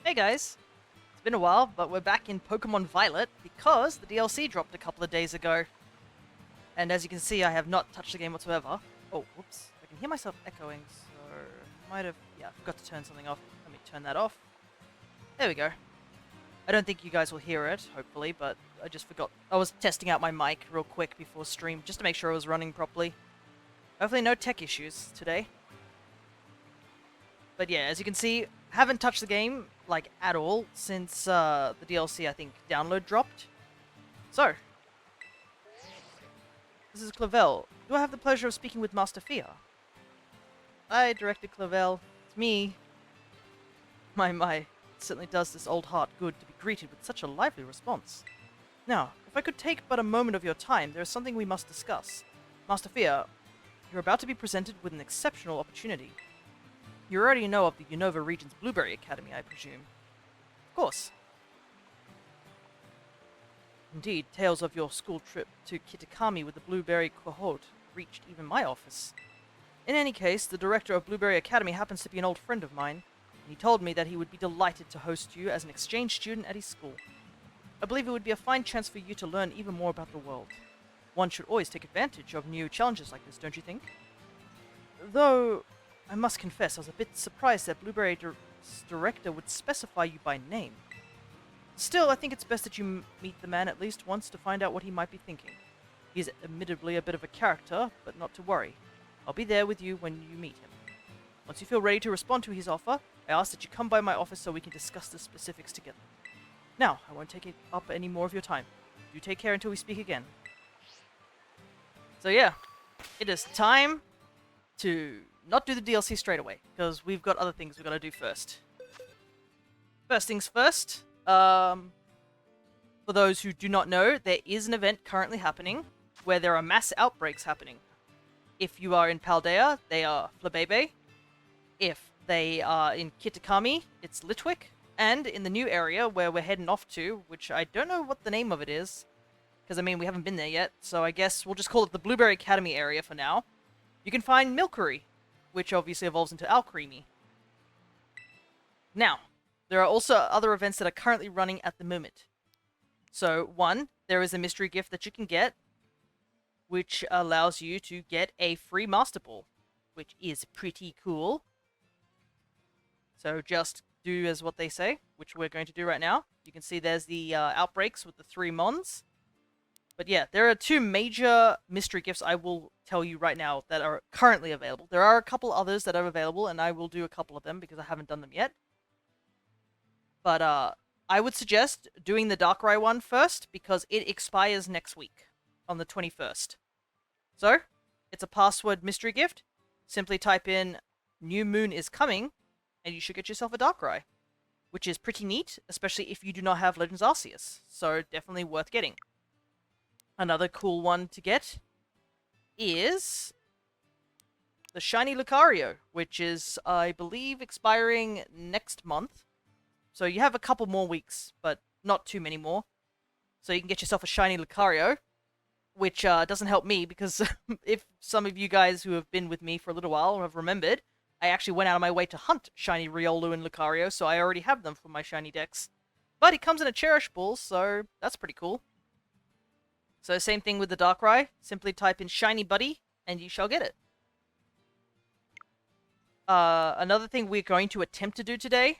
Hey guys, it's been a while, but we're back in Pokemon Violet because the DLC dropped a couple of days ago. And as you can see, I have not touched the game whatsoever. Oh, whoops. I can hear myself echoing, so might have... Yeah, I forgot to turn something off. Let me turn that off. There we go. I don't think you guys will hear it, hopefully, but I just forgot. I was testing out my mic real quick before stream, just to make sure it was running properly. Hopefully no tech issues today. But yeah, as you can see, haven't touched the game, like, at all, since the DLC, I think, download dropped. So, this is Clavel. Do I have the pleasure of speaking with Master Fia? Hi, Director Clavel. It's me. My. It certainly does this old heart good to be greeted with such a lively response. Now, if I could take but a moment of your time, there is something we must discuss. Master Fia, you're about to be presented with an exceptional opportunity. You already know of the Unova region's Blueberry Academy, I presume. Of course. Indeed, tales of your school trip to Kitakami with the Blueberry cohort reached even my office. In any case, the director of Blueberry Academy happens to be an old friend of mine, and he told me that he would be delighted to host you as an exchange student at his school. I believe it would be a fine chance for you to learn even more about the world. One should always take advantage of new challenges like this, don't you think? Though, I must confess, I was a bit surprised that Blueberry's director would specify you by name. Still, I think it's best that you meet the man at least once to find out what he might be thinking. He is admittedly a bit of a character, but not to worry. I'll be there with you when you meet him. Once you feel ready to respond to his offer, I ask that you come by my office so we can discuss the specifics together. Now, I won't take up any more of your time. You take care until we speak again. So yeah, it is time to not do the DLC straight away, because we've got other things we've got to do first. First things first, for those who do not know, there is an event currently happening where there are mass outbreaks happening. If you are in Paldea, they are Flabebe. If they are in Kitakami, it's Litwick. And in the new area where we're heading off to, which I don't know what the name of it is, because I mean, we haven't been there yet, so I guess we'll just call it the Blueberry Academy area for now. You can find Milkery, which obviously evolves into Alcremie. Now, there are also other events that are currently running at the moment. So, one, there is a mystery gift that you can get, which allows you to get a free Master Ball, which is pretty cool. So just do as what they say, which we're going to do right now. You can see there's the outbreaks with the 3 Mons. But yeah, there are 2 major mystery gifts I will tell you right now that are currently available. There are a couple others that are available, and I will do a couple of them because I haven't done them yet. But I would suggest doing the Darkrai one first because it expires next week on the 21st. So, it's a password mystery gift. Simply type in New Moon is coming, and you should get yourself a Darkrai, which is pretty neat, especially if you do not have Legends Arceus. So, definitely worth getting. Another cool one to get is the Shiny Lucario, which is, I believe, expiring next month. So you have a couple more weeks, but not too many more. So you can get yourself a Shiny Lucario, which doesn't help me because if some of you guys who have been with me for a little while have remembered, I actually went out of my way to hunt Shiny Riolu and Lucario, so I already have them for my Shiny decks. But it comes in a Cherish Ball, so that's pretty cool. So same thing with the Darkrai. Simply type in Shiny Buddy, and you shall get it. Another thing we're going to attempt to do today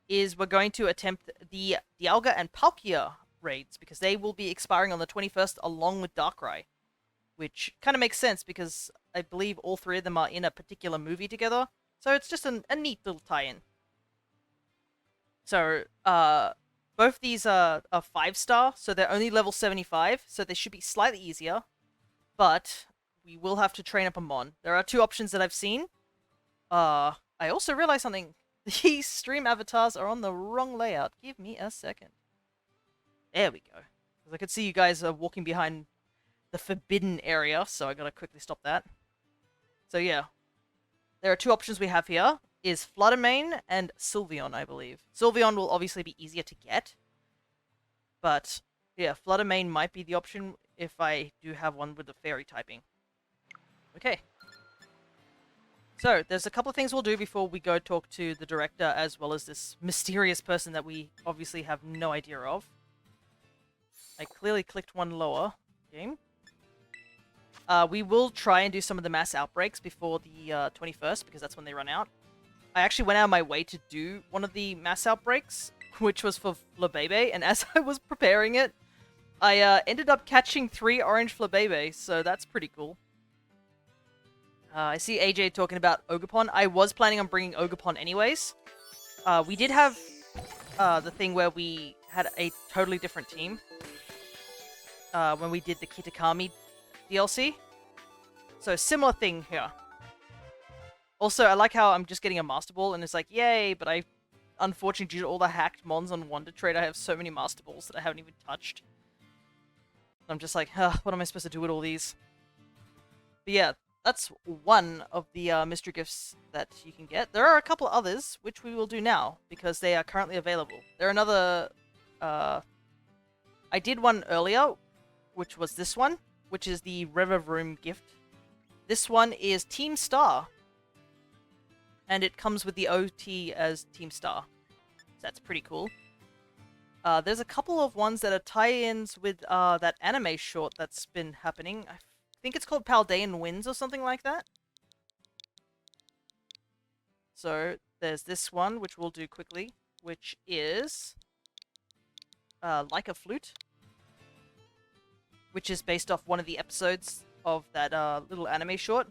is we're going to attempt the Dialga and Palkia raids, because they will be expiring on the 21st along with Darkrai. Which kind of makes sense, because I believe all 3 of them are in a particular movie together. So it's just a neat little tie-in. So, both these are 5-star, so they're only level 75, so they should be slightly easier. But we will have to train up a Mon. There are 2 options that I've seen. I also realized something. These stream avatars are on the wrong layout. Give me a second. There we go. Because I could see you guys are walking behind the forbidden area, so I gotta quickly stop that. So yeah. There are 2 options we have here. Is Fluttermane and Sylveon, I believe. Sylveon will obviously be easier to get. But, yeah, Fluttermane might be the option. If I do have one with the fairy typing. Okay. So, there's a couple of things we'll do before we go talk to the director, as well as this mysterious person that we obviously have no idea of. I clearly clicked one lower. Game. We will try and do some of the mass outbreaks before the 21st, because that's when they run out. I actually went out of my way to do one of the mass outbreaks, which was for Flabebe, and as I was preparing it, I ended up catching 3 orange Flabebe, so that's pretty cool. I see AJ talking about Ogapon. I was planning on bringing Ogapon anyways. We did have the thing where we had a totally different team when we did the Kitakami DLC. So similar thing here. Also, I like how I'm just getting a Master Ball and it's like, yay, but I, unfortunately, due to all the hacked mons on Wonder Trade, I have so many Master Balls that I haven't even touched. I'm just like, what am I supposed to do with all these? But yeah, that's one of the mystery gifts that you can get. There are a couple others, which we will do now, because they are currently available. There are another... I did one earlier, which was this one, which is the River Room gift. This one is Team Star. And it comes with the OT as Team Star. So that's pretty cool. There's a couple of ones that are tie-ins with that anime short that's been happening. I think it's called Paldean Winds or something like that. So there's this one, which we'll do quickly, which is Like a Flute, which is based off one of the episodes of that little anime short,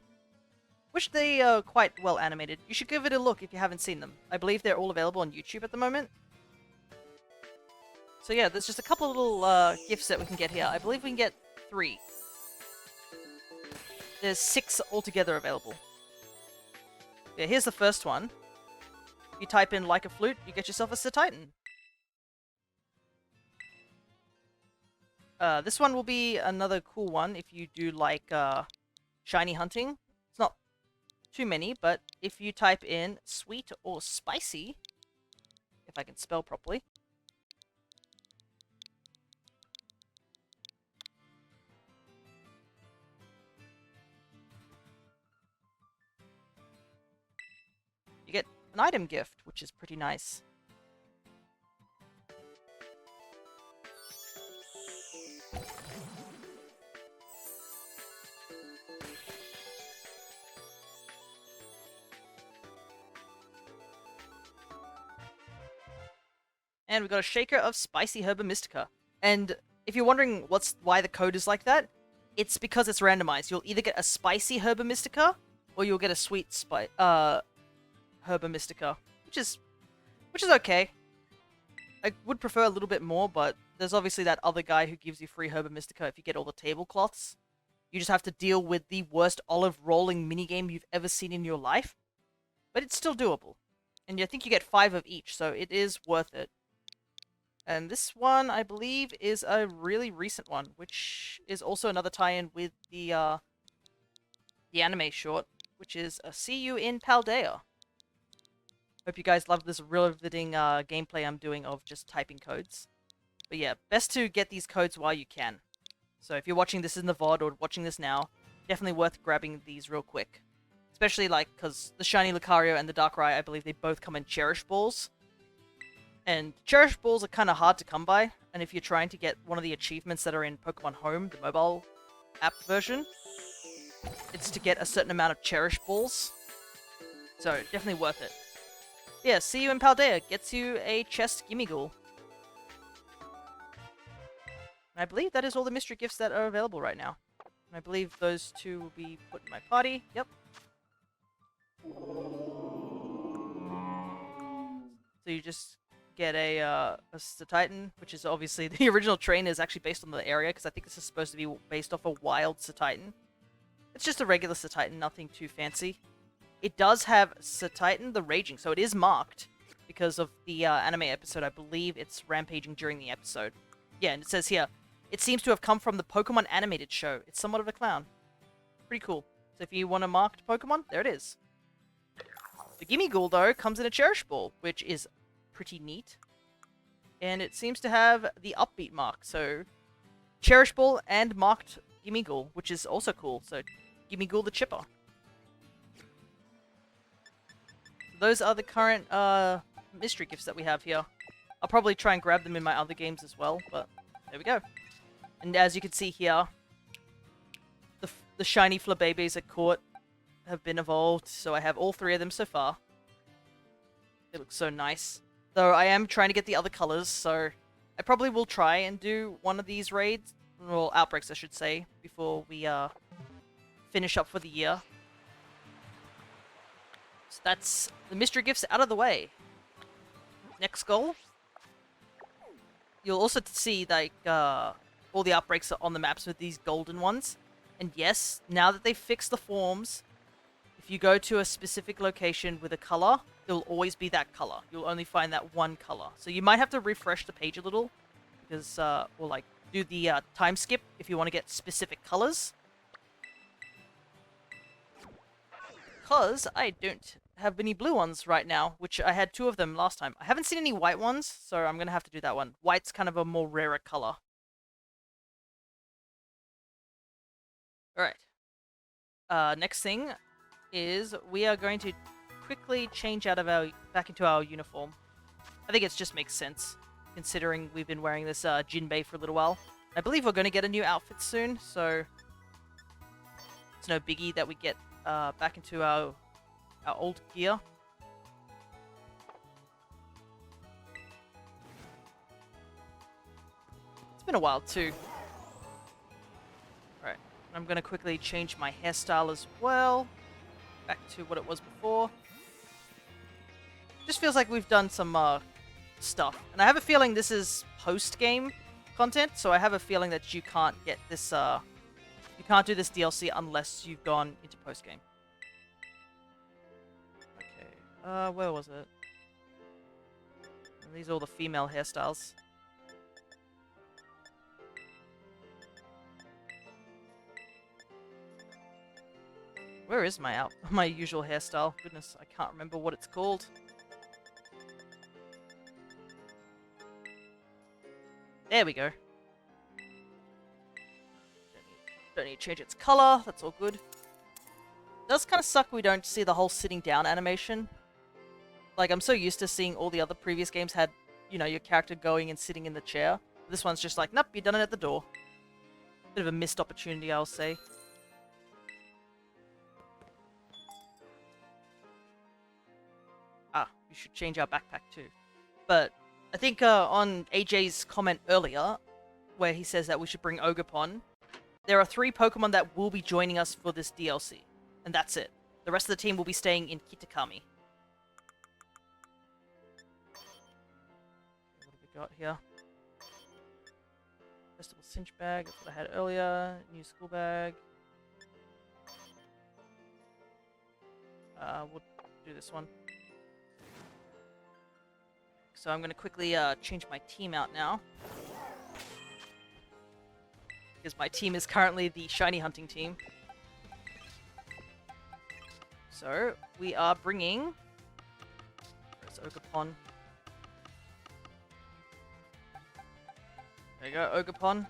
which they are quite well animated. You should give it a look if you haven't seen them. I believe they're all available on YouTube at the moment. So yeah, there's just a couple of little gifts that we can get here. I believe we can get 3. There's 6 altogether available. Yeah, here's the first one. If you type in Like a Flute, you get yourself a Sir Titan. This one will be another cool one if you do like shiny hunting. It's not too many, but if you type in sweet or spicy, if I can spell properly, you get an item gift, which is pretty nice. And we got a shaker of spicy Herba Mystica. And if you're wondering why the code is like that, it's because it's randomized. You'll either get a spicy Herba Mystica, or you'll get a sweet Herba Mystica, which is okay. I would prefer a little bit more, but there's obviously that other guy who gives you free Herba Mystica if you get all the tablecloths. You just have to deal with the worst olive rolling minigame you've ever seen in your life. But it's still doable. And I think you get 5 of each, so it is worth it. And this one, I believe, is a really recent one, which is also another tie-in with the anime short, which is See You in Paldea. Hope you guys love this riveting gameplay I'm doing of just typing codes. But yeah, best to get these codes while you can. So if you're watching this in the VOD or watching this now, definitely worth grabbing these real quick. Especially like, because the Shiny Lucario and the Darkrai, I believe they both come in Cherish Balls. And Cherish Balls are kind of hard to come by, and if you're trying to get one of the achievements that are in Pokemon Home, the mobile app version, it's to get a certain amount of Cherish Balls. So, definitely worth it. Yeah, See You in Paldea gets you a chest Gimmighoul. And I believe that is all the mystery gifts that are available right now. And I believe those 2 will be put in my party. Yep. So you just get a Sir Titan, which is obviously the original trainer is actually based on the area, because I think this is supposed to be based off a wild Sir Titan. It's just a regular Sir Titan, nothing too fancy. It does have Sir Titan the Raging, so it is marked because of the anime episode. I believe it's rampaging during the episode. Yeah, and it says here, it seems to have come from the Pokemon animated show. It's somewhat of a clown. Pretty cool. So if you want a marked Pokemon, there it is. The Gimmighoul, though, comes in a Cherish Ball, which is pretty neat. And it seems to have the upbeat mark, so Cherish Ball and marked Gimmighoul, which is also cool. So Gimmighoul the Chipper. those are the current mystery gifts that we have here. I'll probably try and grab them in my other games as well, but there we go. And as you can see here, the shiny Flabébés at court have been evolved, so I have all 3 of them so far. It looks so nice. Though I am trying to get the other colors, so I probably will try and do one of these raids, or outbreaks I should say, before we finish up for the year. So that's the mystery gifts out of the way. Next goal. You'll also see like all the outbreaks are on the maps with these golden ones. And yes, now that they've fixed the forms, if you go to a specific location with a color, it'll always be that color. You'll only find that one color. So you might have to refresh the page a little, because or like do the time skip if you want to get specific colors. Because I don't have any blue ones right now, which I had 2 of them last time. I haven't seen any white ones, so I'm gonna have to do that one. White's kind of a more rarer color. Alright. Next thing is we are going to quickly change out of back into our uniform. I think it just makes sense, considering we've been wearing this Jinbei for a little while. I believe we're going to get a new outfit soon, so it's no biggie that we get back into our old gear. It's been a while too. Alright, I'm going to quickly change my hairstyle as well, back to what it was before. Just feels like we've done some stuff. And I have a feeling this is post-game content, so I have a feeling that you can't get this, you can't do this DLC unless you've gone into post-game. Okay, where was it? These are all the female hairstyles. Where is my usual hairstyle? Goodness, I can't remember what it's called. There we go. Don't need to change its color. That's all good. It does kind of suck we don't see the whole sitting down animation. Like, I'm so used to seeing all the other previous games had, you know, your character going and sitting in the chair. This one's just like, nope, you're done it at the door. Bit of a missed opportunity, I'll say. Ah, we should change our backpack too. But I think on AJ's comment earlier, where he says that we should bring Ogerpon, there are 3 Pokemon that will be joining us for this DLC. And that's it. The rest of the team will be staying in Kitakami. What have we got here? Festival Cinch Bag, that's what I had earlier. New school bag. We'll do this one. So I'm going to quickly change my team out now. Because my team is currently the shiny hunting team. So, we are bringing... Where's Ogerpon? There you go, Ogerpon.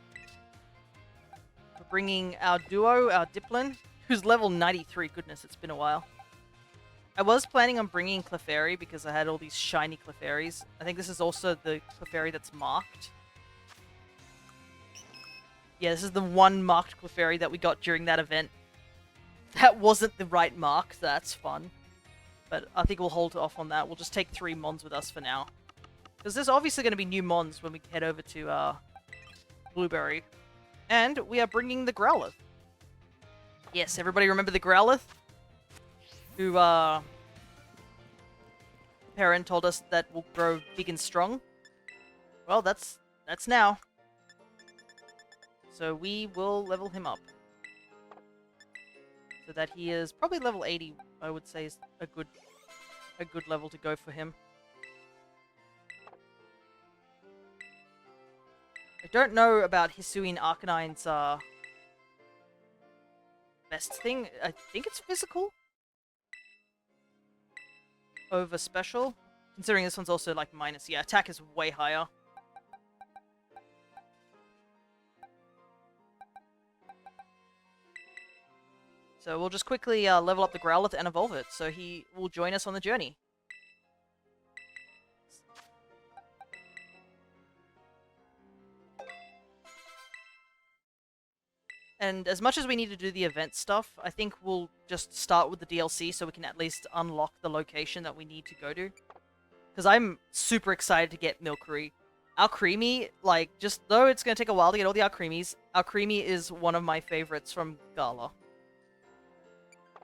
We're bringing our duo, our Diplin, who's level 93. Goodness, it's been a while. I was planning on bringing Clefairy because I had all these shiny Clefairies. I think this is also the Clefairy that's marked. Yeah, this is the one marked Clefairy that we got during that event. That wasn't the right mark, so that's fun. But I think we'll hold off on that. We'll just take 3 Mons with us for now. Because there's obviously going to be new Mons when we head over to Blueberry. And we are bringing the Growlithe. Yes, everybody remember the Growlithe? Who, Perrin told us that will grow big and strong. Well, that's now. So we will level him up. So that he is probably level 80, I would say, is a good level to go for him. I don't know about Hisuian Arcanine's best thing. I think it's physical over special. Considering this one's also like minus. Yeah, attack is way higher. So we'll just quickly level up the Growlithe and evolve it, so he will join us on the journey. And as much as we need to do the event stuff, I think we'll just start with the DLC so we can at least unlock the location that we need to go to. Because I'm super excited to get Milkery. Alcremie, like, just though it's going to take a while to get all the Alcremies, Alcremie is one of my favorites from Gala.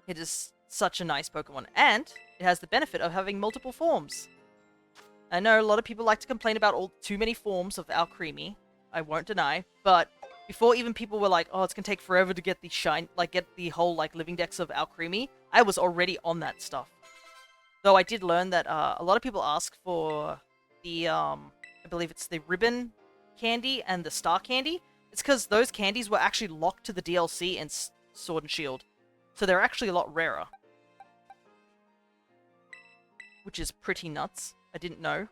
It is such a nice Pokemon, and it has the benefit of having multiple forms. I know a lot of people like to complain about too many forms of Alcremie. I won't deny, but before even people were like, oh, it's gonna take forever to get the get the whole, like, living dex of Alcremie, I was already on that stuff. Though I did learn that a lot of people ask for the, I believe it's the ribbon candy and the star candy. It's because those candies were actually locked to the DLC in Sword and Shield. So they're actually a lot rarer. Which is pretty nuts. I didn't know.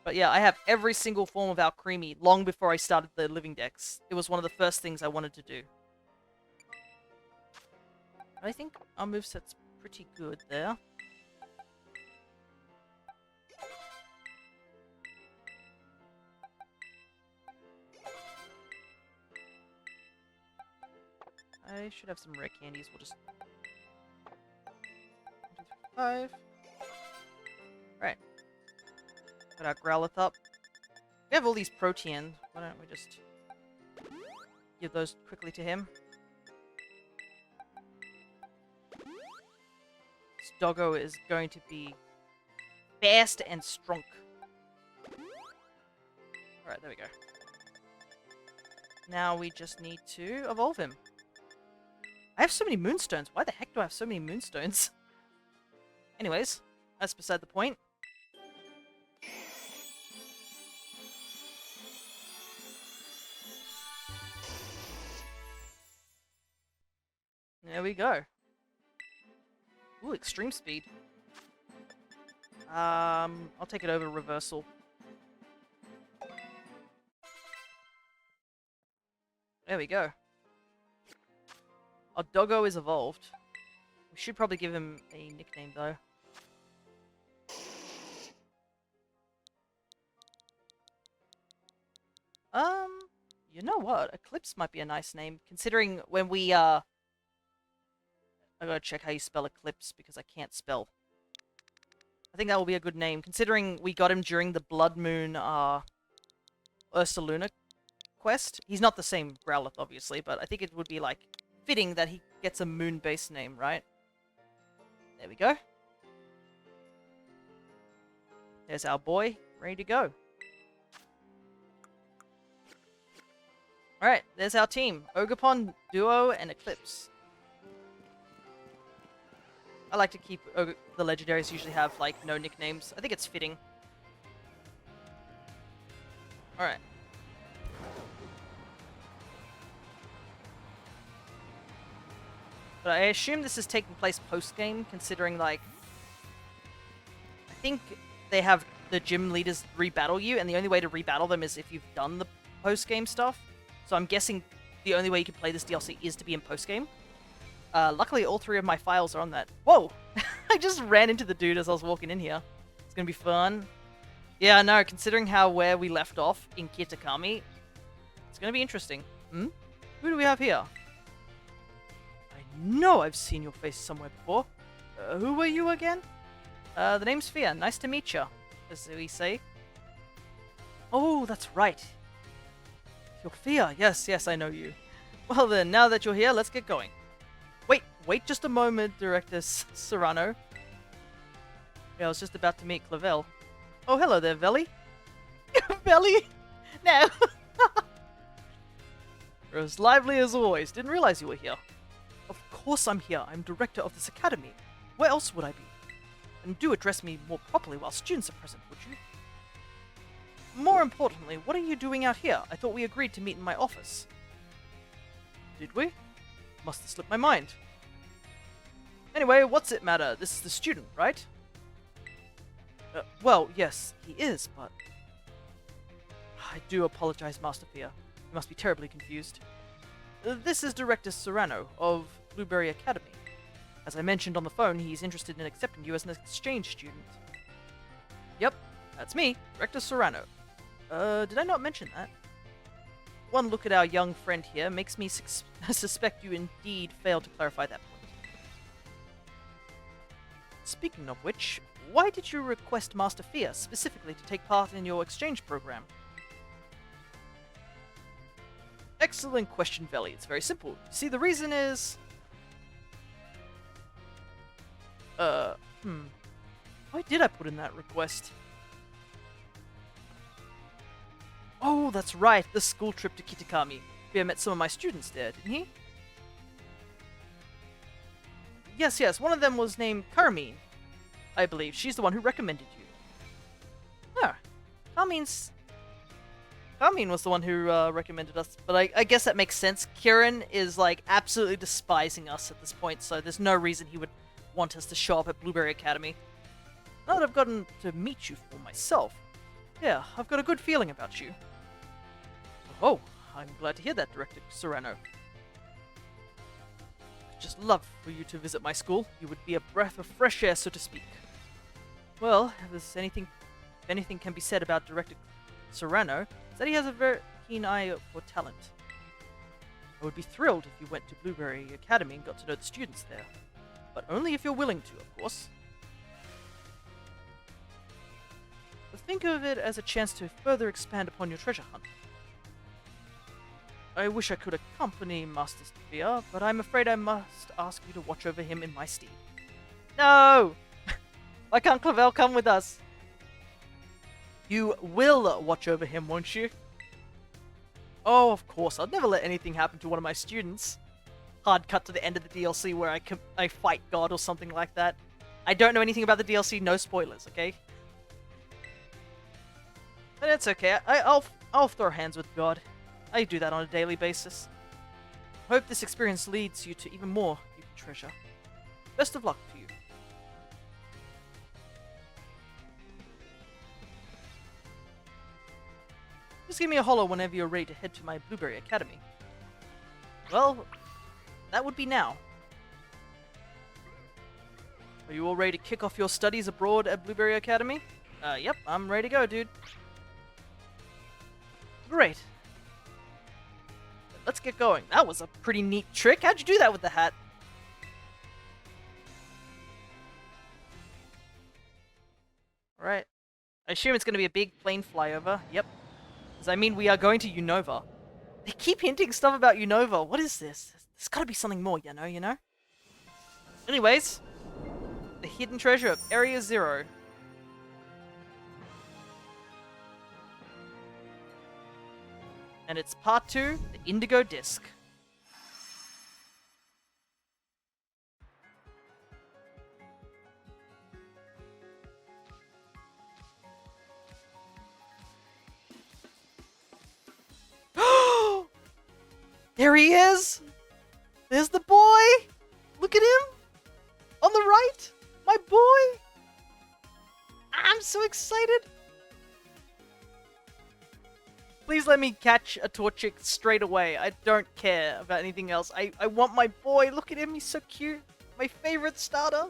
But yeah, I have every single form of Alcremie long before I started the living dex. It was one of the first things I wanted to do. I think our moveset's pretty good there. I should have some rare candies. We'll just... 1, 2, 3, 5. Right. Got our Growlithe up. We have all these Protean. Why don't we just give those quickly to him? This doggo is going to be fast and strong. Alright, there we go. Now we just need to evolve him. I have so many Moonstones. Why the heck do I have so many Moonstones? Anyways, that's beside the point. There we go. Ooh, extreme speed. I'll take it over reversal. There we go. Our doggo is evolved. We should probably give him a nickname, though. You know what? Eclipse might be a nice name, considering when we, I gotta check how you spell Eclipse, because I can't spell. I think that will be a good name, considering we got him during the Blood Moon, Ursaluna quest. He's not the same Growlithe, obviously, but I think it would be, like, fitting that he gets a moon-based name, right? There we go. There's our boy, ready to go. Alright, there's our team. Ogerpon, Duo, and Eclipse. I like to keep... the legendaries usually have, like, no nicknames. I think it's fitting. Alright. But I assume this is taking place post-game, considering, like... I think they have the gym leaders rebattle you, and the only way to rebattle them is if you've done the post-game stuff. So I'm guessing the only way you can play this DLC is to be in post-game. Luckily, all 3 of my files are on that. Whoa! I just ran into the dude as I was walking in here. It's gonna be fun. Yeah, no, considering where we left off in Kitakami, it's gonna be interesting. Hmm? Who do we have here? I know I've seen your face somewhere before. Who were you again? The name's Fia. Nice to meet you, as we say. Oh, that's right. You're Fia. Yes, yes, I know you. Well then, now that you're here, let's get going. Wait just a moment, Director Serrano. Yeah, I was just about to meet Clavel. Oh, hello there, Veli. Veli? No. You're as lively as always. Didn't realize you were here. Of course I'm here. I'm director of this academy. Where else would I be? And do address me more properly while students are present, would you? More importantly, what are you doing out here? I thought we agreed to meet in my office. Did we? Must have slipped my mind. Anyway, what's it matter? This is the student, right? Well, yes, he is, but... I do apologize, Master Fia. You must be terribly confused. This is Director Serrano of Blueberry Academy. As I mentioned on the phone, he's interested in accepting you as an exchange student. Yep, that's me, Director Serrano. Did I not mention that? one look at our young friend here makes me suspect you indeed failed to clarify that point. Speaking of which, why did you request Master Fia specifically to take part in your exchange program? Excellent question, Veli. It's very simple. See, the reason is... Why did I put in that request? Oh, that's right, the school trip to Kitakami. Fia met some of my students there, didn't he? Yes, one of them was named Carmine, I believe. She's the one who recommended you. Ah, Carmine was the one who recommended us, but I guess that makes sense. Kieran is, like, absolutely despising us at this point, so there's no reason he would want us to show up at Blueberry Academy. Now that I've gotten to meet you for myself, yeah, I've got a good feeling about you. Oh, I'm glad to hear that, Director Serrano. I'd just love for you to visit my school. You would be a breath of fresh air, so to speak. Well, if anything can be said about Director Serrano, is that he has a very keen eye for talent. I would be thrilled if you went to Blueberry Academy and got to know the students there. But only if you're willing to, of course. But think of it as a chance to further expand upon your treasure hunt. I wish I could accompany Master Fia, but I'm afraid I must ask you to watch over him in my stead. No! Why can't Clavel come with us? You will watch over him, won't you? Oh, of course. I'd never let anything happen to one of my students. Hard cut to the end of the DLC where I fight God or something like that. I don't know anything about the DLC, no spoilers, okay? But it's okay. I'll throw hands with God. I do that on a daily basis. I hope this experience leads you to even more you can treasure. Best of luck to you. Just give me a holler whenever you're ready to head to my Blueberry Academy. Well, that would be now. Are you all ready to kick off your studies abroad at Blueberry Academy? Yep, I'm ready to go, dude. Great. Let's get going. That was a pretty neat trick. How'd you do that with the hat? Alright. I assume it's going to be a big plane flyover. Yep. Does that mean we are going to Unova? They keep hinting stuff about Unova. What is this? There's got to be something more, you know? Anyways. The hidden treasure of Area Zero. And it's part 2, the Indigo Disk. There he is! There's the boy! Look at him! On the right! My boy! I'm so excited! Please let me catch a Torchic straight away. I don't care about anything else. I want my boy. Look at him. He's so cute. My favorite starter.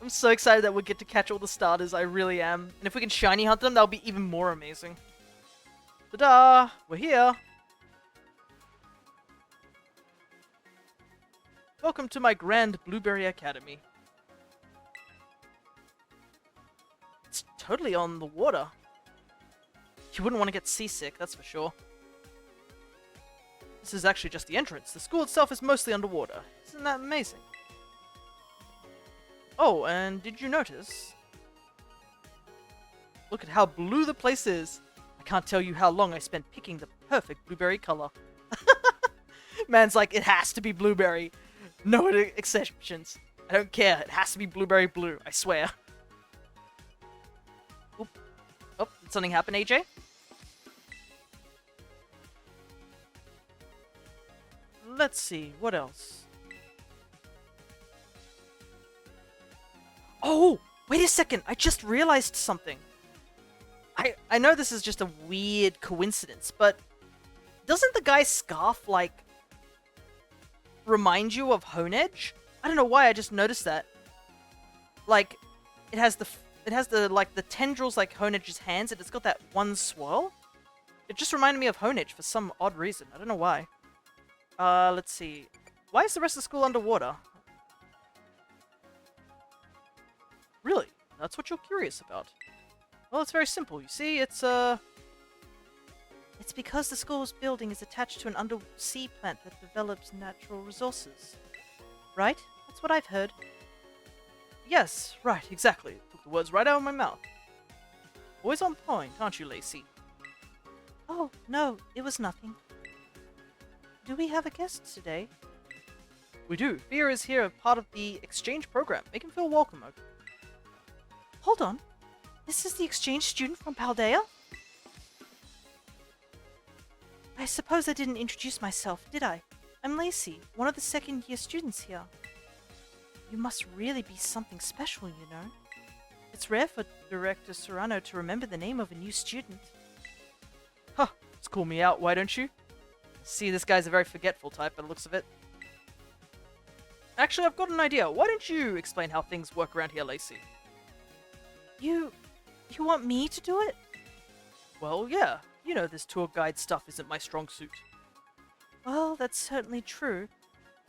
I'm so excited that we'll get to catch all the starters. I really am. And if we can shiny hunt them, that'll be even more amazing. Ta-da! We're here. Welcome to my grand Blueberry Academy. It's totally on the water. You wouldn't want to get seasick, that's for sure. This is actually just the entrance. The school itself is mostly underwater. Isn't that amazing? Oh, and did you notice? Look at how blue the place is. I can't tell you how long I spent picking the perfect blueberry color. Man's like, it has to be blueberry. No exceptions. I don't care. It has to be blueberry blue. I swear. Oop. Oh, did something happen, AJ? Let's see, what else? Oh, wait a second, I just realized something. I know this is just a weird coincidence, but doesn't the guy's scarf, like, remind you of Honedge? I don't know why, I just noticed that. Like, it has the like, the tendrils like Honedge's hands, and it's got that one swirl. It just reminded me of Honage for some odd reason. I don't know why. Let's see. Why is the rest of the school underwater? Really? That's what you're curious about? Well, it's very simple. You see, it's because the school's building is attached to an undersea plant that develops natural resources. Right? That's what I've heard. Yes, right, exactly. Took the words right out of my mouth. Always on point, aren't you, Lacey? Oh, no, it was nothing. Do we have a guest today? We do. Fia is here, part of the exchange program. Make him feel welcome, okay? Hold on. This is the exchange student from Paldea? I suppose I didn't introduce myself, did I? I'm Lacey, one of the second-year students here. You must really be something special, you know. It's rare for Director Serrano to remember the name of a new student. Huh, just call me out, why don't you? See, this guy's a very forgetful type by the looks of it. Actually, I've got an idea. Why don't you explain how things work around here, Lacey? You want me to do it? Well, yeah. You know, this tour guide stuff isn't my strong suit. Well, that's certainly true.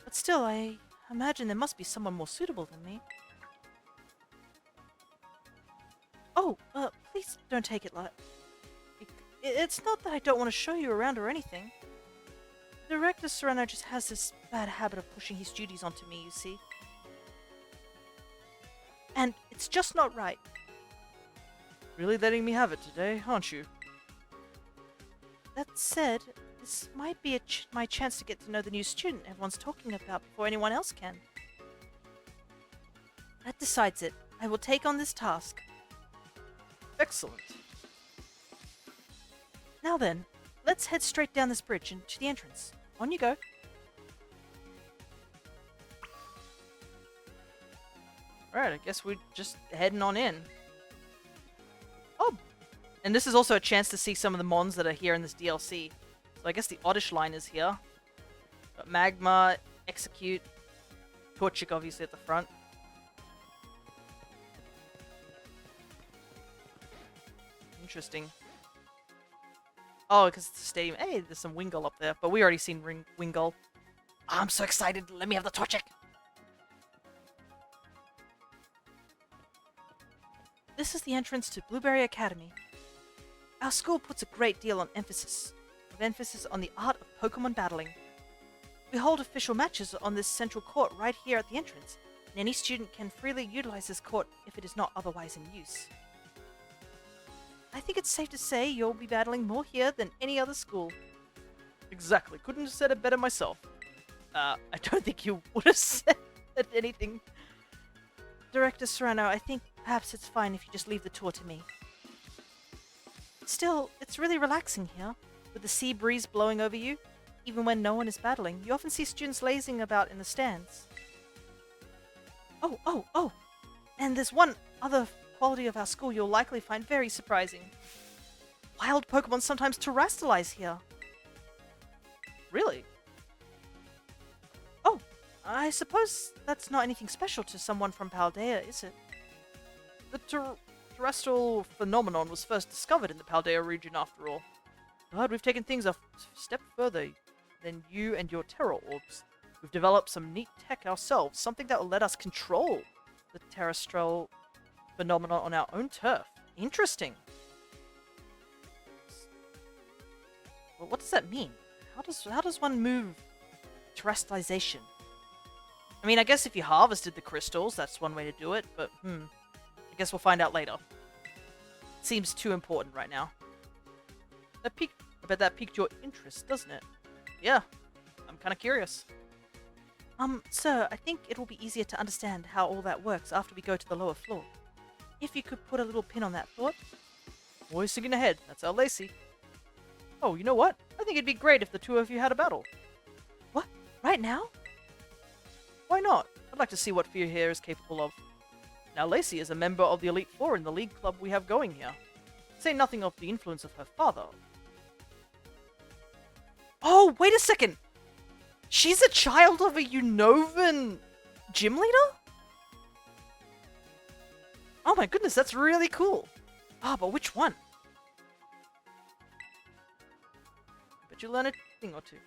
But still, I imagine there must be someone more suitable than me. Oh, please don't take it like... It's not that I don't want to show you around or anything. Director Serrano just has this bad habit of pushing his duties onto me, you see. And it's just not right. Really letting me have it today, aren't you? That said, this might be my chance to get to know the new student everyone's talking about before anyone else can. That decides it. I will take on this task. Excellent. Now then, let's head straight down this bridge and to the entrance. On you go. Alright, I guess we're just heading on in. Oh! And this is also a chance to see some of the mons that are here in this DLC. So I guess the Oddish line is here. Got Magma, Execute, Torchic obviously at the front. Interesting. Oh, because it's a stadium. Hey, there's some Wingull up there, but we already seen Wingull. Oh, I'm so excited. Let me have the Torchic. This is the entrance to Blueberry Academy. Our school puts a great deal of emphasis on the art of Pokemon battling. We hold official matches on this central court right here at the entrance, and any student can freely utilize this court if it is not otherwise in use. I think it's safe to say you'll be battling more here than any other school. Exactly. Couldn't have said it better myself. I don't think you would have said anything. Director Serrano, I think perhaps it's fine if you just leave the tour to me. Still, it's really relaxing here, with the sea breeze blowing over you. Even when no one is battling, you often see students lazing about in the stands. Oh! And there's one other quality of our school you'll likely find very surprising. Wild Pokemon sometimes terrestrialize here. Really? Oh, I suppose that's not anything special to someone from Paldea, is it? The terrestrial phenomenon was first discovered in the Paldea region after all. God, we've taken things a step further than you and your Terror Orbs. We've developed some neat tech ourselves, something that will let us control the terrestrial phenomenon on our own turf. Interesting. Well, what does that mean? How does one move terrestrialization? I mean, I guess if you harvested the crystals, that's one way to do it, but I guess we'll find out later. Seems too important right now. I bet that piqued your interest, doesn't it? Yeah, I'm kind of curious. Sir, I think it will be easier to understand how all that works after we go to the lower floor. If you could put a little pin on that thought. Always thinking ahead. That's our Lacey. Oh, you know what? I think it'd be great if the two of you had a battle. What? Right now? Why not? I'd like to see what Fia here is capable of. Now, Lacey is a member of the Elite Four in the league club we have going here. Say nothing of the influence of her father. Oh, wait a second! She's a child of a Unovan gym leader? Oh my goodness, that's really cool. Ah, but which one? but you learn a thing or two.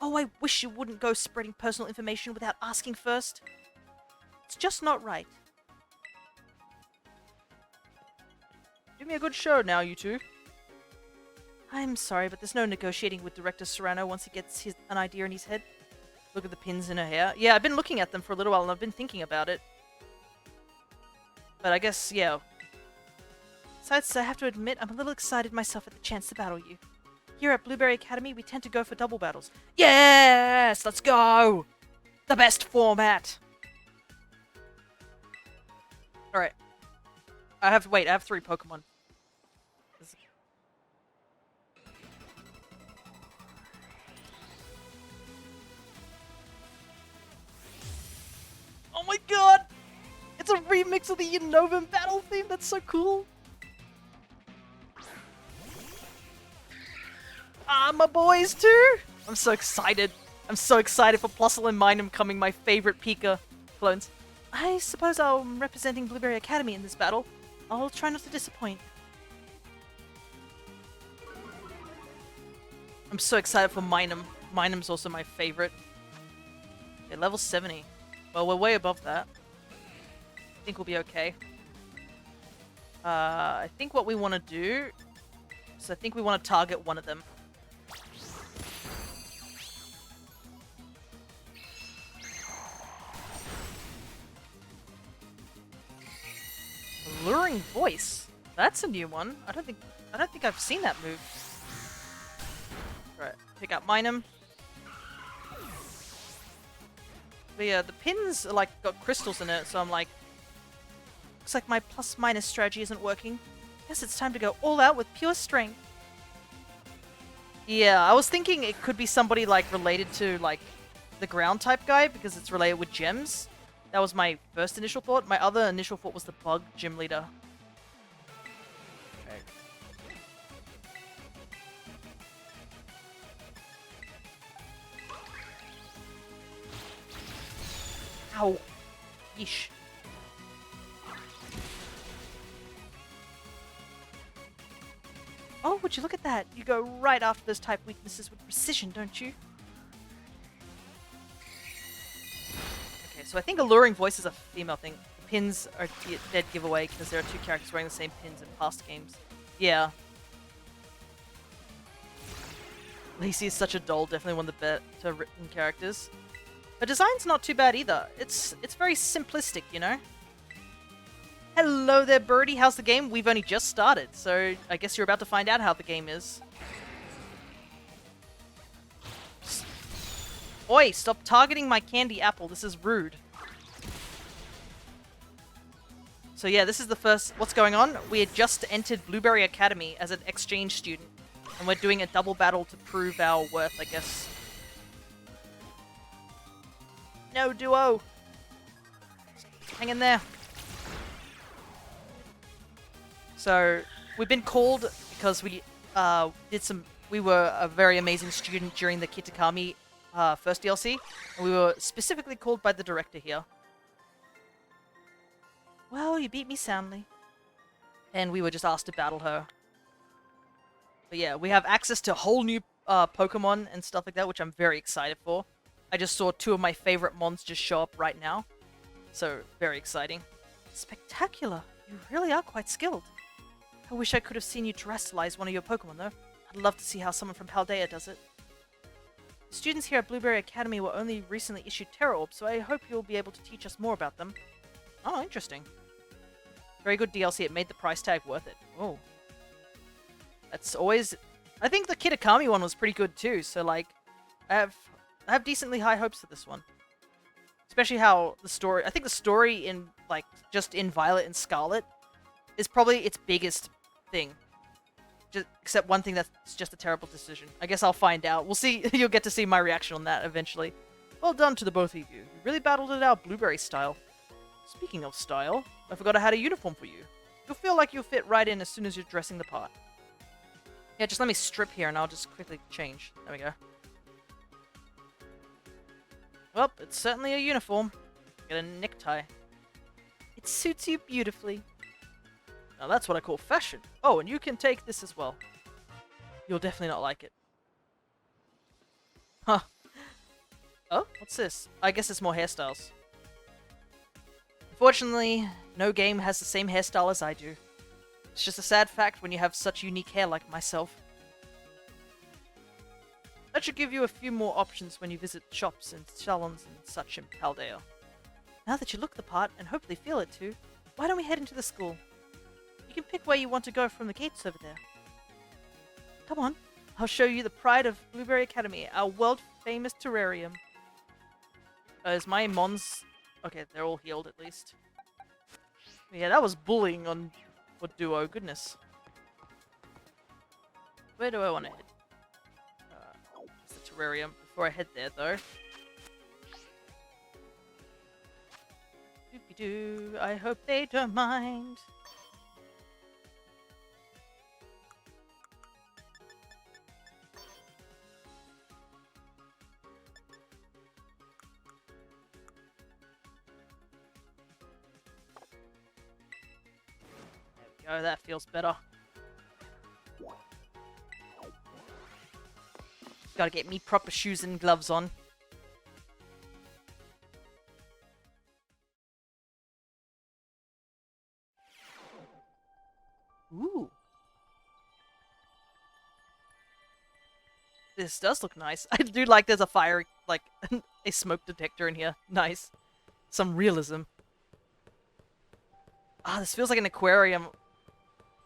Oh, I wish you wouldn't go spreading personal information without asking first. It's just not right. Give me a good show now, you two. I'm sorry, but there's no negotiating with Director Serrano once he gets an idea in his head. Look at the pins in her hair. Yeah, I've been looking at them for a little while and I've been thinking about it. But I guess, yeah. Besides, I have to admit, I'm a little excited myself at the chance to battle you. Here at Blueberry Academy, we tend to go for double battles. Yes! Let's go! The best format! Alright. I have 3 Pokemon. Oh my god! It's a remix of the Unova battle theme, that's so cool! Ah, my boys too! I'm so excited. I'm so excited for Plusle and Minum coming, my favorite Pika clones. I suppose I'm representing Blueberry Academy in this battle. I'll try not to disappoint. I'm so excited for Minum. Minum's also my favorite. Okay, level 70. Well, we're way above that. I think we'll be okay. I think what we want to do is I think we want to target one of them. Alluring Voice. That's a new one. I don't think I've seen that move. Right, pick up Minum. But yeah, the pins are like got crystals in it, so I'm like, looks like my plus-minus strategy isn't working. Guess it's time to go all out with pure strength. Yeah, I was thinking it could be somebody like related to like the ground type guy because it's related with gems. That was my first initial thought. My other initial thought was the bug gym leader. Okay. Ow. Yeesh. Oh, would you look at that? You go right after those type weaknesses with precision, don't you? Okay, so I think Alluring Voice is a female thing. The pins are dead giveaway because there are 2 characters wearing the same pins in past games. Yeah. Lacey is such a doll, definitely one of the better written characters. Her design's not too bad either. It's very simplistic, you know? Hello there, Birdie. How's the game? We've only just started, so I guess you're about to find out how the game is. Oi, stop targeting my candy apple. This is rude. So yeah, this is the first... What's going on? We had just entered Blueberry Academy as an exchange student, and we're doing a double battle to prove our worth, I guess. No, Duo! Hang in there. So, we've been called because we we were a very amazing student during the Kitakami first DLC, and we were specifically called by the director here. Well, you beat me soundly. And we were just asked to battle her. But yeah, we have access to whole new Pokemon and stuff like that, which I'm very excited for. I just saw 2 of my favorite mons just show up right now. So, very exciting. Spectacular! You really are quite skilled. I wish I could have seen you terrestrialize one of your Pokemon, though. I'd love to see how someone from Paldea does it. The students here at Blueberry Academy were only recently issued Terra Orbs, so I hope you'll be able to teach us more about them. Oh, interesting. Very good DLC. It made the price tag worth it. Oh. That's always... I think the Kitakami one was pretty good, too, so, like, I have decently high hopes for this one. Especially how the story... I think the story in, like, just in Violet and Scarlet is probably its biggest thing. Just, except one thing that's just a terrible decision. I guess I'll find out. We'll see. You'll get to see my reaction on that eventually. Well done to the both of you. You really battled it out Blueberry style. Speaking of style, I forgot I had a uniform for you. You'll feel like you'll fit right in as soon as you're dressing the part. Yeah, just let me strip here and I'll just quickly change. There we go. Well, it's certainly a uniform. Get a necktie. It suits you beautifully. Now that's what I call fashion. Oh, and you can take this as well. You'll definitely not like it. Oh, what's this? I guess it's more hairstyles. Unfortunately, no game has the same hairstyle as I do. It's just a sad fact when you have such unique hair like myself. That should give you a few more options when you visit shops and salons and such in Paldea. Now that you look the part, and hopefully feel it too, why don't we head into the school? You can pick where you want to go from the gates over there. Come on, I'll show you the pride of Blueberry Academy, our world-famous terrarium. Is my mons... Okay, they're all healed at least. Yeah, that was bullying on for Duo, goodness. Where do I want to head? It's the terrarium. Before I head there, though. Doopy-doo, I hope they don't mind. There we go, that feels better. Gotta get me proper shoes and gloves on. Ooh. This does look nice. I do like there's a fire, like, a smoke detector in here. Nice. Some realism. Ah, this feels like an aquarium.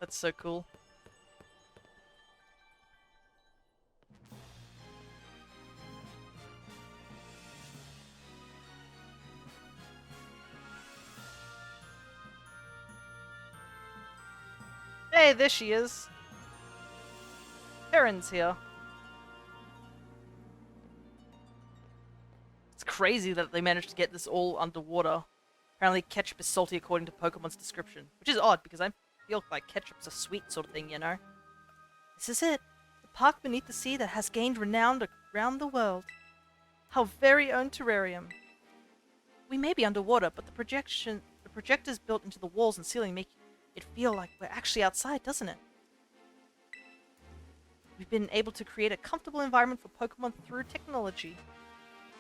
That's so cool. Hey, there she is. Karen's here. It's crazy that they managed to get this all underwater. Apparently ketchup is salty according to Pokemon's description. Which is odd, because I feel like ketchup's a sweet sort of thing, you know? This is it. The park beneath the sea that has gained renown around the world. Our very own terrarium. We may be underwater, but the projectors built into the walls and ceiling make it feel like we're actually outside, doesn't it? We've been able to create a comfortable environment for Pokemon through technology.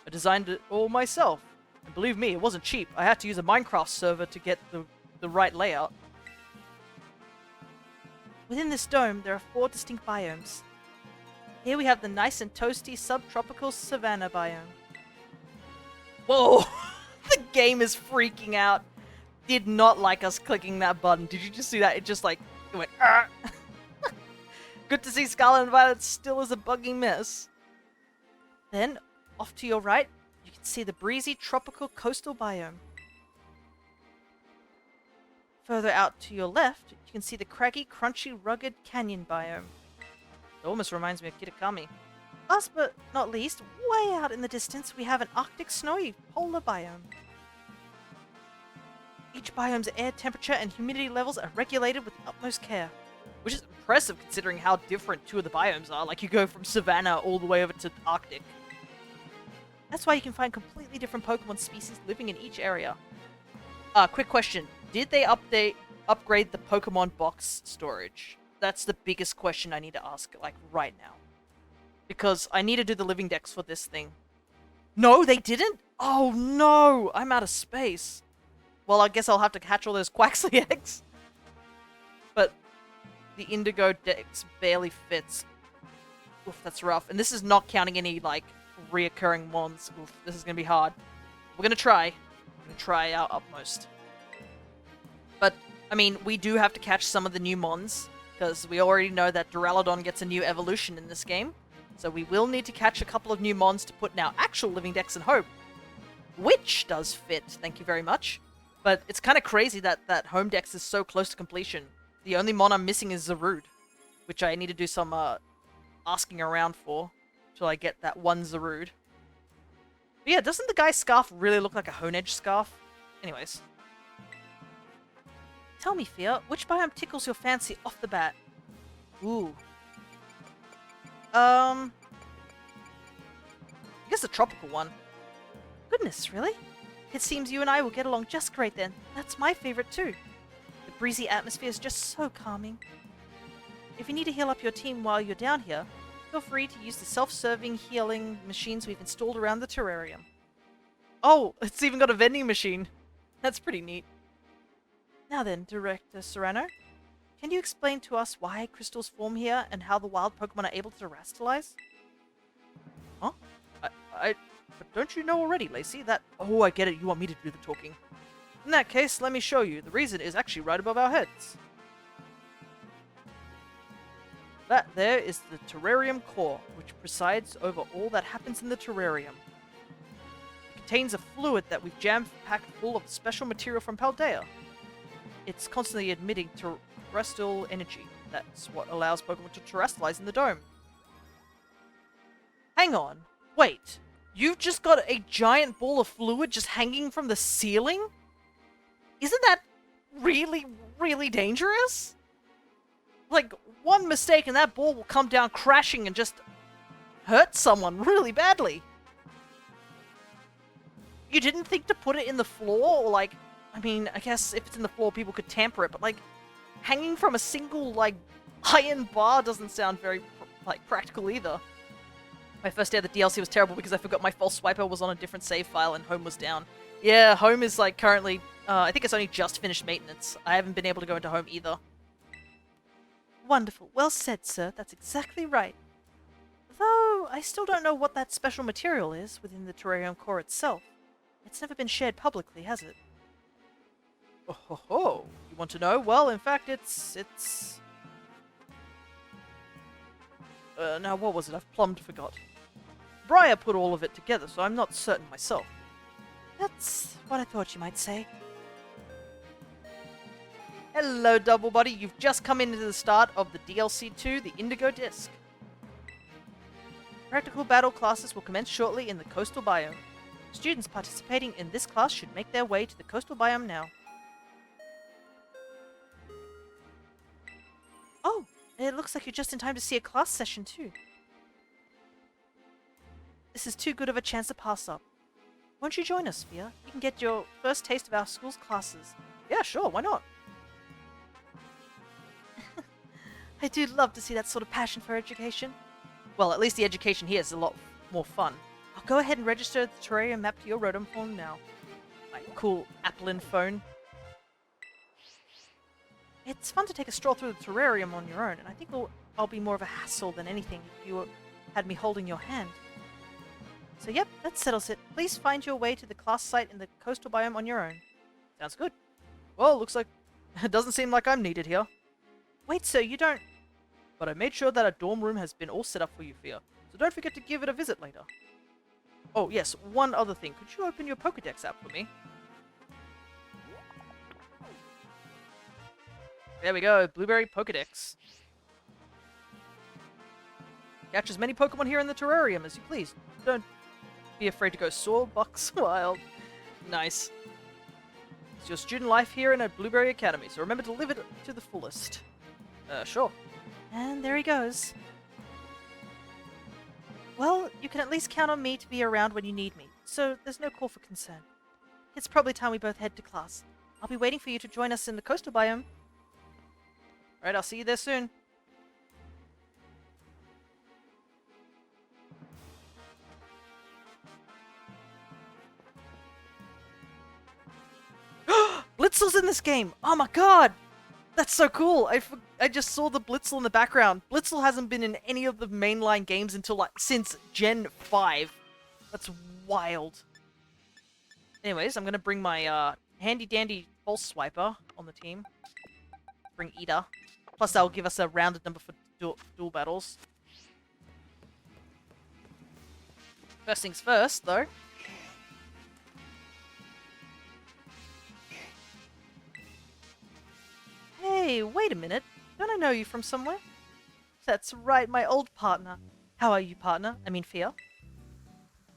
I designed it all myself. And believe me, it wasn't cheap. I had to use a Minecraft server to get the right layout. Within this dome, there are 4 distinct biomes. Here we have the nice and toasty subtropical savanna biome. Whoa! The game is freaking out. Did not like us clicking that button. Did you just see that? It just like, it went, Arr! Good to see Scarlet and Violet still is a buggy mess. Then, off to your right, you can see the breezy tropical coastal biome. Further out to your left, you can see the craggy, crunchy, rugged canyon biome. It almost reminds me of Kitakami. Last but not least, way out in the distance, we have an Arctic snowy polar biome. Each biome's air temperature and humidity levels are regulated with the utmost care. Which is impressive considering how different 2 of the biomes are. Like, you go from Savannah all the way over to Arctic. That's why you can find completely different Pokemon species living in each area. Quick question. Did they upgrade the Pokemon box storage? That's the biggest question I need to ask, like, right now. Because I need to do the living dex for this thing. No, they didn't? Oh, no! I'm out of space. Well, I guess I'll have to catch all those Quaxley eggs. But the Indigo Disk barely fits. Oof, that's rough. And this is not counting any, like, reoccurring mons. Oof, this is gonna be hard. We're gonna try. We're gonna try our utmost. But, I mean, we do have to catch some of the new mons, because we already know that Duraludon gets a new evolution in this game. So we will need to catch a couple of new mons to put in our actual living dex and hope. Which does fit, thank you very much. But it's kind of crazy that that home dex is so close to completion. The only mon I'm missing is Zarude, which I need to do some asking around for till I get that one Zarude. But yeah, doesn't the guy's scarf really look like a Honedge scarf? Anyways. Tell me, Fia, which biome tickles your fancy off the bat? Ooh. I guess the tropical one. Goodness, really? It seems you and I will get along just great then. That's my favorite too. The breezy atmosphere is just so calming. If you need to heal up your team while you're down here, Feel free to use the self-serving healing machines we've installed around the terrarium. Oh, it's even got a vending machine. That's pretty neat. Now then, Director Serrano, can you explain to us why crystals form here and how the wild Pokemon are able to terastallize? Huh? But don't you know already, Lacey, that... Oh, I get it, you want me to do the talking. In that case, let me show you. The reason is actually right above our heads. That there is the terrarium core, which presides over all that happens in the terrarium. It contains a fluid that we've jam-packed full of special material from Paldea. It's constantly emitting terrestrial energy. That's what allows Pokemon to terastallize in the dome. Hang on. Wait. You've just got a giant ball of fluid just hanging from the ceiling? Isn't that really, really dangerous? Like, one mistake and that ball will come down crashing and just hurt someone really badly. You didn't think to put it in the floor? Or like, I mean, I guess if it's in the floor people could tamper it, but like, hanging from a single, like, iron bar doesn't sound very, practical either. My first day of the DLC was terrible because I forgot my false swiper was on a different save file and home was down. Yeah, home is, like, currently, I think it's only just finished maintenance. I haven't been able to go into home either. Wonderful. Well said, sir. That's exactly right. Though, I still don't know what that special material is within the terrarium core itself. It's never been shared publicly, has it? Oh ho ho! You want to know? Well, in fact, it's... now what was it? I've plumbed forgot. Briar put all of it together, so I'm not certain myself. That's what I thought you might say. Hello, Double Body. You've just come into the start of the DLC 2, the Indigo Disk. Practical battle classes will commence shortly in the coastal biome. Students participating in this class should make their way to the coastal biome now. Oh, it looks like you're just in time to see a class session too. This is too good of a chance to pass up. Won't you join us, Fia? You can get your first taste of our school's classes. Yeah, sure, why not? I do love to see that sort of passion for education. Well, at least the education here is a lot more fun. I'll go ahead and register the terrarium map to your Rotom phone now. My cool Applin phone. It's fun to take a stroll through the terrarium on your own, and I think I'll be more of a hassle than anything if you had me holding your hand. So yep, that settles it. Please find your way to the class site in the coastal biome on your own. Sounds good. Well, looks like it doesn't seem like I'm needed here. Wait, sir, you don't... But I made sure that our dorm room has been all set up for you, Fia, so don't forget to give it a visit later. Oh, yes, one other thing. Could you open your Pokédex app for me? There we go, Blueberry Pokédex. Catch as many Pokemon here in the terrarium as you please. Don't be afraid to go soar, bucks wild. Nice. It's your student life here in a Blueberry Academy, so remember to live it to the fullest. Sure. And there he goes. Well, you can at least count on me to be around when you need me, so there's no call for concern. It's probably time we both head to class. I'll be waiting for you to join us in the coastal biome. Alright, I'll see you there soon. Blitzel's in this game! Oh my god! That's so cool! I just saw the Blitzel in the background. Blitzel hasn't been in any of the mainline games until since Gen 5. That's wild. Anyways, I'm gonna bring my handy dandy pulse swiper on the team. Bring Ida. Plus that'll give us a rounded number for dual battles. First things first, though. Hey, wait a minute. Don't I know you from somewhere? That's right, my old partner. How are you, partner? I mean, Fia.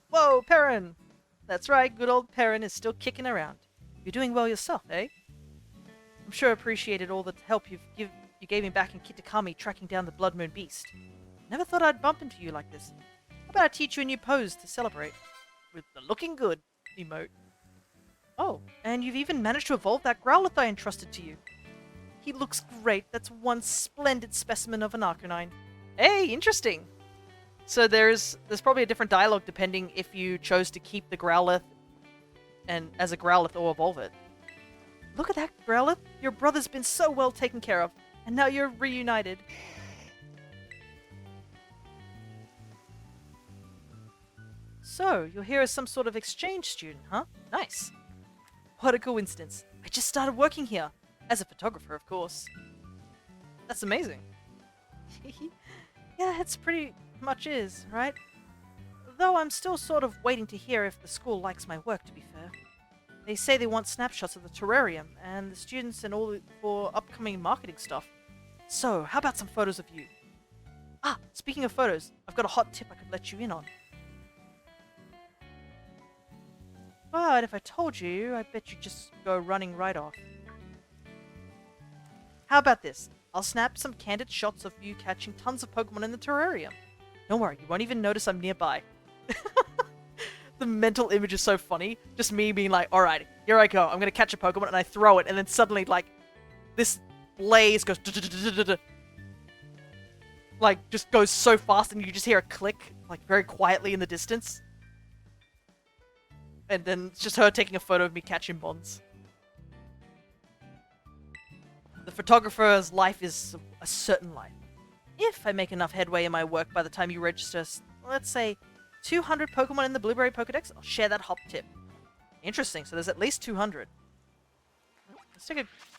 Whoa, Perrin! That's right, good old Perrin is still kicking around. You're doing well yourself, eh? I'm sure I appreciated all the help you gave me back in Kitakami tracking down the Blood Moon Beast. Never thought I'd bump into you like this. How about I teach you a new pose to celebrate? With the looking good emote. Oh, and you've even managed to evolve that Growlithe I entrusted to you. He looks great. That's one splendid specimen of an Arcanine. Hey, interesting. So there's probably a different dialogue depending if you chose to keep the Growlithe and as a Growlithe or evolve it. Look at that, Growlithe! Your brother's been so well taken care of, and now you're reunited. So, you're here as some sort of exchange student, huh? Nice. What a coincidence. I just started working here. As a photographer, of course. That's amazing. Yeah, it's pretty much is, right? Though I'm still sort of waiting to hear if the school likes my work, to be fair. They say they want snapshots of the terrarium and the students and all for upcoming marketing stuff. So, how about some photos of you? Ah, speaking of photos, I've got a hot tip I could let you in on. But if I told you, I bet you'd just go running right off. How about this? I'll snap some candid shots of you catching tons of Pokemon in the terrarium. Don't worry, you won't even notice I'm nearby. The mental image is so funny. Just me being like, alright, here I go. I'm gonna catch a Pokemon and I throw it and then suddenly like this blaze goes like just goes so fast and you just hear a click like very quietly in the distance. And then it's just her taking a photo of me catching Mons. The photographer's life is a certain life. If I make enough headway in my work by the time you register, let's say, 200 Pokemon in the Blueberry Pokedex, I'll share that hop tip. Interesting, so there's at least 200.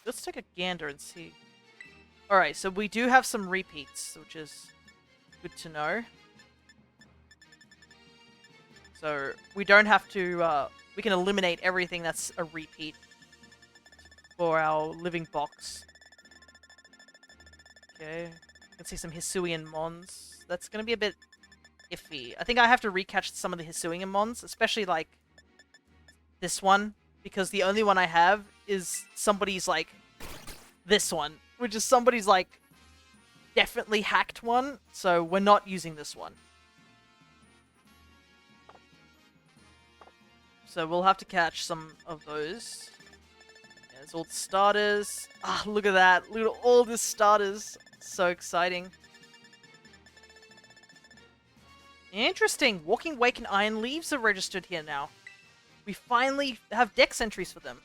Let's take a gander and see. Alright, so we do have some repeats, which is good to know. So we don't have to, we can eliminate everything that's a repeat for our living box. Okay, you can see some Hisuian Mons. That's going to be a bit iffy. I think I have to recatch some of the Hisuian Mons, especially like this one, because the only one I have is somebody's like this one, which is somebody's like definitely hacked one, so we're not using this one. So we'll have to catch some of those. Yeah, there's all the starters. Ah, look at that. Look at all the starters. So exciting. Interesting. Walking Wake and Iron Leaves are registered here now. We finally have dex entries for them.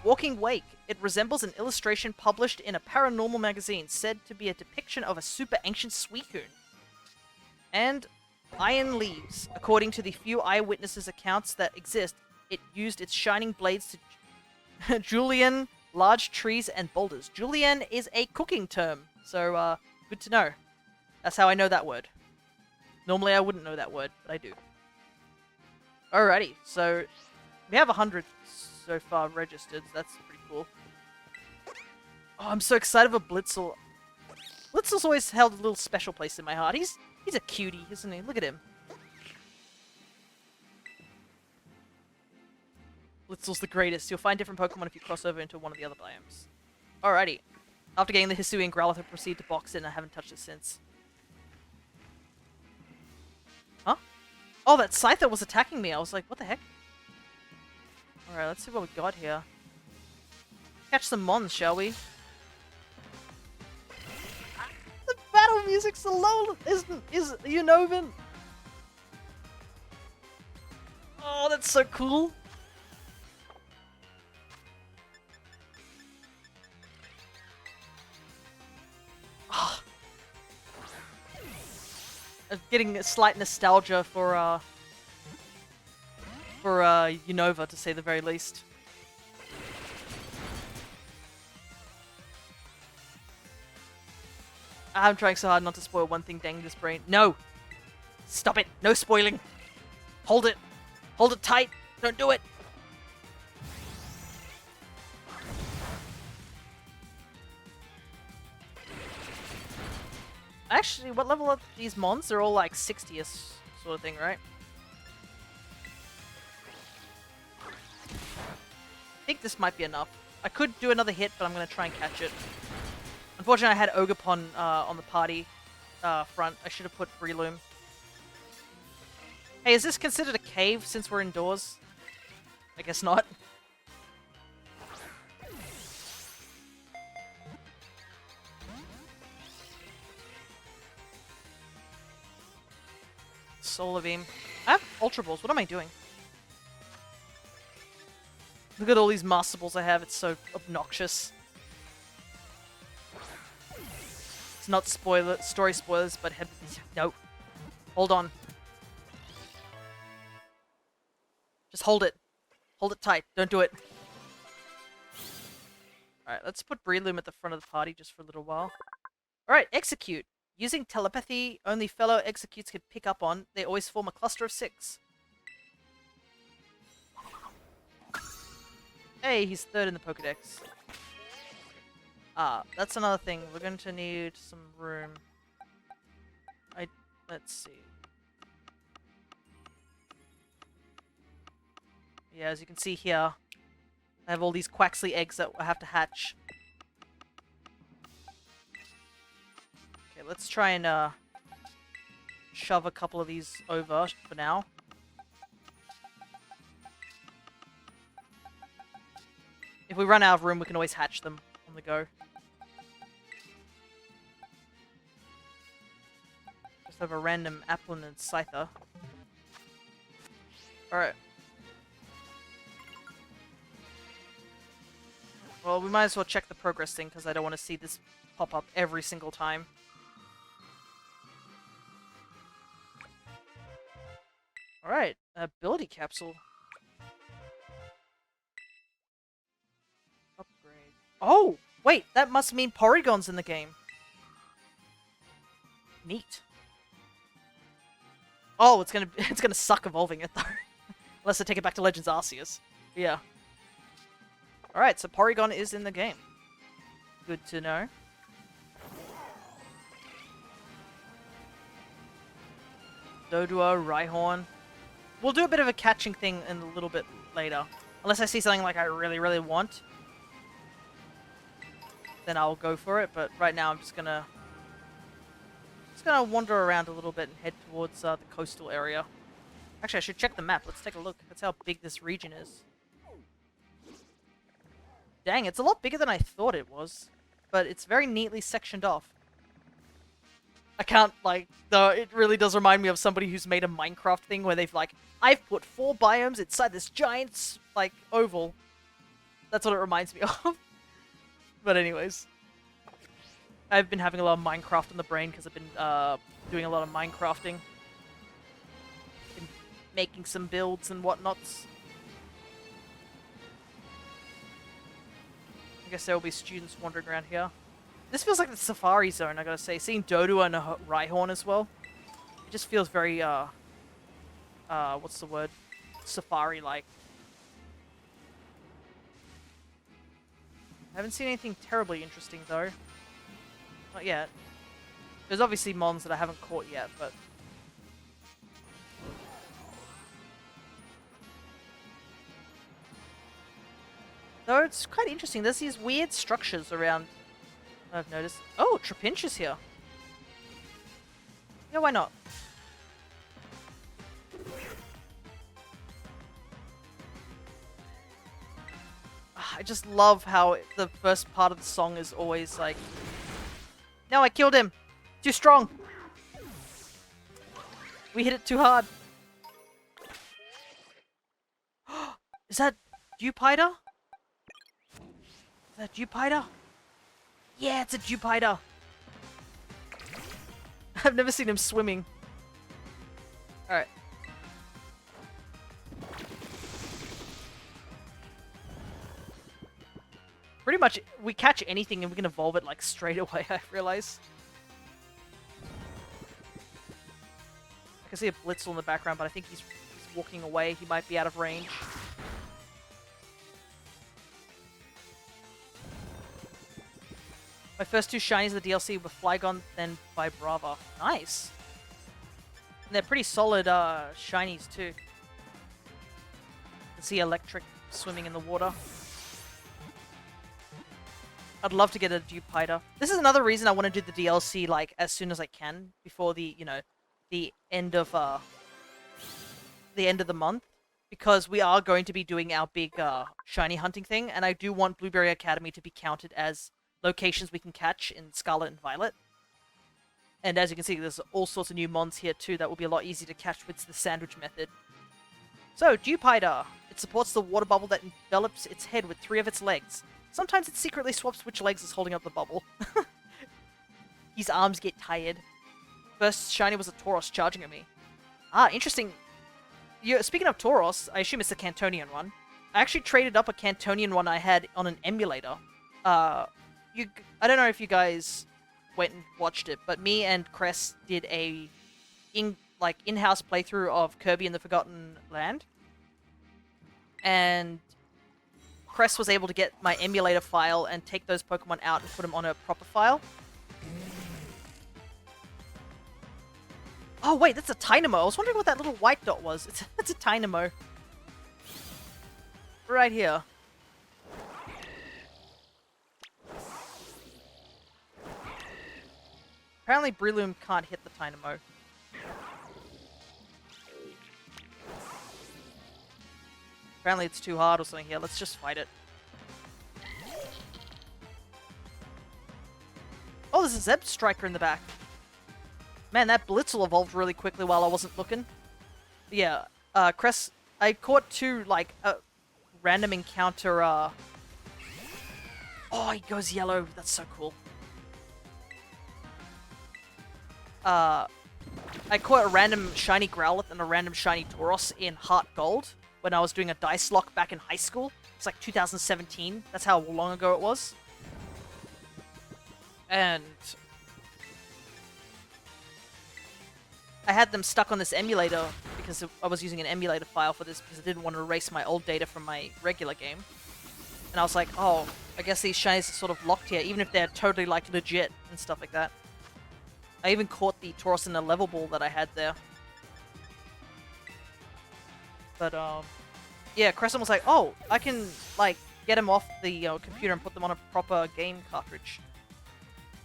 Walking Wake. It resembles an illustration published in a paranormal magazine said to be a depiction of a super ancient Suicune. And Iron Leaves. According to the few eyewitnesses' accounts that exist, it used its shining blades to julienne large trees and boulders. Julienne is a cooking term, so good to know. That's how I know that word. Normally I wouldn't know that word, but I do. Alrighty, so we have 100 so far registered, so that's pretty cool. Oh, I'm so excited for Blitzel. Blitzel's always held a little special place in my heart. He's a cutie, isn't he? Look at him. Blitzel's the greatest. You'll find different Pokemon if you cross over into one of the other biomes. Alrighty. After getting the Hisuian Growlithe, I proceed to box it, and I haven't touched it since. Huh? Oh, that Scyther was attacking me. I was like, what the heck? Alright, let's see what we got here. Catch some Mons, shall we? The battle music's alone is Unova. Oh, that's so cool. Oh. I'm getting a slight nostalgia for Unova, to say the very least. I'm trying so hard not to spoil one thing, dang this brain. No! Stop it! No spoiling! Hold it! Hold it tight! Don't do it! Actually, what level are these Mons? They're all like 60th sort of thing, right? I think this might be enough. I could do another hit, but I'm going to try and catch it. Unfortunately, I had Ogerpon on the party front. I should have put Breloom. Hey, is this considered a cave since we're indoors? I guess not. Solar Beam. I have Ultra Balls. What am I doing? Look at all these Master Balls I have. It's so obnoxious. It's not story spoilers, but no. Hold on. Just hold it. Hold it tight. Don't do it. Alright, let's put Breloom at the front of the party just for a little while. Alright, Execute. Using telepathy only fellow Executes can pick up on, they always form a cluster of 6. Hey, he's 3rd in the Pokedex. That's another thing. We're going to need some room. Let's see. Yeah, as you can see here, I have all these Quaxley eggs that I have to hatch. Okay, let's try and shove a couple of these over for now. If we run out of room, we can always hatch them on the go. Just have a random Applin and Scyther. Alright. Well, we might as well check the progress thing, because I don't want to see this pop up every single time. Alright, ability capsule. Upgrade. Oh! Wait, that must mean Porygon's in the game. Neat. Oh, it's gonna suck evolving it, though. Unless I take it back to Legends Arceus. Yeah. Alright, so Porygon is in the game. Good to know. Dodua, Rhyhorn. We'll do a bit of a catching thing in a little bit later. Unless I see something like I really, really want. Then I'll go for it, but right now I'm just gonna wander around a little bit and head towards the coastal area. Actually, I should check the map. Let's take a look. That's how big this region is. Dang, it's a lot bigger than I thought it was. But it's very neatly sectioned off. I can't, like, though it really does remind me of somebody who's made a Minecraft thing where they've, like, I've put 4 biomes inside this giant, like, oval. That's what it reminds me of. But anyways. I've been having a lot of Minecraft on the brain because I've been doing a lot of Minecrafting. Been making some builds and whatnots. I guess there will be students wandering around here. This feels like the Safari Zone, I gotta say. Seeing Dodua and Rhyhorn as well. It just feels very, what's the word? Safari-like. I haven't seen anything terribly interesting, though. Not yet. There's obviously mons that I haven't caught yet, but... Though it's quite interesting. There's these weird structures around, I've noticed. Oh, Trapinch's here. Yeah, why not? I just love how the first part of the song is always like, no, I killed him. Too strong. We hit it too hard. Is that Dewpider? Is that Dewpider? Yeah, it's a Dewpider. I've never seen him swimming. Alright. Pretty much, we catch anything and we can evolve it like straight away, I realize. I can see a Blitzel in the background, but I think he's walking away. He might be out of range. My first 2 shinies of the DLC were Flygon, then Vibrava. Nice! And they're pretty solid shinies, too. You can see Electric swimming in the water. I'd love to get a Dewpider. This is another reason I want to do the DLC, like, as soon as I can, before the, you know, the end of the month. Because we are going to be doing our big shiny hunting thing, and I do want Blueberry Academy to be counted as locations we can catch in Scarlet and Violet. And as you can see, there's all sorts of new mons here too that will be a lot easier to catch with the sandwich method. So, Dewpider. It supports the water bubble that envelops its head with 3 of its legs. Sometimes it secretly swaps which legs is holding up the bubble. His arms get tired. First shiny was a Tauros charging at me. Ah, interesting. Speaking of Tauros, I assume it's the Cantonian one. I actually traded up a Cantonian one I had on an emulator. I don't know if you guys went and watched it, but me and Cress did a in-house playthrough of Kirby and the Forgotten Land. And Cress was able to get my emulator file and take those Pokemon out and put them on a proper file. Oh wait, that's a Tynamo. I was wondering what that little white dot was. It's a Tynamo. Right here. Apparently Breloom can't hit the Tynamo. Apparently it's too hard or something here. Let's just fight it. Oh, there's a Zeb Striker in the back. Man, that Blitzel evolved really quickly while I wasn't looking. But yeah, Cress, I caught 2, random encounter, Oh, he goes yellow. That's so cool. I caught a random shiny Growlithe and a random shiny Tauros in Heart Gold when I was doing a dice lock back in high school. It's like 2017. That's how long ago it was. And I had them stuck on this emulator because I was using an emulator file for this because I didn't want to erase my old data from my regular game. And I was like, oh, I guess these shinies are sort of locked here, even if they're totally, legit and stuff like that. I even caught the Tauros in a level ball that I had there. But, yeah, Crescent was like, oh, I can, get them off the computer and put them on a proper game cartridge.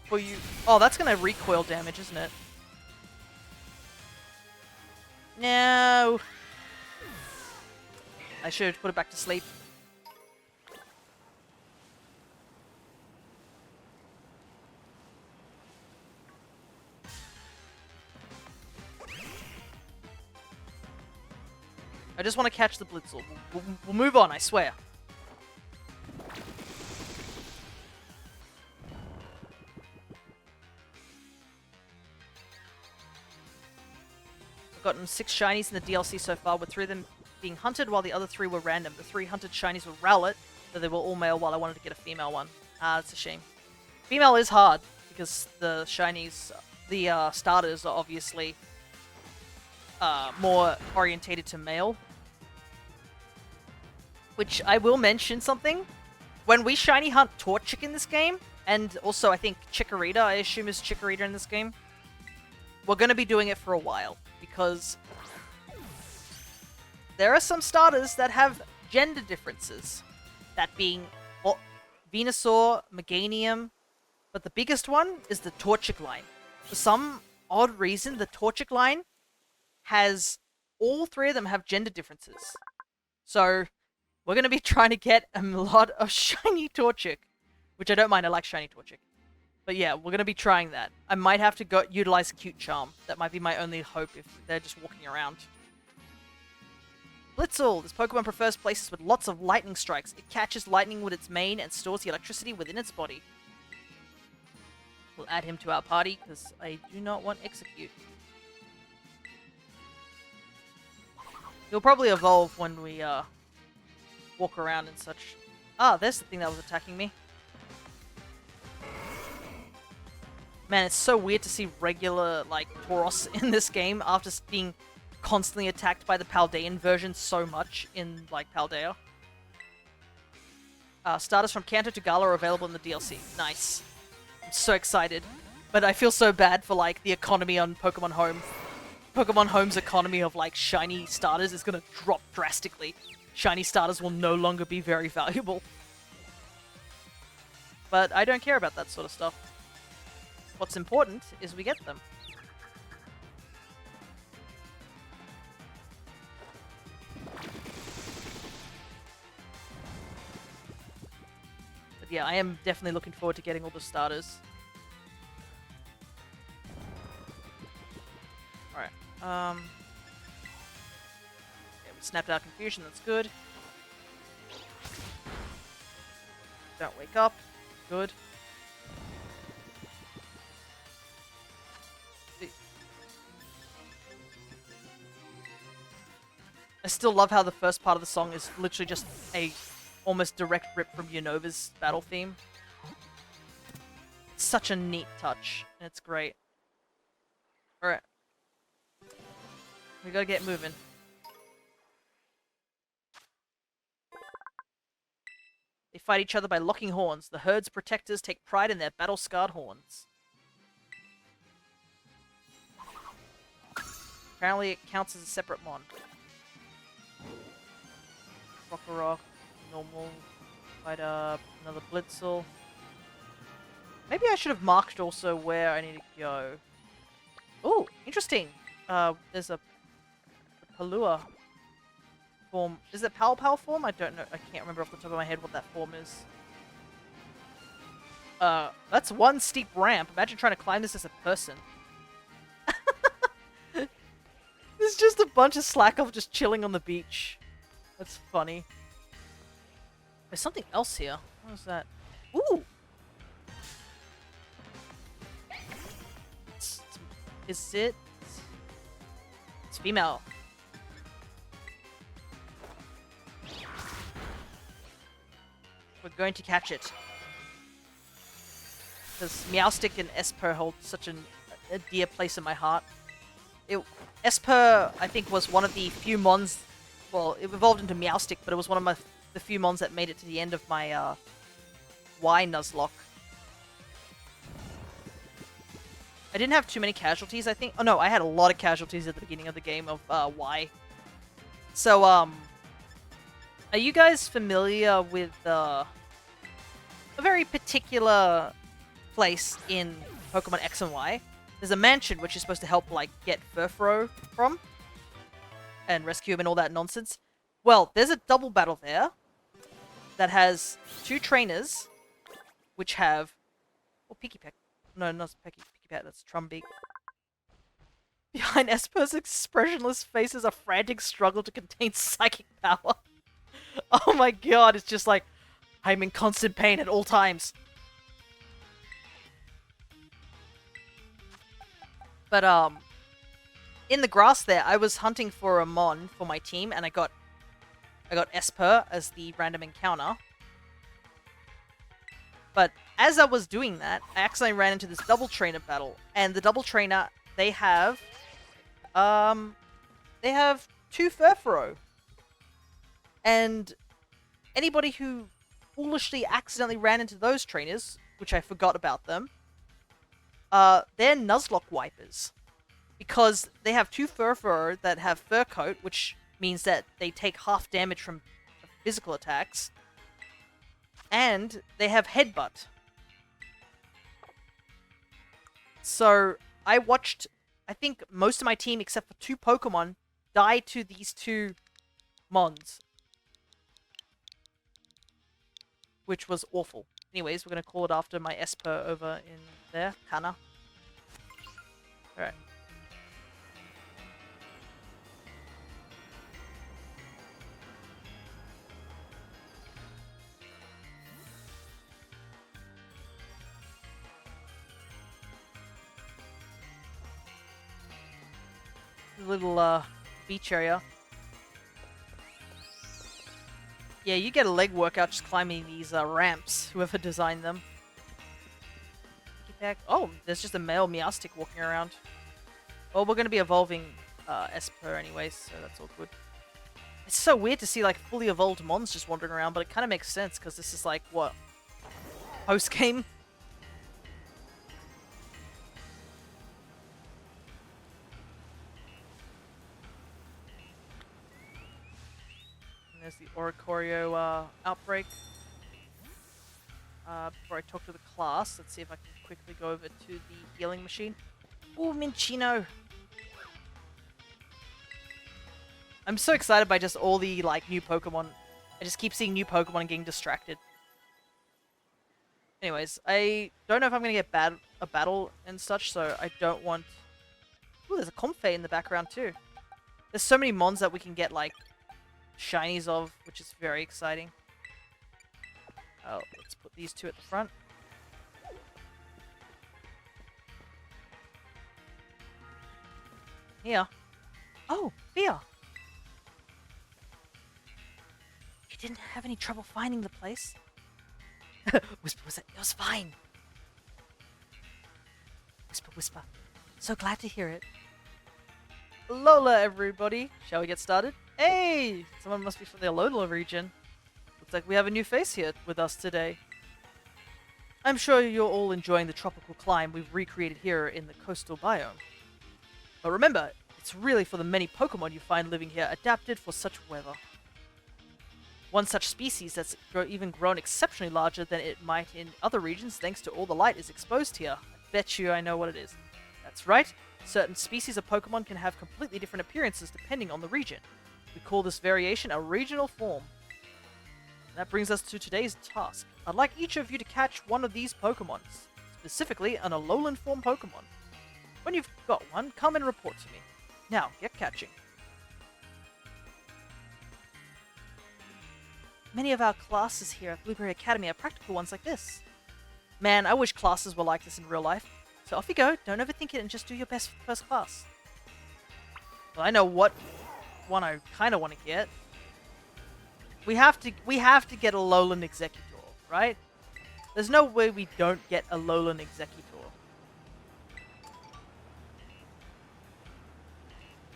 For you. Oh, that's gonna recoil damage, isn't it? No! I should put it back to sleep. I just want to catch the Blitzel. We'll move on, I swear. I've gotten 6 shinies in the DLC so far, with 3 of them being hunted while the other 3 were random. The 3 hunted shinies were Rowlet, though they were all male while I wanted to get a female one. Ah, that's a shame. Female is hard, because the shinies, the starters are obviously more orientated to male. Which I will mention something. When we shiny hunt Torchic in this game, and also I think Chikorita, I assume is Chikorita in this game, we're going to be doing it for a while, because there are some starters that have gender differences. That being Venusaur, Meganium, but the biggest one is the Torchic line. For some odd reason, the Torchic line has, all 3 of them have gender differences. So we're going to be trying to get a lot of shiny Torchic, which I don't mind, I like shiny Torchic. But yeah, we're going to be trying that. I might have to go utilize Cute Charm. That might be my only hope if they're just walking around. Blitzel! This Pokemon prefers places with lots of lightning strikes. It catches lightning with its mane and stores the electricity within its body. We'll add him to our party, because I do not want Execute. He'll probably evolve when we, walk around and such. Ah, there's the thing that was attacking me. Man, it's so weird to see regular, Tauros in this game after being constantly attacked by the Paldean version so much in, Paldea. Starters from Kanto to Gala are available in the DLC. Nice. I'm so excited. But I feel so bad for, the economy on Pokemon Home. Pokemon Home's economy of, shiny starters is gonna drop drastically. Shiny starters will no longer be very valuable. But I don't care about that sort of stuff. What's important is we get them. But yeah, I am definitely looking forward to getting all the starters. Yeah, we snapped out confusion, that's good. Don't wake up. Good. I still love how the first part of the song is literally just a almost direct rip from Unova's battle theme. It's such a neat touch, and it's great. Alright. We gotta get moving. They fight each other by locking horns. The herd's protectors take pride in their battle-scarred horns. Apparently it counts as a separate mon. Rock, normal, fight up, another Blitzel. Maybe I should have marked also where I need to go. Oh, interesting. There's a Palua form. Is it Pal form? I don't know. I can't remember off the top of my head what that form is. That's one steep ramp. Imagine trying to climb this as a person. There's just a bunch of slack-off just chilling on the beach. That's funny. There's something else here. What was that? Ooh! Is it? It's female. We're going to catch it. Because Meowstic and Esper hold such a dear place in my heart. Esper, I think, was one of the few mons. Well, it evolved into Meowstic, but it was one of the few mons that made it to the end of my Y Nuzlocke. I didn't have too many casualties, I think. Oh no, I had a lot of casualties at the beginning of the game of Y. So, are you guys familiar with a very particular place in Pokemon X and Y? There's a mansion which you're supposed to help, like, get Furfrou from and rescue him and all that nonsense. Well, there's a double battle there that has two trainers which have... Oh, Pikipek. No, not Pikipek, that's Trumbeak. Behind Esper's expressionless face is a frantic struggle to contain psychic power. Oh my god, it's just like, I'm in constant pain at all times. But, in the grass there, I was hunting for a mon for my team, and I got Esper as the random encounter. But as I was doing that, I accidentally ran into this double trainer battle, and the double trainer, they have two Furfrou. And anybody who foolishly accidentally ran into those trainers, which I forgot about them, they're Nuzlocke wipers. Because they have two Furfrou that have Fur Coat, which means that they take half damage from physical attacks. And they have Headbutt. So, I watched, I think, most of my team, except for two Pokemon, die to these two Mons. Which was awful. Anyways, we're going to call it after my Esper over in there. Kana. Alright. Little beach area. Yeah, you get a leg workout just climbing these ramps, whoever designed them. Oh, there's just a male Meowstic walking around. Well, we're going to be evolving Esper anyways, so that's all good. It's so weird to see like fully evolved Mons just wandering around, but it kind of makes sense because this is like, what? Post-game? There's the Oricorio outbreak. Before I talk to the class, let's see if I can quickly go over to the healing machine. Ooh, Minchino! I'm so excited by just all the like new Pokemon. I just keep seeing new Pokemon and getting distracted. Anyways, I don't know if I'm gonna get a battle and such, so I don't want Ooh, there's a Comfey in the background too. There's so many mons that we can get, like, shinies of, which is very exciting. Oh, let's put these two at the front. Here. Oh, Fia! You didn't have any trouble finding the place? Whisper, was it? It was fine. Whisper, whisper. So glad to hear it. Alola, everybody. Shall we get started? Hey! Someone must be from the Alola region. Looks like we have a new face here with us today. I'm sure you're all enjoying the tropical climate we've recreated here in the coastal biome. But remember, it's really for the many Pokemon you find living here adapted for such weather. One such species that's even grown exceptionally larger than it might in other regions thanks to all the light is exposed here. I bet you I know what it is. That's right, certain species of Pokemon can have completely different appearances depending on the region. We call this variation a regional form. And that brings us to today's task. I'd like each of you to catch one of these Pokemon, specifically an Alolan form Pokemon. When you've got one, come and report to me. Now, get catching. Many of our classes here at Blueberry Academy are practical ones like this. Man, I wish classes were like this in real life. So off you go, don't overthink it and just do your best for the first class. Well, I know what one I kind of want to get. We have to get a Alolan Executor, right? There's no way we don't get a Alolan Executor.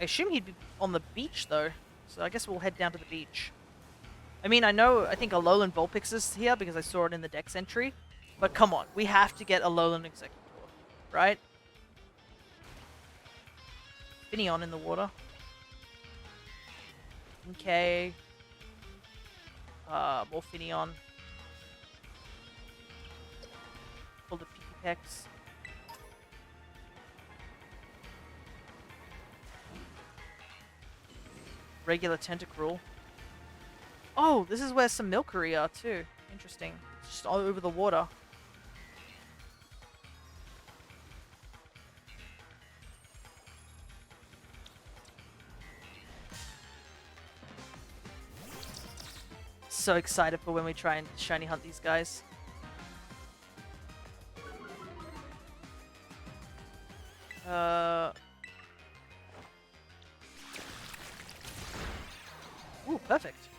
I assume he'd be on the beach though, so I guess we'll head down to the beach. I mean, I think Alolan Vulpix is here because I saw it in the Dex entry. But come on, we have to get Alolan Executor, right? Finneon in the water. Okay. More Finneon. Pull the Pikipeks. Regular Tentacruel. Oh, this is where some Milcery are too. Interesting. Just all over the water. So excited for when we try and shiny hunt these guys. Ooh, perfect.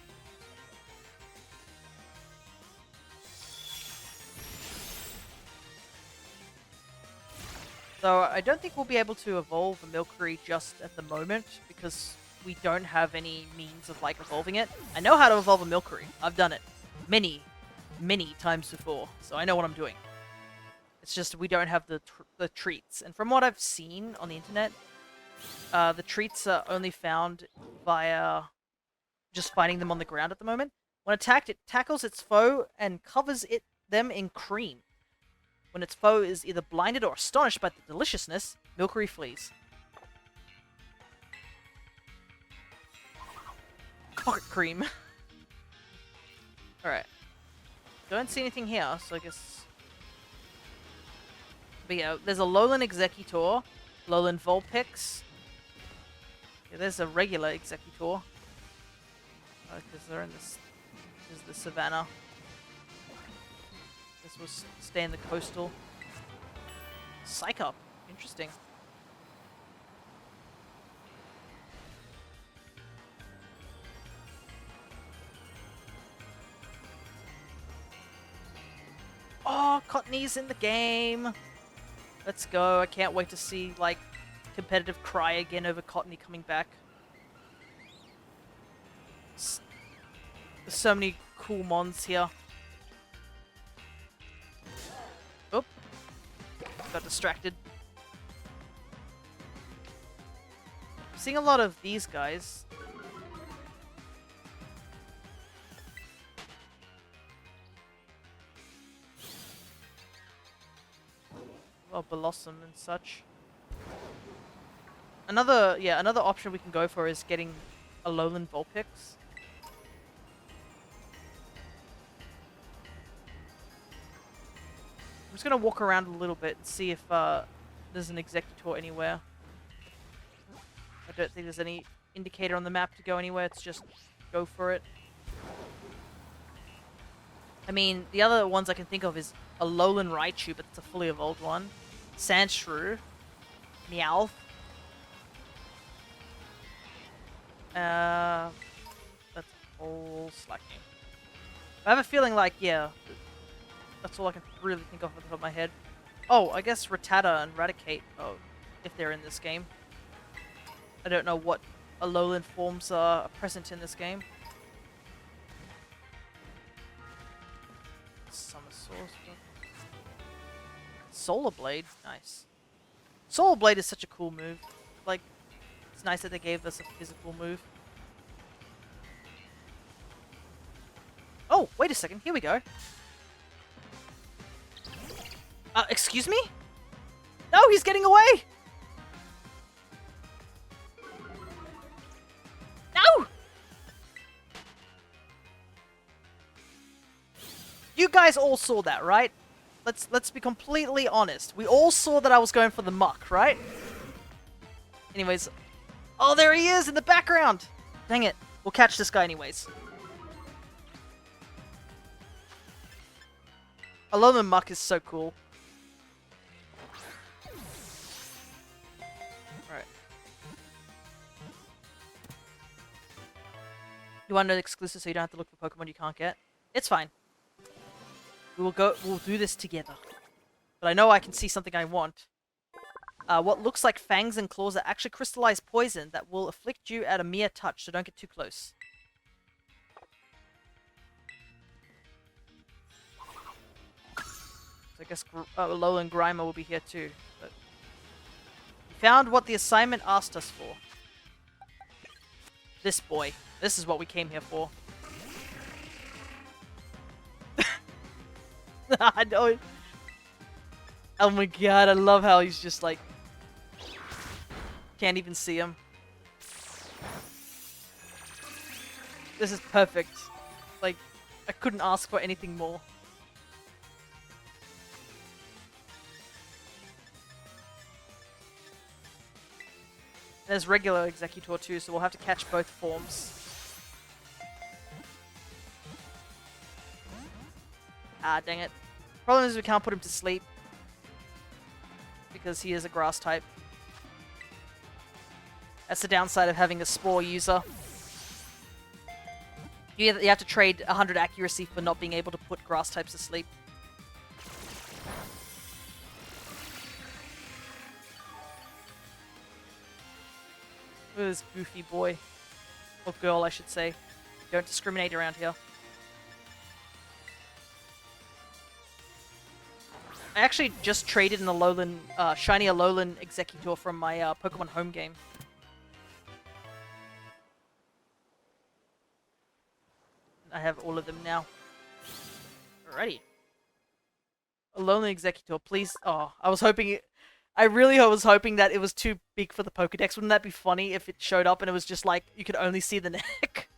So I don't think we'll be able to evolve a Milcery just at the moment because we don't have any means of like evolving it. I know how to evolve a Milcery. I've done it many times before, so I know what I'm doing. It's just we don't have the treats. And from what I've seen on the internet, the treats are only found via just finding them on the ground at the moment. When attacked, it tackles its foe and covers them in cream. When its foe is either blinded or astonished by the deliciousness, Milcery flees. Pocket cream. Alright. Don't see anything here, so I guess... But yeah, there's a Alolan Executor, Alolan Vulpix. Yeah, there's a regular Executor. Because they're in this is the savannah. This will stay in the coastal. Psychup. Interesting. Oh, Cottony's in the game. Let's go. I can't wait to see, like, competitive cry again over Cottony coming back. There's so many cool mons here. Oop. Got distracted. I'm seeing a lot of these guys. Well, Blossom and such. Another option we can go for is getting a Alolan Vulpix. I'm just gonna walk around a little bit and see if there's an Executor anywhere. I don't think there's any indicator on the map to go anywhere. It's just go for it. I mean, the other ones I can think of is a Alolan Raichu, but it's a fully evolved one. Sandshrew. Meowth. That's all slacking. I have a feeling like, yeah, that's all I can really think of off the top of my head. Oh, I guess Rattata and Raticate, if they're in this game. I don't know what Alolan forms are present in this game. Summer Source. Solar Blade, nice. Solar Blade is such a cool move. Like, it's nice that they gave us a physical move. Oh, wait a second. Here we go. Excuse me? No, he's getting away! No! You guys all saw that, right? Let's be completely honest. We all saw that I was going for the muck, right? Anyways. Oh, there he is in the background! Dang it. We'll catch this guy anyways. Alolan Muck is so cool. Alright. You want an exclusive so you don't have to look for Pokemon you can't get? It's fine. We'll do this together. But I know I can see something I want. What looks like fangs and claws are actually crystallized poison that will afflict you at a mere touch, so don't get too close. So I guess Alolan Grimer will be here too. But we found what the assignment asked us for. This boy. This is what we came here for. I know. Oh my god, I love how he's just like... Can't even see him. This is perfect. Like, I couldn't ask for anything more. There's regular Executor too, so we'll have to catch both forms. Ah, dang it. Problem is we can't put him to sleep. Because he is a grass type. That's the downside of having a Spore user. You have to trade 100 accuracy for not being able to put grass types to sleep. Look at this goofy boy. Or girl, I should say. Don't discriminate around here. I actually just traded an Alolan, shiny Alolan Executor from my Pokemon home game. I have all of them now. Alrighty. Alolan Executor, please. Oh, I was hoping I really was hoping that it was too big for the Pokedex. Wouldn't that be funny if it showed up and it was just like, you could only see the neck?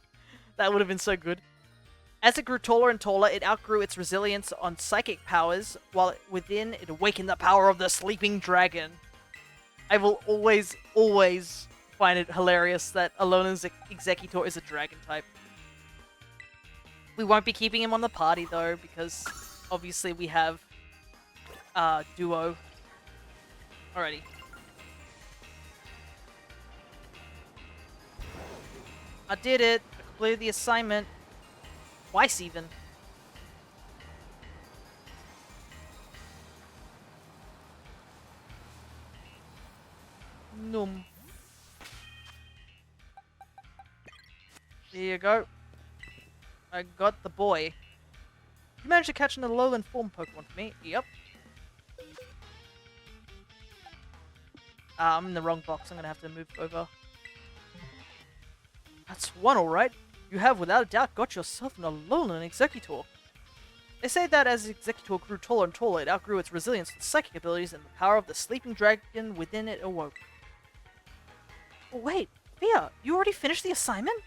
That would have been so good. As it grew taller and taller, it outgrew its resilience on psychic powers, while within it awakened the power of the sleeping dragon. I will always, always find it hilarious that Alolan's Executor is a dragon type. We won't be keeping him on the party though, because obviously we have Duo. Alrighty. I did it! I completed the assignment. Twice even. Num. There you go. I got the boy. You managed to catch an Alolan form Pokemon for me. Yep. I'm in the wrong box. I'm gonna have to move over. That's one, alright. You have, without a doubt, got yourself an Alolan Executor. They say that as Executor grew taller and taller, it outgrew its resilience to psychic abilities, and the power of the sleeping dragon within it awoke. Oh, wait, Thea, you already finished the assignment?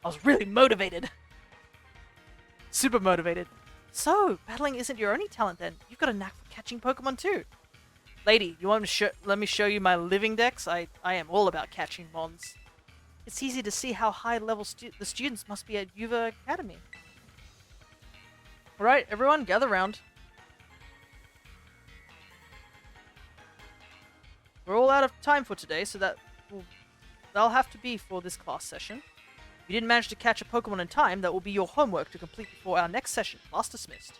I was really motivated. Super motivated. So, battling isn't your only talent then. You've got a knack for catching Pokemon too. Lady, you want to let me show you my living decks? I am all about catching mons. It's easy to see how high level the students must be at Yuva Academy. Alright, everyone, gather round. We're all out of time for today, so that'll have to be for this class session. If you didn't manage to catch a Pokemon in time, that will be your homework to complete before our next session. Class dismissed.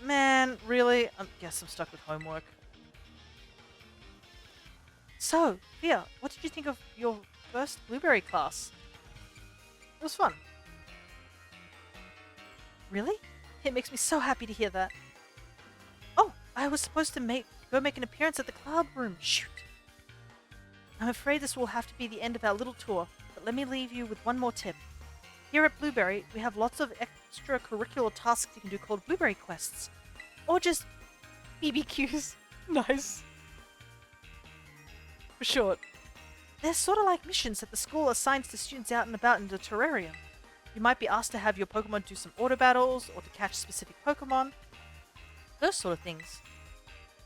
Man, really? I guess I'm stuck with homework. So, Fia, what did you think of your first Blueberry class? It was fun. Really? It makes me so happy to hear that. Oh, I was supposed to go make an appearance at the club room. Shoot. I'm afraid this will have to be the end of our little tour, but let me leave you with one more tip. Here at Blueberry, we have lots of extracurricular tasks you can do called Blueberry quests. Or just BBQs. Nice. For short. They're sort of like missions that the school assigns to students out and about in the terrarium. You might be asked to have your Pokemon do some auto battles, or to catch specific Pokemon. Those sort of things.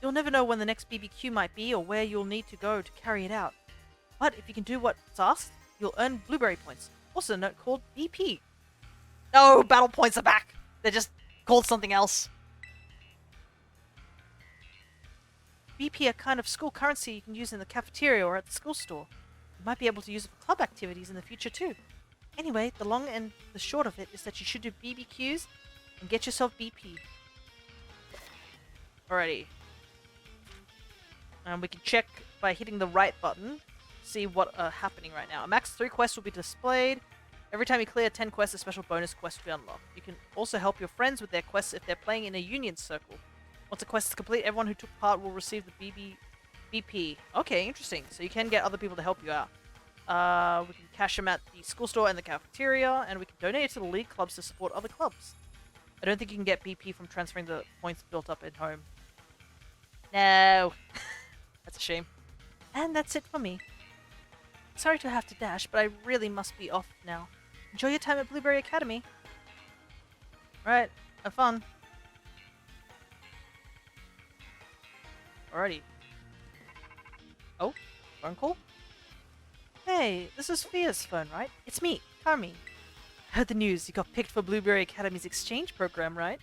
You'll never know when the next BBQ might be, or where you'll need to go to carry it out. But if you can do what's asked, you'll earn Blueberry points, also called BP. No, battle points are back! They're just called something else. BP are kind of school currency you can use in the cafeteria or at the school store. You might be able to use it for club activities in the future too. Anyway, the long and the short of it is that you should do BBQs and get yourself BP. Alrighty. And we can check by hitting the right button, see what are happening right now. A max 3 quests will be displayed. Every time you clear 10 quests, a special bonus quest will be unlocked. You can also help your friends with their quests if they're playing in a union circle. Once the quest is complete, everyone who took part will receive the BP. Okay, interesting. So you can get other people to help you out. We can cash them at the school store and the cafeteria, and we can donate it to the league clubs to support other clubs. I don't think you can get BP from transferring the points built up at home. No. That's a shame. And that's it for me. Sorry to have to dash, but I really must be off now. Enjoy your time at Blueberry Academy. Right, have fun. Alrighty. Oh, phone call? Hey, this is Fia's phone, right? It's me, Carmi. Heard the news, you got picked for Blueberry Academy's exchange program, right?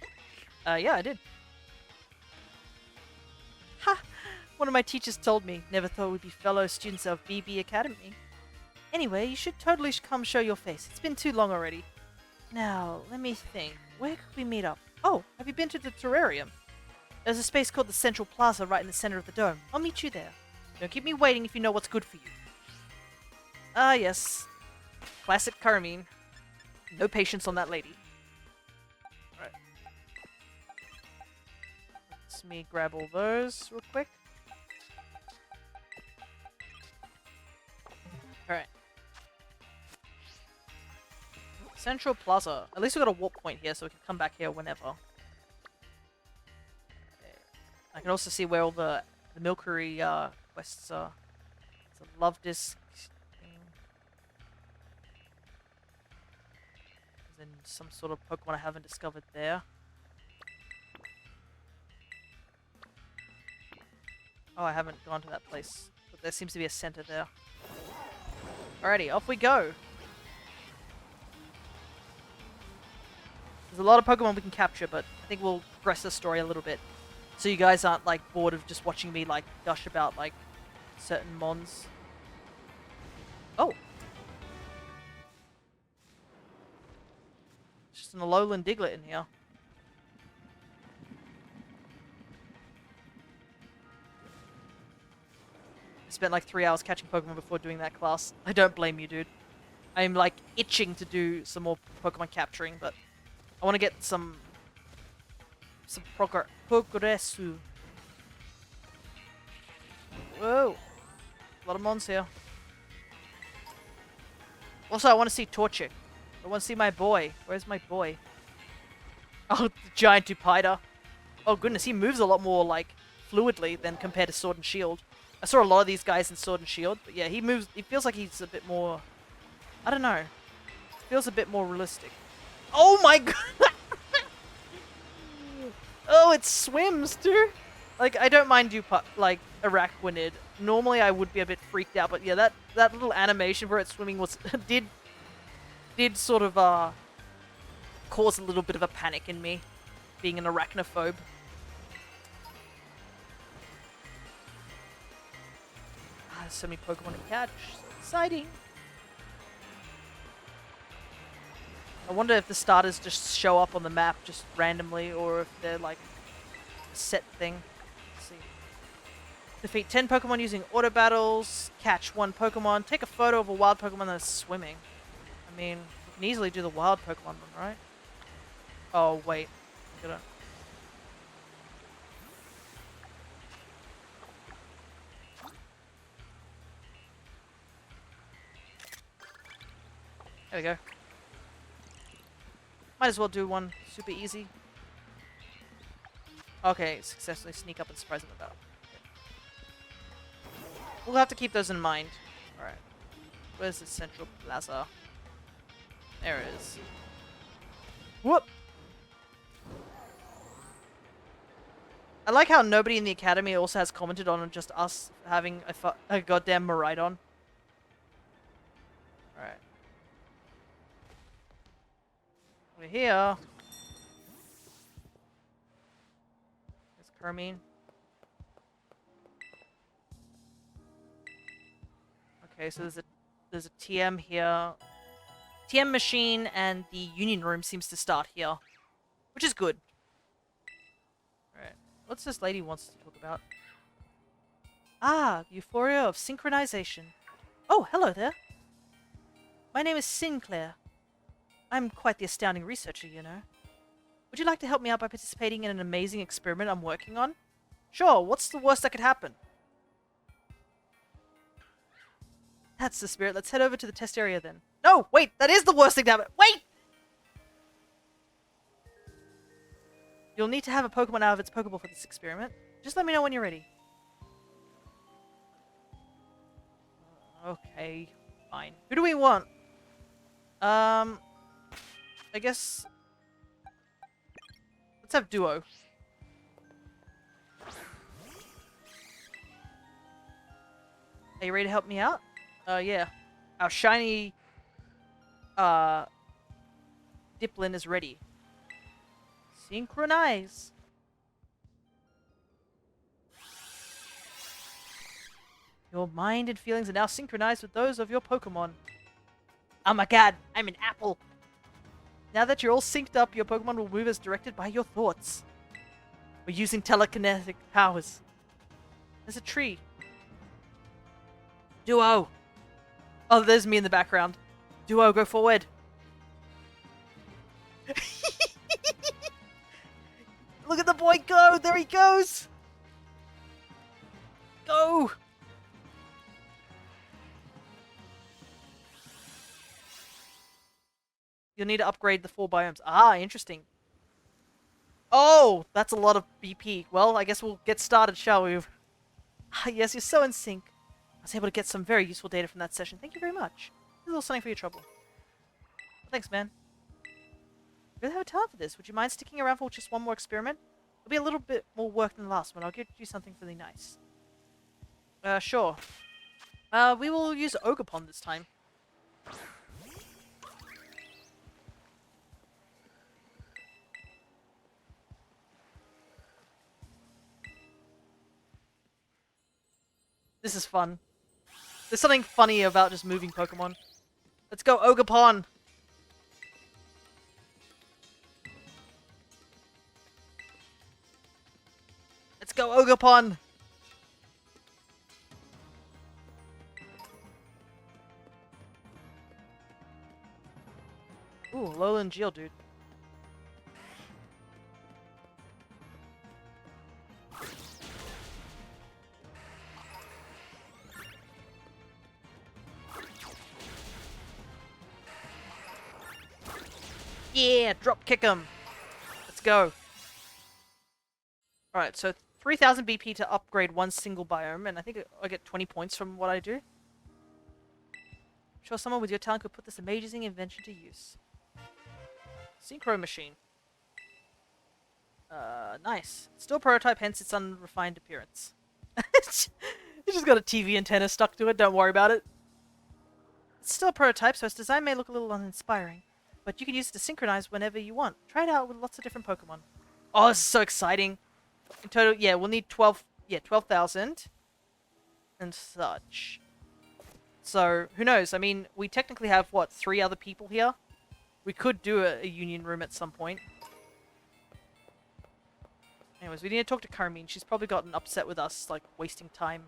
Yeah, I did. Ha! One of my teachers told me. Never thought we'd be fellow students of BB Academy. Anyway, you should totally come show your face. It's been too long already. Now, let me think. Where could we meet up? Oh, have you been to the terrarium? There's a space called the Central Plaza right in the center of the dome. I'll meet you there. Don't keep me waiting if you know what's good for you. Ah, yes. Classic Carmine. No patience on that lady. Alright. Let me grab all those real quick. Alright. Central Plaza. At least we got a warp point here, so we can come back here whenever. Okay. I can also see where all the Milkery quests are. It's a love disc thing. There's some sort of Pokemon I haven't discovered there. Oh, I haven't gone to that place. But there seems to be a center there. Alrighty, off we go. There's a lot of Pokemon we can capture, but I think we'll progress the story a little bit. So you guys aren't, like, bored of just watching me, like, gush about, like, certain mons. Oh! It's just an Alolan Diglett in here. I spent, like, 3 hours catching Pokemon before doing that class. I don't blame you, dude. I'm, like, itching to do some more Pokemon capturing, but I want to get some progressu. Whoa. A lot of mons here. Also, I want to see Torchic. I want to see my boy. Where's my boy? Oh, the giant Dupiter. Oh, goodness. He moves a lot more, like, fluidly than compared to Sword and Shield. I saw a lot of these guys in Sword and Shield. But yeah, he moves. He feels like he's a bit more... I don't know. Feels a bit more realistic. Oh my god! Oh, it swims too! Like, I don't mind you, like, Araquanid. Normally I would be a bit freaked out, but yeah, that little animation for it swimming was, did sort of, cause a little bit of a panic in me, being an arachnophobe. Ah, there's so many Pokemon to catch. So exciting. I wonder if the starters just show up on the map just randomly, or if they're like a set thing. Let's see. Defeat 10 Pokemon using auto battles. Catch 1 Pokemon. Take a photo of a wild Pokemon that's swimming. I mean, we can easily do the wild Pokemon one, right? Oh, wait. There we go. Might as well do one super easy. Okay, successfully sneak up and surprise them about. We'll have to keep those in mind. Alright. Where's the central plaza? There it is. Whoop! I like how nobody in the academy also has commented on just us having a goddamn Miraidon. Alright. We're here. There's Carmine. Okay, so there's a TM here. TM machine and the union room seems to start here, which is good. Alright. What's this lady wants to talk about? Ah, the euphoria of synchronization. Oh, hello there. My name is Sinclair. I'm quite the astounding researcher, you know. Would you like to help me out by participating in an amazing experiment I'm working on? Sure, what's the worst that could happen? That's the spirit. Let's head over to the test area then. No, wait, that is the worst thing to happen. Wait! You'll need to have a Pokemon out of its Pokeball for this experiment. Just let me know when you're ready. Okay, fine. Who do we want? I guess... Let's have Duo. Are you ready to help me out? Yeah. Our shiny... Diplin is ready. Synchronize! Your mind and feelings are now synchronized with those of your Pokemon. Oh my god, I'm an apple! Now that you're all synced up, your Pokemon will move as directed by your thoughts. We're using telekinetic powers. There's a tree. Duo! Oh, there's me in the background. Duo, go forward. Look at the boy go! There he goes! Go! You'll need to upgrade the 4 biomes. Ah, interesting. Oh, that's a lot of BP. Well, I guess we'll get started, shall we? Ah, yes, you're so in sync. I was able to get some very useful data from that session. Thank you very much. Here's a little something for your trouble. Thanks, man. You really have a talent for this. Would you mind sticking around for just one more experiment? It'll be a little bit more work than the last one. I'll get you something really nice. Sure. We will use Ogerpon this time. This is fun. There's something funny about just moving Pokemon. Let's go, Ogerpon! Let's go, Ogerpon! Ooh, Lowland Geodude. Yeah, drop kick him. Let's go. Alright, so 3000 BP to upgrade one single biome, and I think I get 20 points from what I do. I'm sure someone with your talent could put this amazing invention to use. Synchro machine. Nice. Still prototype, hence its unrefined appearance. It's just got a TV antenna stuck to it, don't worry about it. It's still a prototype, so its design may look a little uninspiring, but you can use it to synchronize whenever you want. Try it out with lots of different Pokemon. Oh, this is so exciting. In total, yeah, we'll need 12,000 and such. So, who knows? I mean, we technically have, what, 3 other people here? We could do a union room at some point. Anyways, we need to talk to Carmine. She's probably gotten upset with us, like, wasting time,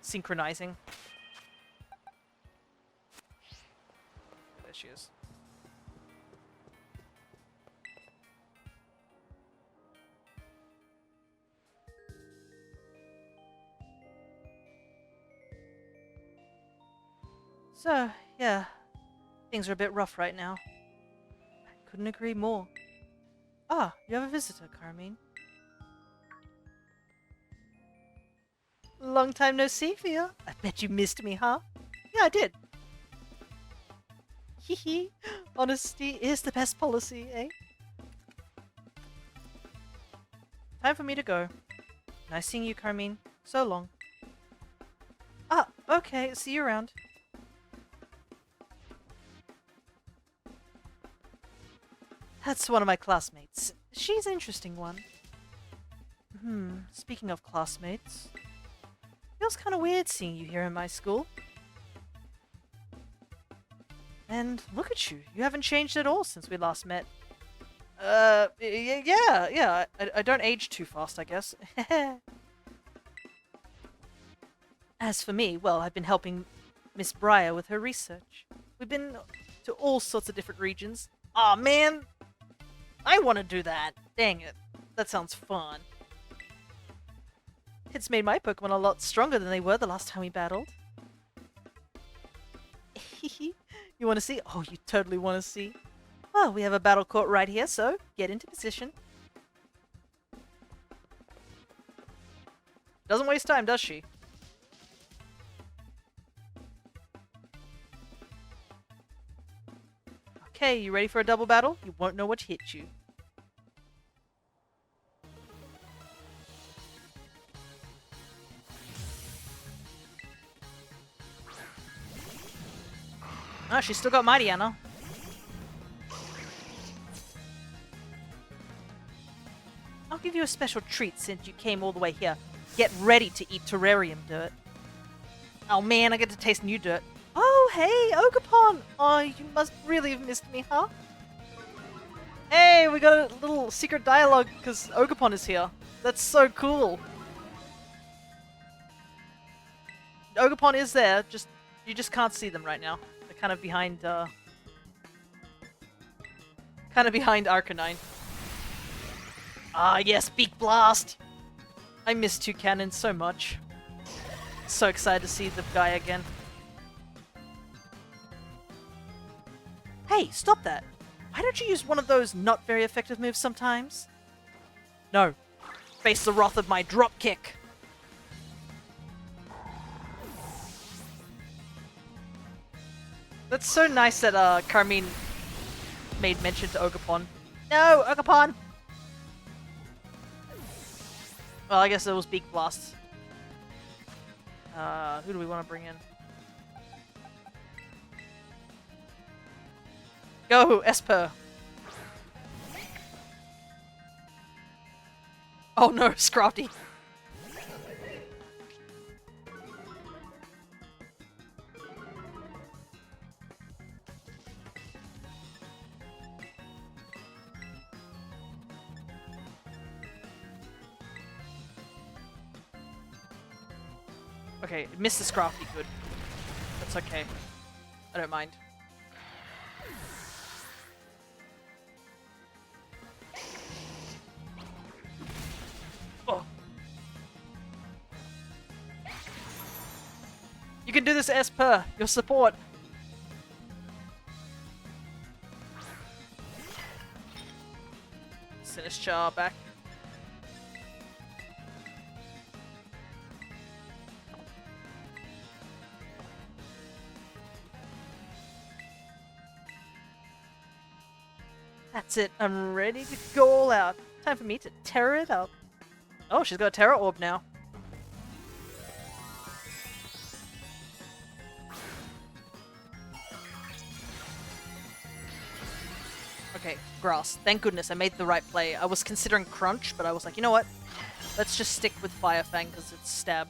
synchronizing. There she is. So, yeah, things are a bit rough right now. I couldn't agree more. Ah, you have a visitor, Carmine. Long time no see, Fia. I bet you missed me, huh? Yeah, I did. Hee. Honesty is the best policy, eh? Time for me to go. Nice seeing you, Carmine. So long. Ah, okay. See you around. That's one of my classmates. She's an interesting one. Speaking of classmates... Feels kind of weird seeing you here in my school. And look at you. You haven't changed at all since we last met. Yeah. I don't age too fast, I guess. As for me, well, I've been helping Miss Briar with her research. We've been to all sorts of different regions. Aw, man! I want to do that! Dang it. That sounds fun. It's made my Pokemon a lot stronger than they were the last time we battled. You want to see? Oh, you totally want to see. Well, we have a battle court right here, so get into position. Doesn't waste time, does she? Okay, you ready for a double battle? You won't know what hit you. Oh, she's still got Mighty Anna. I'll give you a special treat since you came all the way here. Get ready to eat terrarium dirt. Oh man, I get to taste new dirt. Oh, hey, Ogerpon! Oh, you must really have missed me, huh? Hey, we got a little secret dialogue because Ogerpon is here. That's so cool. Ogerpon is there, you just can't see them right now. They're kind of behind Arcanine. Ah, yes, Beak Blast! I miss Toucannon so much. So excited to see the guy again. Hey, stop that! Why don't you use one of those not very effective moves sometimes? No. Face the wrath of my drop kick! That's so nice that Carmine made mention to Ogerpon. No, Ogerpon! Well, I guess it was Beak Blast. Who do we want to bring in? Go, Esper! Oh no, Scrafty! Okay, missed the Scrafty, good. That's okay. I don't mind. Oh. You can do this, Esper! Your support! Sinistchar back. That's it. I'm ready to go all out. Time for me to tear it up. Oh, she's got a Terror Orb now. Okay, grass. Thank goodness I made the right play. I was considering crunch, but I was like, you know what? Let's just stick with Fire Fang because it's stab.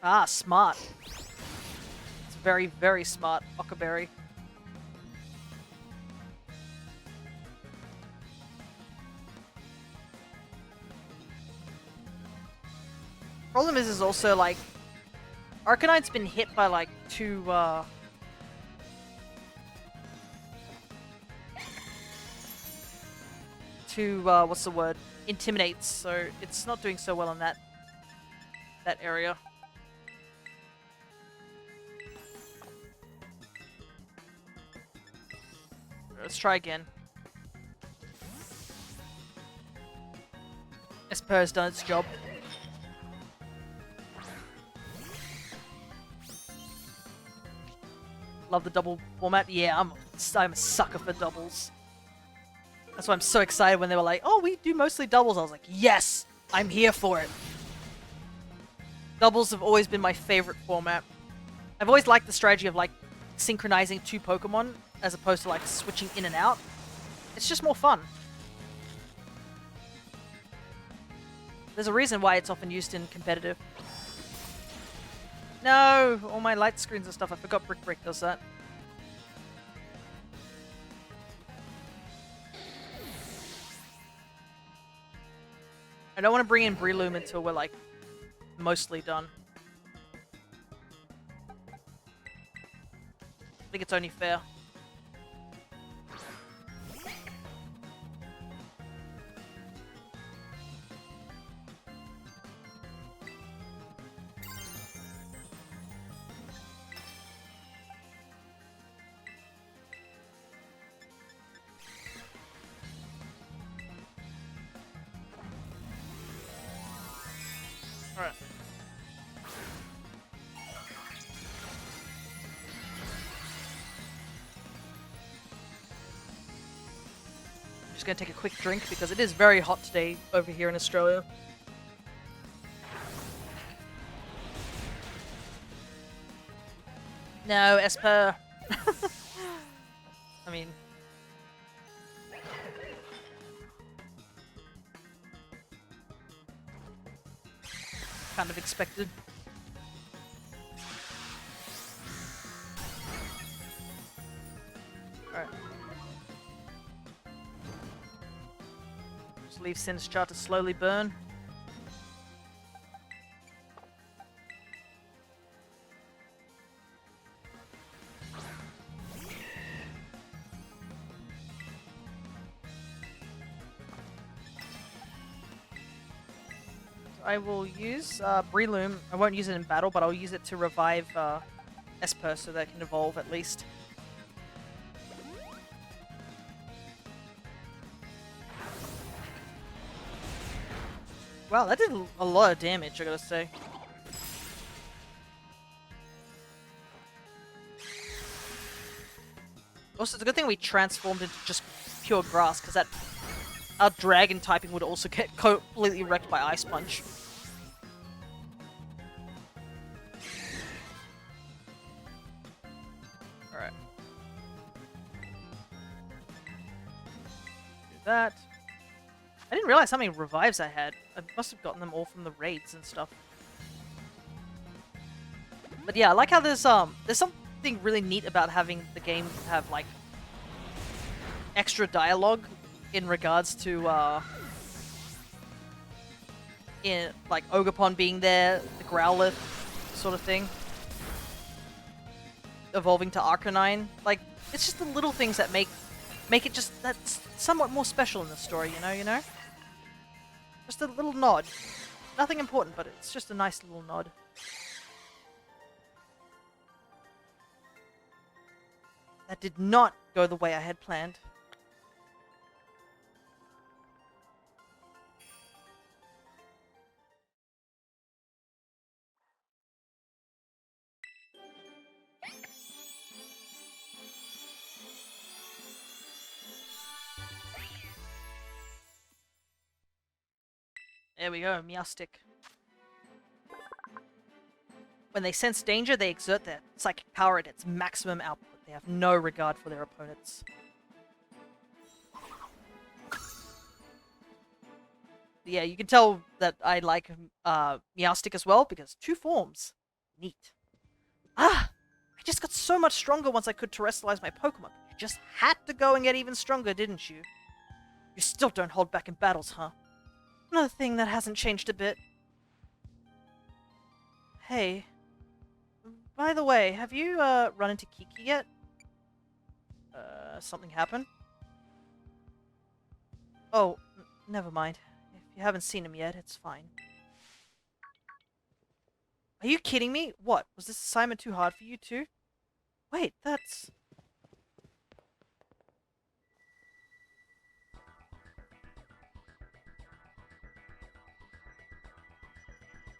Ah, smart. It's very, very smart, Okaberry. Problem is also like Arcanine's been hit by like two what's the word? Intimidates, so it's not doing so well in that area. Let's try again. Esper has done its job. Love the double format. Yeah, I'm a sucker for doubles. That's why I'm so excited when they were like, oh, we do mostly doubles. I was like, yes, I'm here for it. Doubles have always been my favorite format. I've always liked the strategy of like synchronizing two Pokemon as opposed to like switching in and out. It's just more fun. There's a reason why it's often used in competitive. No, all my light screens and stuff. I forgot Brick Break does that. I don't want to bring in Breloom until we're like mostly done. I think it's only fair. Alright. I'm just gonna take a quick drink because it is very hot today over here in Australia. No, Esper. I mean... kind of expected. Alright. Just leave Sinistcha to slowly burn. I will use Breloom. I won't use it in battle, but I'll use it to revive Esper so that it can evolve at least. Wow, that did a lot of damage, I gotta say. Also, it's a good thing we transformed into just pure grass, because that our dragon typing would also get completely wrecked by Ice Punch. Alright. Do that. I didn't realize how many revives I had. I must have gotten them all from the raids and stuff. But yeah, I like how there's something really neat about having the game have like extra dialogue in regards to in like Ogerpon being there, the Growlithe sort of thing. Evolving to Arcanine. Like, it's just the little things that make it just that's somewhat more special in the story, you know? Just a little nod. Nothing important, but it's just a nice little nod. That did not go the way I had planned. There we go, Meowstic. When they sense danger, they exert their psychic power at its maximum output. They have no regard for their opponents. Yeah, you can tell that I like Meowstic as well, because 2 forms. Neat. Ah! I just got so much stronger once I could terrestrialize my Pokemon. You just had to go and get even stronger, didn't you? You still don't hold back in battles, huh? Another thing that hasn't changed a bit. Hey. By the way, have you run into Kiki yet? Something happened? Oh, never mind. If you haven't seen him yet, it's fine. Are you kidding me? What? Was this assignment too hard for you too? Wait, that's...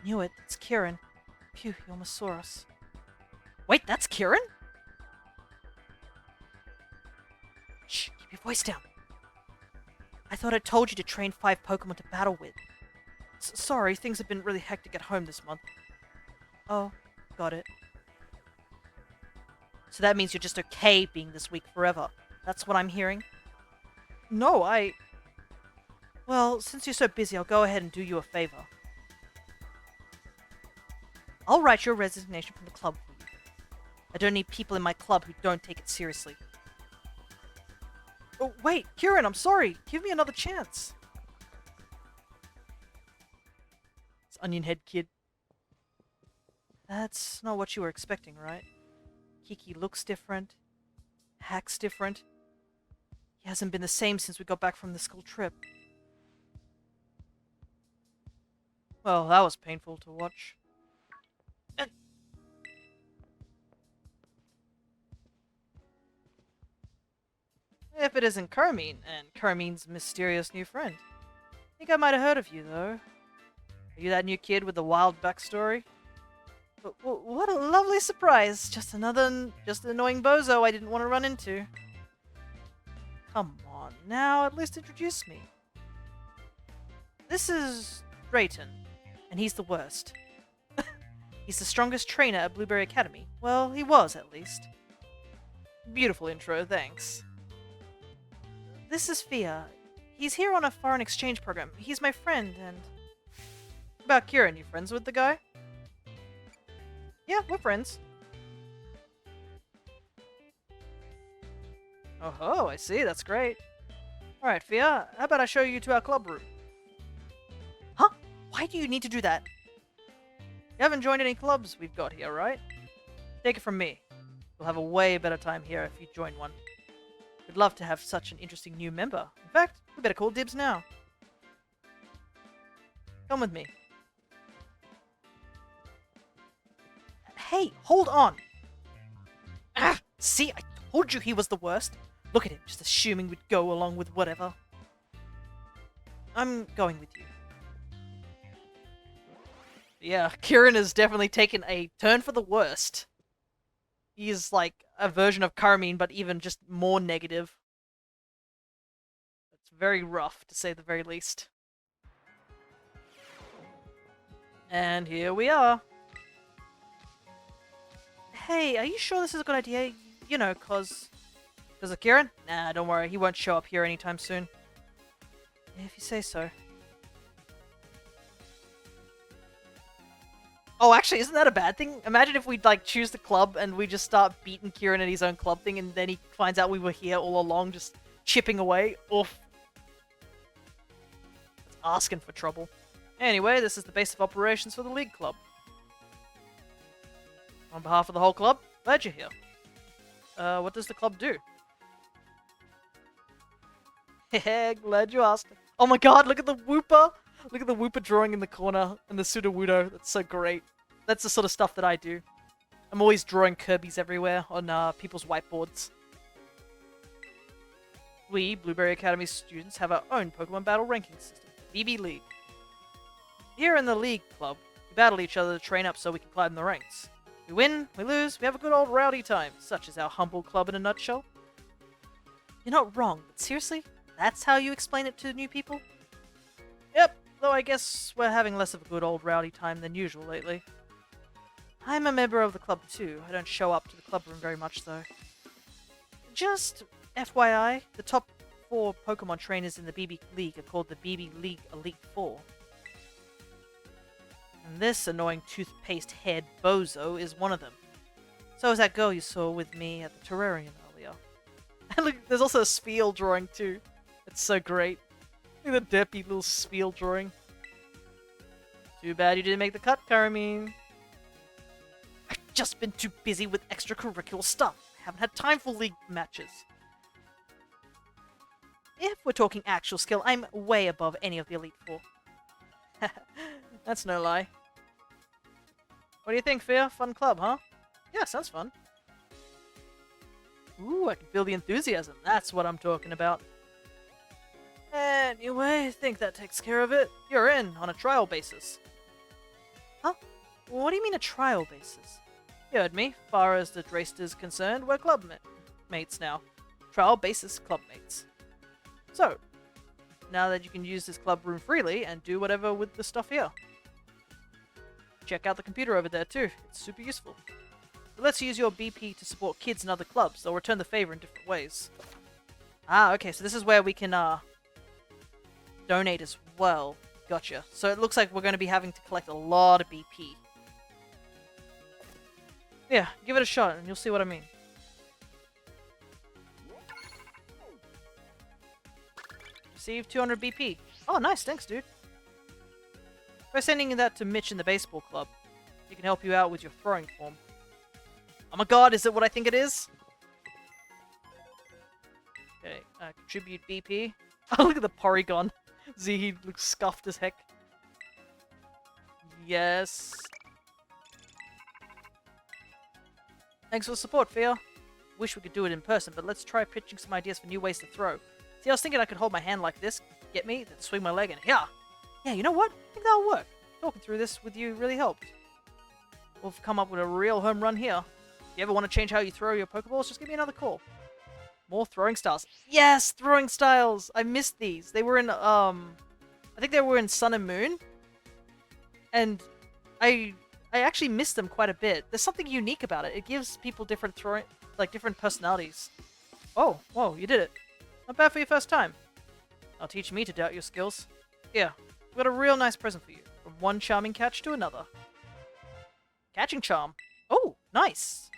Knew it. It's Kieran. Phew, he almost saw us. Wait, that's Kieran? Shh, keep your voice down. I thought I told you to train 5 Pokemon to battle with. Sorry, things have been really hectic at home this month. Oh, got it. So that means you're just okay being this weak forever. That's what I'm hearing? No, Well, since you're so busy, I'll go ahead and do you a favor. I'll write your resignation from the club for you. I don't need people in my club who don't take it seriously. Oh, wait, Kieran, I'm sorry. Give me another chance. It's Onion Head Kid. That's not what you were expecting, right? Kiki looks different. Acts different. He hasn't been the same since we got back from the school trip. Well, that was painful to watch. If it isn't Carmine, and Carmine's mysterious new friend. I think I might have heard of you, though. Are you that new kid with the wild backstory? What a lovely surprise! Just an annoying bozo I didn't want to run into. Come on, now at least introduce me. This is Drayton, and he's the worst. He's the strongest trainer at Blueberry Academy. Well, he was, at least. Beautiful intro, thanks. This is Fia. He's here on a foreign exchange program. He's my friend, and... What about Kieran? You friends with the guy? Yeah, we're friends. Oh, I see. That's great. Alright, Fia, how about I show you to our club room? Huh? Why do you need to do that? You haven't joined any clubs we've got here, right? Take it from me. You'll have a way better time here if you join one. We'd love to have such an interesting new member. In fact, we better call dibs now. Come with me. Hey, hold on! Ah, see, I told you he was the worst. Look at him, just assuming we'd go along with whatever. I'm going with you. Yeah, Kieran has definitely taken a turn for the worst. He's like a version of Carmine, but even just more negative. It's very rough, to say the very least. And here we are. Hey, are you sure this is a good idea? You know, cause of Kieran? Nah, don't worry, he won't show up here anytime soon. If you say so. Oh, actually, isn't that a bad thing? Imagine if we'd, like, choose the club and we just start beating Kieran at his own club thing and then he finds out we were here all along just chipping away. Oof. That's asking for trouble. Anyway, this is the base of operations for the League Club. On behalf of the whole club, glad you're here. What does the club do? Heh, glad you asked. Oh my god, look at the Wooper! Look at the Wooper drawing in the corner, and the Sudowoodo. That's so great. That's the sort of stuff that I do. I'm always drawing Kirby's everywhere on people's whiteboards. We, Blueberry Academy students, have our own Pokemon battle ranking system, BB League. Here in the League Club, we battle each other to train up so we can climb the ranks. We win, we lose, we have a good old rowdy time, such as our humble club in a nutshell. You're not wrong, but seriously? That's how you explain it to new people? Yep, Though I guess we're having less of a good old rowdy time than usual lately. I'm a member of the club too. I don't show up to the club room very much though. Just FYI, the top 4 Pokemon trainers in the BB League are called the BB League Elite Four. And this annoying toothpaste head bozo is one of them. So is that girl you saw with me at the terrarium earlier. And look, there's also a spiel drawing too. It's so great. Look at the derpy little spiel drawing. Too bad you didn't make the cut, Karamine. I've just been too busy with extracurricular stuff. I haven't had time for league matches. If we're talking actual skill, I'm way above any of the Elite Four. That's no lie. What do you think, Fia? Fun club, huh? Yeah, sounds fun. Ooh, I can feel the enthusiasm. That's what I'm talking about. Anyway, I think that takes care of it. You're in on a trial basis. Huh? What do you mean a trial basis? You heard me. Far as the Draste is concerned, we're club mates now. Trial basis club mates. So, now that you can use this club room freely and do whatever with the stuff here. Check out the computer over there too. It's super useful. It lets you use your BP to support kids in other clubs. They'll return the favor in different ways. Ah, okay, so this is where we can donate as well. Gotcha. So it looks like we're going to be having to collect a lot of BP. Yeah, give it a shot and you'll see what I mean. Receive 200 BP. Oh, nice. Thanks, dude. By sending that to Mitch in the baseball club, he can help you out with your throwing form. Oh my god, is it what I think it is? Okay, contribute BP. Oh, look at the Porygon. Z, he looks scuffed as heck. Yes. Thanks for the support, Fia. Wish we could do it in person, but let's try pitching some ideas for new ways to throw. See, I was thinking I could hold my hand like this, get me, then swing my leg and yeah! Yeah, you know what? I think that'll work. Talking through this with you really helped. We've come up with a real home run here. If you ever want to change how you throw your Pokeballs, just give me another call. More throwing styles. Yes! Throwing styles! I missed these. They were in, I think they were in Sun and Moon. And I actually missed them quite a bit. There's something unique about it. It gives people different different personalities. Oh, whoa, you did it. Not bad for your first time. Now teach me to doubt your skills. Here, we've got a real nice present for you. From one charming catch to another. Catching charm. Oh, nice.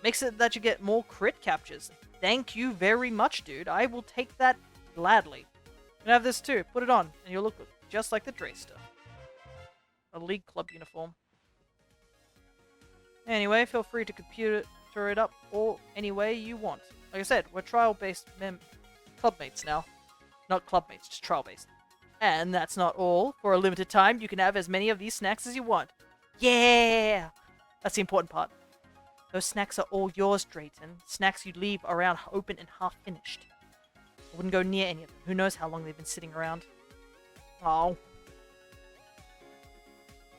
Makes it that you get more crit captures. Thank you very much, dude. I will take that gladly. You can have this too. Put it on, and you'll look just like the Draster. A League Club uniform. Anyway, feel free to computer it up all any way you want. Like I said, we're trial-based clubmates now. Not clubmates, just trial-based. And that's not all. For a limited time, you can have as many of these snacks as you want. Yeah! That's the important part. Those snacks are all yours, Drayton. Snacks you'd leave around open and half-finished. I wouldn't go near any of them. Who knows how long they've been sitting around. Oh.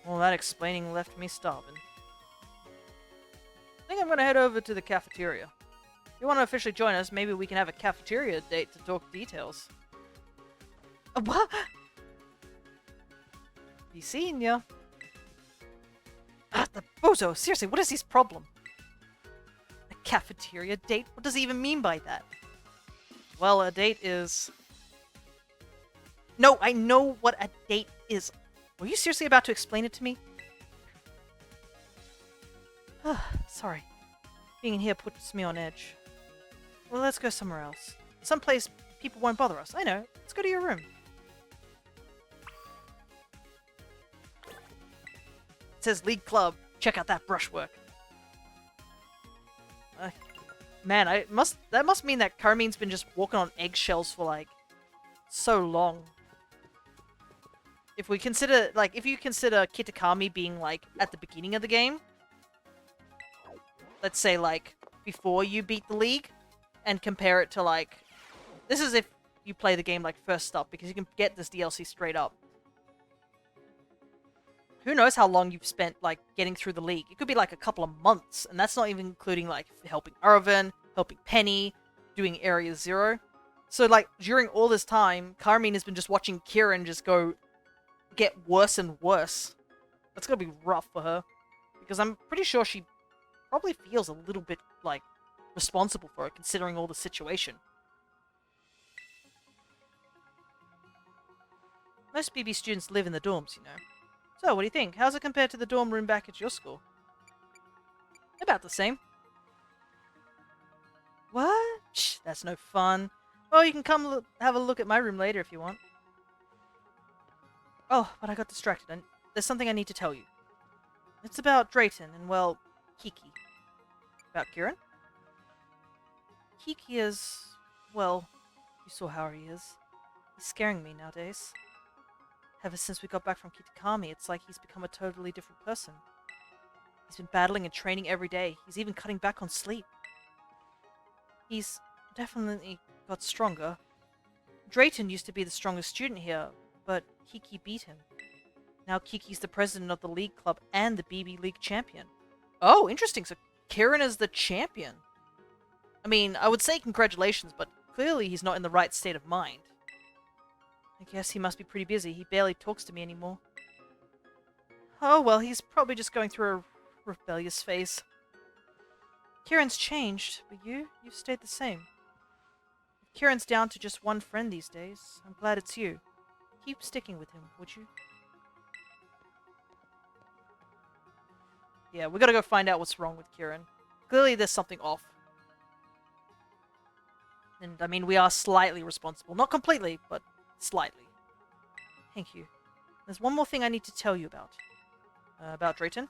Well, that explaining left me starving. I think I'm gonna head over to the cafeteria. If you want to officially join us, maybe we can have a cafeteria date to talk details. What? Be seeing ya. Ah, the bozo! Seriously, what is his problem? A cafeteria date? What does he even mean by that? Well, a date is... No, I know what a date is. Were you seriously about to explain it to me? Sorry. Being in here puts me on edge. Well, let's go somewhere else. Someplace people won't bother us. I know. Let's go to your room. It says League Club. Check out that brushwork. Man, that must mean that Carmine's been just walking on eggshells for like so long. If we consider if you consider Kitakami being like at the beginning of the game, let's say like before you beat the league, and compare it to like this is if you play the game like first up, because you can get this DLC straight up. Who knows how long you've spent like getting through the league? It could be like a couple of months, and that's not even including like helping Irvin, helping Penny, doing Area 0. So, like, during all this time, Carmine has been just watching Kieran just get worse and worse. That's gonna be rough for her. Because I'm pretty sure she probably feels a little bit, like, responsible for it, considering all the situation. Most BB students live in the dorms, you know. So, what do you think? How's it compared to the dorm room back at your school? About the same. What? Shh, that's no fun. Well, you can come have a look at my room later if you want. Oh, but I got distracted, and there's something I need to tell you. It's about Drayton and, well, Kiki. About Kieran? Kiki is... well, you saw how he is. He's scaring me nowadays. Ever since we got back from Kitakami, it's like he's become a totally different person. He's been battling and training every day. He's even cutting back on sleep. He's definitely got stronger. Drayton used to be the strongest student here, but Kiki beat him. Now Kiki's the president of the league club and the BB League champion. Oh, interesting. So Kieran is the champion. I mean, I would say congratulations, but clearly he's not in the right state of mind. I guess he must be pretty busy. He barely talks to me anymore. Oh, well, he's probably just going through a rebellious phase. Kieran's changed, but you've stayed the same. If Kieran's down to just one friend these days, I'm glad it's you. Keep sticking with him, would you? Yeah, we gotta go find out what's wrong with Kieran. Clearly there's something off. And, I mean, we are slightly responsible. Not completely, but slightly. Thank you. There's one more thing I need to tell you about. About Drayton?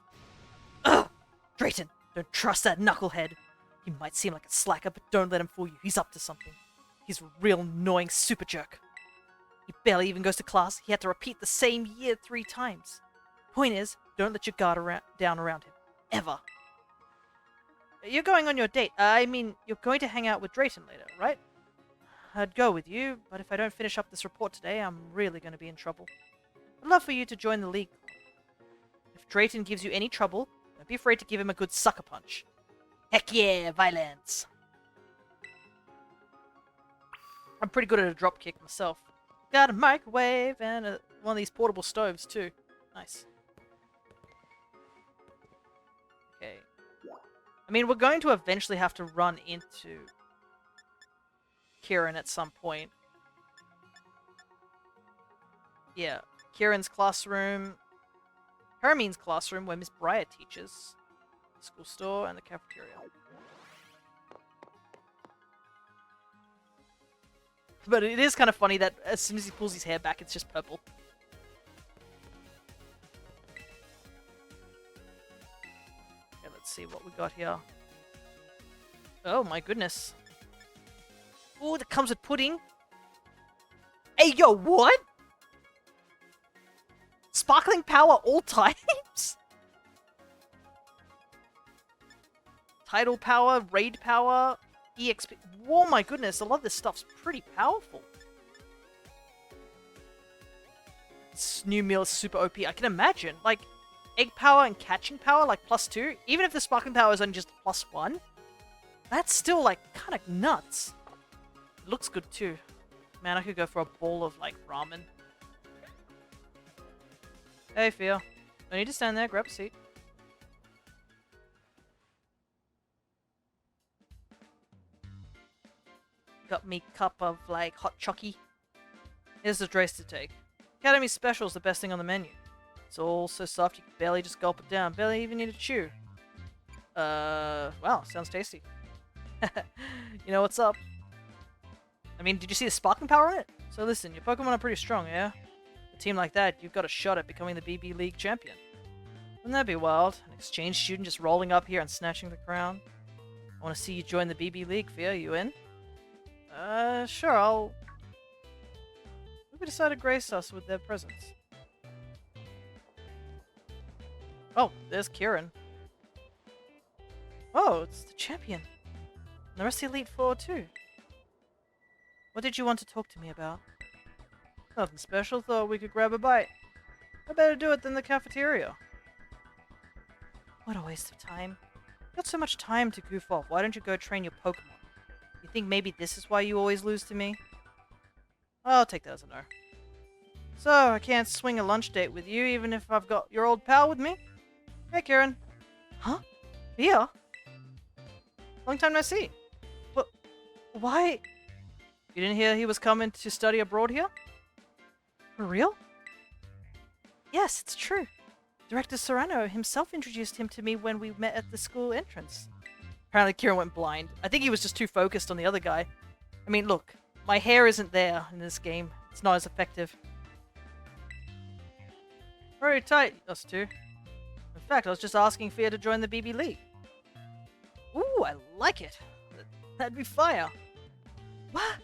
Ugh! Drayton! Don't trust that knucklehead! He might seem like a slacker, but don't let him fool you. He's up to something. He's a real annoying super jerk. He barely even goes to class. He had to repeat the same year 3 times. Point is, don't let your guard down around him. Ever. You're going on your date. I mean, you're going to hang out with Drayton later, right? I'd go with you, but if I don't finish up this report today, I'm really going to be in trouble. I'd love for you to join the league. If Drayton gives you any trouble, don't be afraid to give him a good sucker punch. Heck yeah, violence! I'm pretty good at a drop kick myself. Got a microwave and one of these portable stoves too. Nice. Okay. I mean, we're going to eventually have to run into Kieran at some point. Yeah, Kieran's classroom, Hermine's classroom where Miss Briar teaches, the school store, and the cafeteria. But it is kind of funny that as soon as he pulls his hair back, it's just purple. Okay, let's see what we got here. Oh my goodness. Oh, that comes with pudding. Hey, yo, what? Sparkling power all types? Tidal power, raid power, EXP. Oh my goodness, a lot of this stuff's pretty powerful. This new meal is super OP. I can imagine. Like, egg power and catching power, like +2. Even if the sparkling power is only just +1, that's still, like, kind of nuts. It looks good too. Man, I could go for a bowl of, like, ramen. Hey, Fia. Don't need to stand there. Grab a seat. Got me cup of, like, hot chocky. Here's the dress to take. Academy Special is the best thing on the menu. It's all so soft you can barely just gulp it down. Barely even need to chew. Wow, sounds tasty. You know what's up? I mean, did you see the sparkling power on it? So listen, your Pokemon are pretty strong, yeah? A team like that, you've got a shot at becoming the BB League champion. Wouldn't that be wild? An exchange student just rolling up here and snatching the crown? I want to see you join the BB League, Fia. You in? Sure, I'll... Maybe decide to grace us with their presence. Oh, there's Kieran. Oh, it's the champion. And the rest of the Elite Four, too. What did you want to talk to me about? Nothing special, thought we could grab a bite. I better do it than the cafeteria. What a waste of time. You've got so much time to goof off. Why don't you go train your Pokemon? You think maybe this is why you always lose to me? I'll take that as a no. So, I can't swing a lunch date with you even if I've got your old pal with me? Hey, Kieran. Huh? Thea? Long time no see. But why? You didn't hear he was coming to study abroad here? For real? Yes, it's true. Director Serrano himself introduced him to me when we met at the school entrance. Apparently Kieran went blind. I think he was just too focused on the other guy. I mean, look, my hair isn't there in this game. It's not as effective. Very tight, us two. In fact, I was just asking Fia to join the BB League. Ooh, I like it. That'd be fire. What?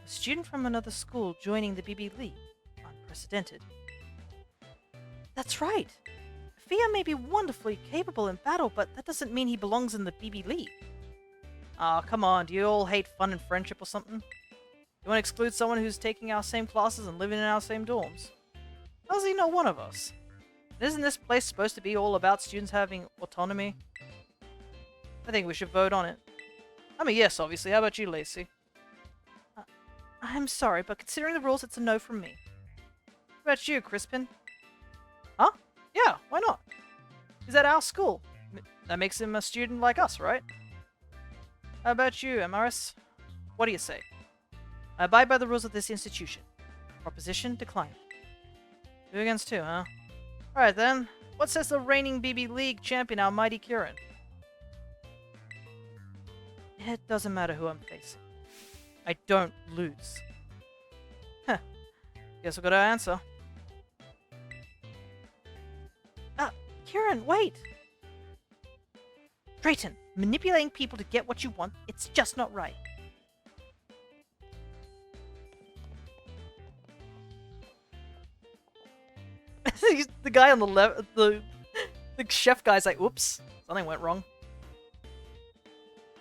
A student from another school joining the BB League. Unprecedented. That's right. Fia may be wonderfully capable in battle, but that doesn't mean he belongs in the BB League. Aw, come on, do you all hate fun and friendship or something? You want to exclude someone who's taking our same classes and living in our same dorms? How's he not one of us? Isn't this place supposed to be all about students having autonomy? I think we should vote on it. I'm a yes, obviously. How about you, Lacey? I'm sorry, but considering the rules, it's a no from me. What about you, Crispin? Huh? Yeah, why not? He's at our school. That makes him a student like us, right? How about you, Amaris? What do you say? I abide by the rules of this institution. Proposition declined. 2 against 2, huh? Alright then. What says the reigning BB League champion, our mighty Kieran? It doesn't matter who I'm facing. I don't lose. Huh. Guess we got our answer. Kieran, wait! Drayton, manipulating people to get what you want, it's just not right. The guy on the left, the chef guy's like, oops, something went wrong.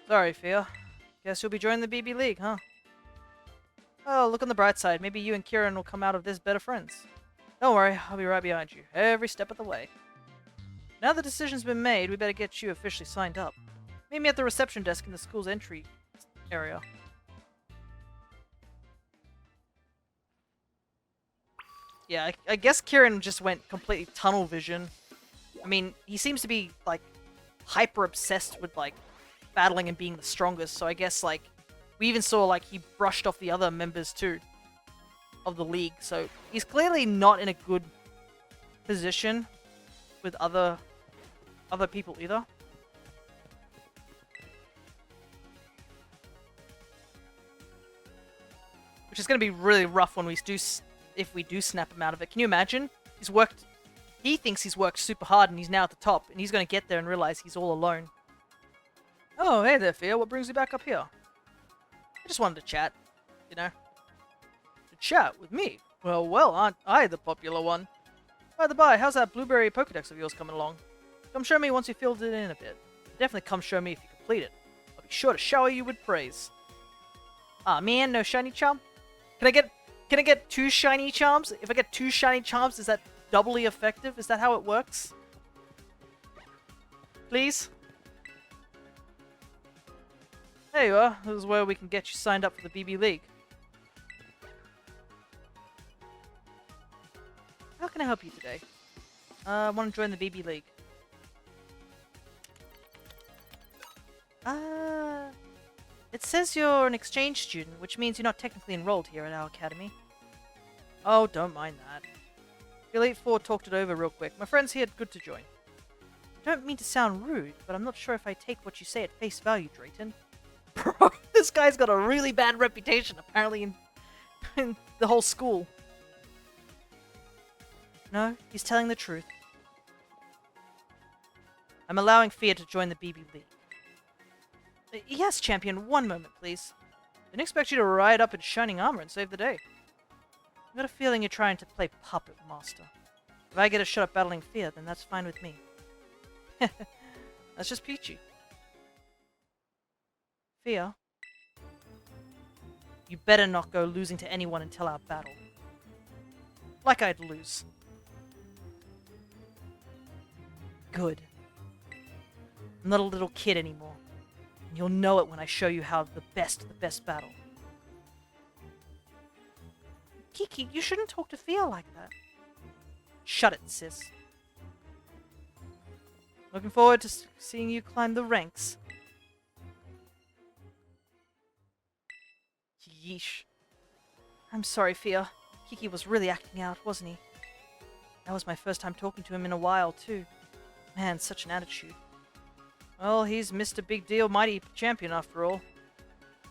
Sorry, Fia. Guess you'll be joining the BB League, huh? Oh, look on the bright side. Maybe you and Kieran will come out of this better friends. Don't worry, I'll be right behind you, every step of the way. Now the decision's been made, we better get you officially signed up. Meet me at the reception desk in the school's entry area. Yeah, I guess Kieran just went completely tunnel vision. I mean, he seems to be, like, hyper obsessed with, like, battling and being the strongest, so I guess, like, we even saw, like, he brushed off the other members, too, of the league, so he's clearly not in a good position with other people either. Which is going to be really rough when if we do snap him out of it. Can you imagine? He thinks he's worked super hard and he's now at the top, and he's going to get there and realize he's all alone. Oh, hey there, Fia. What brings you back up here? I just wanted to chat, you know. To chat with me? Well, aren't I the popular one? By the by, how's that blueberry Pokedex of yours coming along? Come show me once you filled it in a bit. Definitely come show me if you complete it. I'll be sure to shower you with praise. Ah man, no shiny charm? Can I get 2 shiny charms? If I get 2 shiny charms, is that doubly effective? Is that how it works? Please? There you are. This is where we can get you signed up for the BB League. How can I help you today? I want to join the BB League. It says you're an exchange student, which means you're not technically enrolled here at our academy. Oh, don't mind that. The Elite Four talked it over real quick. My friend's here, good to join. I don't mean to sound rude, but I'm not sure if I take what you say at face value, Drayton. Bro, this guy's got a really bad reputation, apparently, in the whole school. No, he's telling the truth. I'm allowing Fia to join the BB League. Yes, champion, one moment, please. Didn't expect you to ride up in shining armor and save the day. I've got a feeling you're trying to play puppet master. If I get a shot at battling Fia, then that's fine with me. That's just peachy. Fia, you better not go losing to anyone until our battle. Like I'd lose. Good. I'm not a little kid anymore. And you'll know it when I show you how the best battle. Kiki, you shouldn't talk to Fia like that. Shut it, sis. Looking forward to seeing you climb the ranks. Yeesh. I'm sorry, Fia. Kiki was really acting out, wasn't he? That was my first time talking to him in a while, too. Man, such an attitude. Well, he's Mr. Big Deal Mighty Champion after all.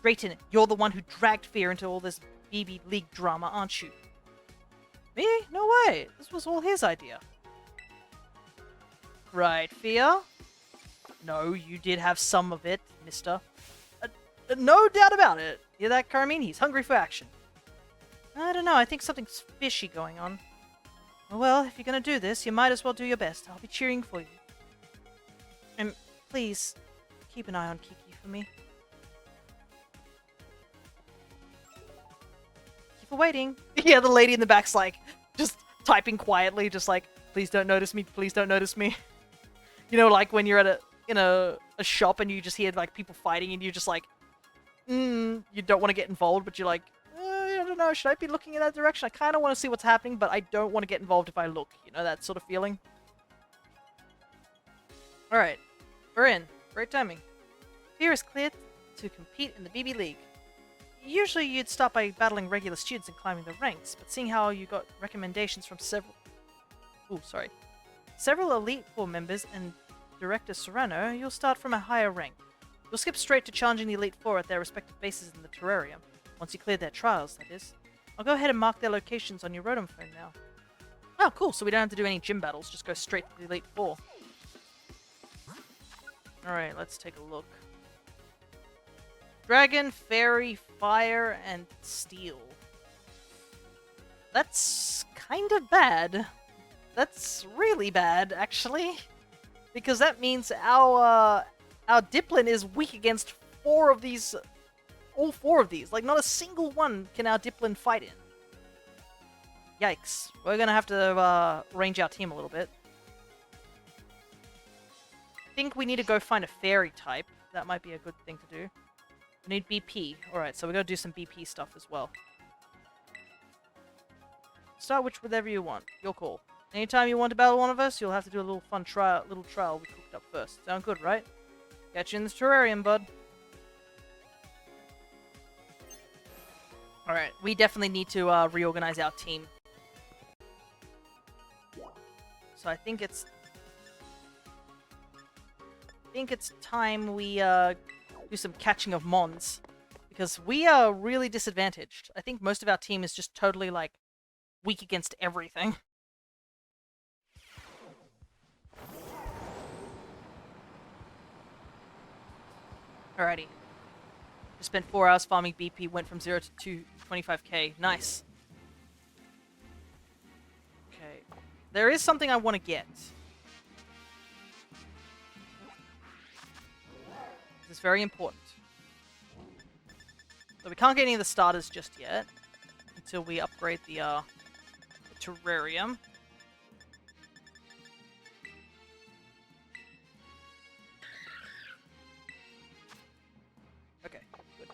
Drayton, you're the one who dragged Fia into all this BB League drama, aren't you? Me? No way. This was all his idea. Right, Fia? No, you did have some of it, mister. No doubt about it. Hear that, Carmine? He's hungry for action. I don't know, I think something's fishy going on. Well, if you're gonna do this, you might as well do your best. I'll be cheering for you. And please, keep an eye on Kiki for me. Keep for waiting. Yeah, the lady in the back's like, just typing quietly, just like, please don't notice me, please don't notice me. You know, like when you're at a shop and you just hear like people fighting and you're just like, you don't want to get involved, but you're like, I don't know, should I be looking in that direction? I kind of want to see what's happening, but I don't want to get involved if I look. You know, that sort of feeling. Alright, we're in. Great timing. Fear is cleared to compete in the BB League. Usually you'd start by battling regular students and climbing the ranks, but seeing how you got recommendations from several Elite Four members and Director Serrano, you'll start from a higher rank. You'll skip straight to challenging the Elite Four at their respective bases in the terrarium. Once you clear their trials, that is. I'll go ahead and mark their locations on your Rotom phone now. Oh, cool, so we don't have to do any gym battles, just go straight to the Elite Four. Alright, let's take a look. Dragon, Fairy, Fire, and Steel. That's kind of bad. That's really bad, actually. Because that means our Dipplin is weak against all four of these. Like, not a single one can our Dipplin fight in. Yikes. We're gonna have to range our team a little bit. I think we need to go find a fairy type. That might be a good thing to do. We need BP. Alright, so we're gonna do some BP stuff as well. Start whichever you want. Your call. Anytime you want to battle one of us, you'll have to do a little fun trial we cooked up first. Sound good, right? Catch you in the terrarium, bud. Alright, we definitely need to reorganize our team. So I think it's time we do some catching of Mons. Because we are really disadvantaged. I think most of our team is just totally, like, weak against everything. Alrighty. Just spent 4 hours farming BP, went from 0 to 25k. Nice. Okay. There is something I want to get. This is very important. So we can't get any of the starters just yet. Until we upgrade the terrarium. Okay, good.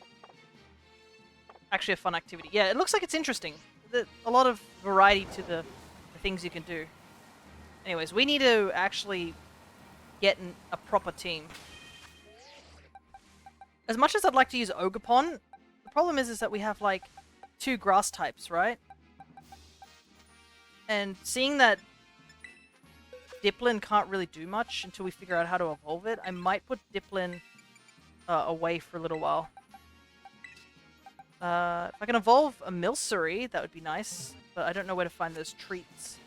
Actually a fun activity. Yeah, it looks like it's interesting. A lot of variety to the things you can do. Anyways, we need to actually get a proper team. As much as I'd like to use Ogerpon, the problem is that we have, like, 2 grass types, right? And seeing that Dipplin can't really do much until we figure out how to evolve it, I might put Dipplin away for a little while. If I can evolve a Milcery, that would be nice, but I don't know where to find those treats.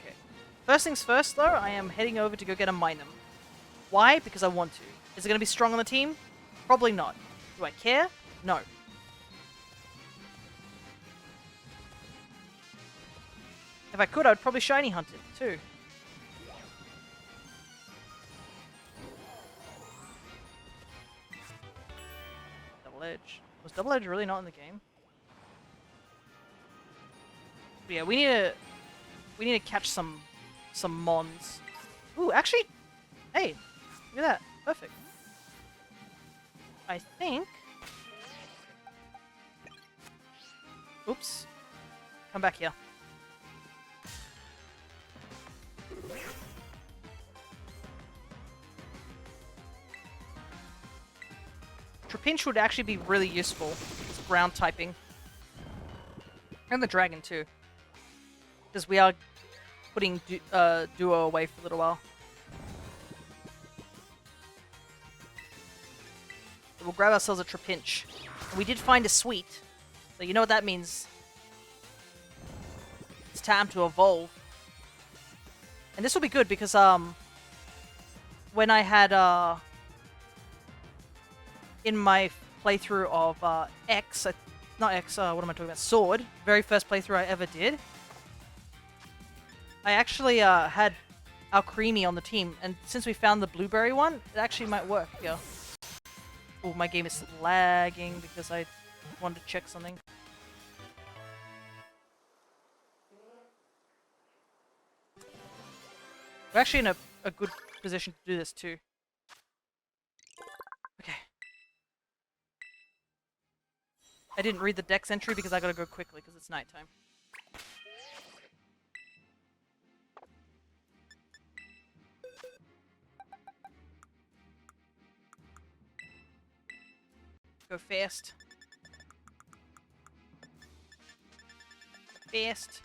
Okay. First things first, though, I am heading over to go get a Minun. Why? Because I want to. Is it going to be strong on the team? Probably not. Do I care? No. If I could, I'd probably shiny hunt it, too. Double Edge. Was Double Edge really not in the game? But yeah, we need to catch some Mons. Ooh, actually, hey, look at that. Perfect. I think... Oops. Come back here. Trapinch would actually be really useful. It's ground typing. And the dragon too. Because we are putting Duo away for a little while. So we'll grab ourselves a Trapinch. And we did find a sweet. So you know what that means. It's time to evolve. And this will be good because when I had in my playthrough of X, not X, what am I talking about? Sword. Very first playthrough I ever did. I actually had Alcremie on the team, and since we found the blueberry one, it actually might work. Yeah. Oh, my game is lagging because I wanted to check something. We're actually in a good position to do this too. Okay. I didn't read the dex entry because I gotta go quickly because it's nighttime. Go fast. Fast.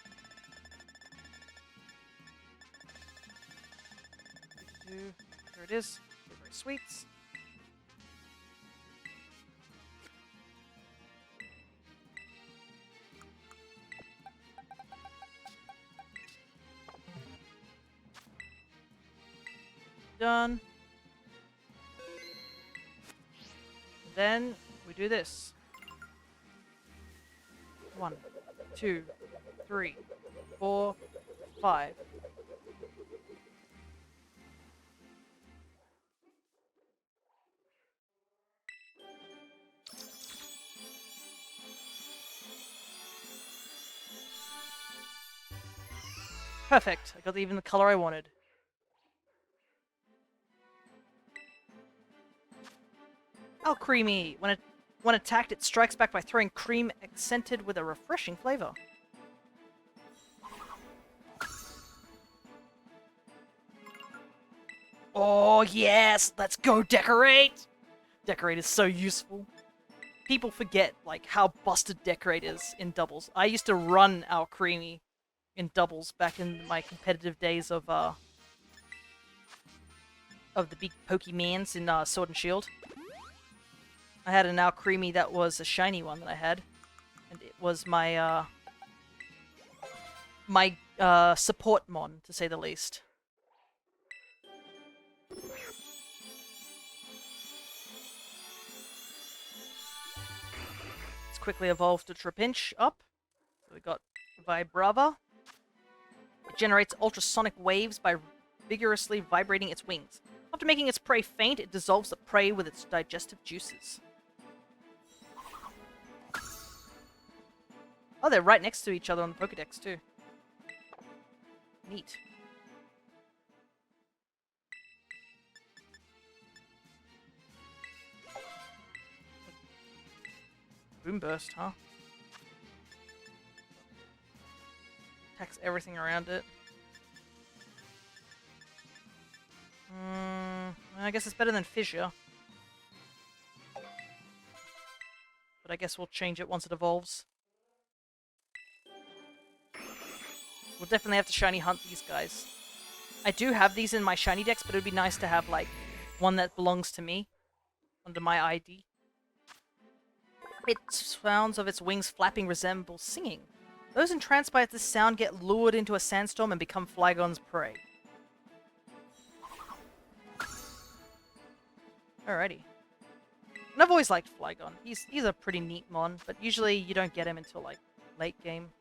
There it is. Blueberry sweets. Done. Then we do this. 1, 2, 3, 4, 5. Perfect. I got even the color I wanted. Alcremie. When attacked, it strikes back by throwing cream accented with a refreshing flavor. Oh yes, let's go decorate. Decorate is so useful. People forget like how busted decorate is in doubles. I used to run Alcremie in doubles back in my competitive days of the big Pokemans in Sword and Shield. I had an Alcremie that was a shiny one that I had, and it was my support mon, to say the least. Let's quickly evolve to Trapinch up. So we got Vibrava. It generates ultrasonic waves by vigorously vibrating its wings. After making its prey faint, it dissolves the prey with its digestive juices. Oh, they're right next to each other on the Pokedex, too. Neat. Boomburst, huh? Attacks everything around it. I guess it's better than Fissure. But I guess we'll change it once it evolves. We'll definitely have to shiny hunt these guys. I do have these in my shiny decks, but it would be nice to have, like, one that belongs to me. Under my ID. Its sounds of its wings flapping resemble singing. Those entranced by this sound get lured into a sandstorm and become Flygon's prey. Alrighty. And I've always liked Flygon. He's a pretty neat mon, but usually you don't get him until, like, late game.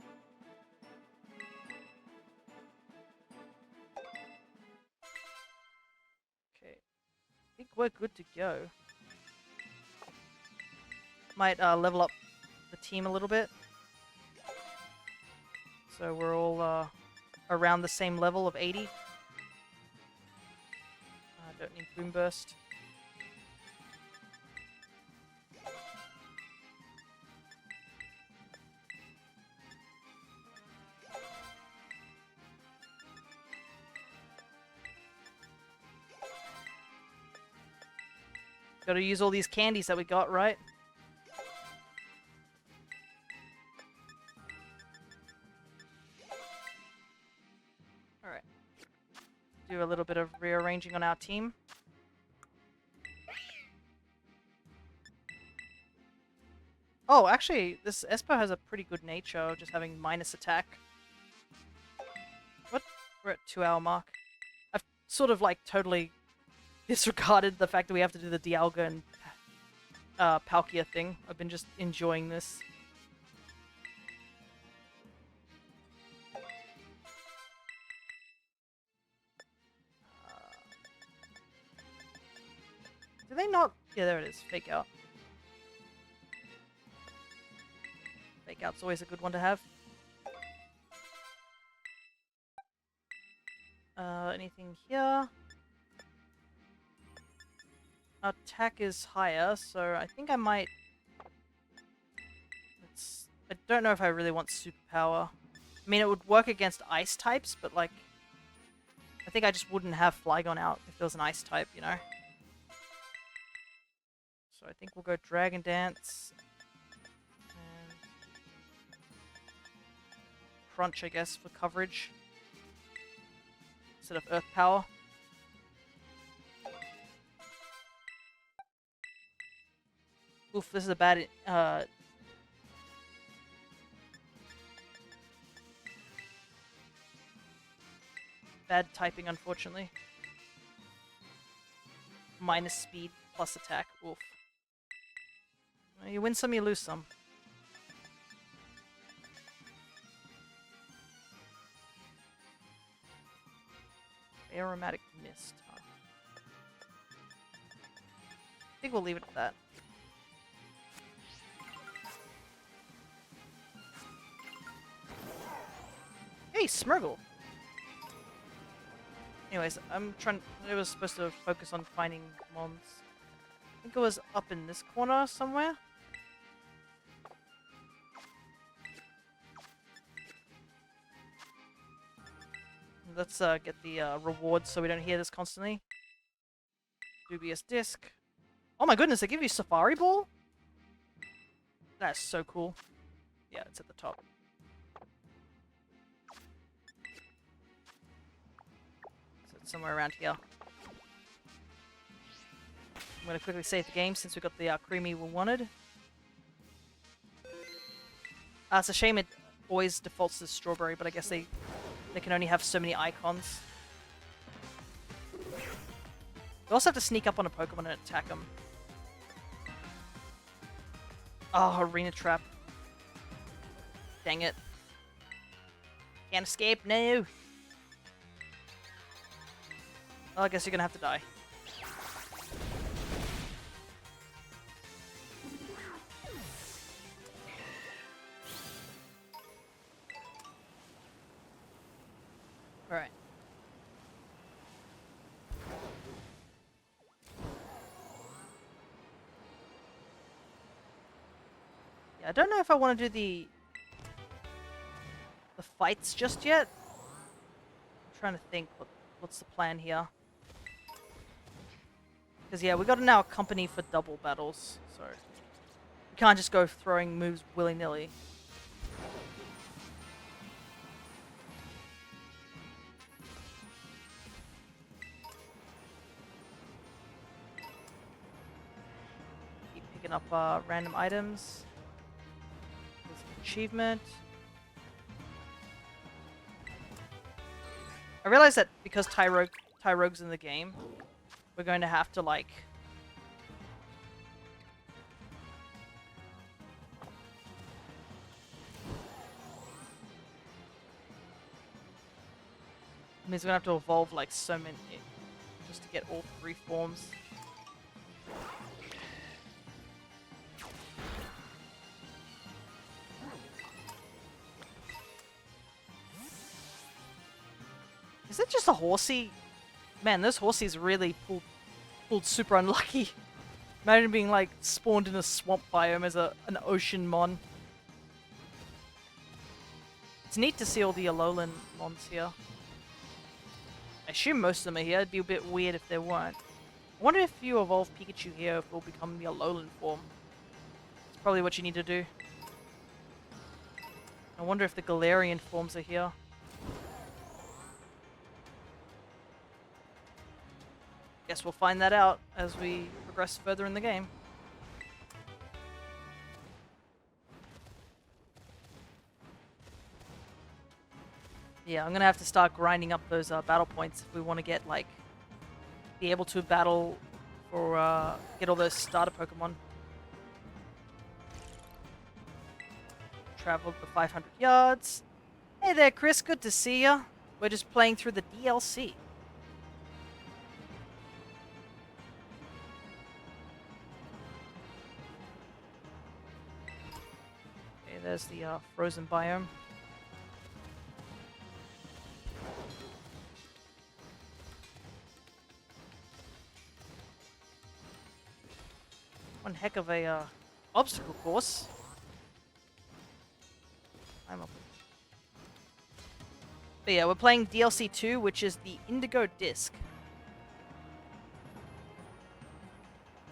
Okay. I think we're good to go. Might level up the team a little bit. So we're all around the same level of 80. I don't need Boomburst. Gotta use all these candies that we got, right? Alright. Do a little bit of rearranging on our team. Oh, actually, this Esper has a pretty good nature, just having minus attack. What? We're at 2-hour mark. I've sort of, like, totally disregarded the fact that we have to do the Dialga and Palkia thing. I've been just enjoying this. Do they not? Yeah, there it is. Fake out. Fake out's always a good one to have. Anything here? Attack is higher, so I think I might... I don't know if I really want superpower. I mean, it would work against ice types, but like... I think I just wouldn't have Flygon out if there was an ice type, you know? So I think we'll go Dragon Dance. And Crunch, I guess, for coverage. Instead of Earth Power. Oof, this is a bad... bad typing, unfortunately. Minus speed, plus attack. Oof. Well, you win some, you lose some. Aromatic Mist, huh? I think we'll leave it at that. Hey, Smurgle! Anyways, I was supposed to focus on finding Mons. I think it was up in this corner somewhere. Let's get the rewards so we don't hear this constantly. Dubious Disc. Oh my goodness, they give you Safari Ball? That's so cool. Yeah, it's at the top. So it's somewhere around here. I'm going to quickly save the game since we got the creamy we wanted. It's a shame it always defaults to strawberry, but I guess they can only have so many icons. You also have to sneak up on a Pokemon and attack them. Oh, Arena Trap. Dang it. Can't escape, no! Well, I guess you're gonna have to die. Alright. Yeah, I don't know if I want to do the fights just yet. I'm trying to think what's the plan here. Because yeah, we got to now company for double battles, so we can't just go throwing moves willy-nilly. Keep picking up random items. There's an achievement. I realize that because Tyrogue's in the game, we're going to have to, like... I mean, we're going to have to evolve, like, so many... just to get all 3 forms. Is it just a horsey? Man, this horsey's really pulled super unlucky. Imagine being like spawned in a swamp biome as an ocean mon. It's neat to see all the Alolan mons here. I assume most of them are here. It'd be a bit weird if they weren't. I wonder if you evolve Pikachu here, if it will become the Alolan form. It's probably what you need to do. I wonder if the Galarian forms are here. Guess we'll find that out as we progress further in the game. Yeah, I'm gonna have to start grinding up those battle points if we want to get, like, be able to battle or get all those starter Pokemon. Traveled the 500 yards. Hey there, Chris. Good to see ya. We're just playing through the DLC. Okay, there's the frozen biome. One heck of a obstacle course. I'm up. But yeah, we're playing DLC 2, which is the Indigo Disk.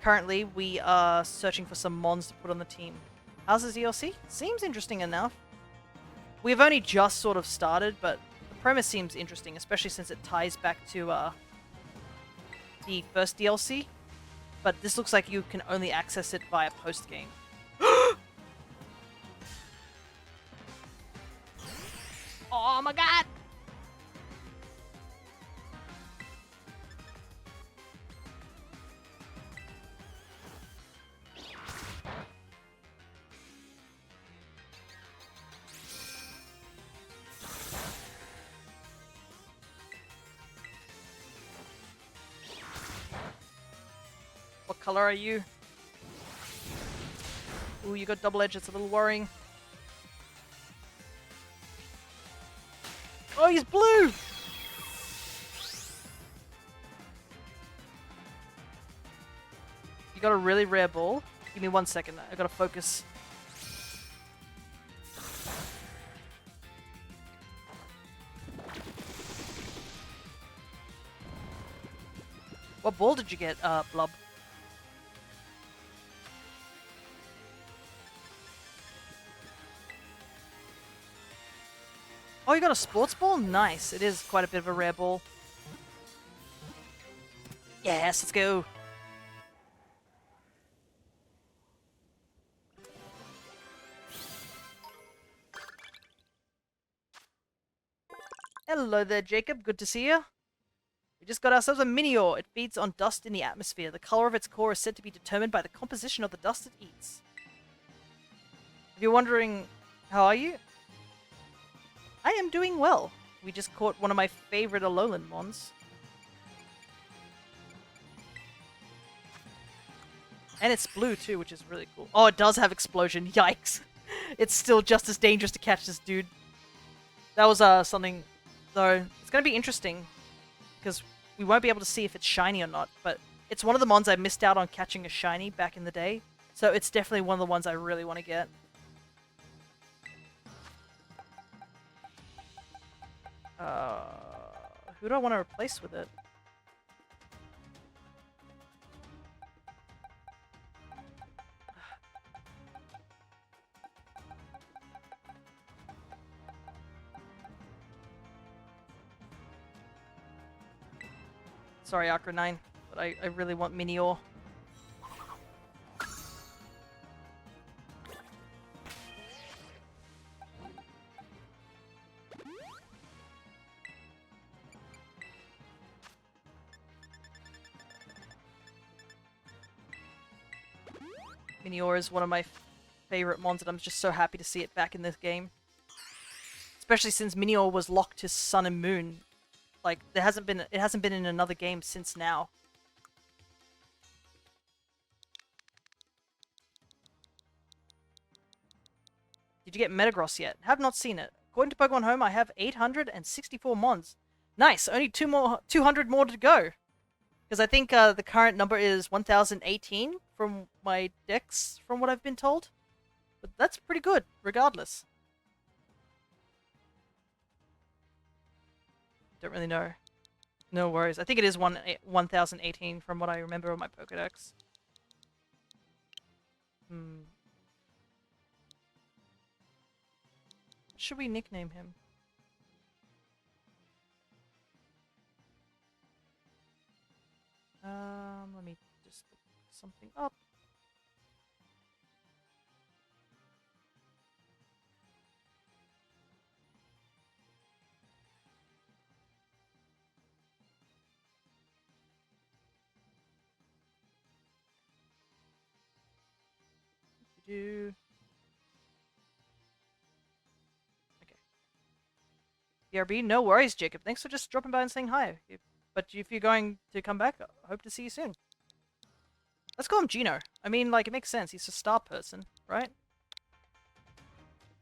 Currently, we are searching for some mons to put on the team. How's the DLC? Seems interesting enough. We've only just sort of started, but the premise seems interesting, especially since it ties back to the first DLC. But this looks like you can only access it via post-game. Oh my god! What color are you? Ooh, you got double edge, it's a little worrying. Oh, he's blue! You got a really rare ball? Give me 1 second, I gotta focus. What ball did you get, Blub? Oh, you got a sports ball? Nice. It is quite a bit of a rare ball. Yes, let's go. Hello there, Jacob. Good to see you. We just got ourselves a Minior. It feeds on dust in the atmosphere. The color of its core is said to be determined by the composition of the dust it eats. If you're wondering, how are you? I am doing well. We just caught one of my favorite Alolan mons. And it's blue too, which is really cool. Oh, it does have explosion. Yikes. It's still just as dangerous to catch this dude. That was something, though. It's going to be interesting because we won't be able to see if it's shiny or not, but it's one of the mons I missed out on catching a shiny back in the day. So it's definitely one of the ones I really want to get. Who do I want to replace with it? Sorry, Aqua9, but I really want Minior. Minior is one of my favorite mons, and I'm just so happy to see it back in this game. Especially since Minior was locked to Sun and Moon. Like, it hasn't been in another game since now. Did you get Metagross yet? Have not seen it. According to Pokemon Home, I have 864 mons. Nice, only 200 more to go. Because I think the current number is 1018 from my decks, from what I've been told. But that's pretty good, regardless. Don't really know. No worries. I think it is 1018 from what I remember on my Pokedex. Hmm. What should we nickname him? Let me just look something up. Do. Okay. BRB, no worries, Jacob. Thanks for just dropping by and saying hi. But if you're going to come back, I hope to see you soon. Let's call him Gino. I mean, like, it makes sense. He's a star person, right?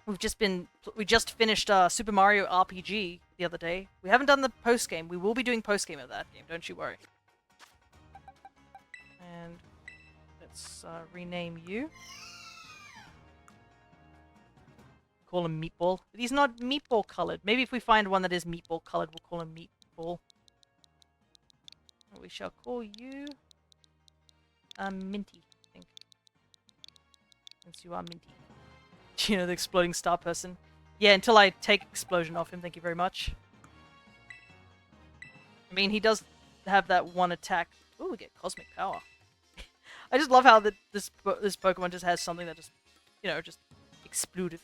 We just finished Super Mario RPG the other day. We haven't done the post game. We will be doing post game of that game. Don't you worry. And let's rename you. Call him Meatball. But he's not meatball colored. Maybe if we find one that is meatball colored, we'll call him Meatball. We shall call you Minty, I think. Since you are Minty. You know, the exploding star person. Yeah, until I take explosion off him, thank you very much. I mean, he does have that one attack. Ooh, we get cosmic power. I just love how this Pokemon just has something that just, you know, just exploded.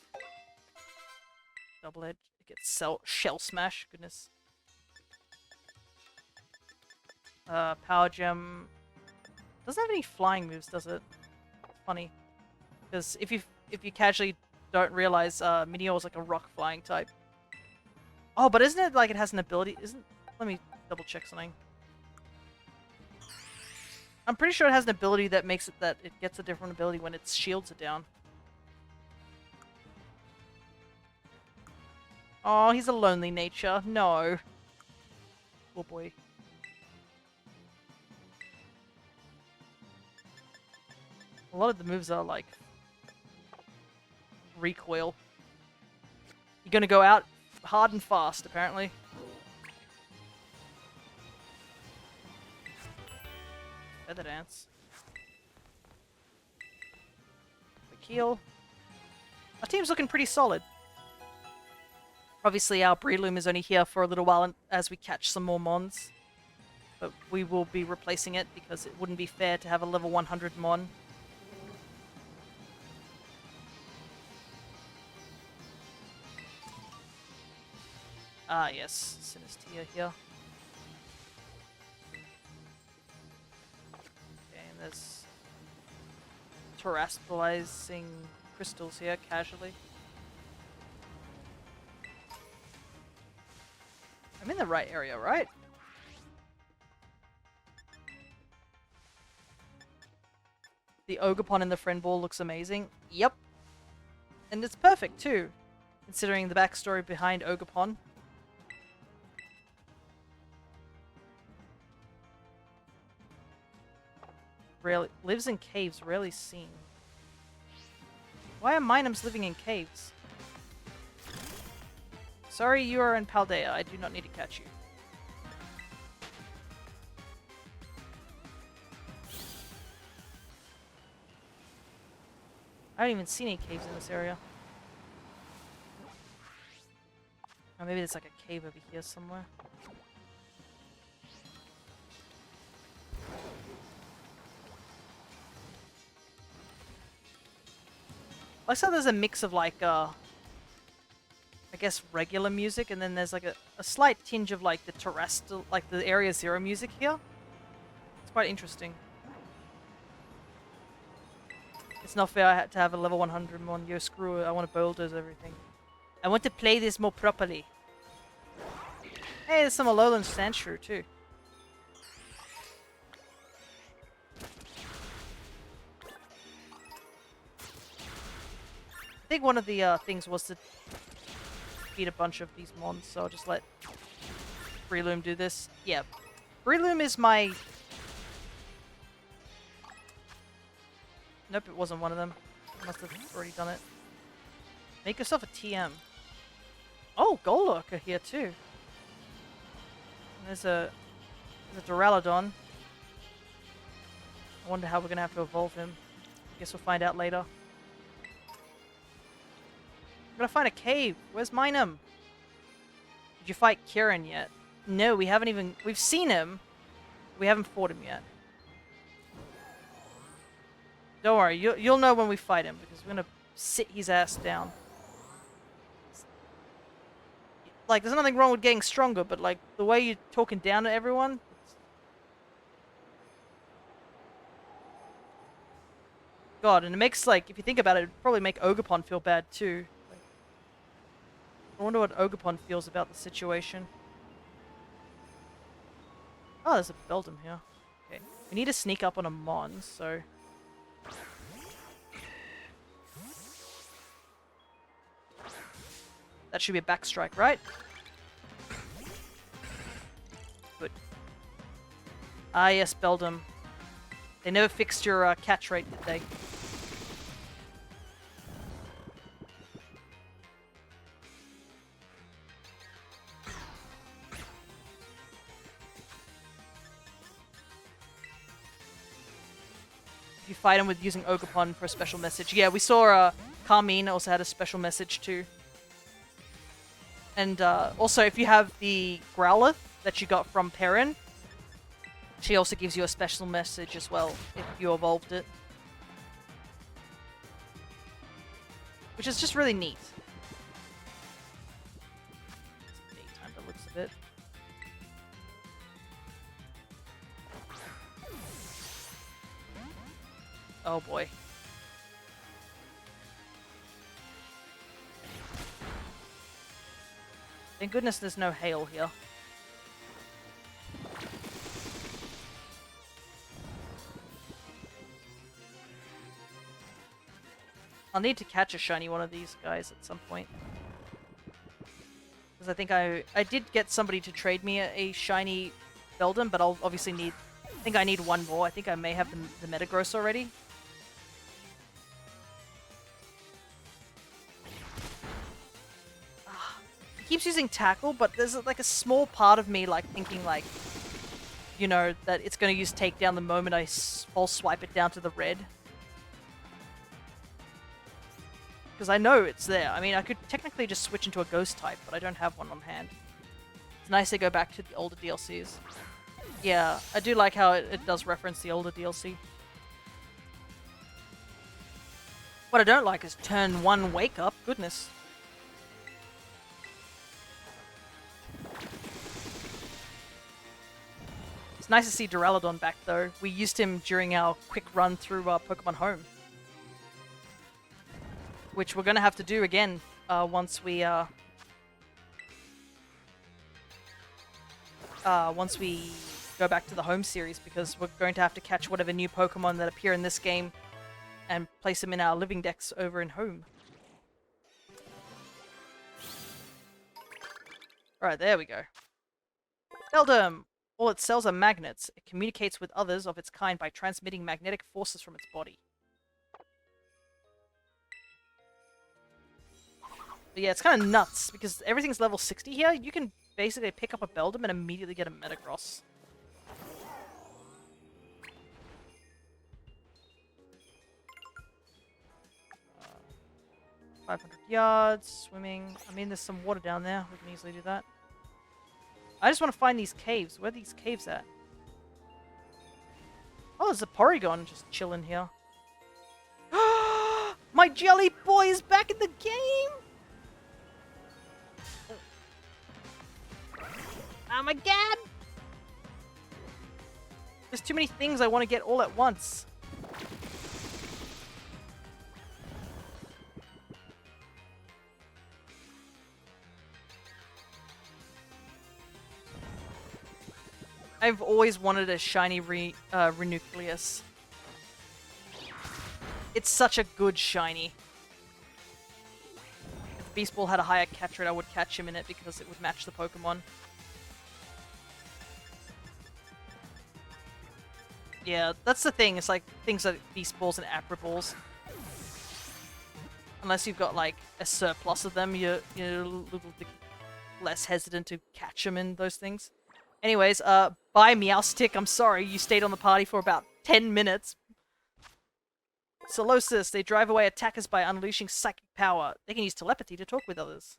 Double edge. It gets shell smash. Goodness. Power gem doesn't have any flying moves, does it? Funny, because if you casually don't realize, Meteor's like a rock flying type. Oh, but isn't it like it has an ability? Let me double check something. I'm pretty sure it has an ability that makes it that it gets a different ability when its shields are down. Oh, he's a lonely nature. No. Oh boy. A lot of the moves are like recoil. You're gonna go out hard and fast, apparently. Feather Dance. The Keel. Our team's looking pretty solid. Obviously, our Breloom is only here for a little while as we catch some more Mons. But we will be replacing it because it wouldn't be fair to have a level 100 Mon. Ah, yes. Sinistea here. Okay, and there's terrestrializing crystals here, casually. I'm in the right area, right? The Ogerpon in the friend ball looks amazing. Yep. And it's perfect, too, considering the backstory behind Ogerpon. Rarely lives in caves, rarely seen. Why are Minums living in caves? Sorry, you are in Paldea. I do not need to catch you. I haven't even seen any caves in this area. Or maybe there's like a cave over here somewhere. I saw there's a mix of like, I guess regular music, and then there's like a slight tinge of like the terrestrial, like the Area Zero music here. It's quite interesting. It's not fair I had to have a level 100 Mon. Yo, screw it. I want to bulldoze everything. I want to play this more properly. Hey, there's some Alolan Sandshrew too. I think one of the things was to beat a bunch of these Mons, so I'll just let Breloom do this. Yeah, Breloom is my... Nope, it wasn't one of them. I must have already done it. Make yourself a TM. Oh, Golurk are here too. And there's a There's a Duraludon. I wonder how we're gonna have to evolve him. Guess we'll find out later. I'm gonna find a cave. Where's Minum? Did you fight Kieran yet? No, we haven't even... We've seen him. We haven't fought him yet. Don't worry, you'll know when we fight him, because we're gonna sit his ass down. Like, there's nothing wrong with getting stronger, but like, the way you're talking down to everyone... God, and it makes, like, if you think about it, it'd probably make Ogerpon feel bad too. Like, I wonder what Ogerpon feels about the situation. Oh, there's a Beldum here. Okay, we need to sneak up on a Mon, so... That should be a back strike, right? Good. Ah, yes, Beldum. They never fixed your catch rate, did they? If you fight him with using Ogerpon for a special message. Yeah, we saw Carmine also had a special message too. And also, if you have the Growlithe that you got from Perrin, she also gives you a special message as well if you evolved it. Which is just really neat. It's daytime that looks a bit. Oh boy. Thank goodness there's no hail here. I'll need to catch a shiny one of these guys at some point. Because I think I did get somebody to trade me a shiny Beldum, but I'll obviously need... I think I need one more. I think I may have the Metagross already. Keeps using tackle, but there's like a small part of me like thinking like, you know, that it's going to use takedown the moment I false swipe it down to the red. Because I know it's there. I mean, I could technically just switch into a ghost type, but I don't have one on hand. It's nice to go back to the older DLCs. Yeah, I do like how it does reference the older DLC. What I don't like is turn 1 wake up. Goodness. It's nice to see Duraludon back, though. We used him during our quick run through Pokemon Home. Which we're going to have to do again once we go back to the Home series, because we're going to have to catch whatever new Pokemon that appear in this game and place them in our living decks over in Home. Alright, there we go. Beldum! All it cells are magnets. It communicates with others of its kind by transmitting magnetic forces from its body. But yeah, it's kind of nuts, because everything's level 60 here. You can basically pick up a Beldum and immediately get a Metagross. 500 yards, swimming. I mean, there's some water down there. We can easily do that. I just want to find these caves. Where are these caves at? Oh, there's a Porygon just chilling here. My Jelly Boy is back in the game! Oh my god! There's too many things I want to get all at once. I've always wanted a shiny Renucleus. It's such a good shiny. If the Beast Ball had a higher catch rate, I would catch him in it because it would match the Pokemon. Yeah, that's the thing. It's like things like Beast Balls and Abra Balls. Unless you've got like a surplus of them, you're a little bit less hesitant to catch them in those things. Anyways, bye Meowstick. I'm sorry, you stayed on the party for about 10 minutes. Solosis, they drive away attackers by unleashing psychic power. They can use telepathy to talk with others.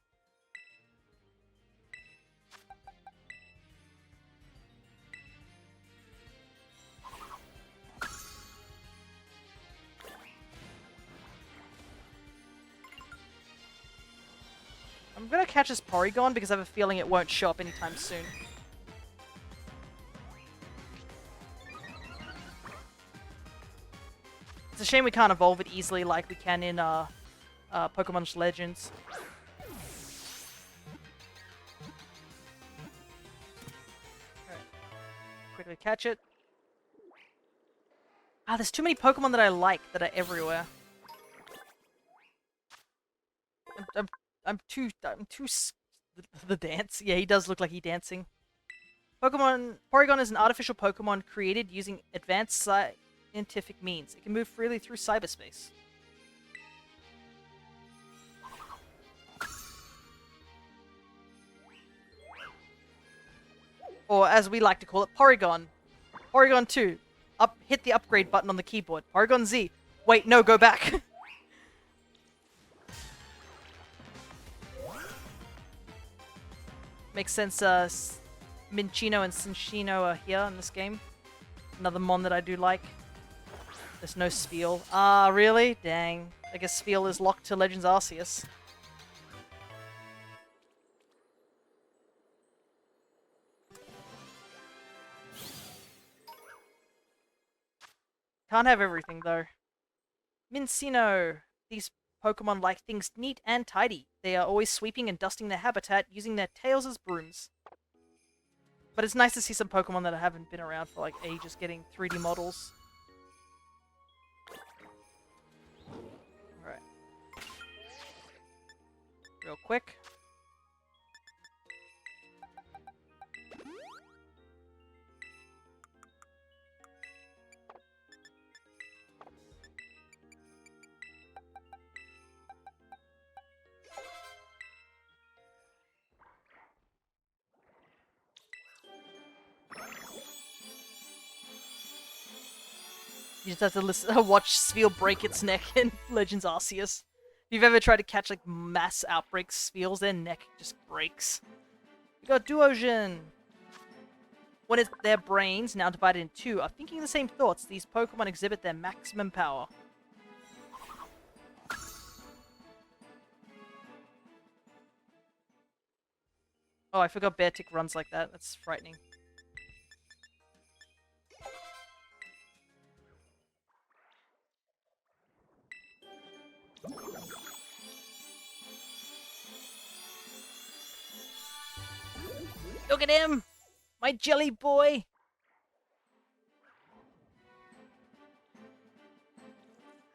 I'm gonna catch this Porygon because I have a feeling it won't show up anytime soon. It's a shame we can't evolve it easily like we can in Pokemon Legends. Alright. Quickly catch it. Ah, there's too many Pokemon that I like that are everywhere. I'm too the dance. Yeah, he does look like he's dancing. Porygon is an artificial Pokemon created using advanced scientific means. It can move freely through cyberspace. Or as we like to call it, Porygon. Porygon 2. Hit the upgrade button on the keyboard. Porygon Z. Wait, no, go back. Makes sense, Minccino and Cinccino are here in this game. Another mon that I do like. There's no Spheal. Ah, really? Dang. I guess Spheal is locked to Legends Arceus. Can't have everything, though. Minccino! These Pokemon like things neat and tidy. They are always sweeping and dusting their habitat, using their tails as brooms. But it's nice to see some Pokemon that haven't been around for like ages getting 3D models. Alright. Real quick. You just have to listen, watch Spheal break its neck in Legends Arceus. If you've ever tried to catch like mass outbreaks Spheals, their neck just breaks. We got Duosion! When their brains, now divided in two, are thinking the same thoughts, these Pokemon exhibit their maximum power. Oh, I forgot Beartic runs like that. That's frightening. Look at him! My jelly boy!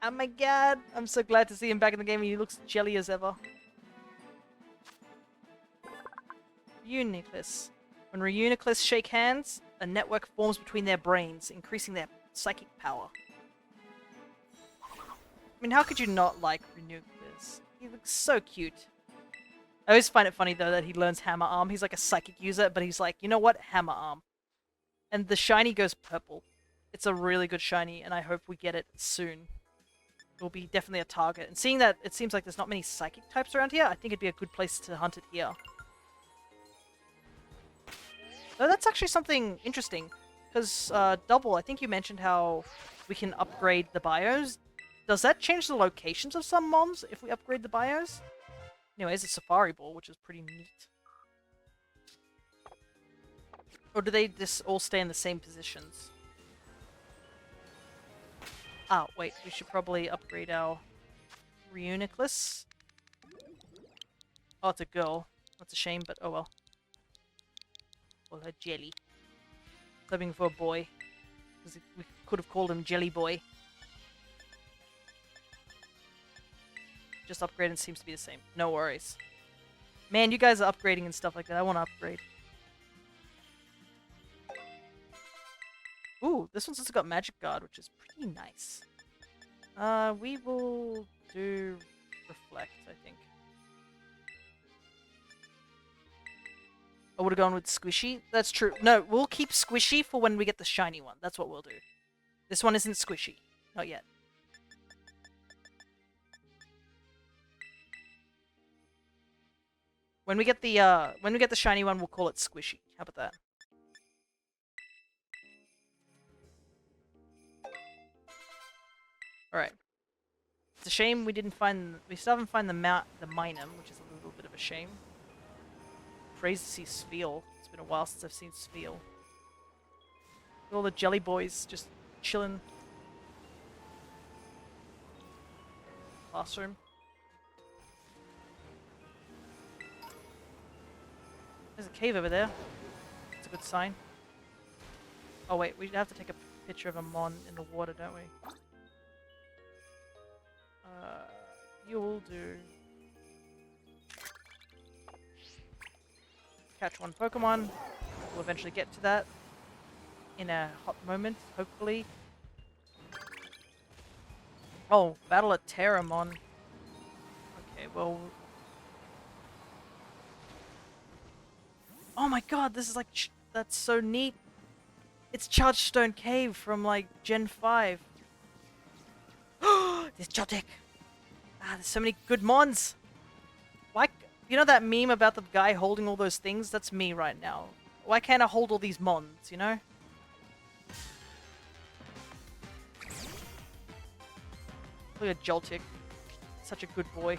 Oh my god! I'm so glad to see him back in the game and he looks jelly as ever. Reuniclus. When Reuniclus shake hands, a network forms between their brains, increasing their psychic power. I mean, how could you not like Reuniclus? He looks so cute. I always find it funny, though, that he learns Hammer Arm. He's like a psychic user, but he's like, you know what? Hammer Arm. And the shiny goes purple. It's a really good shiny, and I hope we get it soon. It'll be definitely a target. And seeing that it seems like there's not many psychic types around here, I think it'd be a good place to hunt it here. So that's actually something interesting. Because, Double, I think you mentioned how we can upgrade the bios. Does that change the locations of some mons if we upgrade the bios? Anyways, a Safari Ball, which is pretty neat. Or do they just all stay in the same positions? Ah, wait, we should probably upgrade our Reuniclus. Oh, it's a girl. That's a shame, but oh well. Well, her jelly. Hoping for a boy. Because we could have called him Jelly Boy. Just upgrading seems to be the same. No worries. Man, you guys are upgrading and stuff like that. I want to upgrade. Ooh, this one's also got Magic Guard, which is pretty nice. We will do Reflect, I think. I would have gone with Squishy. That's true. No, we'll keep Squishy for when we get the shiny one. That's what we'll do. This one isn't Squishy. Not yet. When we get the shiny one, we'll call it Squishy. How about that? All right. It's a shame we still haven't found the Minum, which is a little bit of a shame. Crazy to see Spheal. It's been a while since I've seen Spheal. All the jelly boys just chilling. Classroom. There's a cave over there. It's a good sign. Oh wait, we have to take a picture of a Mon in the water, don't we? You'll do. Catch one Pokemon. We'll eventually get to that in a hot moment, hopefully. Oh, battle a Terramon. Okay, well. Oh my god, this is like. That's so neat. It's Chargestone Cave from like Gen 5. There's Joltik. Ah, there's so many good Mons. Why? You know that meme about the guy holding all those things? That's me right now. Why can't I hold all these Mons, you know? Look at Joltik. Such a good boy.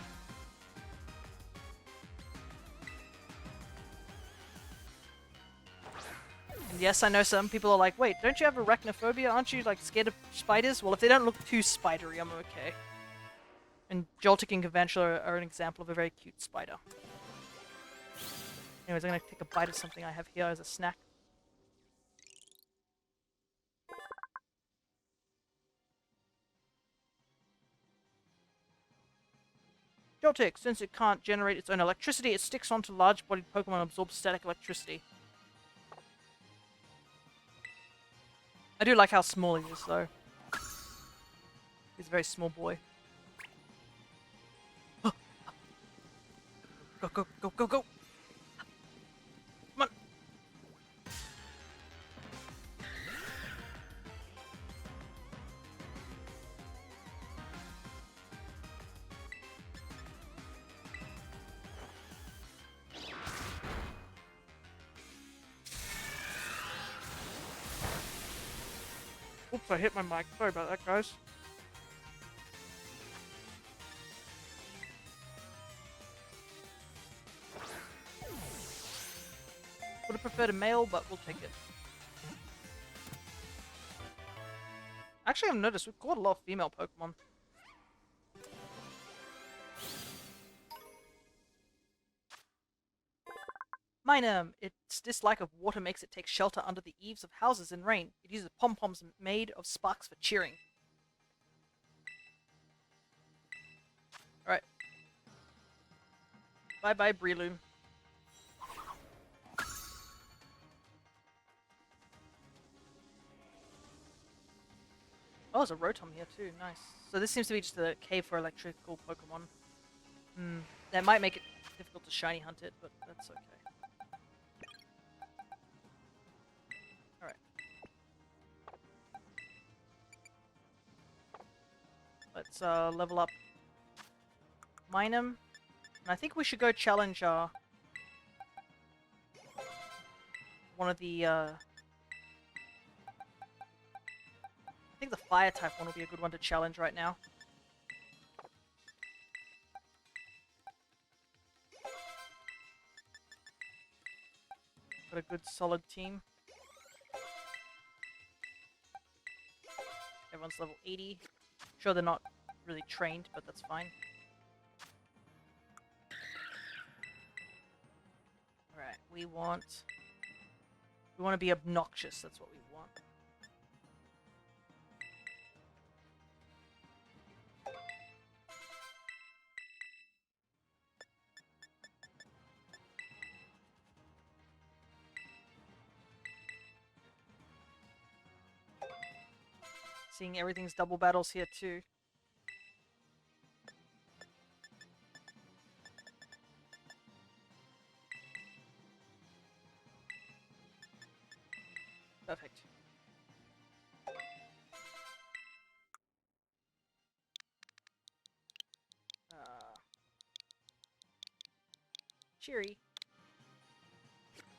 And yes, I know some people are like, wait, don't you have arachnophobia? Aren't you, like, scared of spiders? Well, if they don't look too spidery, I'm okay. And Joltik and Galvantula are an example of a very cute spider. Anyways, I'm gonna take a bite of something I have here as a snack. Joltik, since it can't generate its own electricity, it sticks onto large-bodied Pokemon and absorbs static electricity. I do like how small he is, though. He's a very small boy. Go, go, go, go, go! Come on! Oops, I hit my mic. Sorry about that, guys. Would have preferred a male, but we'll take it. Actually, I've noticed we've caught a lot of female Pokemon. Minum! Its dislike of water makes it take shelter under the eaves of houses in rain. It uses pom-poms made of sparks for cheering. Alright. Bye-bye, Breloom. Oh, there's a Rotom here too. Nice. So this seems to be just a cave for electrical Pokemon. That might make it difficult to shiny hunt it, but that's okay. Alright. Let's level up Minum. And I think we should go challenge one of the I think the fire type one will be a good one to challenge right now. Got a good solid team. Everyone's level 80. Sure, they're not really trained, but that's fine. Alright, we want to be obnoxious, that's what we want. Seeing everything's double battles here too. Perfect. Cheery.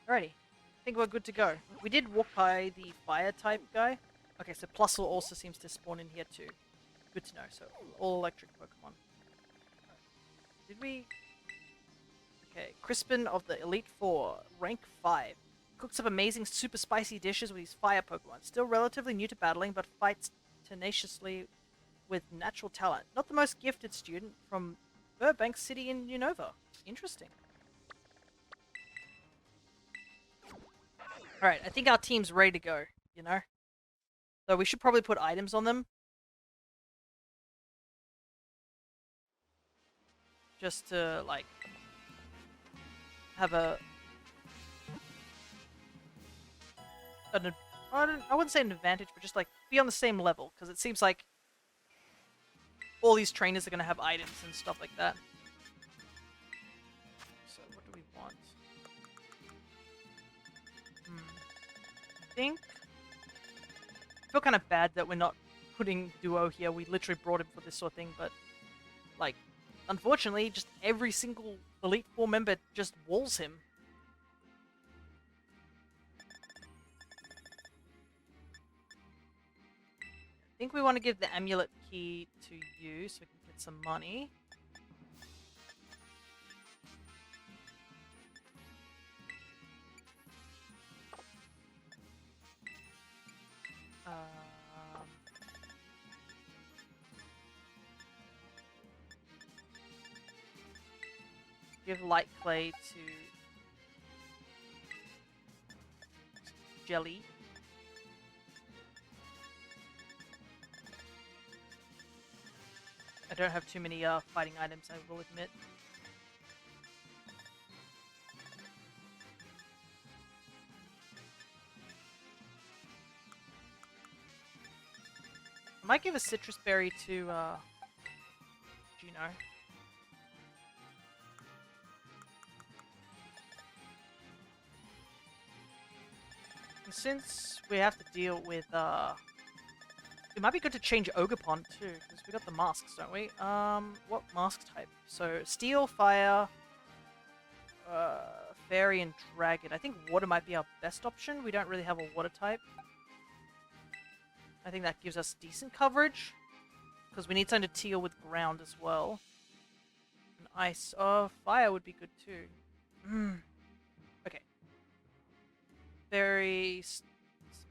Alrighty. I think we're good to go. We did walk by the fire type guy. Okay, so Plusle also seems to spawn in here too. Good to know. So all electric Pokemon. Did we? Okay, Crispin of the Elite Four, rank 5. Cooks up amazing super spicy dishes with his fire Pokemon. Still relatively new to battling, but fights tenaciously with natural talent. Not the most gifted student from Burbank City in Unova. Interesting. Alright, I think our team's ready to go, you know? So we should probably put items on them. Just to, like, have a... I wouldn't say an advantage, but just, like, be on the same level. Because it seems like all these trainers are going to have items and stuff like that. So what do we want? I think... I feel kind of bad that we're not putting Duo here. We literally brought him for this sort of thing, but... Like, unfortunately, just every single Elite Four member just walls him. I think we want to give the amulet key to you so we can get some money. Give light clay to Jelly. I don't have too many fighting items, I will admit. I might give a citrus berry to Gino. And since we have to deal with it might be good to change Ogerpon too, because we got the masks, don't we? What mask type? So Steel, Fire, Fairy, and Dragon. I think Water might be our best option. We don't really have a Water type. I think that gives us decent coverage, because we need something to deal with Ground as well. And Ice. Fire would be good too. Okay. Fairy,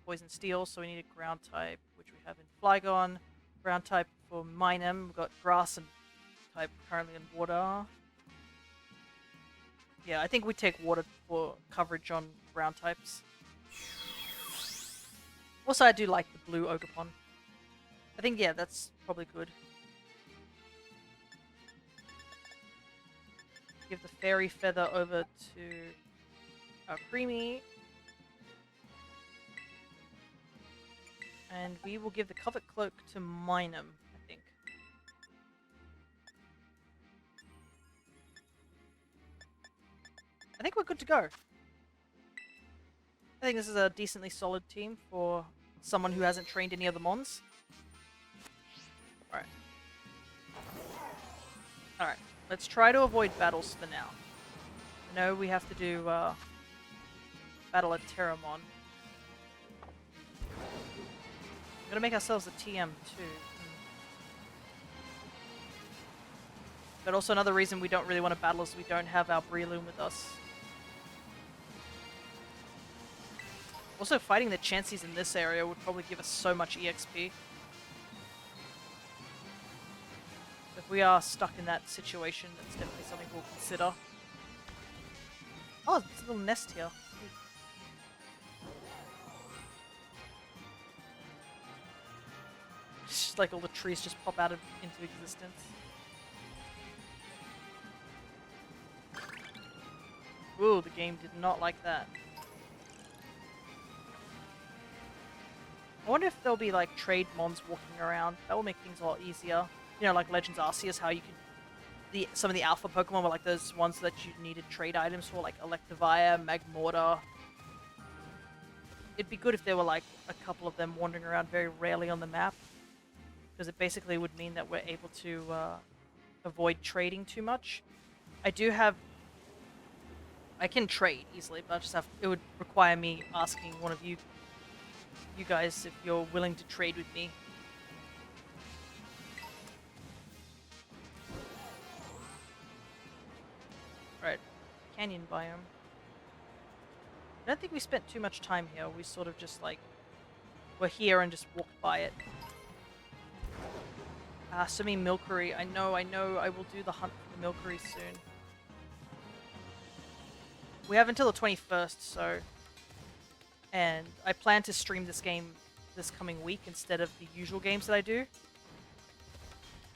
Poison Steel, so we need a Ground type, which we have in Flygon. Ground type for Minun. We've got Grass and type currently in Water. Yeah, I think we take Water for coverage on Ground types. Also, I do like the blue Ogerpon. I think, yeah, that's probably good. Give the Fairy Feather over to our Creamy. And we will give the Covert Cloak to Minun, I think. I think we're good to go. I think this is a decently solid team for someone who hasn't trained any other Mons. Alright. Alright, let's try to avoid battles for now. I know we have to do battle at Terramon. We're gonna make ourselves a TM too. But also another reason we don't really want to battle is we don't have our Breloom with us. Also, fighting the Chanseys in this area would probably give us so much EXP. If we are stuck in that situation, that's definitely something we'll consider. Oh, there's a little nest here. It's just like all the trees just pop out into existence. Ooh, the game did not like that. I wonder if there'll be like trade mons walking around. That will make things a lot easier. You know, like Legends Arceus, how you could... some of the alpha Pokemon were like those ones that you needed trade items for, like Electivire, Magmortar. it'd be good if there were like a couple of them wandering around very rarely on the map, because it basically would mean that we're able to avoid trading too much. I do have... I can trade easily, but I just have... It would require me asking one of you guys if you're willing to trade with me. Right, canyon biome. I don't think we spent too much time here. We sort of just like... We're here and just walked by it. Sumi Milkery. I know. I will do the hunt for the Milkery soon. We have until the 21st, so... And I plan to stream this game this coming week instead of the usual games that I do.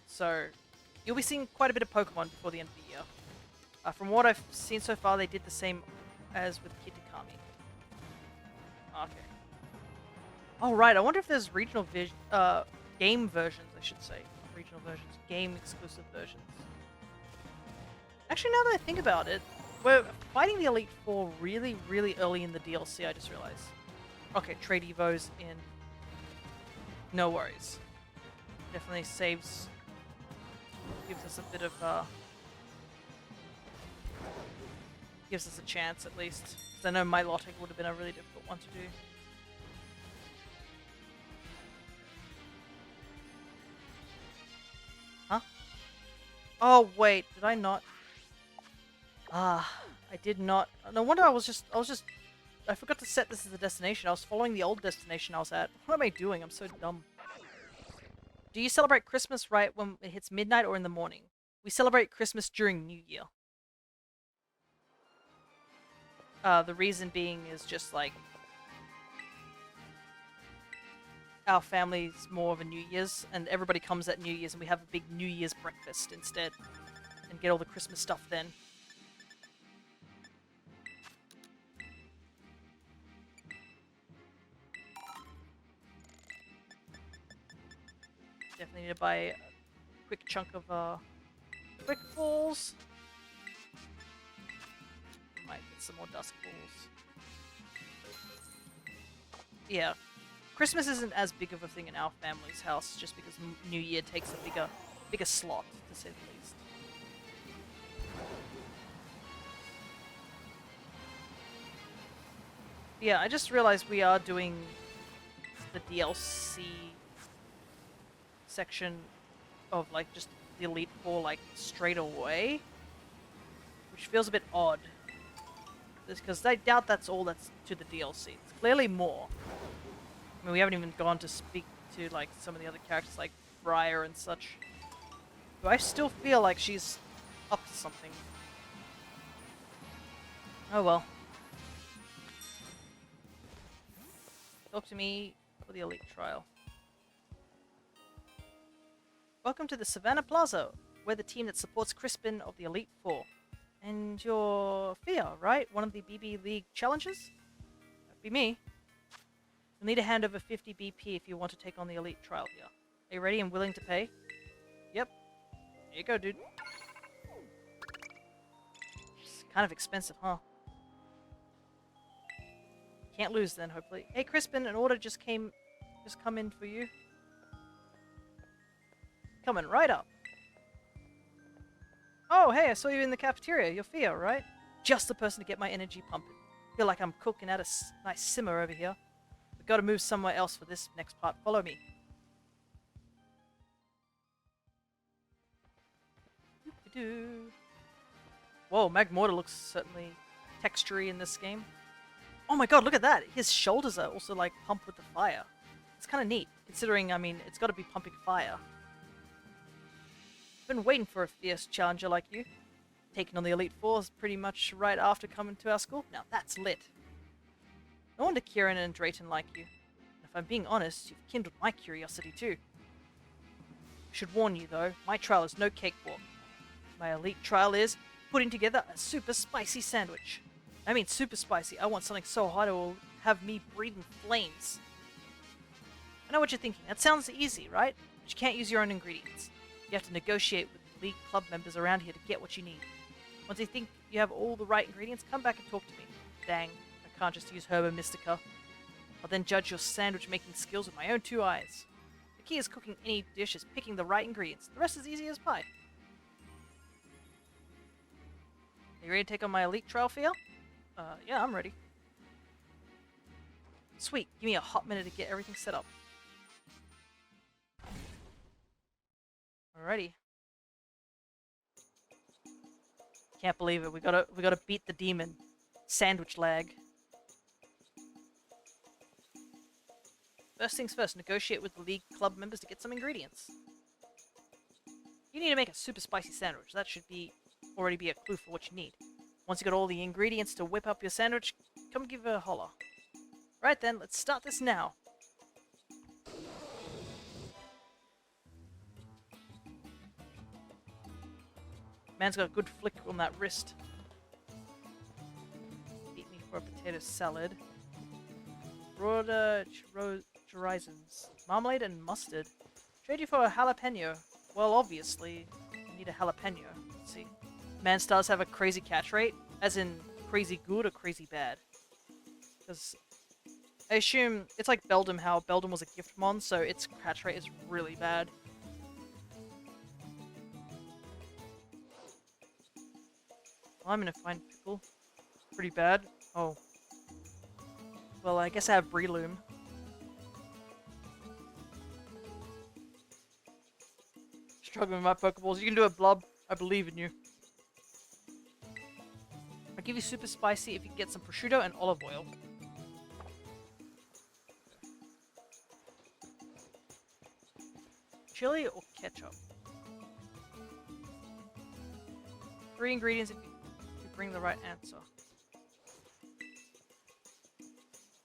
So, you'll be seeing quite a bit of Pokemon before the end of the year. From what I've seen so far, they did the same as with Kitakami. Okay. Oh, right. I wonder if there's regional game versions, I should say. Not regional versions. Game-exclusive versions. Actually, now that I think about it, we're fighting the Elite Four really, really early in the DLC, I just realized. Okay, trade Evos in. No worries. Definitely saves... Gives us a bit of, gives us a chance, at least. Because I know Milotic would have been a really difficult one to do. Huh? Oh, wait. Did I not... I did not... No wonder I forgot to set this as a destination. I was following the old destination I was at. What am I doing? I'm so dumb. Do you celebrate Christmas right when it hits midnight or in the morning? We celebrate Christmas during New Year. The reason being is just like... Our family's more of a New Year's, and everybody comes at New Year's, and we have a big New Year's breakfast instead. And get all the Christmas stuff then. Definitely need to buy a quick chunk of quick balls. Might get some more dusk balls. Yeah, Christmas isn't as big of a thing in our family's house, just because New Year takes a bigger slot, to say the least. Yeah, I just realized we are doing the DLC section of like just the Elite Four like straight away, which feels a bit odd. Because I doubt that's all that's to the DLC. It's clearly more. I mean, we haven't even gone to speak to like some of the other characters like Briar and such. But I still feel like she's up to something. Oh well. Talk to me for the Elite Trial. Welcome to the Savannah Plaza. We're the team that supports Crispin of the Elite Four. And you're Fia, right? One of the BB League challenges? That'd be me. You'll need to hand over 50 BP if you want to take on the Elite Trial here. Are you ready and willing to pay? Yep. Here you go, dude. It's kind of expensive, huh? Can't lose then, hopefully. Hey, Crispin, an order just come in for you. Coming right up. Oh, hey, I saw you in the cafeteria. You're Fia, right? Just the person to get my energy pumping. Feel like I'm cooking at a nice simmer over here. But gotta move somewhere else for this next part. Follow me. Whoa, Magmortar looks certainly textury in this game. Oh my god, look at that! His shoulders are also like pumped with the fire. It's kind of neat, considering, I mean, it's got to be pumping fire. Been waiting for a fierce challenger like you. Taking on the Elite Fours pretty much right after coming to our school. Now that's lit. No wonder Kieran and Drayton like you. And if I'm being honest, you've kindled my curiosity too. I should warn you though, my trial is no cakewalk. My Elite Trial is putting together a super spicy sandwich. I mean super spicy. I want something so hot it will have me breathing flames. I know what you're thinking. That sounds easy, right? But you can't use your own ingredients. You have to negotiate with the League club members around here to get what you need. Once you think you have all the right ingredients, come back and talk to me. Dang, I can't just use Herba Mystica. I'll then judge your sandwich making skills with my own 2 eyes. The key is cooking any dish is picking the right ingredients. The rest is easy as pie. Are you ready to take on my elite trial for you? Yeah, I'm ready. Sweet, give me a hot minute to get everything set up. Alrighty. Can't believe it. We gotta beat the demon. Sandwich lag. First things first, negotiate with the League Club members to get some ingredients. You need to make a super spicy sandwich. That should already be a clue for what you need. Once you got all the ingredients to whip up your sandwich, come give it a holler. Right then, let's start this now. Man's got a good flick on that wrist. Beat me for a potato salad. Broader horizons. Marmalade and mustard. Trade you for a jalapeno. Well, obviously, you need a jalapeno. Let's see. Man stars have a crazy catch rate, as in crazy good or crazy bad. Because I assume it's like Beldum, how Beldum was a gift mon, so its catch rate is really bad. Well, I'm gonna find pickle. Pretty bad. Oh. Well, I guess I have Breloom. Struggling with my Pokeballs. You can do it, Blob. I believe in you. I'll give you super spicy if you can get some prosciutto and olive oil. Chili or ketchup? 3 ingredients if you bring the right answer.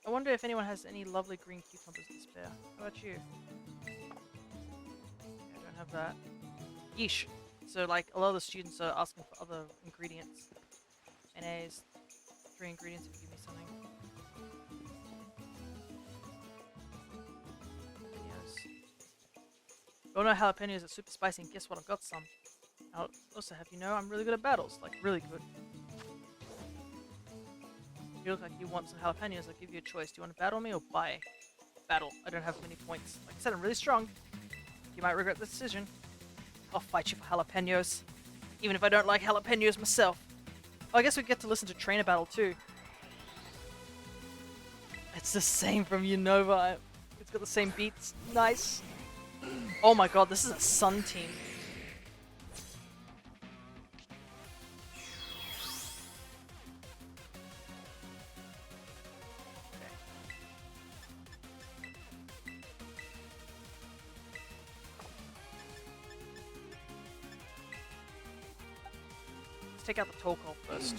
I wonder if anyone has any lovely green cucumbers to spare. How about you? Yeah, I don't have that. Yeesh. So, like, a lot of the students are asking for other ingredients. Mayonnaise. 3 ingredients if you give me something. Jalapenos. Oh no, jalapenos are super spicy, and guess what? I've got some. I'll also have you know I'm really good at battles. Like, really good. You look like you want some jalapenos, I'll give you a choice. Do you want to battle me or buy? Battle. I don't have many points. Like I said, I'm really strong. You might regret the decision. I'll fight you for jalapenos. Even if I don't like jalapenos myself. Oh, I guess we get to listen to Trainer Battle too. It's the same from Unova. It's got the same beats. Nice. Oh my god, this is a Sun team. Take out the Tolkol first.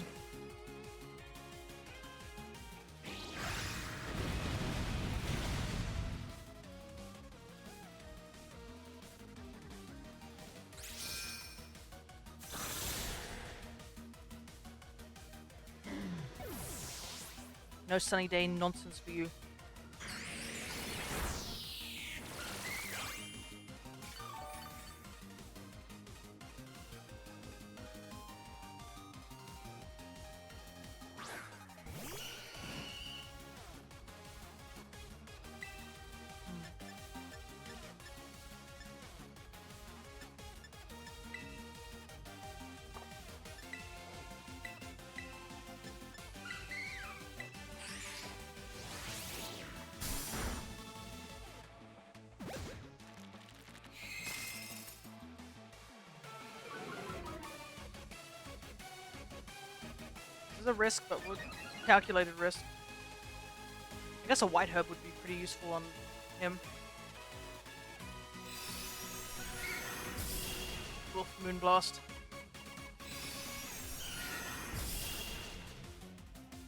No sunny day nonsense for you. There's a risk, but with calculated risk. I guess a white herb would be pretty useful on him. Wolf Moonblast.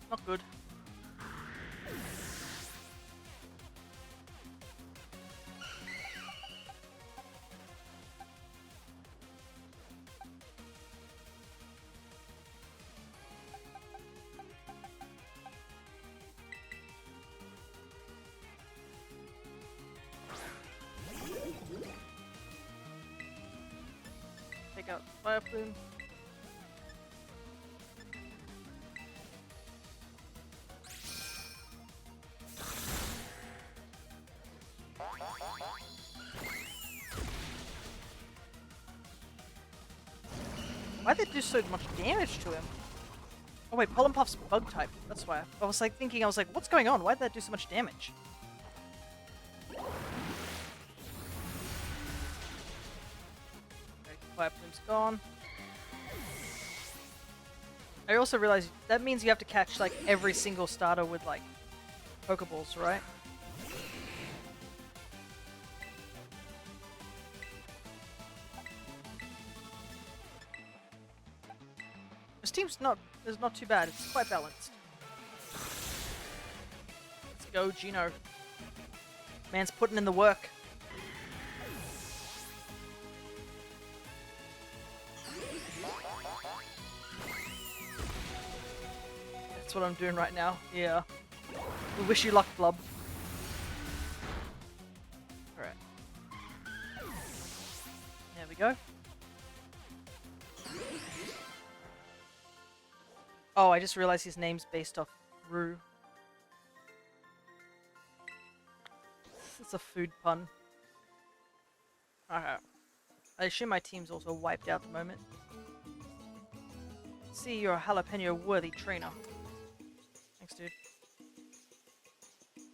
Not good. Take out Fire Plume. Why'd they do so much damage to him? Oh wait, Pollen Puff's bug type. That's why. I was like thinking, what's going on? Why'd that do so much damage? Okay, Fire Plume's gone. I also realized that means you have to catch like every single starter with like Pokeballs, right? This team's is not too bad. It's quite balanced. Let's go, Gino. Man's putting in the work. That's what I'm doing right now. Yeah. We wish you luck, Blub. Alright. There we go. Oh, I just realized his name's based off Rue. It's a food pun. Alright. I assume my team's also wiped out at the moment. See, you're a jalapeno-worthy trainer. Thanks, dude.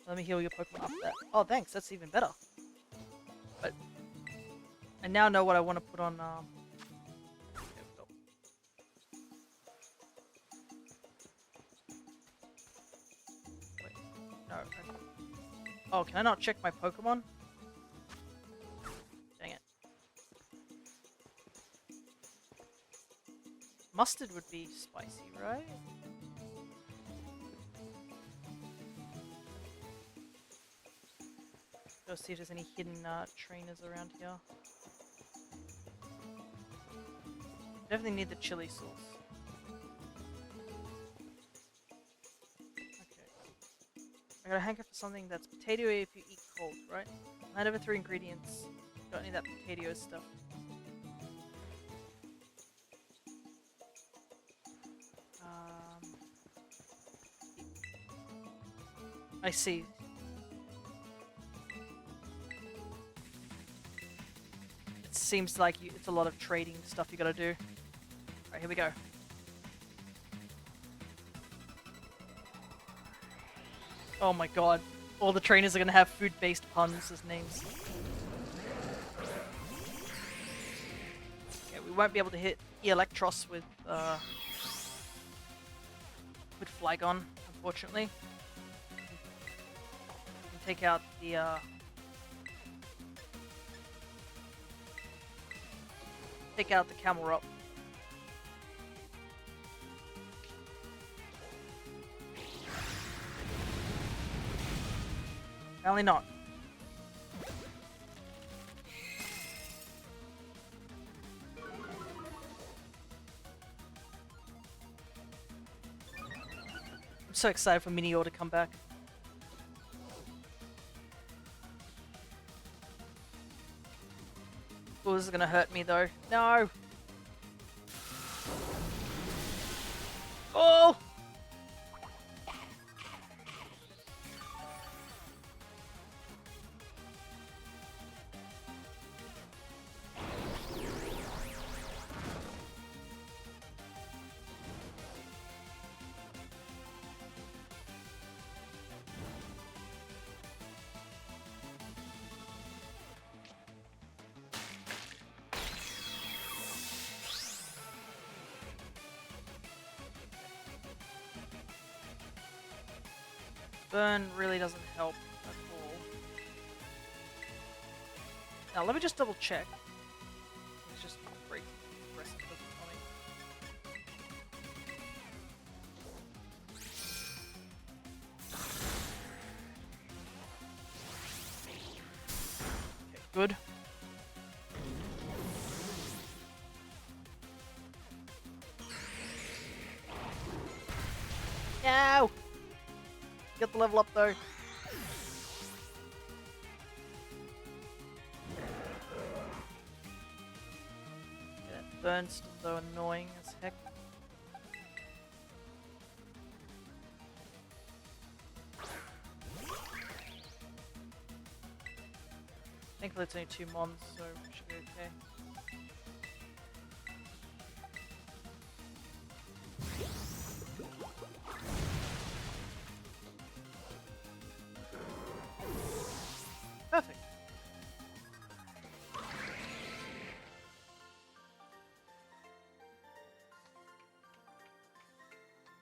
Let me heal your Pokemon after that. Oh, thanks. That's even better. But I now know what I want to put on. There we go. Wait, no. Oh, can I not check my Pokemon? Dang it. Mustard would be spicy, right? Go see if there's any hidden trainers around here. Definitely need the chili sauce. Okay. I gotta hanker for something that's potato-y if you eat cold, right? 9 over 3 ingredients. Got any of that potato stuff. I see. It seems like it's a lot of trading stuff you gotta do. Alright, here we go. Oh my god. All the trainers are gonna have food-based puns as names. Okay, we won't be able to hit Electros with Flygon, unfortunately. We can take out the camel rock. Apparently not. I'm so excited for Meteor to come back. Oh, this is gonna hurt me though. No! Oh! Burn really doesn't help at all. Now let me just double check. Let's just break the rest of the okay, good. No! Get the level up though. Yeah, that burn's so annoying as heck. Thankfully it's only 2 mons, so we should be okay.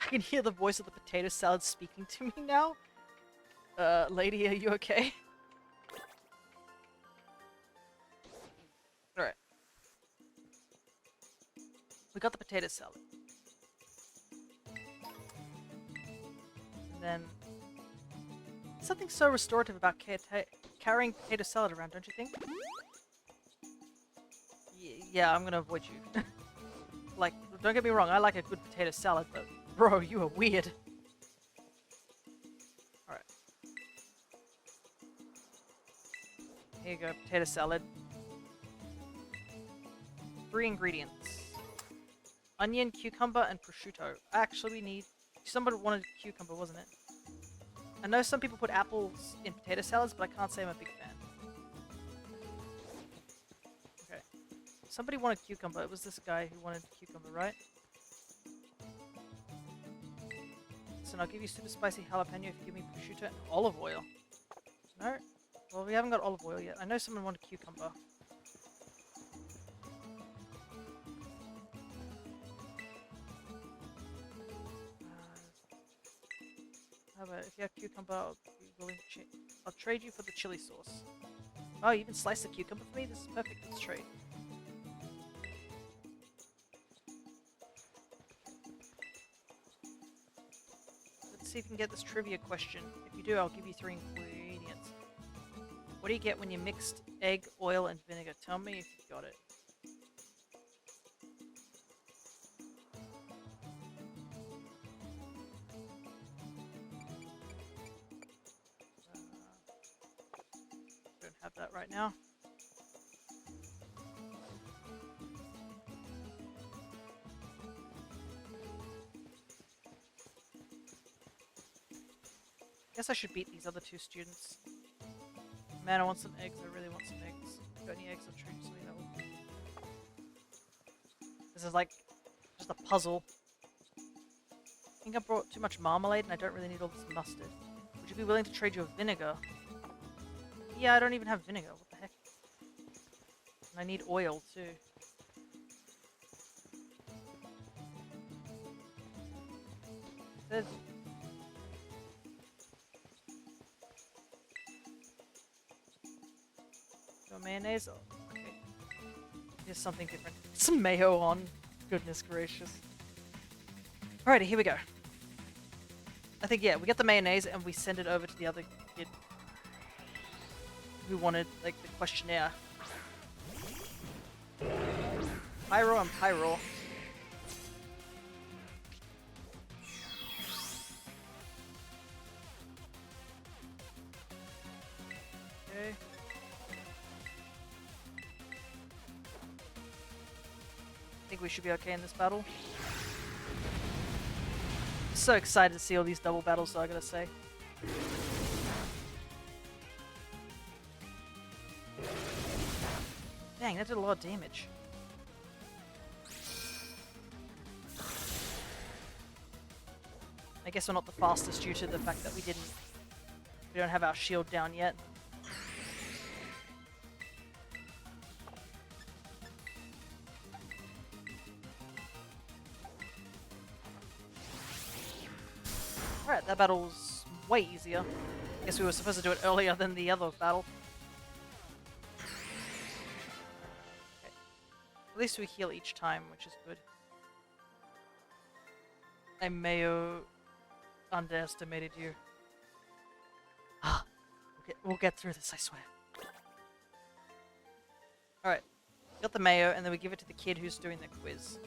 I can hear the voice of the potato salad speaking to me now. Lady, are you okay? Alright. We got the potato salad. And then... something so restorative about carrying potato salad around, don't you think? Yeah, I'm gonna avoid you. Like, don't get me wrong, I like a good potato salad, but bro, you are weird. Alright. Here you go, potato salad. 3 ingredients. Onion, cucumber, and prosciutto. Actually, we need... somebody wanted cucumber, wasn't it? I know some people put apples in potato salads, but I can't say I'm a big fan. Okay. Somebody wanted cucumber. It was this guy who wanted cucumber, right? So I'll give you super spicy jalapeno if you give me prosciutto and olive oil. No? Well, we haven't got olive oil yet. I know someone wanted cucumber. How about if you have cucumber, I'll be willing to I'll trade you for the chili sauce. Oh, you even sliced the cucumber for me? This is perfect. Let's trade. Let's see if we can get this trivia question. If you do, I'll give you 3 ingredients. What do you get when you mixed egg, oil, and vinegar? Tell me if you got it. Don't have that right now. Guess I should beat these other 2 students. Man, I want some eggs. I really want some eggs. Got any eggs? I'll trade you something that will. This is like just a puzzle. I think I brought too much marmalade and I don't really need all this mustard. Would you be willing to trade your vinegar? Yeah, I don't even have vinegar. What the heck? And I need oil too. There's... no mayonnaise? Oh, okay. Here's something different. Some mayo on. Goodness gracious. Alrighty, here we go. I think, yeah, we get the mayonnaise and we send it over to the other kid who wanted, like, the questionnaire. Pyro and Pyro. Okay. I think we should be okay in this battle. So excited to see all these double battles, so I gotta say. Dang, that did a lot of damage. I guess we're not the fastest due to the fact that we don't have our shield down yet. Alright, that battle's way easier. Guess we were supposed to do it earlier than the other battle. Okay. At least we heal each time, which is good. I mayo underestimated you. Ah, we'll get through this, I swear. Alright, got the mayo, and then we give it to the kid who's doing the quiz.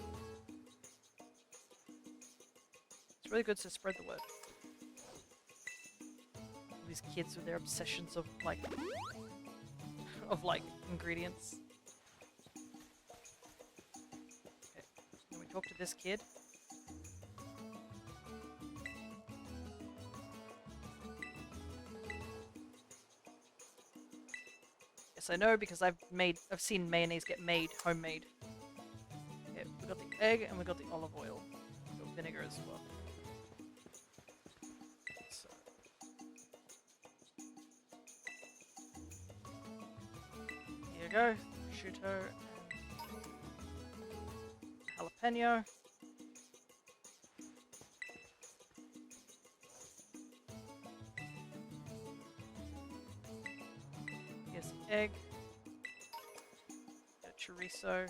It's really good to spread the word. These kids with their obsessions of like ingredients. Okay, then we talk to this kid. Yes, I know because I've seen mayonnaise get made homemade. Okay, we got the egg and we got the olive oil. We got vinegar as well. Go, prosciutto and jalapeno. egg. Get a chorizo.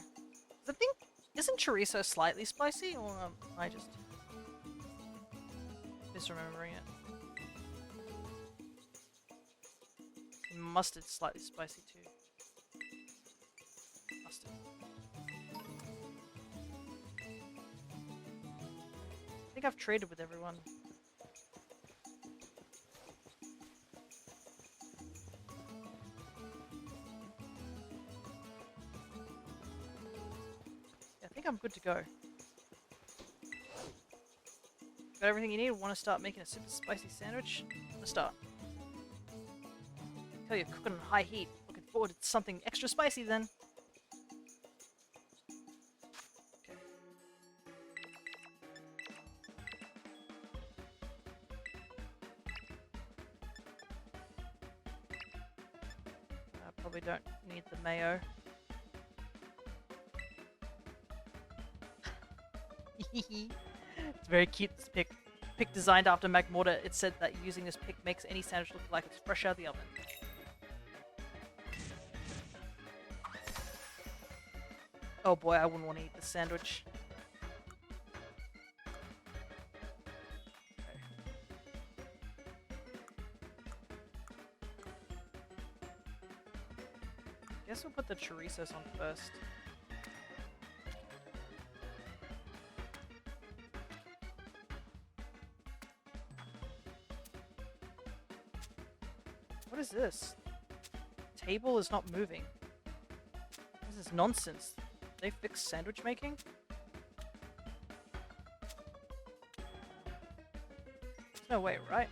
I think, isn't chorizo slightly spicy, or am I just misremembering it? Mustard's slightly spicy too. Mustard. I think I've traded with everyone. Yeah, I think I'm good to go. Got everything you need? Want to start making a super spicy sandwich? Let's start. Tell you, cooking on high heat. Looking forward to something extra spicy then. Okay. I probably don't need the mayo. It's very cute, this pic. Pic designed after Magmortar. It said that using this pic makes any sandwich look like it's fresh out of the oven. Oh boy, I wouldn't want to eat this sandwich. Okay. Guess we'll put the chorizos on first. What is this? Table is not moving. This is nonsense. They fix sandwich making? There's no way, right?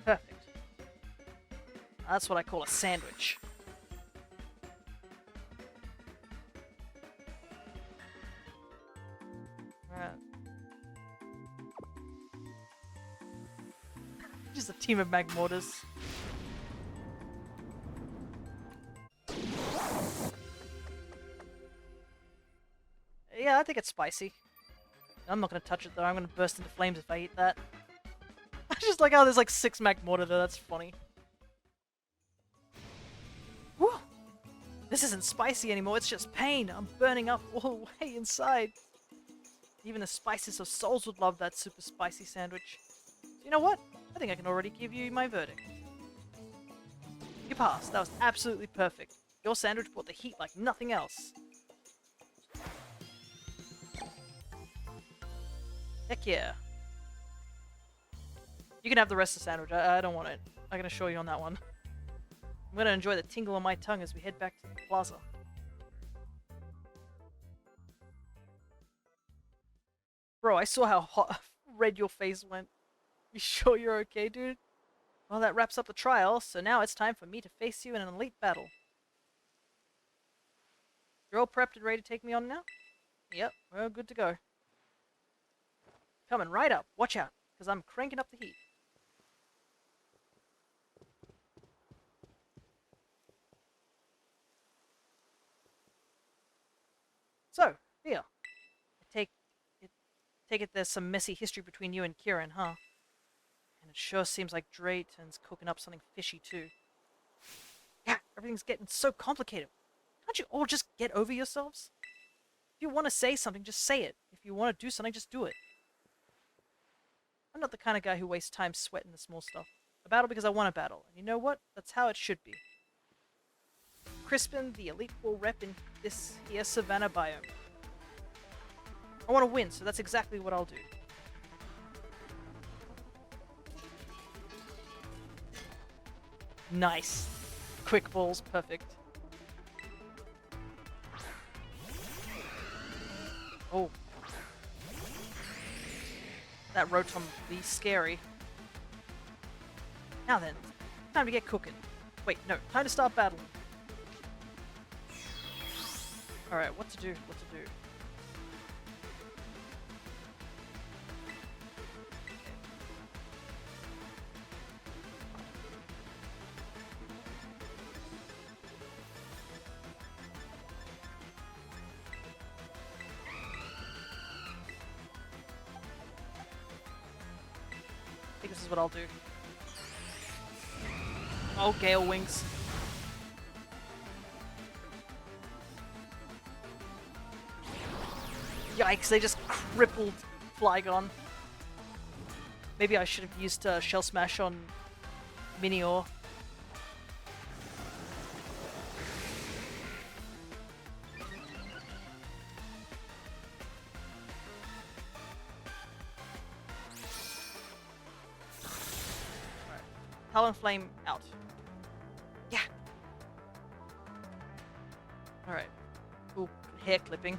Perfect. That's what I call a sandwich. Just a team of Magmortars. Yeah, I think it's spicy. I'm not gonna touch it though, I'm gonna burst into flames if I eat that. I just like how there's like 6 Magmortar there, that's funny. Whew! This isn't spicy anymore, it's just pain. I'm burning up all the way inside. Even the spiciest of souls would love that super spicy sandwich. So you know what? I think I can already give you my verdict. You passed. That was absolutely perfect. Your sandwich brought the heat like nothing else. Heck yeah. You can have the rest of the sandwich. I don't want it. I can assure you on that one. I'm gonna enjoy the tingle on my tongue as we head back to the plaza. Bro, I saw how hot, red your face went. You sure you're okay, dude? Well, that wraps up the trial, so now it's time for me to face you in an elite battle. You're all prepped and ready to take me on now? Yep, we're good to go. Coming right up. Watch out, because I'm cranking up the heat. So, Thea, take it there's some messy history between you and Kieran, huh? And it sure seems like Drayton's cooking up something fishy too. Yeah, everything's getting so complicated. Can't you all just get over yourselves? If you want to say something, just say it. If you want to do something, just do it. I'm not the kind of guy who wastes time sweating the small stuff. I battle because I want to battle, and you know what? That's how it should be. Crispin, the Elite Four rep in this here Savannah biome. I want to win, so that's exactly what I'll do. Nice. Quick balls, perfect. Oh. That Rotom will be scary. Now then, time to get cooking. Wait, no, time to start battling. Alright, what to do, what to do. This is what I'll do. Oh, Gale Wings. Yikes, they just crippled Flygon. Maybe I should have used Shell Smash on Minior. Talonflame out. Yeah. Alright. Ooh, hair clipping.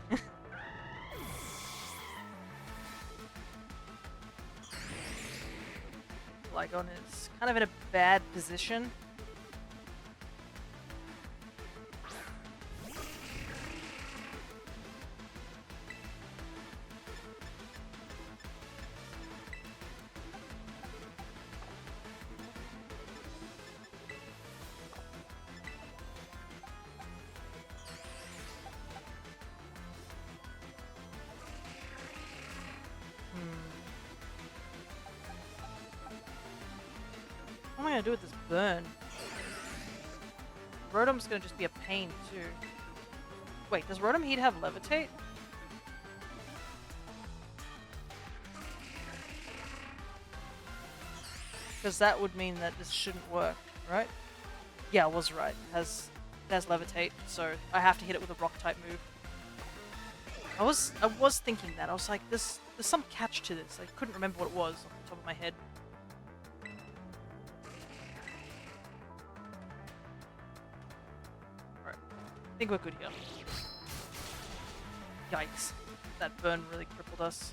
Flygon is kind of in a bad position. What am I gonna do with this burn? Rotom's gonna just be a pain too. Wait, does Rotom Heat have Levitate? Because that would mean that this shouldn't work, right? Yeah, I was right. It has Levitate, so I have to hit it with a Rock type move. I was thinking that. I was like, there's some catch to this. I couldn't remember what it was off the top of my head. Alright. I think we're good here. Yikes. That burn really crippled us.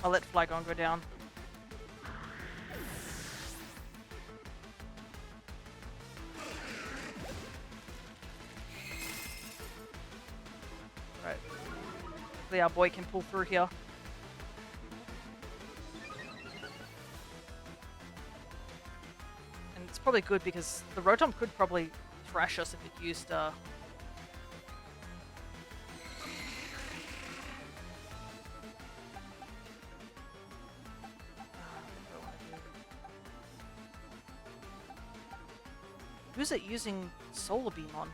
I'll let Flygon go down. Right. Hopefully our boy can pull through here. And it's probably good because the Rotom could probably thrash us if it used who's it using Solar Beam on?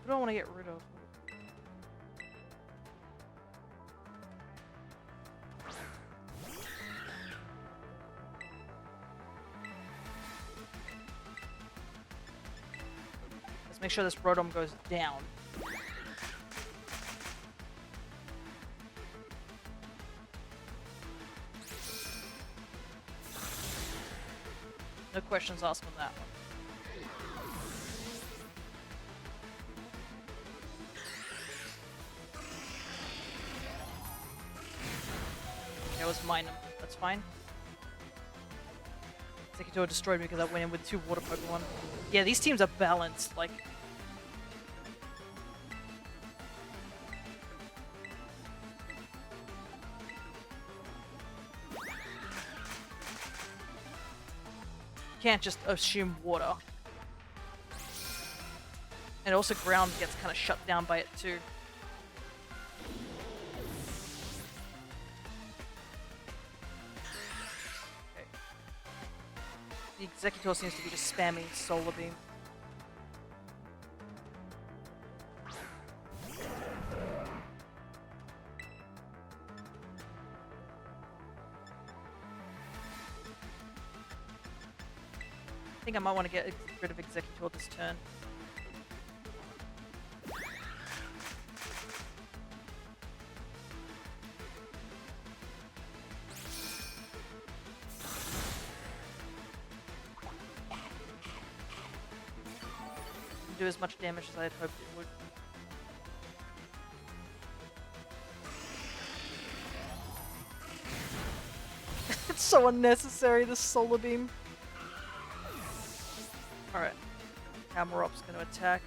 What do I want to get rid of? Let's make sure this Rotom goes down. No questions asked on that one. That was mine. That's fine. Executor destroyed me because I went in with 2 water Pokemon. Yeah, these teams are balanced. Like, you can't just assume water. And also ground gets kind of shut down by it too. The Executor seems to be just spamming Solar Beam. I think I might want to get rid of Executor this turn. Do as much damage as I had hoped it would. It's so unnecessary, this Solar Beam. Alright. Camerop's gonna attack.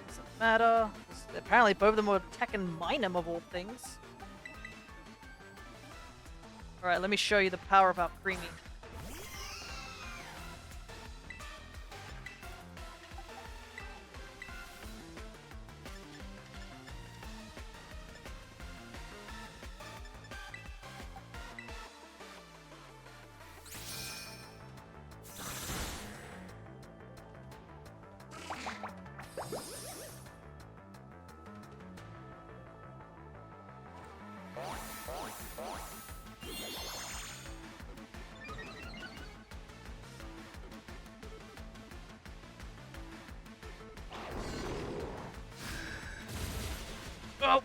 Doesn't matter. Just Apparently both of them were attacking Minum of all things. Alright, let me show you the power of our Creamy. Oh!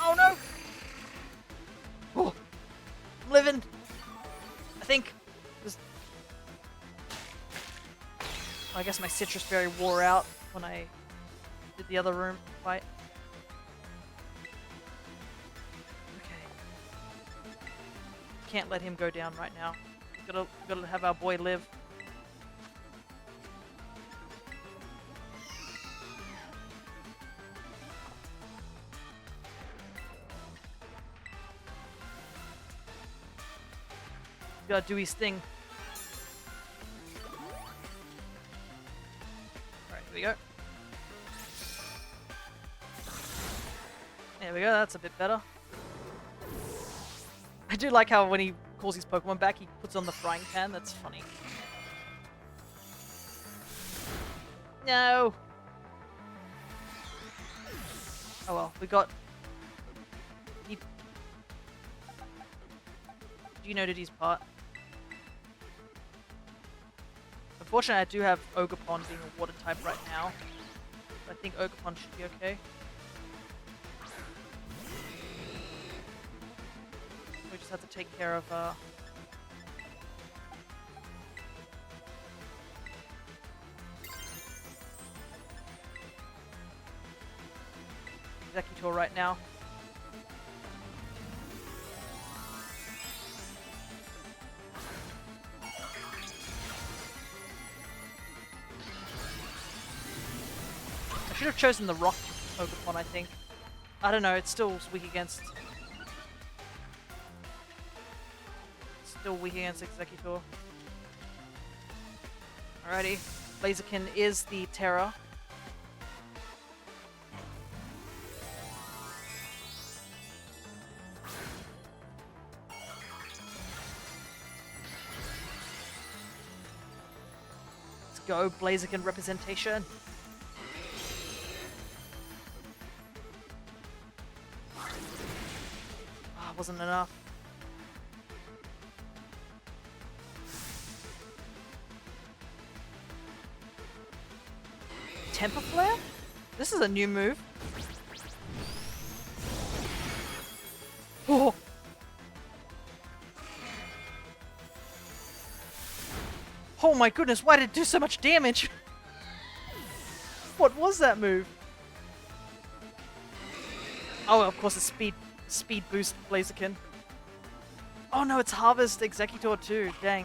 Oh no! Oh! I'm living! I think. I guess my citrus berry wore out when I did the other room fight. Okay. Can't let him go down right now. Gotta have our boy live. Gotta do his thing. Alright, here we go. There we go, that's a bit better. I do like how when he calls his Pokemon back, he puts on the frying pan. That's funny. No! Oh well, we got... You noted his part. Unfortunately, I do have Ogerpon being a water type right now. I think Ogerpon should be okay. We just have to take care of Executor right now. I should have chosen the rock Ogerpon, I think. I don't know, it's still weak against... Still weak against Executor. Alrighty. Blaziken is the Terror. Let's go, Blaziken representation. Wasn't enough. Temper Flare? This is a new move. Oh! Oh my goodness, why did it do so much damage? What was that move? Oh, of course, it's speed boost Blaziken. Oh no, it's Harvest Executor too. Dang.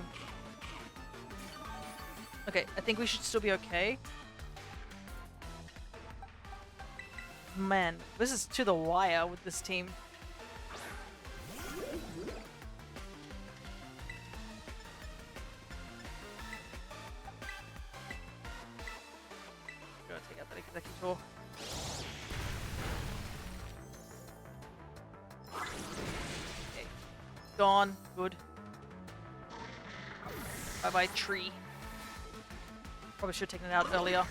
Okay, I think we should still be okay. Man, this is to the wire with this team. Gotta take out that Executor. Gone. Good. Bye-bye, tree. Probably should have taken it out earlier.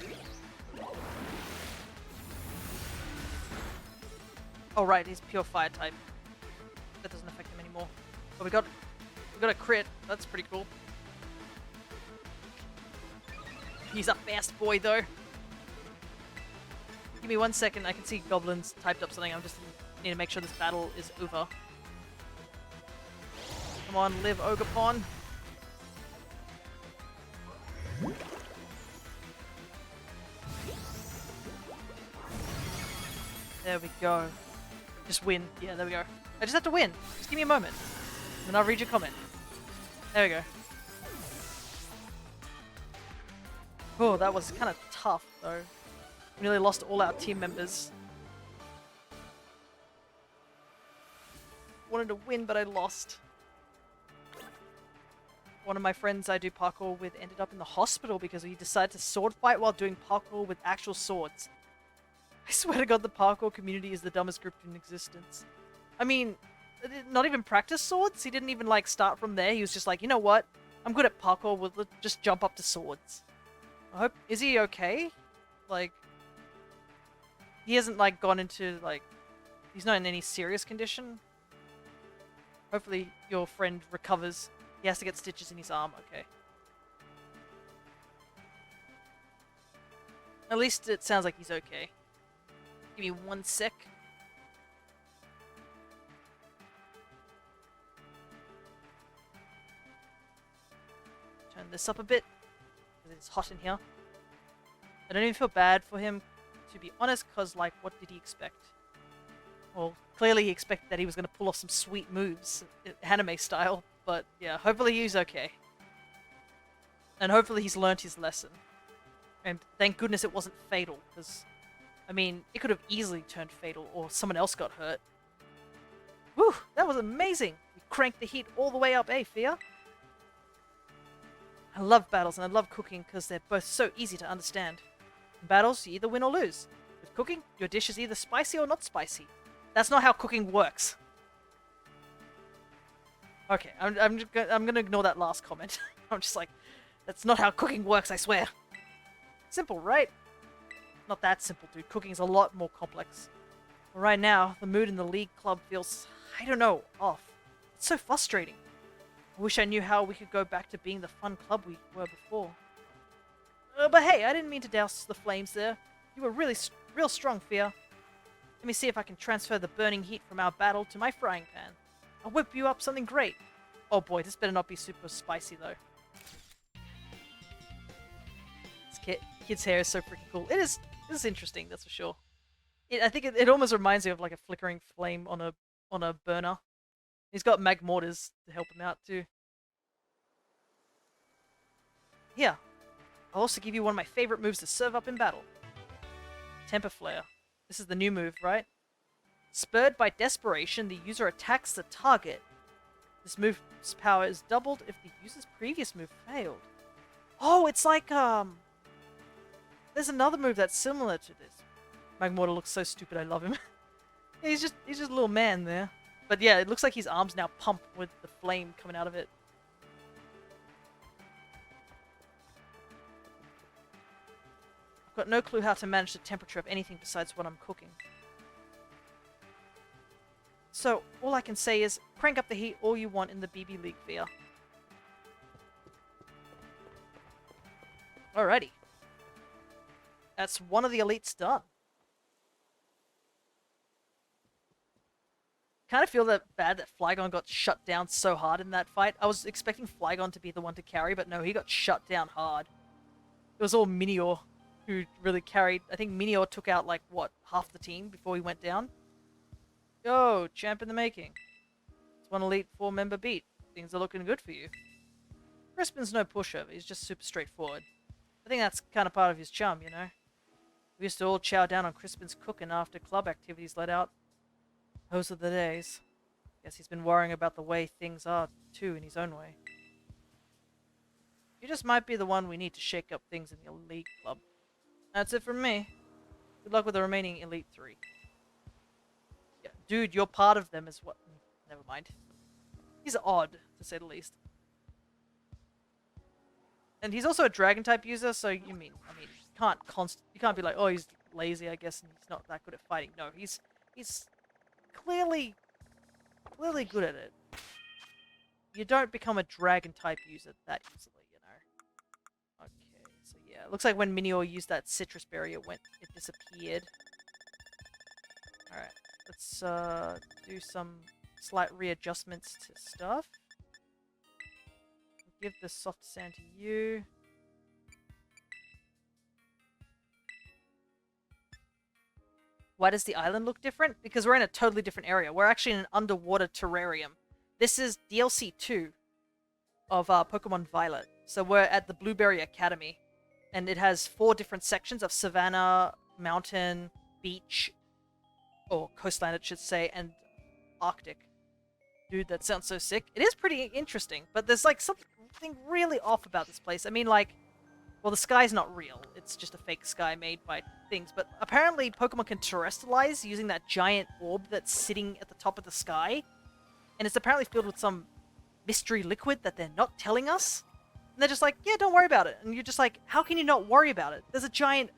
Oh, right, he's pure fire type. That doesn't affect him anymore. But we got a crit. That's pretty cool. He's a fast boy, though. Give me 1 second. I can see goblins typed up something. I just need to make sure this battle is over. Come on, live Ogerpon. There we go. Just win. Yeah, there we go. I just have to win. Just give me a moment. And then I'll read your comment. There we go. Oh, that was kind of tough, though. We nearly lost all our team members. Wanted to win, but I lost. One of my friends I do parkour with ended up in the hospital because he decided to sword fight while doing parkour with actual swords. I swear to God, the parkour community is the dumbest group in existence. I mean, not even practice swords? He didn't even, like, start from there. He was just like, you know what? I'm good at parkour, we'll just jump up to swords. I hope... Is he okay? Like... He hasn't, like, gone into, like... He's not in any serious condition? Hopefully your friend recovers. He has to get stitches in his arm, okay. At least it sounds like he's okay. Give me 1 sec. Turn this up a bit, because it's hot in here. I don't even feel bad for him, to be honest, because, like, what did he expect? Well, clearly he expected that he was going to pull off some sweet moves, anime style, but yeah, hopefully he's okay. And hopefully he's learnt his lesson. And thank goodness it wasn't fatal, because, I mean, it could have easily turned fatal, or someone else got hurt. Whew, that was amazing! We cranked the heat all the way up, eh, Fia? I love battles, and I love cooking, because they're both so easy to understand. In battles, you either win or lose. With cooking, your dish is either spicy or not spicy. That's not how cooking works. Okay, I'm gonna ignore that last comment. I'm just like, that's not how cooking works, I swear. Simple, right? Not that simple, dude. Cooking is a lot more complex. But right now, the mood in the league club feels, I don't know, off. It's so frustrating. I wish I knew how we could go back to being the fun club we were before. But hey, I didn't mean to douse the flames there. You were really real strong, Fia. Let me see if I can transfer the burning heat from our battle to my frying pan. I'll whip you up something great. Oh boy, this better not be super spicy though. This kid's hair is so freaking cool. It is interesting, that's for sure. I think it almost reminds me of like a flickering flame on a burner. He's got mag mortars to help him out too. Here, I'll also give you one of my favorite moves to serve up in battle. Temper Flare. This is the new move, right? Spurred by desperation, the user attacks the target. This move's power is doubled if the user's previous move failed. Oh, it's like, there's another move that's similar to this. Magmortar looks so stupid, I love him. Yeah, he's just a little man there. But yeah, it looks like his arms now pump with the flame coming out of it. I've got no clue how to manage the temperature of anything besides what I'm cooking. So, all I can say is, crank up the heat all you want in the BB League, Fia. Alrighty. That's one of the elites done. Kind of feel that bad that Flygon got shut down so hard in that fight. I was expecting Flygon to be the one to carry, but no, he got shut down hard. It was all Minior who really carried. I think Minior took out, like, what, half the team before he went down? Yo, champ in the making. It's one elite 4-member beat. Things are looking good for you. Crispin's no pushover, he's just super straightforward. I think that's kind of part of his charm, you know? We used to all chow down on Crispin's cooking after club activities let out. Those are the days. Guess he's been worrying about the way things are, too, in his own way. You just might be the one we need to shake up things in the elite club. That's it from me. Good luck with the remaining elite 3. Yeah, dude, you're part of them as well. Never mind. He's odd, to say the least. And he's also a dragon type user, so you mean, you can't be like, oh, he's lazy, I guess, and he's not that good at fighting. No, he's clearly good at it. You don't become a dragon type user that easily, you know. Okay, so yeah, it looks like when Minior used that citrus berry, it disappeared. Alright, let's do some slight readjustments to stuff. Give the soft sand to you. Why does the island look different? Because we're in a totally different area. We're actually in an underwater terrarium. This is DLC 2 of Pokemon Violet. So we're at the Blueberry Academy. And it has 4 different sections of Savannah, mountain, beach, or coastline, it should say, and Arctic. Dude, that sounds so sick. It is pretty interesting, but there's like something really off about this place. I mean, like, well, the sky's not real. It's just a fake sky made by things, but apparently Pokemon can terrestrialize using that giant orb that's sitting at the top of the sky, and it's apparently filled with some mystery liquid that they're not telling us. And they're just like, yeah, don't worry about it. And you're just like, how can you not worry about it? There's a giant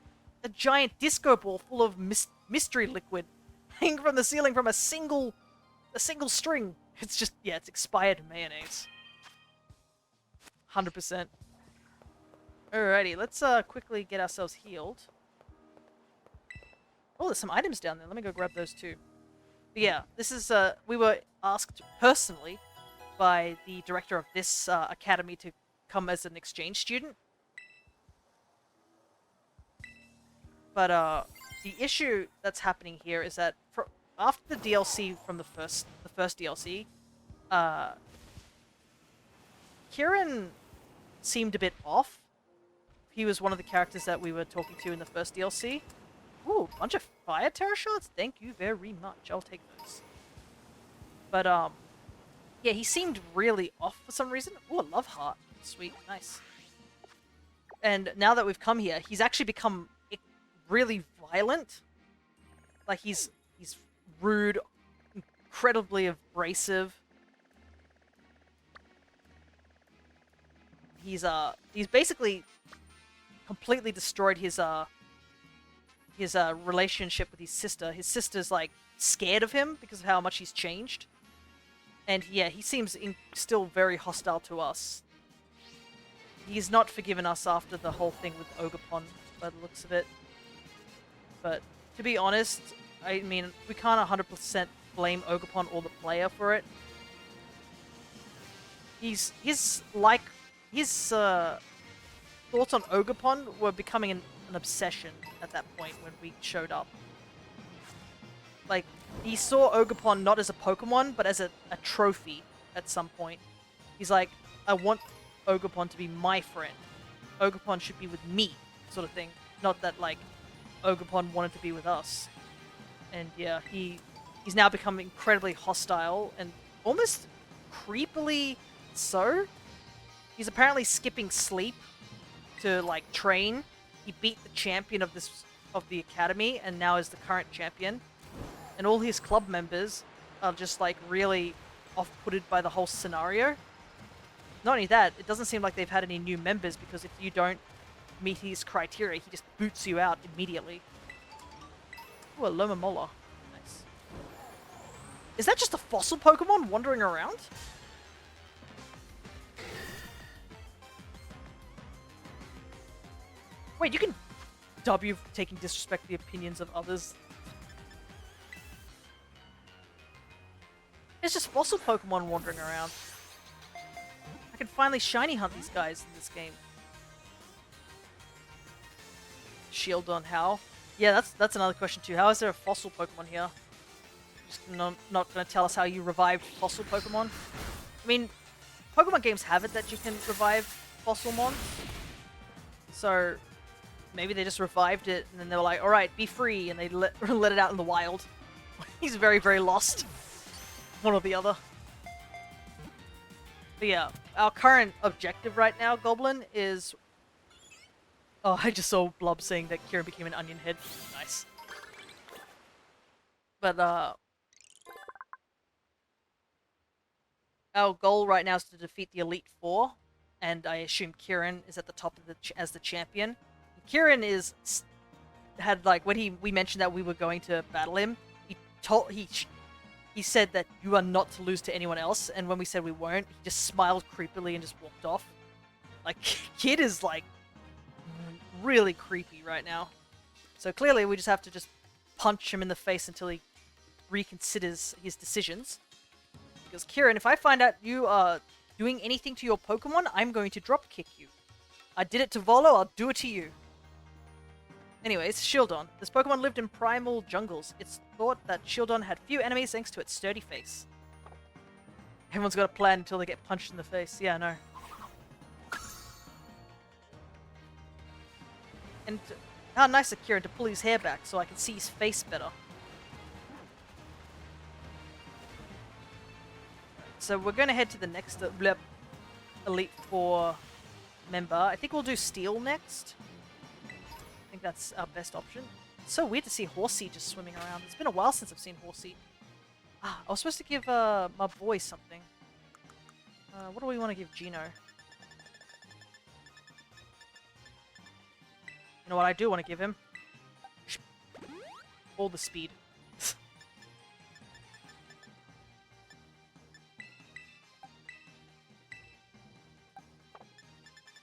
disco ball full of mystery liquid hanging from the ceiling from a single string. It's just, yeah, it's expired mayonnaise. 100%. Alrighty, let's quickly get ourselves healed. Oh, there's some items down there. Let me go grab those too. But yeah, this is, we were asked personally by the director of this academy to come as an exchange student. But the issue that's happening here is that after the DLC from the first DLC, Kieran seemed a bit off. He was one of the characters that we were talking to in the first DLC. Ooh, bunch of fire terror shards? Thank you very much. I'll take those. But, yeah, he seemed really off for some reason. Ooh, a love heart. Sweet. Nice. And now that we've come here, he's actually become really violent. Like, he's rude, incredibly abrasive. He's basically completely destroyed his relationship with his sister. His sister's like scared of him because of how much he's changed. And yeah, he seems still very hostile to us. He's not forgiven us after the whole thing with Ogerpon, by the looks of it. But to be honest, I mean, we can't 100% blame Ogerpon or the player for it. His thoughts on Ogerpon were becoming an obsession at that point when we showed up. Like, he saw Ogerpon not as a Pokemon, but as a trophy at some point. He's like, I want Ogerpon to be my friend. Ogerpon should be with me, sort of thing. Not that, like, Ogerpon wanted to be with us. And yeah, he's now become incredibly hostile and almost creepily so. He's apparently skipping sleep to, like, train. He beat the champion of the academy and now is the current champion. And all his club members are just, like, really off-putted by the whole scenario. Not only that, it doesn't seem like they've had any new members because if you don't meet his criteria, he just boots you out immediately. Ooh, a Lomomola. Nice. Is that just a fossil Pokemon wandering around? Wait, you can W for taking disrespect to the opinions of others. It's just fossil Pokemon wandering around. I can finally shiny hunt these guys in this game. Shield on how? Yeah, that's another question too. How is there a fossil Pokemon here? Just not going to tell us how you revived fossil Pokemon? I mean, Pokemon games have it that you can revive fossil mon. So maybe they just revived it and then they were like, alright, be free, and they let it out in the wild. He's very, very lost. One or the other. But yeah, our current objective right now, Goblin, is... Oh, I just saw Blob saying that Kieran became an onion head. Nice. But, our goal right now is to defeat the Elite Four, and I assume Kieran is at the top of as the champion. Kieran had, like, when we mentioned that we were going to battle him, he said that you are not to lose to anyone else, and when we said we weren't, he just smiled creepily and just walked off. Like, Kid is, like, really creepy right now. So clearly we just have to just punch him in the face until he reconsiders his decisions. Because Kieran, if I find out you are doing anything to your Pokemon, I'm going to drop kick you. I did it to Volo, I'll do it to you. Anyways, Shieldon. This Pokemon lived in primal jungles. It's thought that Shieldon had few enemies thanks to its sturdy face. Everyone's got a plan until they get punched in the face. Yeah, I know. And How nice of Kieran to pull his hair back so I can see his face better. So we're going to head to the next Elite Four member. I think we'll do Steel next. I think that's our best option. It's so weird to see Horsey just swimming around. It's been a while since I've seen Horsey. Ah, I was supposed to give my boy something. What do we want to give Gino? You know what I do want to give him? All the speed.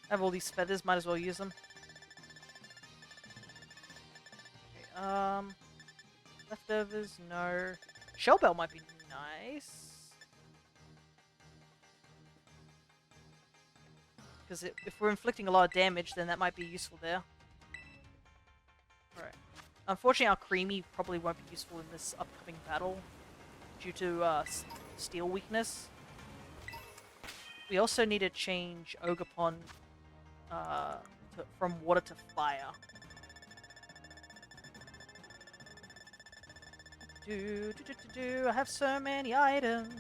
I have all these feathers, might as well use them. Okay, leftovers, no. Shellbell might be nice. Because if we're inflicting a lot of damage, then that might be useful there. Alright. Unfortunately, our Creamy probably won't be useful in this upcoming battle due to steel weakness. We also need to change Ogerpon from water to fire. I have so many items.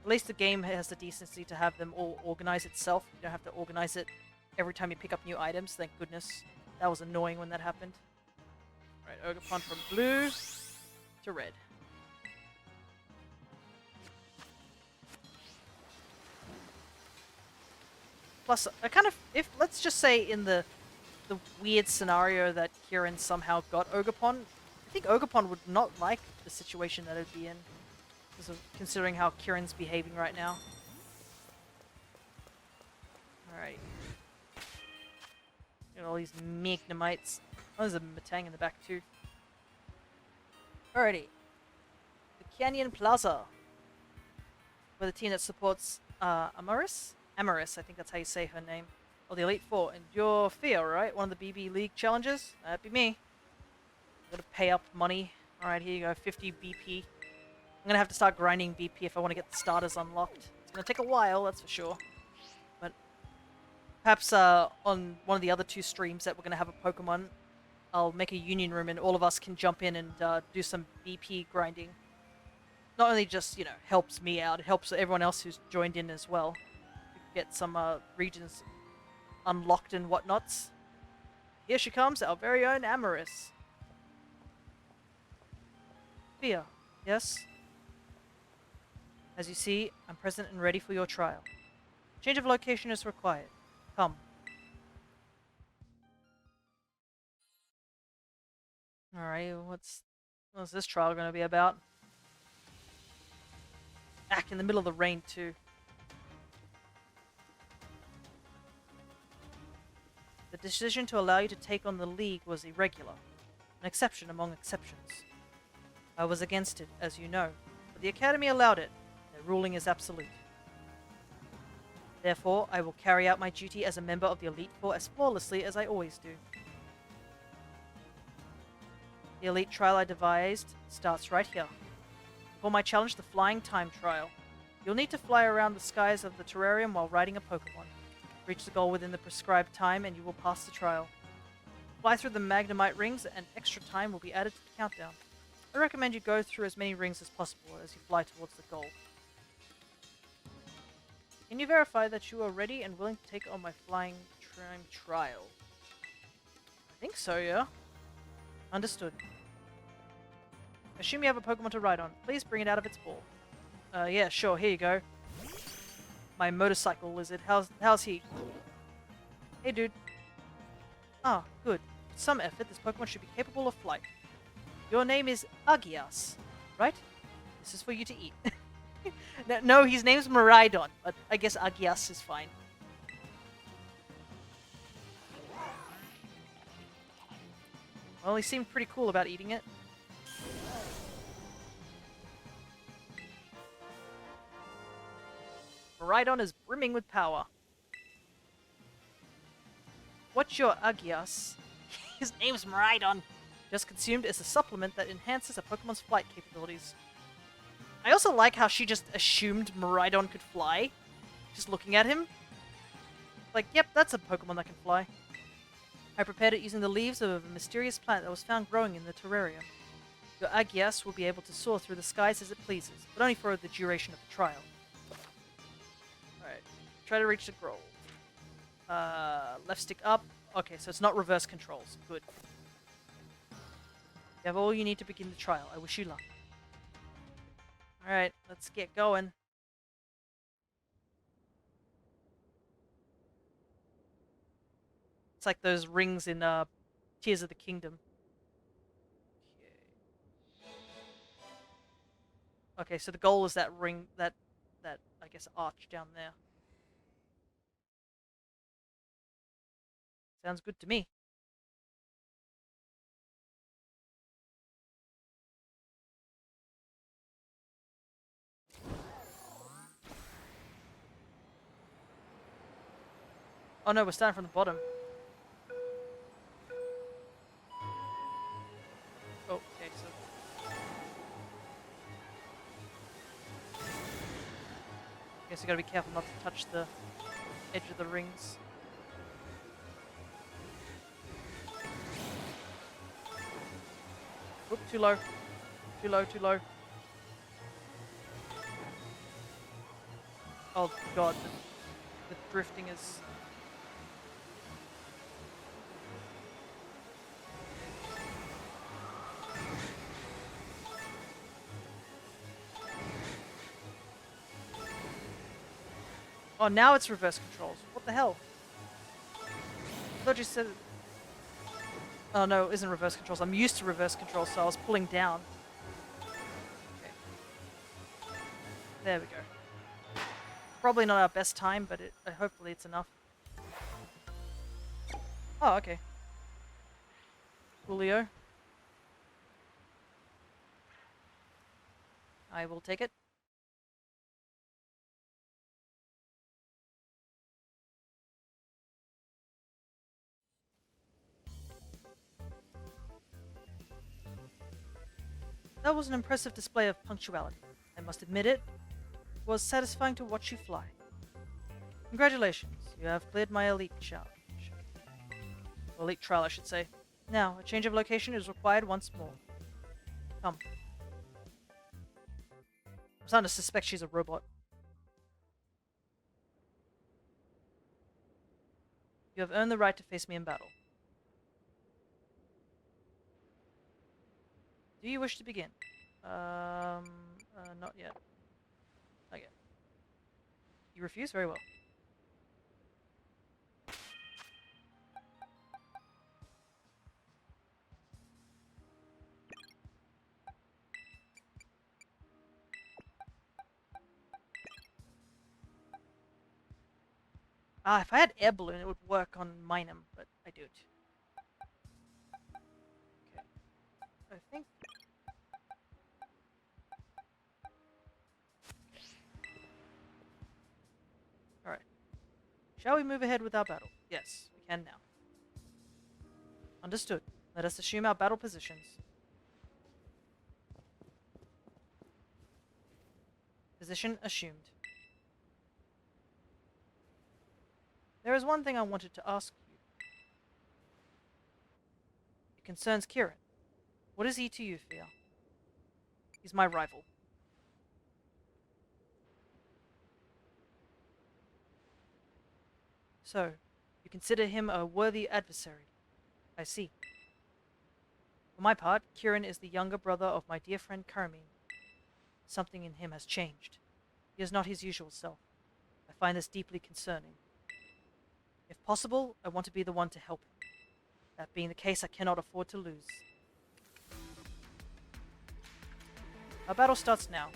At least the game has the decency to have them all organize itself. You don't have to organize it every time you pick up new items. Thank goodness. That was annoying when that happened. Right, Ogerpon from blue to red. Plus, I kind of, let's just say in the weird scenario that Kieran somehow got Ogerpon, I think Ogerpon would not like the situation that it'd be in, because of considering how Kieran's behaving right now. Alrighty. Got all these Magnemites. Oh, there's a Matang in the back too. Alrighty. The Canyon Plaza. We're the team that supports Amaris? Amaris, I think that's how you say her name. Oh, the Elite Four. And you're Fia, right? One of the BB League challenges? That'd be me. I'm gonna pay up money. Alright, here you go. 50 BP. I'm gonna have to start grinding BP if I want to get the starters unlocked. It's gonna take a while, that's for sure. But perhaps on one of the other two streams that we're gonna have a Pokemon, I'll make a union room and all of us can jump in and do some BP grinding. Not only just, you know, helps me out, it helps everyone else who's joined in as well. Get some regions unlocked and whatnots. Here she comes, our very own Amaris. Fia, yes? As you see, I'm present and ready for your trial. Change of location is required. Come. Alright, what's this trial going to be about? Back in the middle of the rain too. The decision to allow you to take on the League was irregular, an exception among exceptions. I was against it, as you know, but the Academy allowed it. Their ruling is absolute. Therefore, I will carry out my duty as a member of the Elite Four as flawlessly as I always do. The Elite trial I devised starts right here. For my challenge, the Flying Time Trial. You'll need to fly around the skies of the terrarium while riding a Pokemon. Reach the goal within the prescribed time and you will pass the trial. Fly through the Magnemite rings and extra time will be added to the countdown. I recommend you go through as many rings as possible as you fly towards the goal. Can you verify that you are ready and willing to take on my Flying Time Trial? I think so, yeah. Understood. Assume you have a Pokemon to ride on. Please bring it out of its ball. Yeah, sure, here you go. My motorcycle lizard. How's he? Hey, dude. Ah, good. With some effort, this Pokemon should be capable of flight. Your name is Agias, right? This is for you to eat. No, his name's Miraidon, but I guess Agias is fine. Well, he seemed pretty cool about eating it. Miraidon is brimming with power. What's your Agias? His name's Miraidon. Just consumed is a supplement that enhances a Pokemon's flight capabilities. I also like how she just assumed Miraidon could fly. Just looking at him. Like, yep, that's a Pokemon that can fly. I prepared it using the leaves of a mysterious plant that was found growing in the terrarium. Your Agias will be able to soar through the skies as it pleases, but only for the duration of the trial. Alright, try to reach the grove. Left stick up. Okay, so it's not reverse controls. Good. You have all you need to begin the trial. I wish you luck. Alright, let's get going. It's like those rings in Tears of the Kingdom. Okay, so the goal is that ring, that I guess arch down there. Sounds good to me. Oh no, we're starting from the bottom. Oh, okay, so... Guess you gotta be careful not to touch the edge of the rings. Oop, too low. Too low, too low. Oh god, the drifting is... Oh, now it's reverse controls. What the hell? I thought you said... Oh no, it isn't reverse controls. I'm used to reverse controls, so I was pulling down. Okay. There we go. Probably not our best time, but hopefully it's enough. Oh, okay. Coolio. I will take it. That was an impressive display of punctuality. I must admit it was satisfying to watch you fly. Congratulations, you have cleared my elite challenge. Elite trial, I should say. Now, a change of location is required once more. Come. I'm starting to suspect she's a robot. You have earned the right to face me in battle. Do you wish to begin? Not yet. Not yet. You refuse? Very well. Ah, if I had air balloon, it would work on Minum, but I don't. Okay. I think... Alright. Shall we move ahead with our battle? Yes, we can now. Understood. Let us assume our battle positions. Position assumed. There is one thing I wanted to ask you. It concerns Kieran. What is he to you, Fia? He's my rival. So, you consider him a worthy adversary. I see. For my part, Kieran is the younger brother of my dear friend Carmine. Something in him has changed. He is not his usual self. I find this deeply concerning. If possible, I want to be the one to help him. That being the case, I cannot afford to lose. Our battle starts now.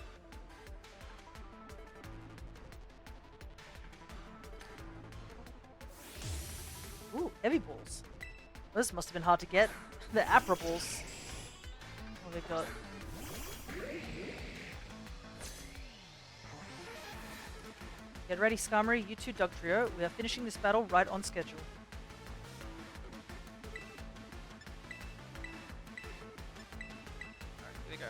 Ooh, heavy balls. Those must have been hard to get. The Apra balls. Oh, they've got... Get ready, Skarmory. You two, Dugtrio. We are finishing this battle right on schedule. Alright, here we go.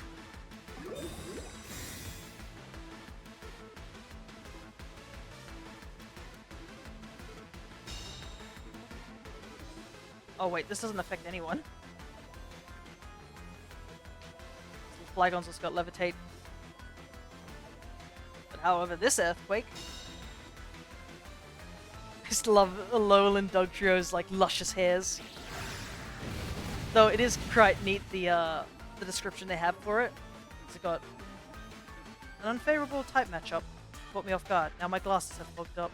Oh wait, this doesn't affect anyone. Flygons also got levitate. But however, this earthquake. I just love Alolan Dugtrio's like luscious hairs. Though it is quite neat the description they have for it. It's got an unfavorable type matchup. Caught me off guard. Now my glasses have fogged up.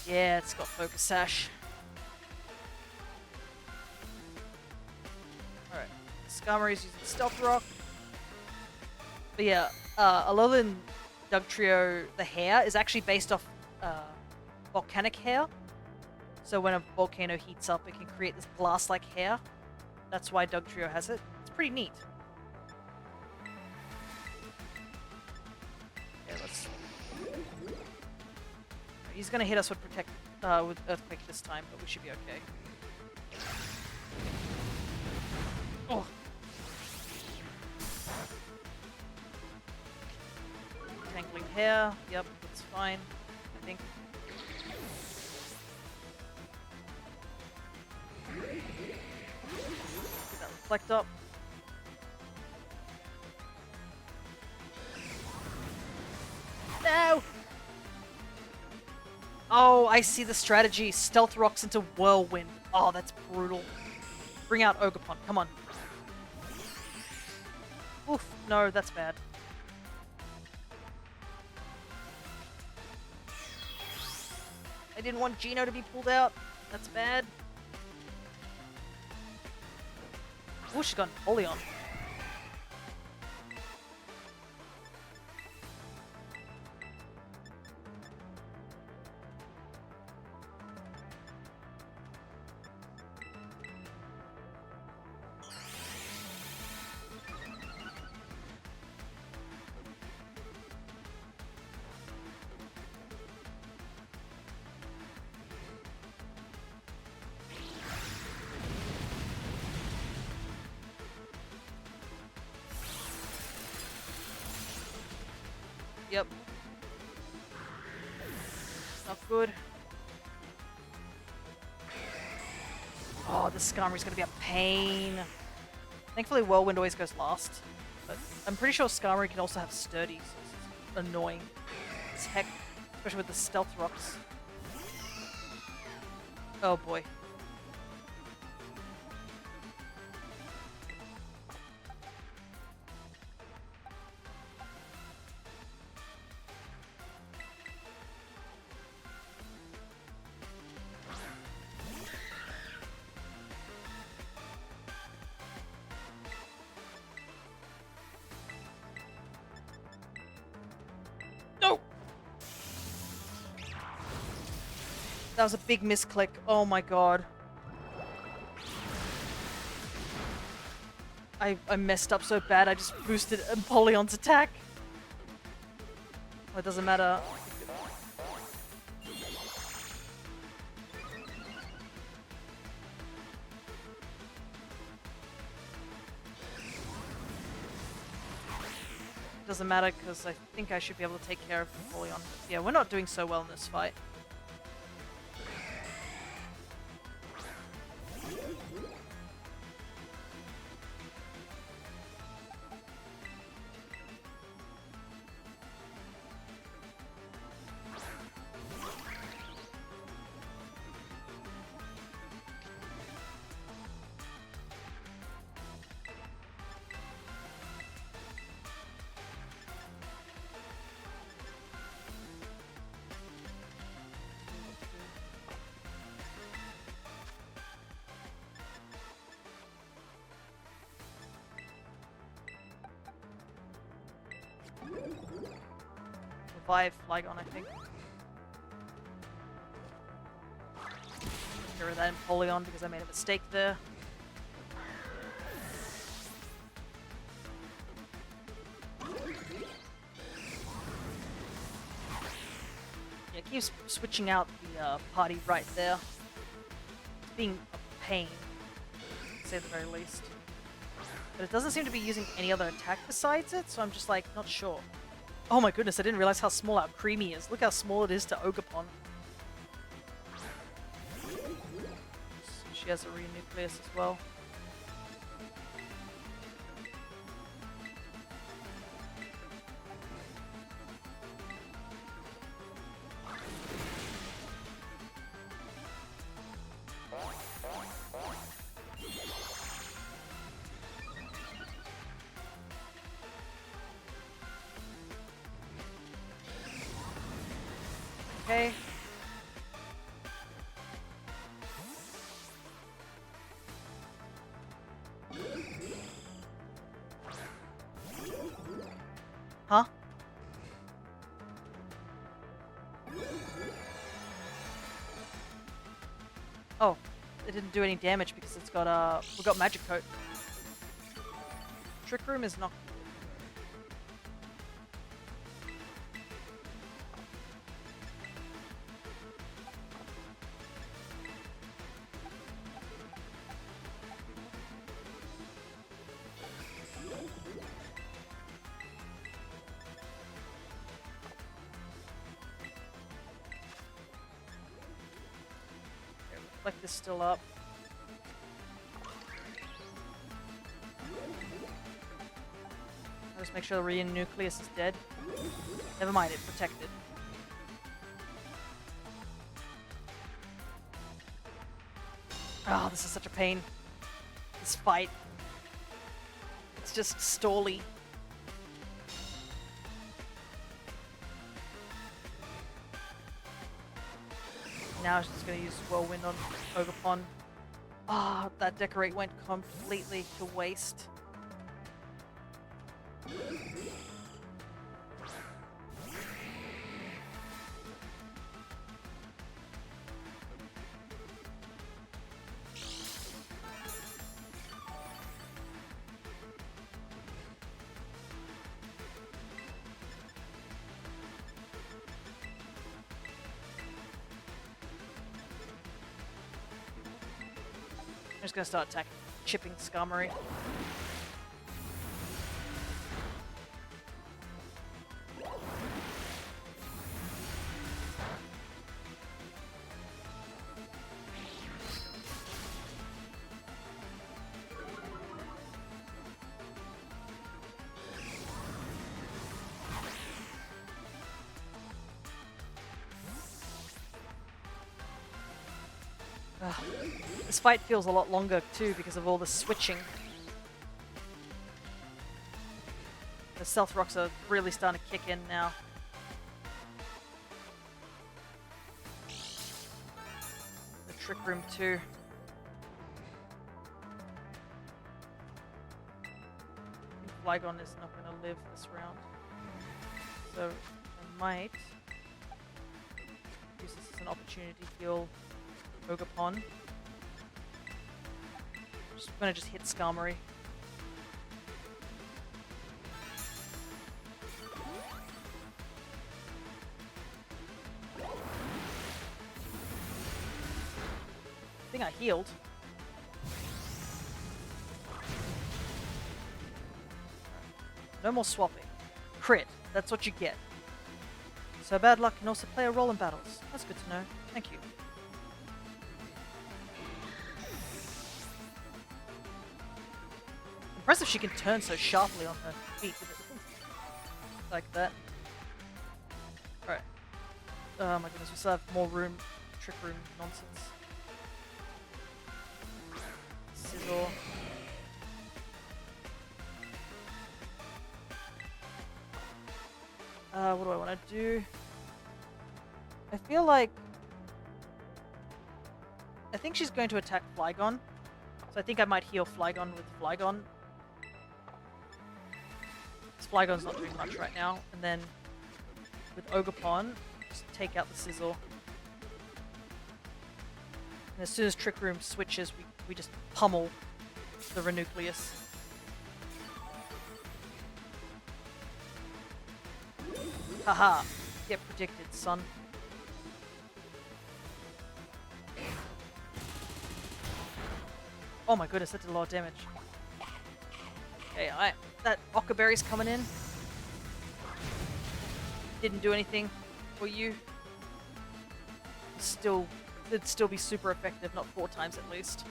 Yeah, it's got Focus Sash. Alright. Skarmory's using Stealth Rock. But yeah, Alolan Dugtrio, the hair, is actually based off volcanic hair. So when a volcano heats up, it can create this blast-like hair. That's why Dugtrio has it. It's pretty neat. Yeah, let's... He's gonna hit us with with Earthquake this time, but we should be okay. Oh. Tangling hair. Yep, that's fine. I think. Get that reflect up. No! Oh, I see the strategy. Stealth Rocks into Whirlwind. Oh, that's brutal. Bring out Ogerpon. Come on. Oof. No, that's bad. I didn't want Geno to be pulled out. That's bad. Oh, she's got Napoleon. Yep. Not good. Oh, this Skarmory's gonna be a pain. Thankfully, Whirlwind always goes last. But I'm pretty sure Skarmory can also have Sturdy, so it's annoying as heck. Especially with the Stealth Rocks. Oh boy. That was a big misclick. Oh my god. I messed up so bad, I just boosted Empoleon's attack. Well, it doesn't matter. Doesn't matter because I think I should be able to take care of Empoleon. Yeah, we're not doing so well in this fight. Revive Flygon, I think. Get rid of that Empoleon because I made a mistake there. Yeah, keeps switching out the party right there. It's being a pain, to say the very least. But it doesn't seem to be using any other attack besides it, so I'm just like, not sure. Oh my goodness, I didn't realize how small our Creamy is. Look how small it is to Ogerpon. she has a re-nucleus as well. Okay. Huh? Oh, it didn't do any damage because it's got we got magic coat. Trick Room is not. Reflect is still up. Just make sure the re-nucleus is dead. Never mind, it's protected. Oh, this is such a pain. This fight. It's just stally. Now she's just going to use Whirlwind on Ogerpon. Ah, oh, that decorate went completely to waste. I'm just gonna start attacking, chipping Skarmory. This fight feels a lot longer too because of all the switching. The stealth rocks are really starting to kick in now. The Trick Room too. I think Flygon is not going to live this round. So I might use this as an opportunity to heal Ogerpon. I'm gonna just hit Skarmory. I think I healed. No more swapping. Crit. That's what you get. So bad luck can also play a role in battles. That's good to know. Thank you. Impressive she can turn so sharply on her feet with it. Like that. Alright. Oh my goodness, we still have more room. Trick Room nonsense. Sizzle. What do I want to do? I feel like... I think she's going to attack Flygon. So I think I might heal Flygon with Flygon. Flygon's not doing much right now, and then with Ogerpon, just take out the Sizzle. And as soon as Trick Room switches, we just pummel the Renucleus. Haha! Get predicted, son. Oh my goodness, that did a lot of damage. Okay, that Ockerberry's coming in. Didn't do anything for you. Still it'd still be super effective, not 4 times at least.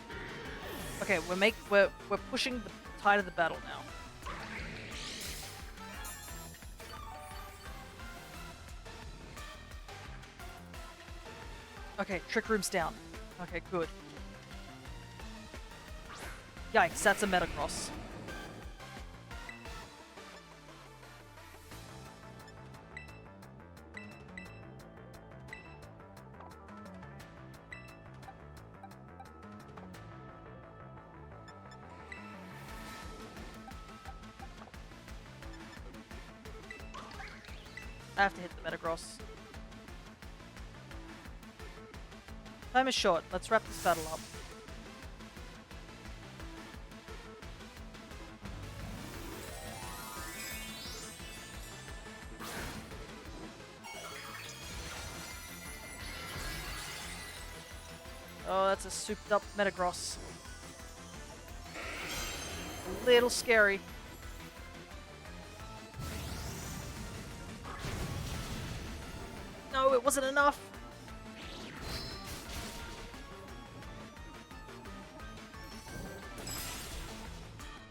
Okay, we're pushing the tide of the battle now. Okay, Trick Room's down. Okay, good. Yikes, that's a Metagross. I have to hit the Metagross. Time is short. Let's wrap this battle up. Oh, that's a souped up Metagross. A little scary. No, it wasn't enough.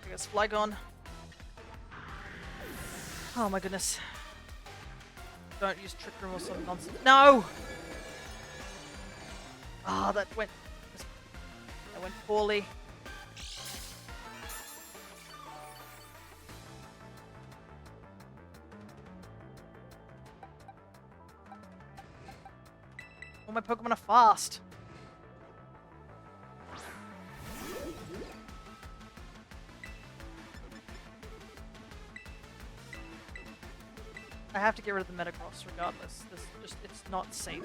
I guess Flygon. Oh my goodness. Don't use Trick Room or some nonsense. No! Ah, that went poorly. All my Pokemon are fast. I have to get rid of the Metagross regardless. It's not safe.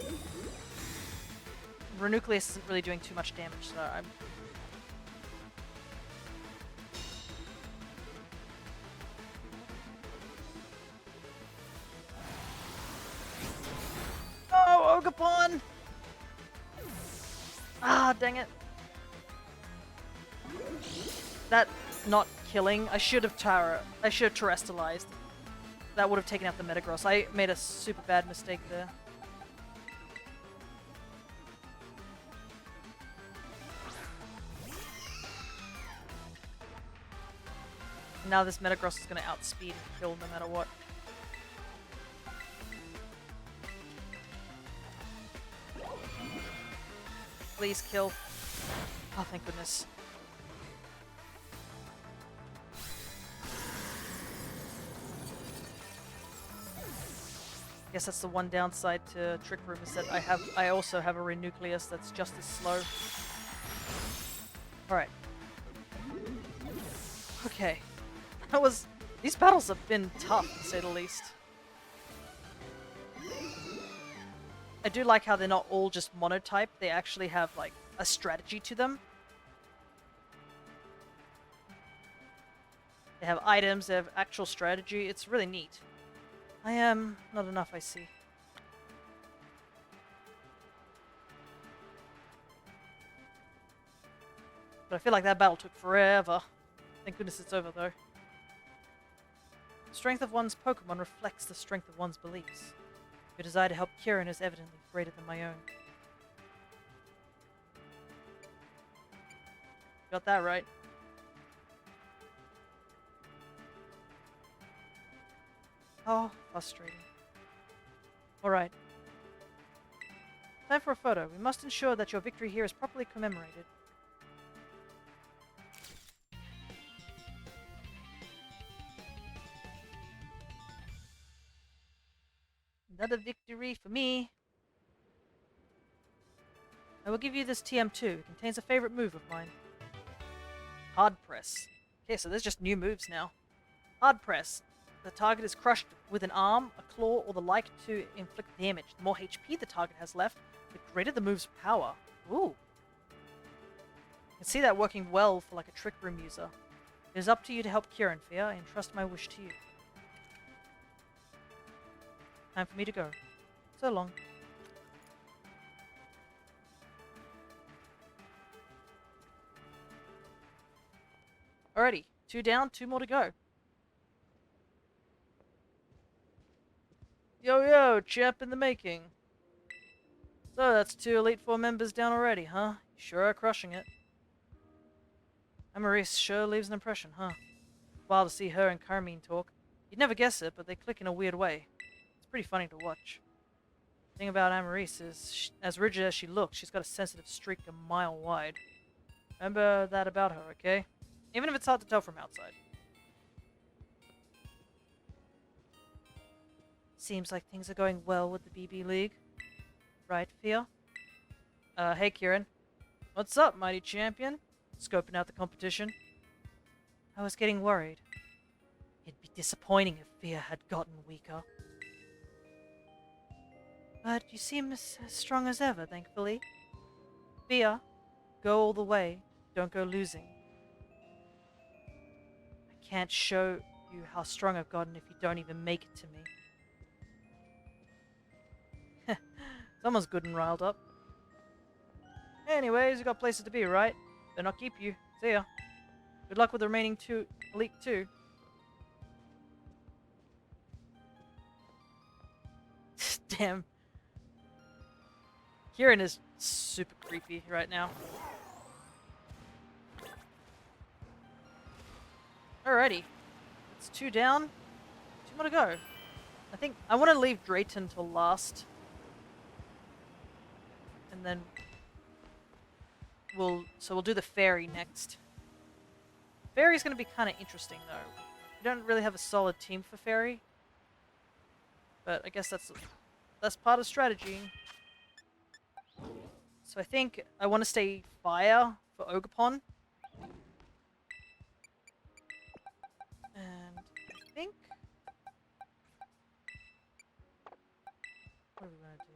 Renucleus isn't really doing too much damage, so I'm... Oh, Ogapon! Ah, dang it. That not killing. I should have terrestrialized. That would have taken out the Metagross. I made a super bad mistake there. Now this Metagross is going to outspeed and kill no matter what. Please kill. Oh, thank goodness. Guess that's the one downside to Trick Room is that I also have a Renucleus that's just as slow. Alright. Okay. These battles have been tough, to say the least. I do like how they're not all just monotype, they actually have, like, a strategy to them. They have items, they have actual strategy, it's really neat. I am not enough, I see. But I feel like that battle took forever. Thank goodness it's over, though. The strength of one's Pokemon reflects the strength of one's beliefs. Your desire to help Kieran is evidently greater than my own. Got that right. Oh, frustrating. Alright. Time for a photo. We must ensure that your victory here is properly commemorated. Another victory for me. I will give you this TM2. It contains a favorite move of mine. Hard Press. Okay, so there's just new moves now. Hard Press. The target is crushed with an arm, a claw, or the like to inflict damage. The more HP the target has left, the greater the move's power. Ooh. I can see that working well for like a Trick Room user. It is up to you to help Kieran, Fia. I entrust my wish to you. Time for me to go. So long. Alrighty, 2 down, 2 more to go. Yo, champ in the making. So that's 2 Elite Four members down already, huh? You sure are crushing it. Amaris sure leaves an impression, huh? Wild to see her and Carmine talk. You'd never guess it, but they click in a weird way. It's pretty funny to watch. The thing about Amaris is, as rigid as she looks, she's got a sensitive streak a mile wide. Remember that about her, okay? Even if it's hard to tell from outside. Seems like things are going well with the BB League. Right, Fia? Hey Kieran. What's up, mighty champion? Scoping out the competition. I was getting worried. It'd be disappointing if Fia had gotten weaker. But you seem as strong as ever, thankfully. Fia, go all the way. Don't go losing. I can't show you how strong I've gotten if you don't even make it to me. Someone's good and riled up. Anyways, you got places to be, right? Better not keep you. See ya. Good luck with the remaining 2 Elite 2. Damn. Kieran is super creepy right now. Alrighty. It's 2 down. 2 more to go. I think I want to leave Drayton till last. And then we'll do the fairy next. Fairy's going to be kind of interesting though. We don't really have a solid team for fairy. But I guess that's part of strategy. So I think I want to stay fire for Ogerpon. And I think... what are we going to do?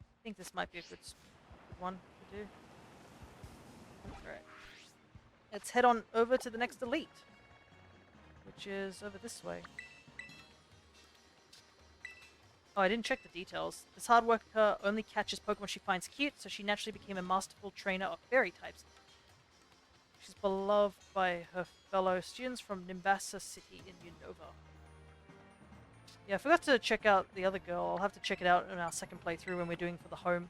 I think this might be a good one to do. Alright. Let's head on over to the next elite. Which is over this way. Oh, I didn't check the details. This hard worker only catches Pokemon she finds cute, so she naturally became a masterful trainer of fairy types. She's beloved by her fellow students from Nimbasa City in Unova. Yeah, I forgot to check out the other girl. I'll have to check it out in our second playthrough when we're doing for the home.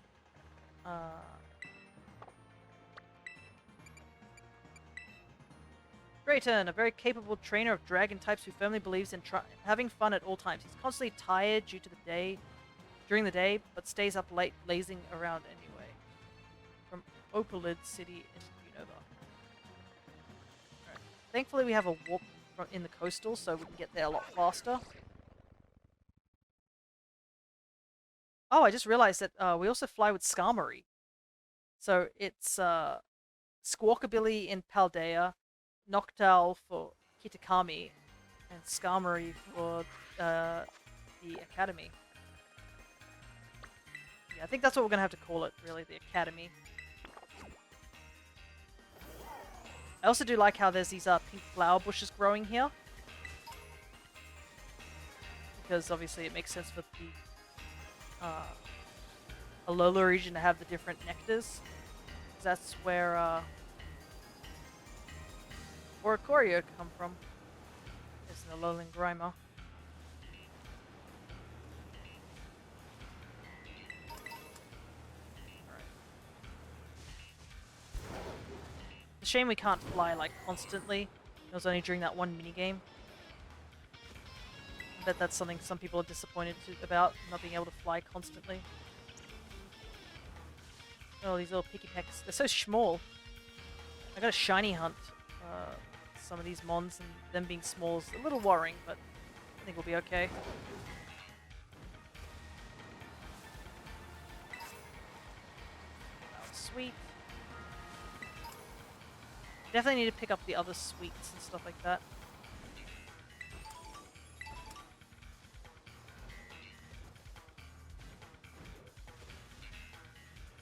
Drayton, a very capable trainer of dragon types who firmly believes in having fun at all times. He's constantly tired during the day, but stays up late lazing around anyway. From Opalid City in Unova. Right. Thankfully we have a warp in the coastal, so we can get there a lot faster. Oh, I just realized that we also fly with Skarmory. So it's Squawkabilly in Paldea, Noctowl for Kitakami, and Skarmory for the Academy. Yeah, I think that's what we're going to have to call it, really, the Academy. I also do like how there's these pink flower bushes growing here. Because obviously it makes sense for the Alola region to have the different nectars. That's where Oricorio come from. It's an Alolan Grimer. It's a shame we can't fly like constantly. It was only during that one minigame. I bet that's something some people are disappointed about, not being able to fly constantly. Oh, these little picky pecks. They're so small. I got a shiny hunt. Some of these mons, and them being small is a little worrying, but I think we'll be okay. Oh, sweet. Definitely need to pick up the other sweets and stuff like that.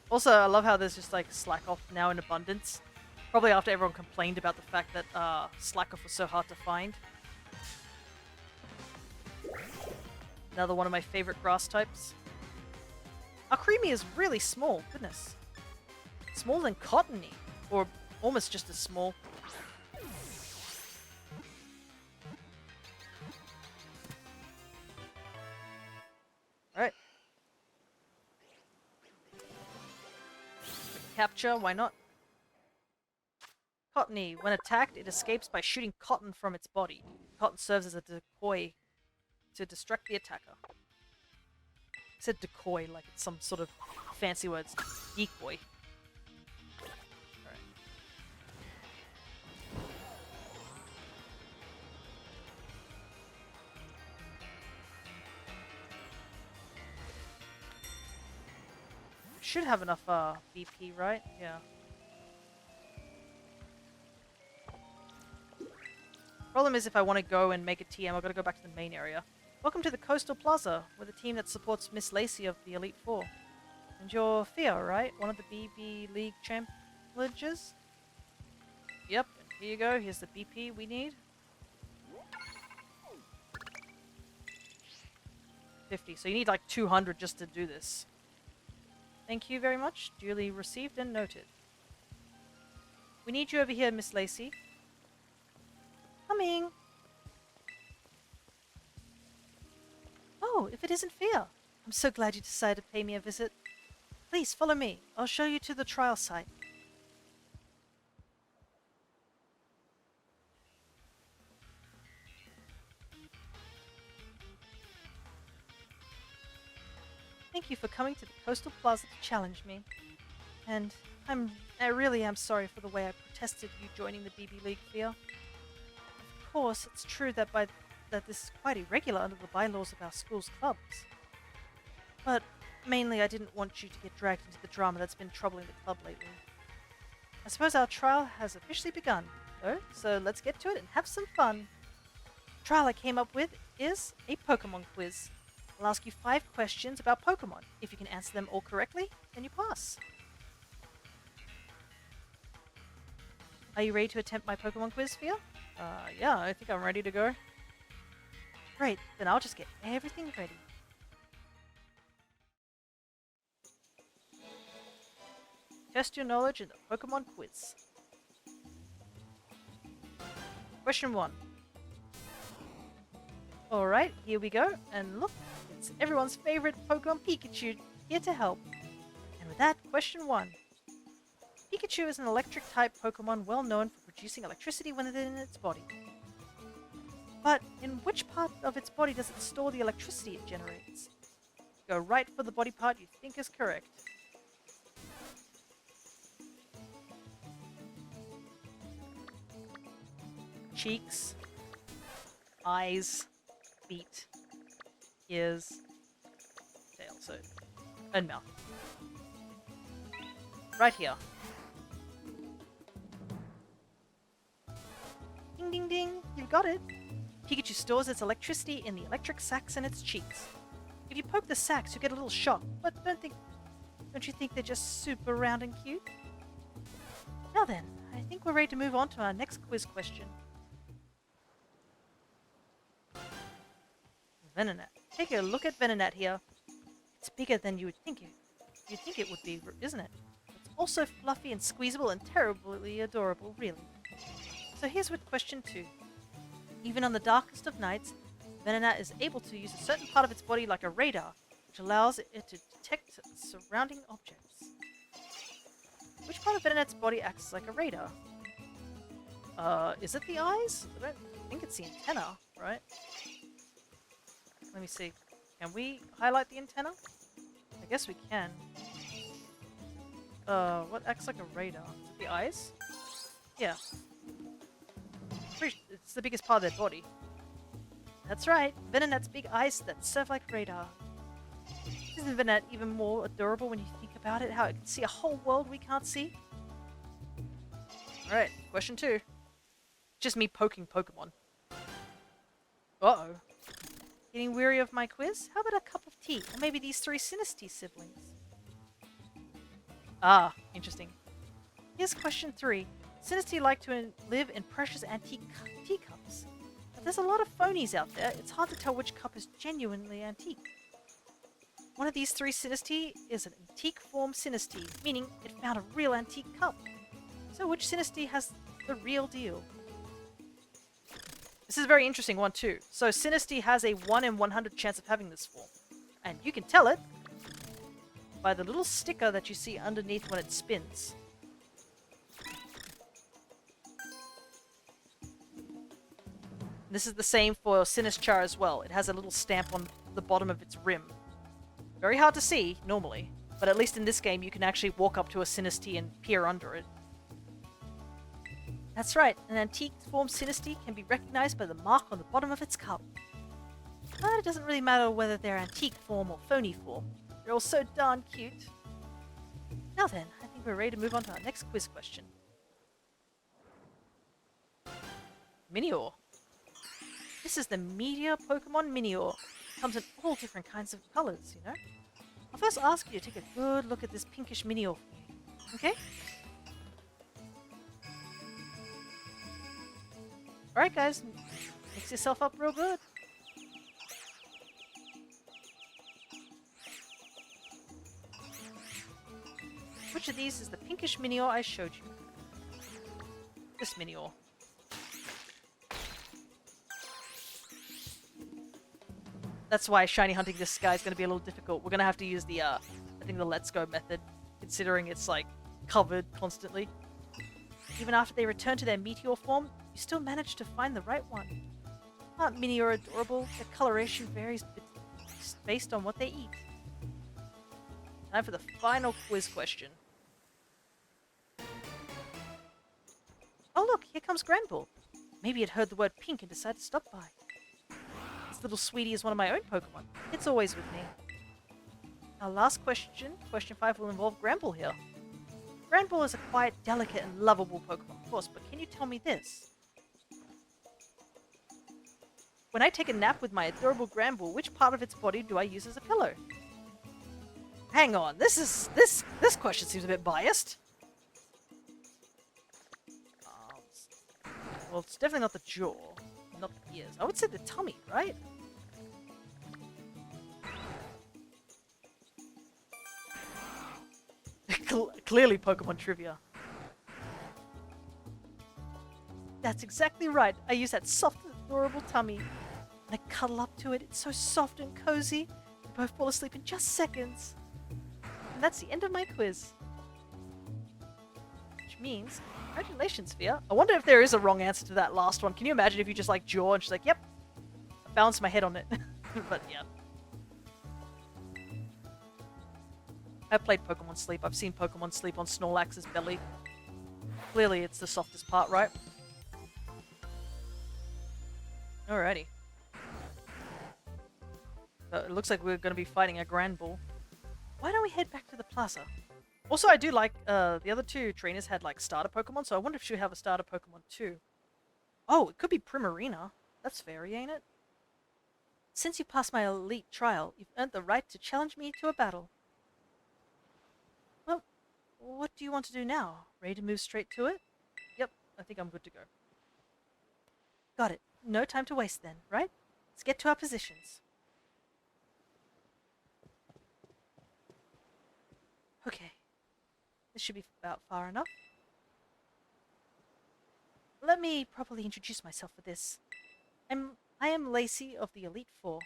Also, I love how there's just like Slack Off now in abundance. Probably after everyone complained about the fact that Slack Off was so hard to find. Another one of my favorite grass types. Creamy is really small, goodness. Smaller than Cottony, or almost just as small. capture, why not? Cottony. When attacked, it escapes by shooting cotton from its body. Cotton serves as a decoy to distract the attacker. I said decoy like it's some sort of fancy words. Decoy. Alright. Should have enough BP, right? Yeah. Problem is, if I want to go and make a TM, I've got to go back to the main area. Welcome to the Coastal Plaza, with a team that supports Miss Lacey of the Elite Four. And you're Thea, right? One of the BB League champions? Yep, and here you go. Here's the BP we need. 50. So you need like 200 just to do this. Thank you very much. Duly received and noted. We need you over here, Miss Lacey. Coming. Oh, if it isn't fear. I'm so glad you decided to pay me a visit. Please follow me. I'll show you to the trial site. Thank you for coming to the Coastal Plaza to challenge me. And I really am sorry for the way I protested you joining the BB League, Fear. Of course, it's true that this is quite irregular under the bylaws of our school's clubs. But mainly I didn't want you to get dragged into the drama that's been troubling the club lately. I suppose our trial has officially begun, though, so let's get to it and have some fun. The trial I came up with is a Pokemon quiz. I'll ask you 5 questions about Pokemon. If you can answer them all correctly, then you pass. Are you ready to attempt my Pokemon quiz, Fia? Yeah, I think I'm ready to go. Great, then I'll just get everything ready. Test your knowledge in the Pokemon quiz. Question 1. Alright, here we go. And look, it's everyone's favorite Pokemon Pikachu here to help. And with that, question 1. Pikachu is an electric-type Pokemon well known for producing electricity within its body. But in which part of its body does it store the electricity it generates? Go right for the body part you think is correct. Cheeks, eyes, feet, ears, tail, and mouth. Right here. Ding ding ding, you got it. Pikachu stores its electricity in the electric sacs in its cheeks. If you poke the sacs, you get a little shock, but don't you think they're just super round and cute? Now then, I think we're ready to move on to our next quiz question. Venonat. Take a look at Venonat here. It's bigger than you would think it would be, isn't it? It's also fluffy and squeezable and terribly adorable, really. So here's with question 2. Even on the darkest of nights, Venonat is able to use a certain part of its body like a radar, which allows it to detect surrounding objects. Which part of Venonat's body acts like a radar? Is it the eyes? I don't think it's the antenna, right? Let me see. Can we highlight the antenna? I guess we can. What acts like a radar? Is it the eyes? Yeah. It's the biggest part of their body. That's right. Venonat's big eyes that serve like radar. Isn't Venonat even more adorable when you think about it? How it can see a whole world we can't see? Alright, question 2. Just me poking Pokemon. Uh-oh. Getting weary of my quiz? How about a cup of tea? Or maybe these 3 Sinistea siblings? Ah, interesting. Here's question 3. Sinistea like to live in precious antique teacups. But there's a lot of phonies out there. It's hard to tell which cup is genuinely antique. One of these 3 Sinistea is an antique form Sinistea, meaning it found a real antique cup. So which Sinistea has the real deal? This is a very interesting one too. So Sinistea has a 1 in 100 chance of having this form. And you can tell it by the little sticker that you see underneath when it spins. This is the same for Sinistchar as well. It has a little stamp on the bottom of its rim. Very hard to see, normally, but at least in this game you can actually walk up to a Sinistea and peer under it. That's right, an antique form Sinistea can be recognized by the mark on the bottom of its cup. But it doesn't really matter whether they're antique form or phony form. They're all so darn cute. Now then, I think we're ready to move on to our next quiz question. Minior. This is the Meteor Pokemon Minior. It comes in all different kinds of colors, you know? I'll first ask you to take a good look at this pinkish Minior. Okay? Alright guys, mix yourself up real good. Which of these is the pinkish Minior I showed you? This Minior. That's why shiny hunting this guy is going to be a little difficult. We're going to have to use the, I think the Let's Go method, considering it's, like, covered constantly. Even after they return to their Meteor form, you still manage to find the right one. Aren't Minior adorable? Their coloration varies based on what they eat. Time for the final quiz question. Oh look, here comes Granbull. Maybe it heard the word pink and decided to stop by. This little sweetie is one of my own Pokemon. It's always with me. Our last question, question 5, will involve Granbull here. Granbull is a quiet, delicate, and lovable Pokemon, of course, but can you tell me this? When I take a nap with my adorable Granbull, which part of its body do I use as a pillow? Hang on, this question seems a bit biased. Well, it's definitely not the jaw, not the ears. I would say the tummy, right? Clearly Pokemon trivia. That's exactly right. I use that soft, adorable tummy. And I cuddle up to it. It's so soft and cozy. We both fall asleep in just seconds. And that's the end of my quiz. Which means, congratulations, Fia. I wonder if there is a wrong answer to that last one. Can you imagine if you just like jaw and she's like, yep, I bounced my head on it. But yeah. I've played Pokemon Sleep. I've seen Pokemon Sleep on Snorlax's belly. Clearly it's the softest part, right? Alrighty. So it looks like we're going to be fighting a Granbull. Why don't we head back to the plaza? Also, I do like, the other two trainers had, like, starter Pokemon, so I wonder if she'll have a starter Pokemon too. Oh, it could be Primarina. That's fairy, ain't it? Since you passed my elite trial, you've earned the right to challenge me to a battle. Well, what do you want to do now? Ready to move straight to it? Yep, I think I'm good to go. Got it. No time to waste then, right? Let's get to our positions. Okay. This should be about far enough. Let me properly introduce myself for this. I am Lacey of the Elite Four.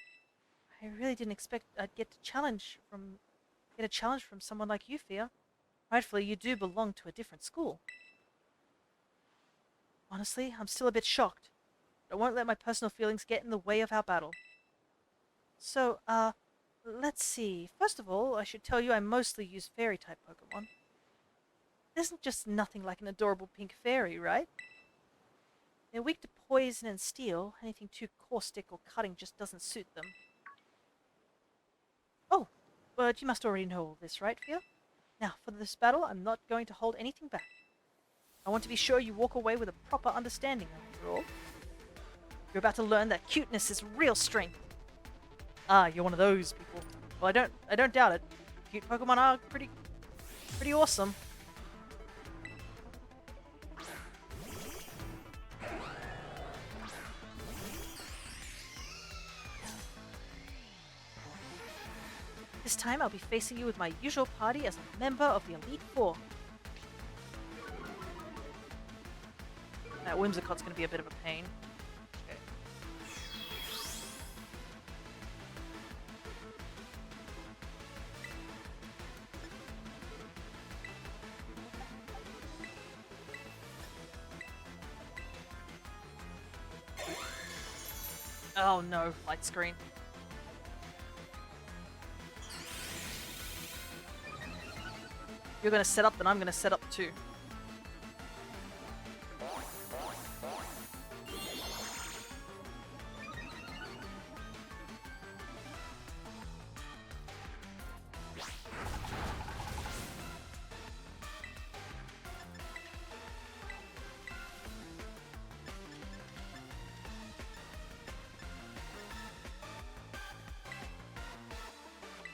I really didn't expect I'd get a challenge from someone like you, Fia. Rightfully, you do belong to a different school. Honestly, I'm still a bit shocked. But I won't let my personal feelings get in the way of our battle. So, let's see. First of all, I should tell you I mostly use fairy-type Pokemon. It isn't just nothing like an adorable pink fairy, right? They're weak to poison and steel. Anything too caustic or cutting just doesn't suit them. Oh, but you must already know all this, right, Fia? Now, for this battle, I'm not going to hold anything back. I want to be sure you walk away with a proper understanding of it all. You're about to learn that cuteness is real strength. Ah, you're one of those people. Well, I don't doubt it. Cute Pokemon are pretty awesome. This time I'll be facing you with my usual party as a member of the Elite Four. That Whimsicott's going to be a bit of a pain. Okay. Oh no, light screen. You're gonna set up, then I'm gonna set up too.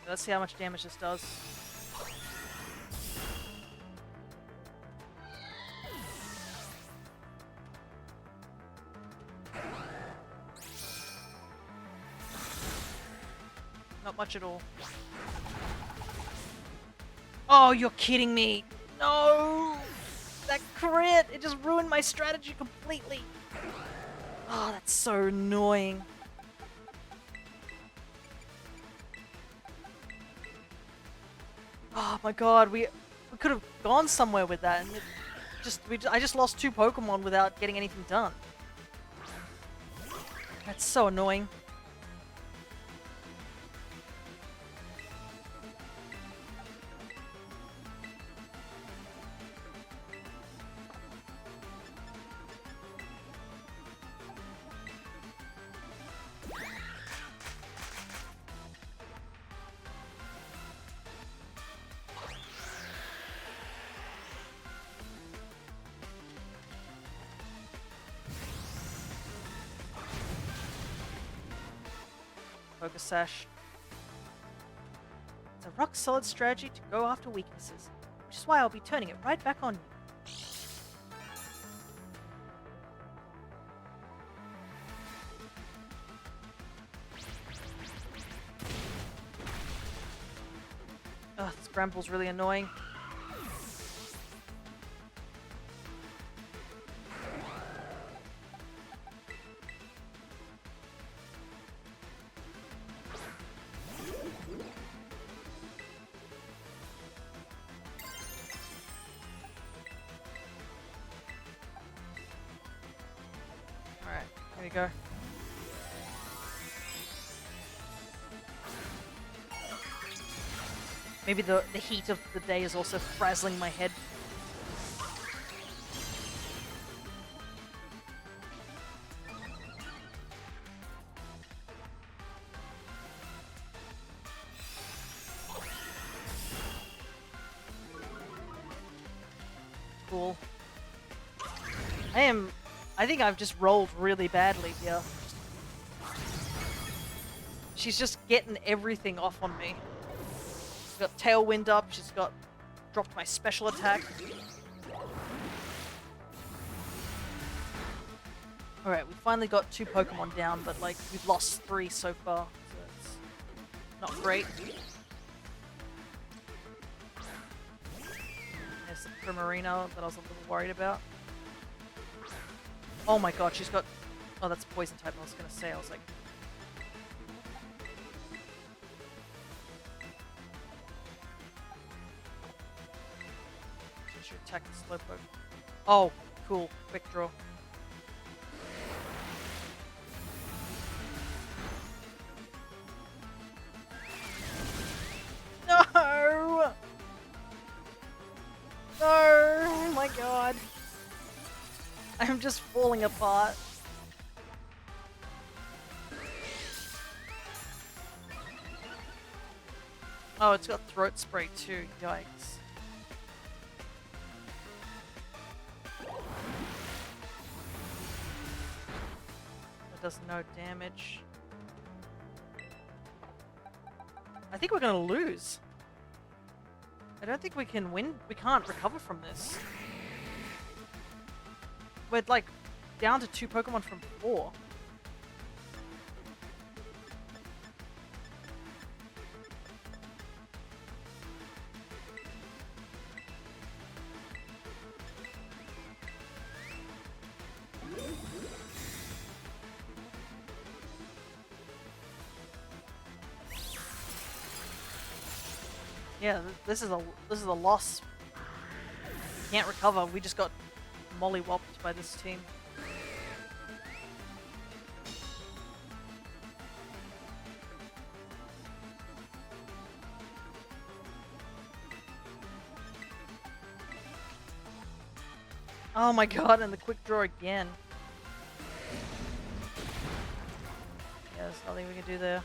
Let's see how much damage this does. Not much at all. Oh, you're kidding me! No! That crit! It just ruined my strategy completely! Oh, that's so annoying. Oh my god, we could have gone somewhere with that, and I just lost 2 Pokemon without getting anything done. That's so annoying. Focus Sash. It's a rock-solid strategy to go after weaknesses, which is why I'll be turning it right back on you. Ugh, this Grample's really annoying. There we go. Maybe the heat of the day is also frazzling my head. Cool. I think I've just rolled really badly here. She's just getting everything off on me. She's got Tailwind up, she's got dropped my special attack. Alright, we finally got 2 Pokemon down, but like we've lost 3 so far, so it's not great. There's the Primarina that I was a little worried about. Oh my god, she's got... Oh, that's poison type, I was gonna say, I was like... She should attack the Slowpoke. Oh, cool. Quick draw. No! No! Oh my god. I'm just falling apart. Oh, it's got throat spray too. Yikes. That does no damage. I think we're gonna lose. I don't think we can win. We can't recover from this. We're like down to 2 Pokemon from 4. Yeah, this is a loss. Can't recover. We just got mollywopped by this team. Oh my god, and the quick draw again. Yeah, there's nothing we can do there.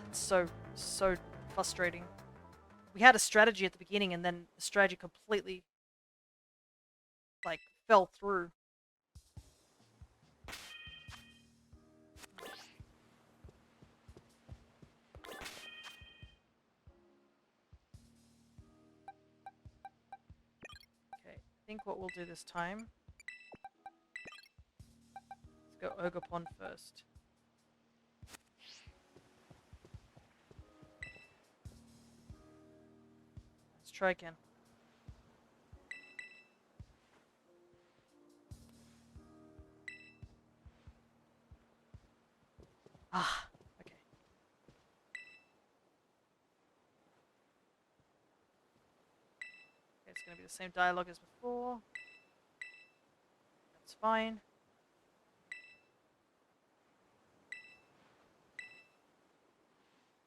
It's so frustrating. We had a strategy at the beginning and then the strategy completely, like, fell through. Okay, I think what we'll do this time... Let's go Ogre Pond first. Let's try again. Ah, okay. Okay, it's gonna be the same dialogue as before. That's fine.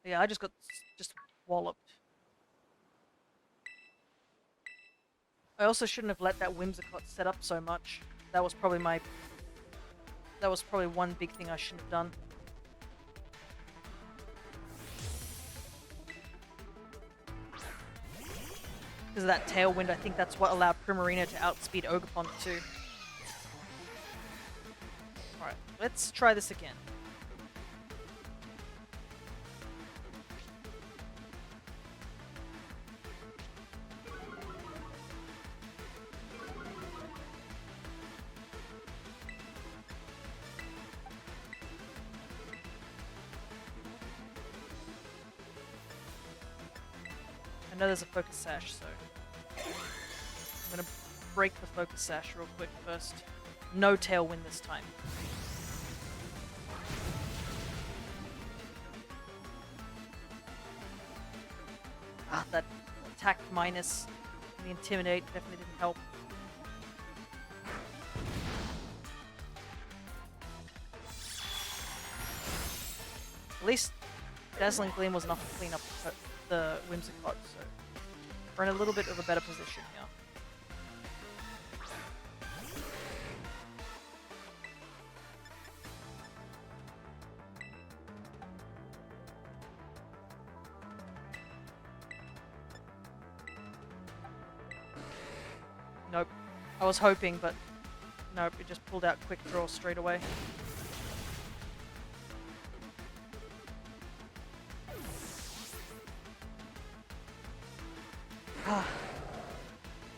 Yeah, I just got just walloped. I also shouldn't have let that Whimsicott set up so much. That was probably one big thing I shouldn't have done. Because of that Tailwind, I think that's what allowed Primarina to outspeed Ogerpon too. Alright, let's try this again. I know there's a Focus Sash, so I'm gonna break the Focus Sash real quick first. No Tailwind this time. Ah, that attack minus and the Intimidate definitely didn't help. At least Dazzling Gleam was enough to clean up the Whimsicott, so we're in a little bit of a better position here. Nope. I was hoping, but nope, it just pulled out Quick Draw straight away.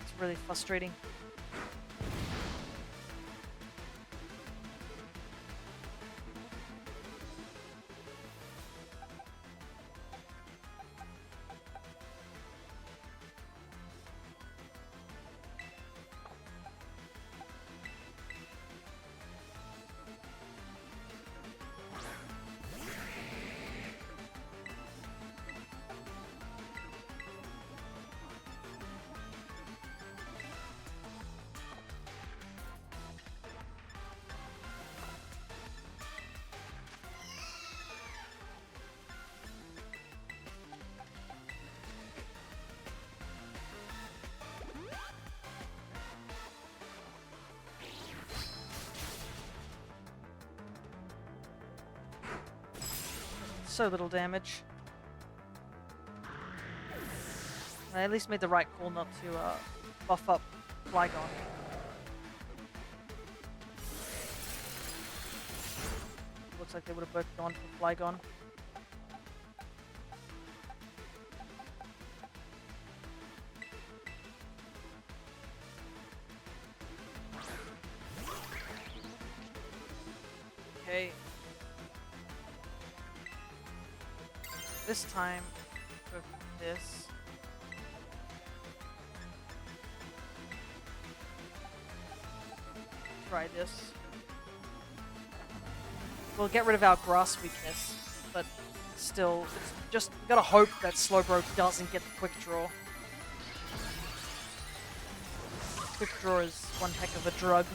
It's really frustrating. So little damage. I at least made the right call not to buff up Flygon. Looks like they would have both gone for Flygon. Okay. This time, go for this. Try this. We'll get rid of our grass weakness, but still, it's just we gotta hope that Slowbro doesn't get the quick draw. Quick draw is one heck of a drug.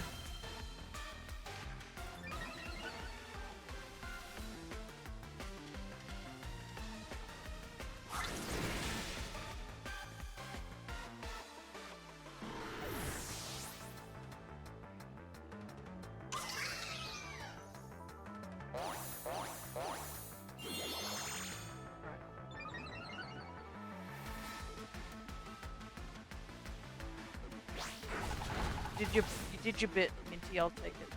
You did your bit, Minty. I'll take it.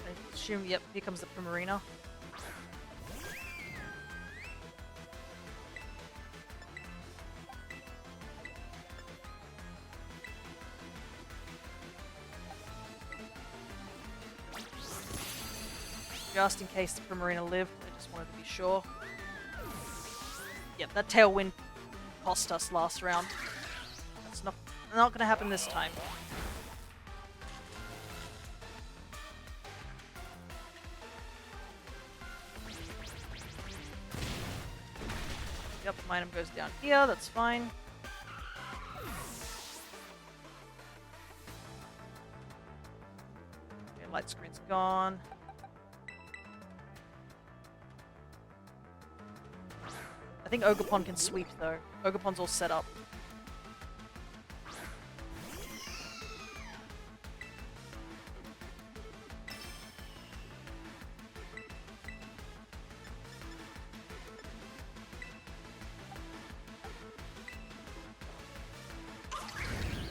I assume, yep, here comes the Primarina. Just in case the Primarina lived, I just wanted to be sure. Yep, that Tailwind cost us last round. That's not going to happen this time. Yep, my item goes down here, that's fine. Okay, light screen's gone. I think Ogerpon can sweep though. Ogerpon's all set up.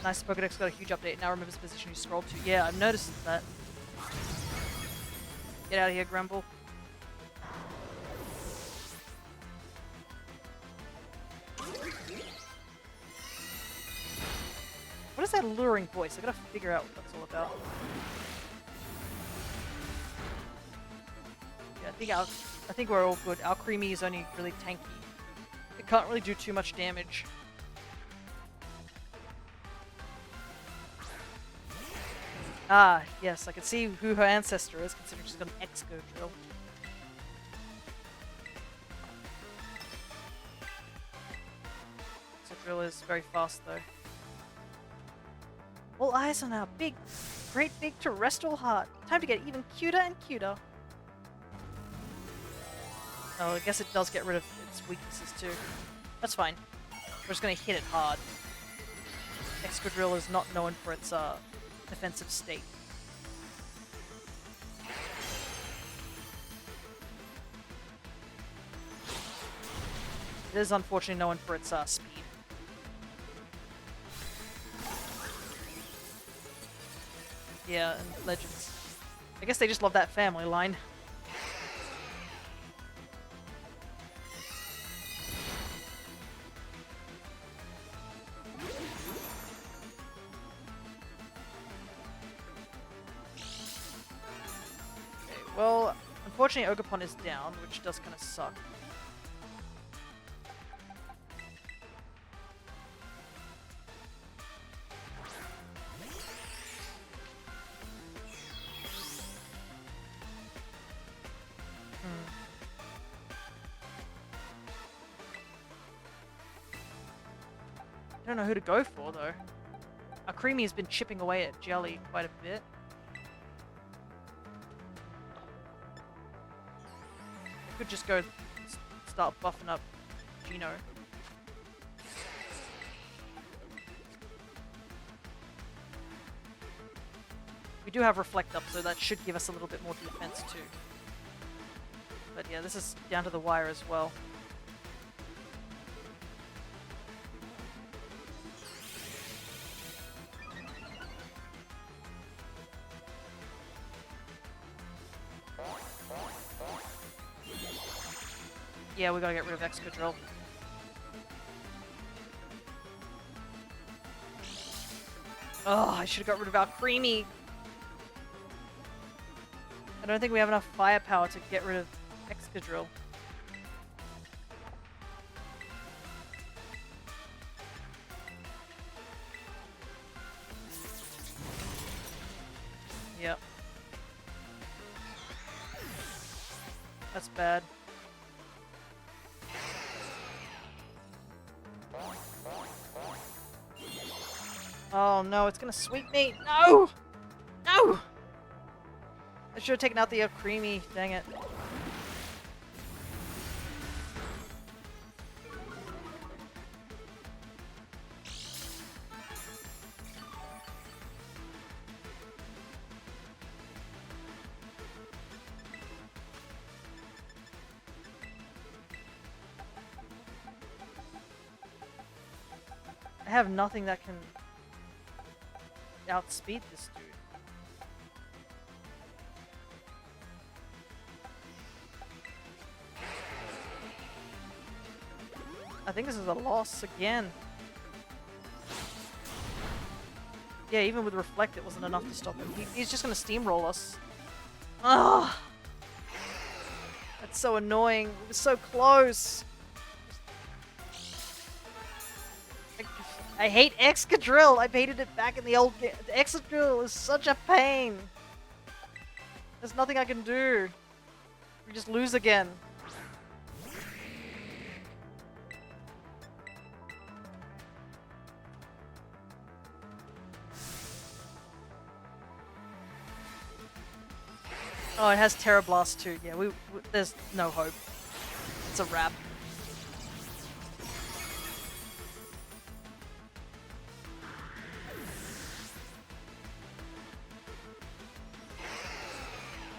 Nice, Pokedex got a huge update. Now remembers the position you scrolled to. Yeah, I've noticed that. Get out of here, Grumble. What is that alluring voice? I gotta figure out what that's all about. Yeah, I think we're all good. Our Creamy is only really tanky. It can't really do too much damage. Ah, yes, I can see who her ancestor is, considering she's got an Excadrill. Excadrill is very fast, though. All eyes on our great big terrestrial heart. Time to get even cuter and cuter. Oh, I guess it does get rid of its weaknesses, too. That's fine. We're just gonna hit it hard. Excadrill is not known for its, defensive state. It is unfortunately known for its speed. Yeah, and Legends. I guess they just love that family line. Well, unfortunately Ogerpon is down, which does kind of suck. I don't know who to go for, though. Our Creamy has been chipping away at Jelly quite a bit. Could just go start buffing up Gino. We do have Reflect up, so that should give us a little bit more defense too. But yeah, this is down to the wire as well. Yeah, we gotta get rid of Excadrill. Oh, I should have got rid of our Creamy. I don't think we have enough firepower to get rid of Excadrill. Yep. That's bad. Oh no, it's gonna sweep me! No! No! I should have taken out the Creamy, dang it. I have nothing that can outspeed this dude. I think this is a loss again. Yeah, even with Reflect, it wasn't enough to stop him. He's just gonna steamroll us. Ugh! That's so annoying. It was so close. I hate Excadrill. I hated it back in the old game. Excadrill is such a pain. There's nothing I can do. We just lose again. Oh, it has Terra Blast too. Yeah, there's no hope. It's a wrap.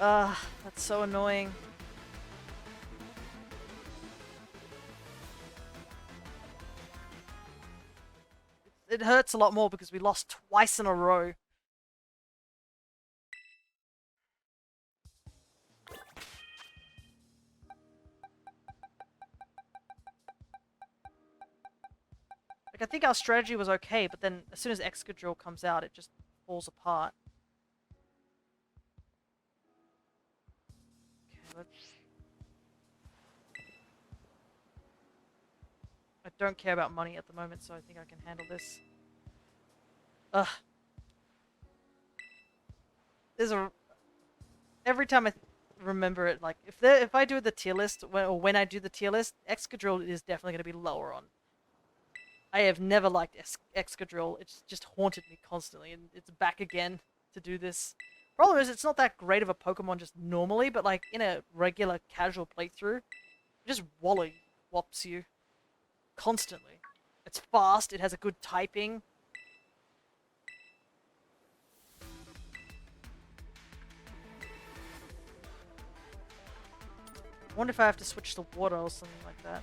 That's so annoying. It hurts a lot more because we lost twice in a row. Like, I think our strategy was okay, but then as soon as Excadrill comes out, it just falls apart. I don't care about money at the moment, so I think I can handle this. Ugh. Every time I remember it, like, if I do the tier list, or when I do the tier list, Excadrill is definitely going to be lower on. I have never liked Excadrill. It's just haunted me constantly, and it's back again to do this. Problem is, it's not that great of a Pokemon just normally, but like in a regular casual playthrough, it just whops you constantly. It's fast, it has a good typing. I wonder if I have to switch to water or something like that.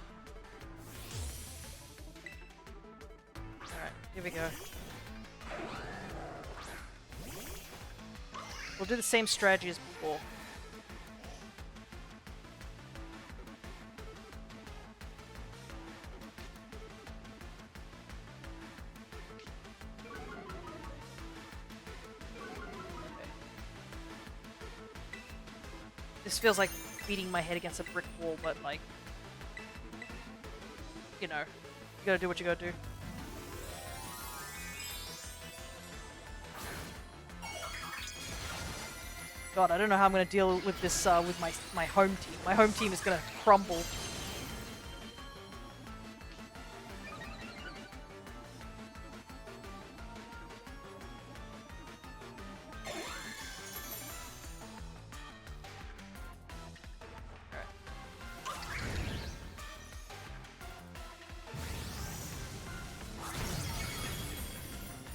Alright, here we go. We'll do the same strategy as before. This feels like beating my head against a brick wall, but like, you know, you gotta do what you gotta do. God, I don't know how I'm gonna deal with this with my home team. My home team is gonna crumble.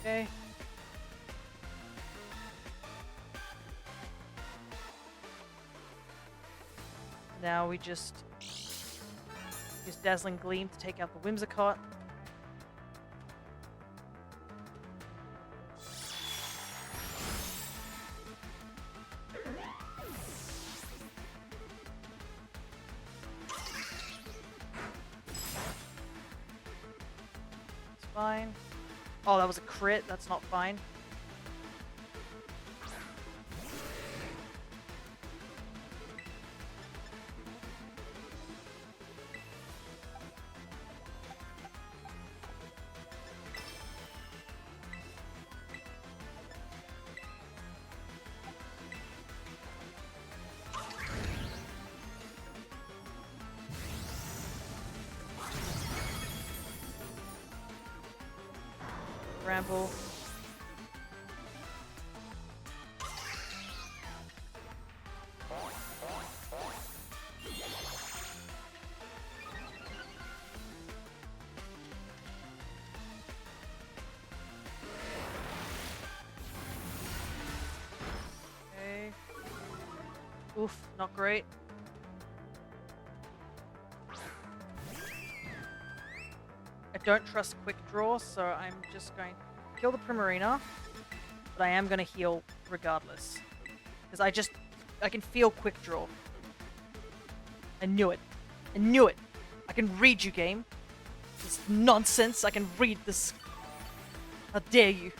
Okay. Now we just use Dazzling Gleam to take out the Whimsicott. It's fine. Oh, that was a crit. That's not fine. Ramble. Okay. Oof, not great. I don't trust quick draw, so I'm just going to kill the Primarina, but I am going to heal regardless. Because I can feel quick draw. I knew it. I knew it. I can read you, game. This nonsense, I can read this. How dare you?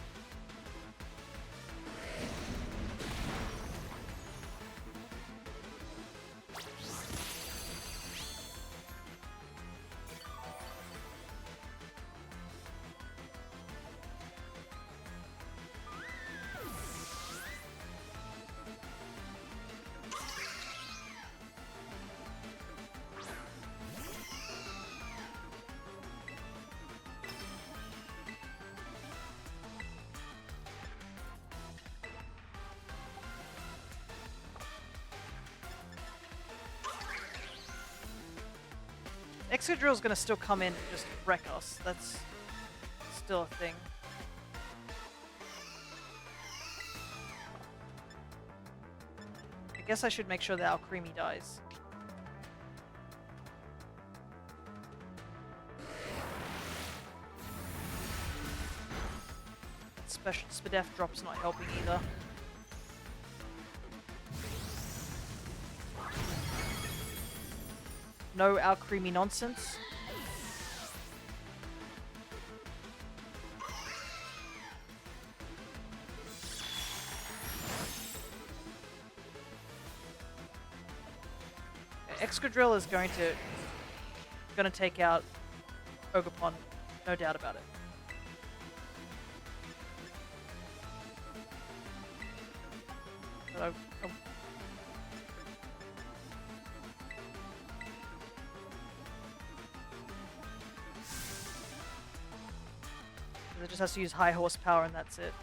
Excadrill's gonna still come in and just wreck us. That's still a thing. I guess I should make sure that our Creamy dies. Special Spadef drop's not helping either. No Alcremie nonsense. Excadrill is going to take out Ogerpon, no doubt about it. But it just has to use high horsepower and that's it.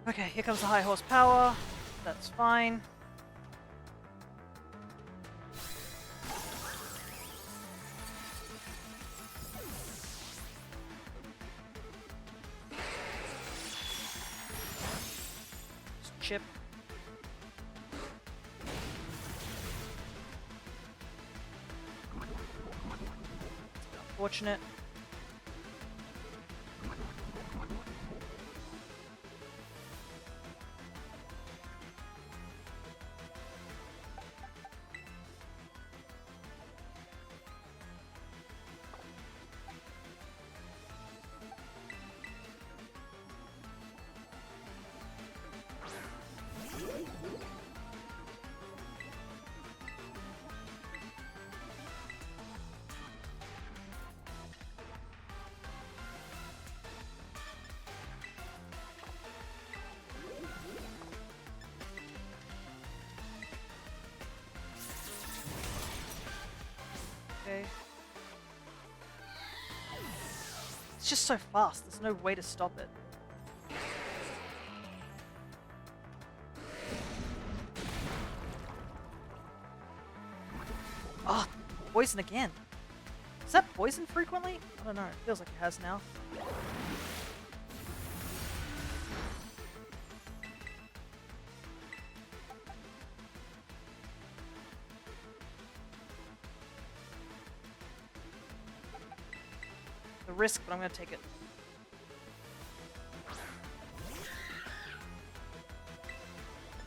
Okay, here comes the high horsepower. That's fine. Just chip. Unfortunate. Okay. It's just so fast, there's no way to stop it. Ah, oh, poison again. Is that poison frequently? I don't know, it feels like it has now. Risk, but I'm gonna take it.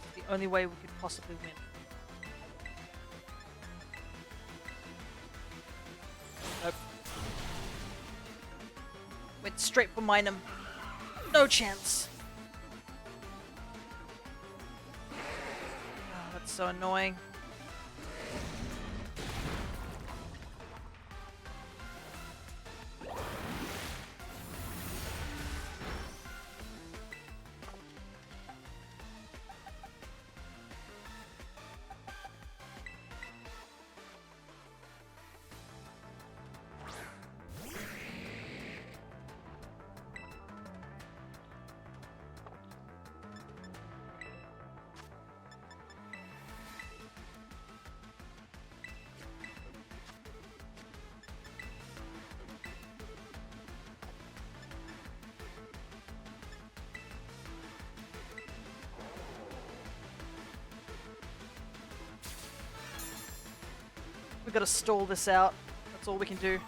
It's the only way we could possibly win. Nope. Went straight for Minum. No chance. Oh, that's so annoying. We gotta stall this out. That's all we can do.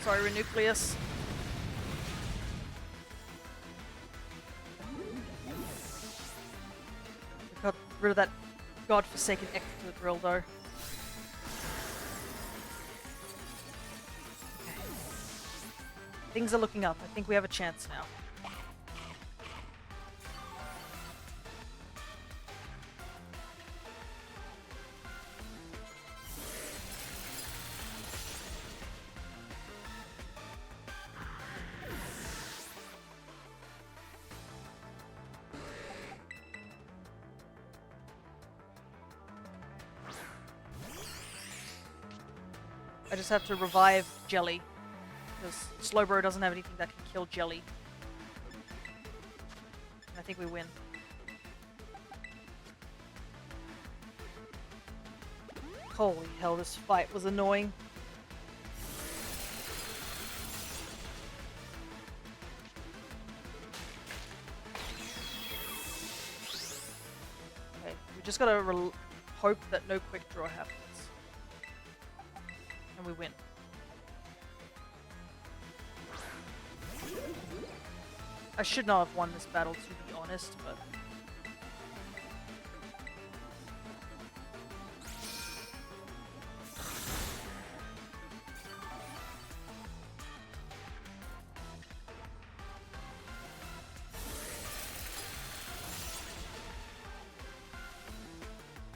Sorry, Renucleus. We got rid of that godforsaken extra drill, though. Okay. Things are looking up. I think we have a chance now. I just have to revive Jelly, because Slowbro doesn't have anything that can kill Jelly. And I think we win. Holy hell, this fight was annoying. Okay, we just gotta hope that no quick draw happens. And we win. I should not have won this battle, to be honest, but...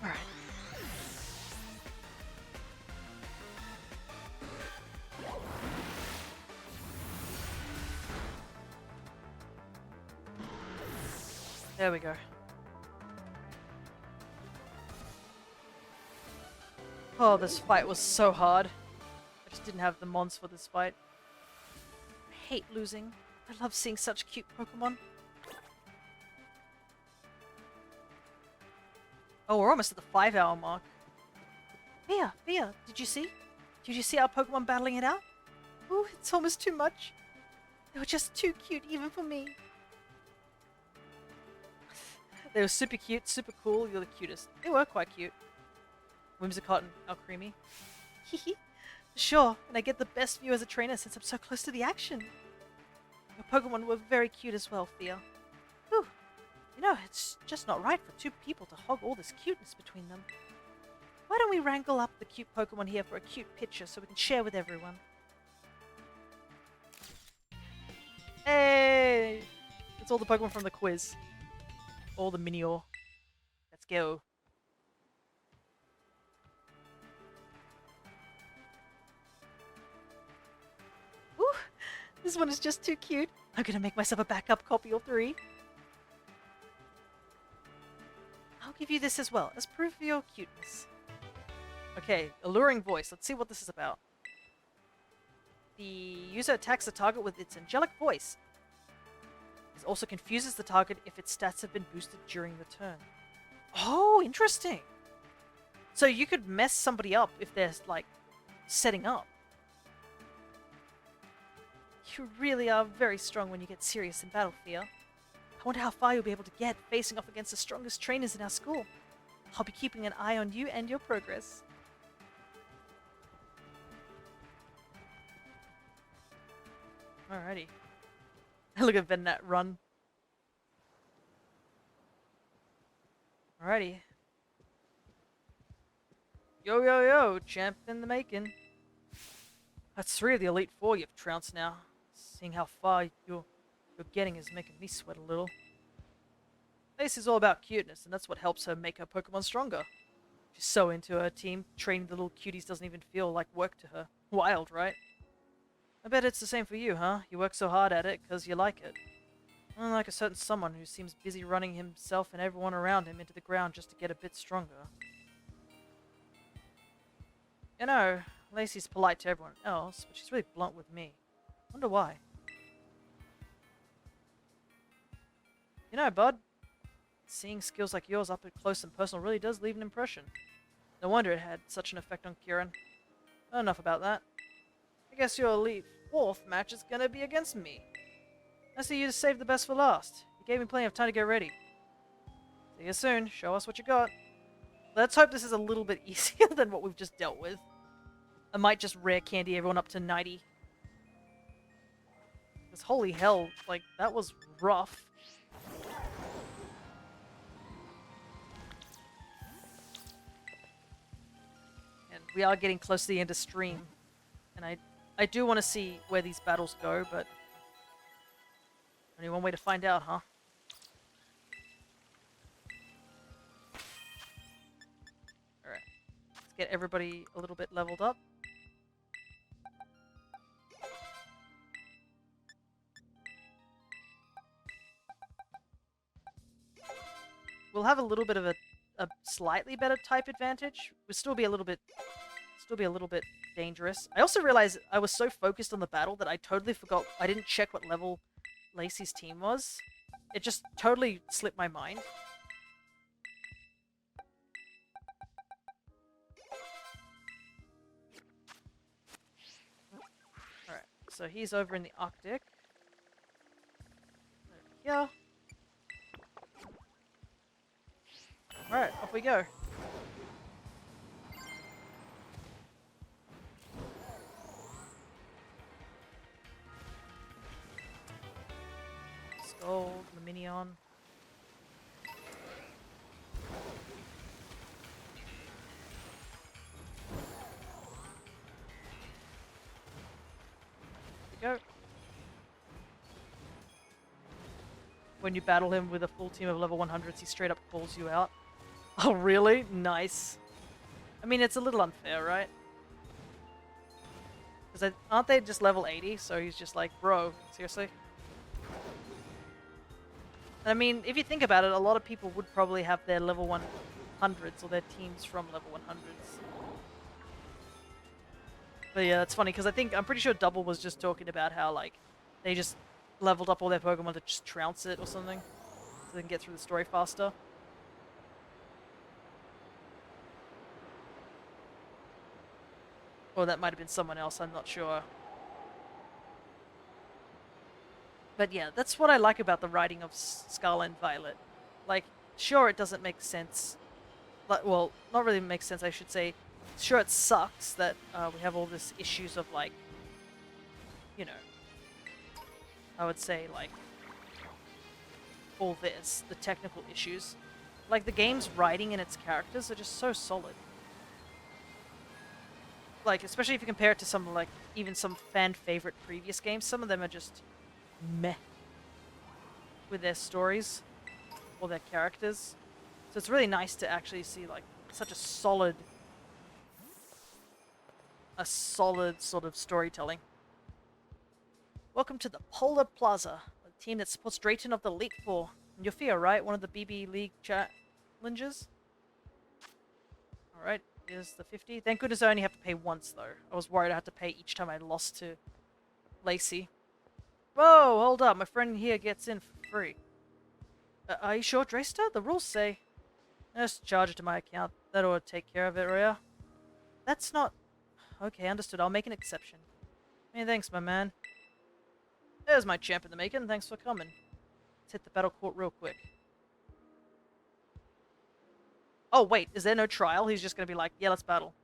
Alright. There we go. Oh, this fight was so hard. I just didn't have the mons for this fight. I hate losing. I love seeing such cute Pokemon. Oh, we're almost at the 5-hour mark. Via, did you see? Did you see our Pokemon battling it out? Ooh, it's almost too much. They were just too cute even for me. They were super cute, super cool, you're the cutest. They were quite cute. Whimsicott and Alcremie. Hehe. Sure, and I get the best view as a trainer since I'm so close to the action. Your Pokemon were very cute as well, Fia. Whew. You know, it's just not right for two people to hog all this cuteness between them. Why don't we wrangle up the cute Pokemon here for a cute picture so we can share with everyone? Hey! It's all the Pokemon from the quiz. All the Minior. Let's go. Ooh, this one is just too cute. I'm gonna make myself a backup copy or 3. I'll give you this as well, as proof of your cuteness. Okay, alluring voice. Let's see what this is about. The user attacks the target with its angelic voice. It also confuses the target if its stats have been boosted during the turn. Oh, interesting. So you could mess somebody up if they're, like, setting up. You really are very strong when you get serious in battle, Fia. I wonder how far you'll be able to get facing off against the strongest trainers in our school. I'll be keeping an eye on you and your progress. Alrighty. Look at Venat run. Alrighty. Yo, yo, yo, champ in the making. That's 3 of the Elite 4 you've trounced now. Seeing how far you're getting is making me sweat a little. Lace is all about cuteness, and that's what helps her make her Pokemon stronger. She's so into her team, training the little cuties doesn't even feel like work to her. Wild, right? I bet it's the same for you, huh? You work so hard at it because you like it. Unlike a certain someone who seems busy running himself and everyone around him into the ground just to get a bit stronger. You know, Lacey's polite to everyone else, but she's really blunt with me. Wonder why. You know, bud, seeing skills like yours up close and personal really does leave an impression. No wonder it had such an effect on Kieran. Enough about that. I guess your Elite 4th match is gonna be against me. I see you saved the best for last. You gave me plenty of time to get ready. See you soon. Show us what you got. Let's hope this is a little bit easier than what we've just dealt with. I might just rare candy everyone up to 90. Because holy hell, like, that was rough. And we are getting close to the end of stream. And I do want to see where these battles go, but only one way to find out, huh? Alright. Let's get everybody a little bit leveled up. We'll have a little bit of a slightly better type advantage. We'll still be a little bit dangerous. I also realized I was so focused on the battle that I totally forgot. I didn't check what level Lacey's team was. It just totally slipped my mind. Alright, so he's over in the Arctic. Over here. Alright, off we go. Skull, Luminion. Here we go. When you battle him with a full team of level 100s, he straight up calls you out. Oh, really? Nice. I mean, it's a little unfair, right? Because aren't they just level 80? So he's just like, bro, seriously? And I mean, if you think about it, a lot of people would probably have their level 100s or their teams from level 100s. But yeah, that's funny, because I'm pretty sure Double was just talking about how, like, they just leveled up all their Pokemon to just trounce it or something. So they can get through the story faster. Or that might have been someone else, I'm not sure. But yeah, that's what I like about the writing of Scarlet and Violet. Like, sure, it doesn't make sense. Like, well, not really makes sense, I should say. Sure, it sucks that we have all this issues of, like, you know, I would say, like, all this, the technical issues. Like, the game's writing and its characters are just so solid. Like, especially if you compare it to some, like, even some fan-favorite previous games, some of them are just meh with their stories or their characters. So it's really nice to actually see, like, such a solid sort of storytelling. Welcome to the Polar Plaza, a team that supports Drayton of the Elite Four. And Yofia, right? One of the BB League challengers? Alright. Here's the 50. Thank goodness I only have to pay once, though. I was worried I had to pay each time I lost to Lacey. Whoa, hold up. My friend here gets in for free. Are you sure, Drayster? The rules say... Just charge it to my account. That ought to take care of it, Rhea. That's not... Okay, understood. I'll make an exception. Hey, thanks, my man. There's my champ in the making. Thanks for coming. Let's hit the battle court real quick. Oh, wait, is there no trial? He's just going to be like, yeah, let's battle.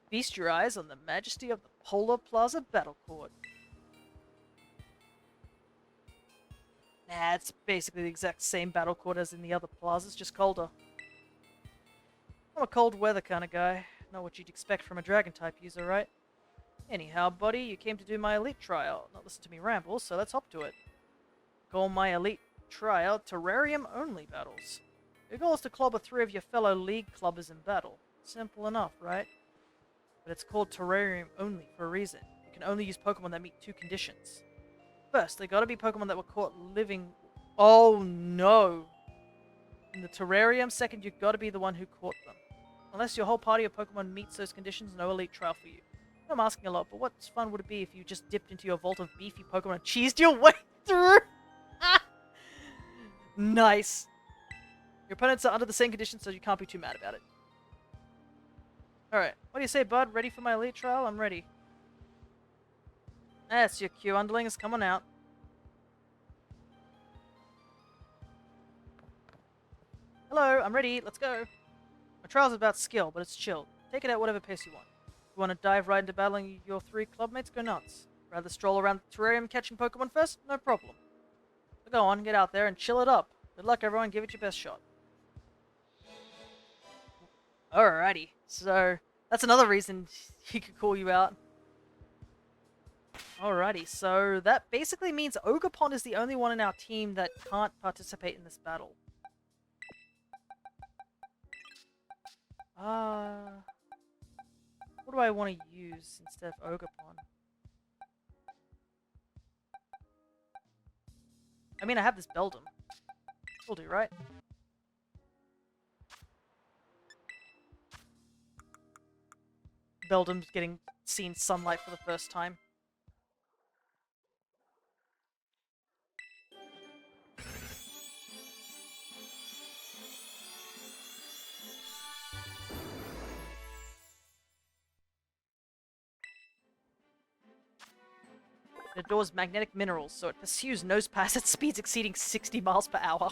Feast your eyes on the majesty of the Polar Plaza Battle Court. Nah, it's basically the exact same battle court as in the other plazas, just colder. I'm a cold weather kind of guy. Not what you'd expect from a dragon-type user, right? Anyhow, buddy, you came to do my elite trial, not listen to me ramble, so let's hop to it. Call my elite trial terrarium-only battles. Your goal is to clobber 3 of your fellow league clubbers in battle. Simple enough, right? But it's called terrarium only for a reason. You can only use Pokemon that meet 2 conditions. First, they gotta be Pokemon that were caught living... Oh no! In the terrarium, second, you've gotta be the one who caught them. Unless your whole party of Pokemon meets those conditions, no elite trial for you. I'm asking a lot, but what fun would it be if you just dipped into your vault of beefy Pokemon and cheesed your way through? Nice! Your opponents are under the same conditions, so you can't be too mad about it. Alright, what do you say, bud? Ready for my elite trial? I'm ready. That's your cue, underlings. Come on out. Hello, I'm ready. Let's go. My trial's about skill, but it's chill. Take it at whatever pace you want. If you want to dive right into battling your 3 clubmates, go nuts. Rather stroll around the terrarium catching Pokemon first? No problem. So go on, get out there and chill it up. Good luck, everyone. Give it your best shot. Alrighty. So, that's another reason he could call you out. Alrighty, so that basically means Ogerpon is the only one in our team that can't participate in this battle. What do I want to use instead of Ogerpon? I mean, I have this Beldum. Will do, right? Beldum's getting seen sunlight for the first time. It adores magnetic minerals, so it pursues Nosepass at speeds exceeding 60 miles per hour.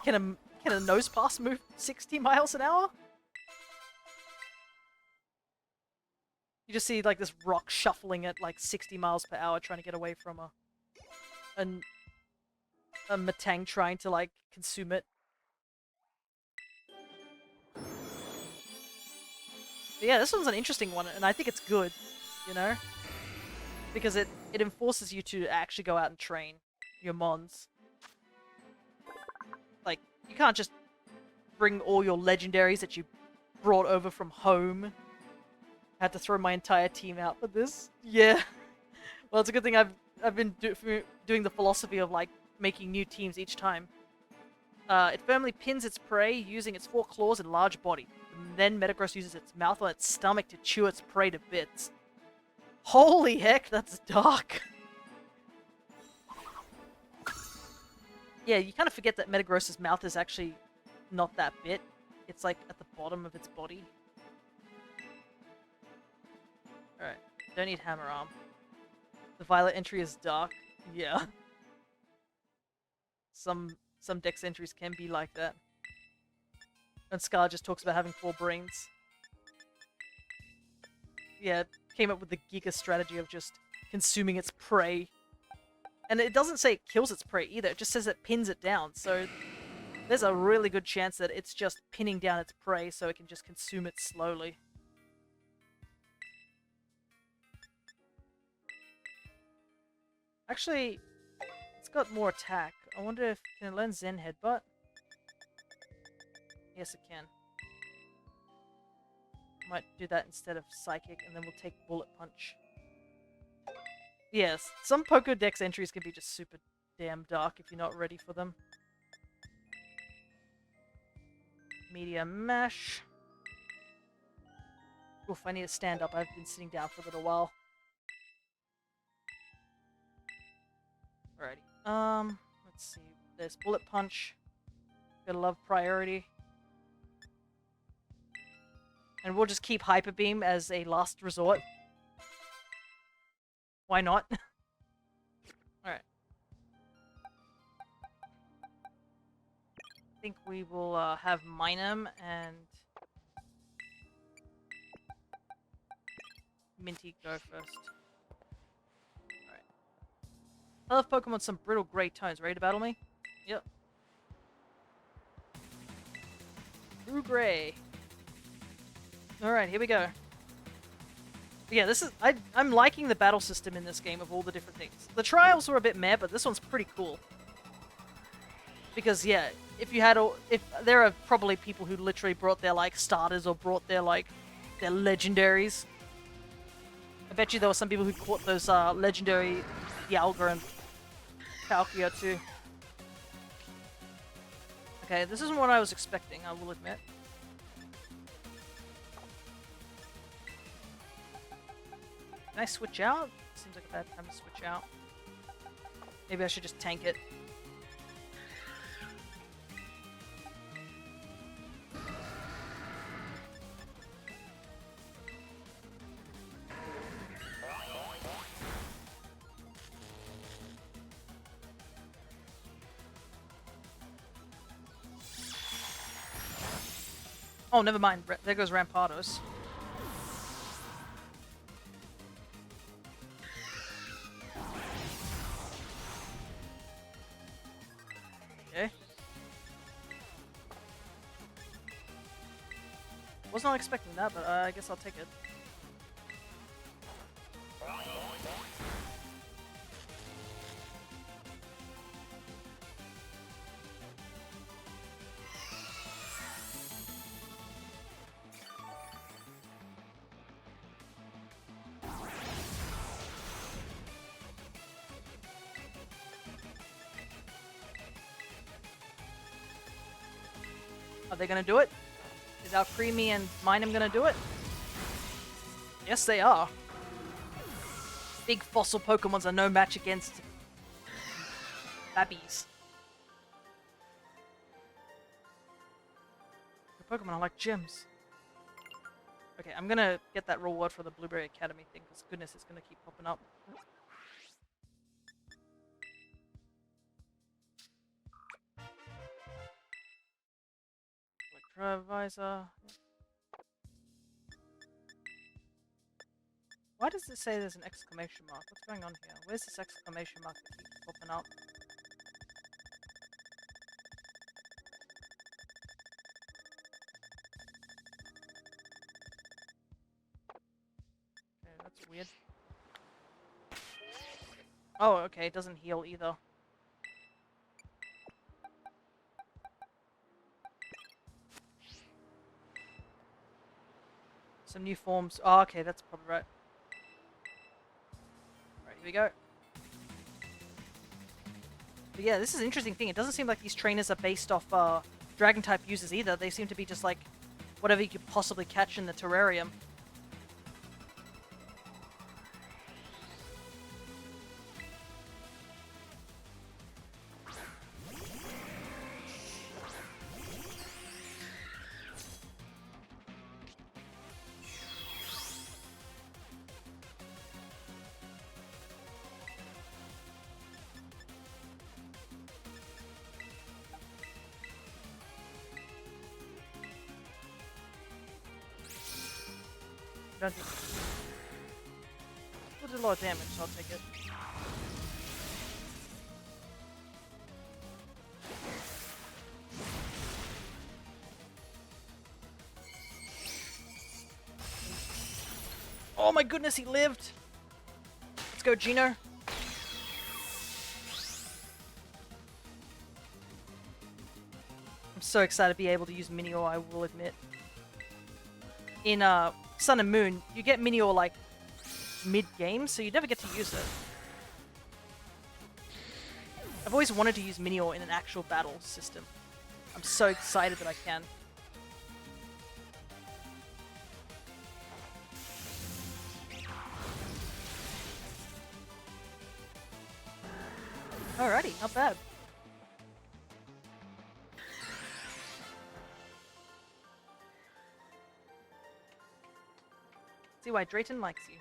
Can a Nosepass move 60 miles an hour? You just see like this rock shuffling at like 60 miles per hour trying to get away from a Metang trying to like consume it. But yeah, this one's an interesting one, and I think it's good, you know? Because it enforces you to actually go out and train your mons. Like, you can't just bring all your legendaries that you brought over from home. I had to throw my entire team out for this. Yeah. Well, it's a good thing I've been doing the philosophy of, like, making new teams each time. It firmly pins its prey using its 4 claws and large body. And then Metagross uses its mouth on its stomach to chew its prey to bits. Holy heck, that's dark. Yeah, you kind of forget that Metagross's mouth is actually not that bit. It's like at the bottom of its body. Alright, don't need Hammer Arm. The violet entry is dark. Yeah. Some dex entries can be like that. And Scar just talks about having 4 brains. Yeah, came up with the Giga strategy of just consuming its prey. And it doesn't say it kills its prey either, it just says it pins it down, so there's a really good chance that it's just pinning down its prey so it can just consume it slowly. Actually, it's got more attack. I wonder if can it learn Zen Headbutt? Yes, it can. Might do that instead of Psychic, and then we'll take Bullet Punch. Yes, some Pokédex entries can be just super damn dark if you're not ready for them. Medium Mash. Oof, I need to stand up. I've been sitting down for a little while. Alrighty. Let's see. There's Bullet Punch. Gotta love priority. And we'll just keep Hyper Beam as a last resort. Why not? Alright. I think we will have Minum and Minty go first. Alright. I love Pokemon with some brittle grey tones. Ready to battle me? Yep. True Grey. Alright, here we go. Yeah, this is... I'm liking the battle system in this game of all the different things. The trials were a bit meh, but this one's pretty cool. Because, yeah, if you had... if there are probably people who literally brought their, like, starters or brought their, like, their legendaries. I bet you there were some people who caught those, legendary Dialga and Palkia, too. Okay, this isn't what I was expecting, I will admit. Can I switch out? Seems like a bad time to switch out. Maybe I should just tank it. Oh, never mind. There goes Rampardos. Okay. Was not expecting that, but I guess I'll take it. Are they gonna do it? Is Alcremie and Minum gonna do it? Yes, they are. Big fossil Pokemons are no match against Babbies. The Pokemon are like gems. Okay, I'm gonna get that reward for the Blueberry Academy thing, because goodness, it's gonna keep popping up. Electrovisor. Why does it say there's an exclamation mark? What's going on here? Where's this exclamation mark that keeps popping up? Okay, that's weird. Oh, okay, it doesn't heal either. Some new forms. Oh, okay, that's probably right. Alright, here we go. But yeah, this is an interesting thing. It doesn't seem like these trainers are based off dragon type users either. They seem to be just like whatever you could possibly catch in the terrarium. Don't do We'll do a lot of damage, so I'll take it. Oh my goodness, he lived! Let's go, Gino. I'm so excited to be able to use Minior, I will admit. In Sun and Moon, you get Minior like mid-game, so you never get to use it. I've always wanted to use Minior in an actual battle system. I'm so excited that I can. Alrighty, not bad. See why Drayton likes you.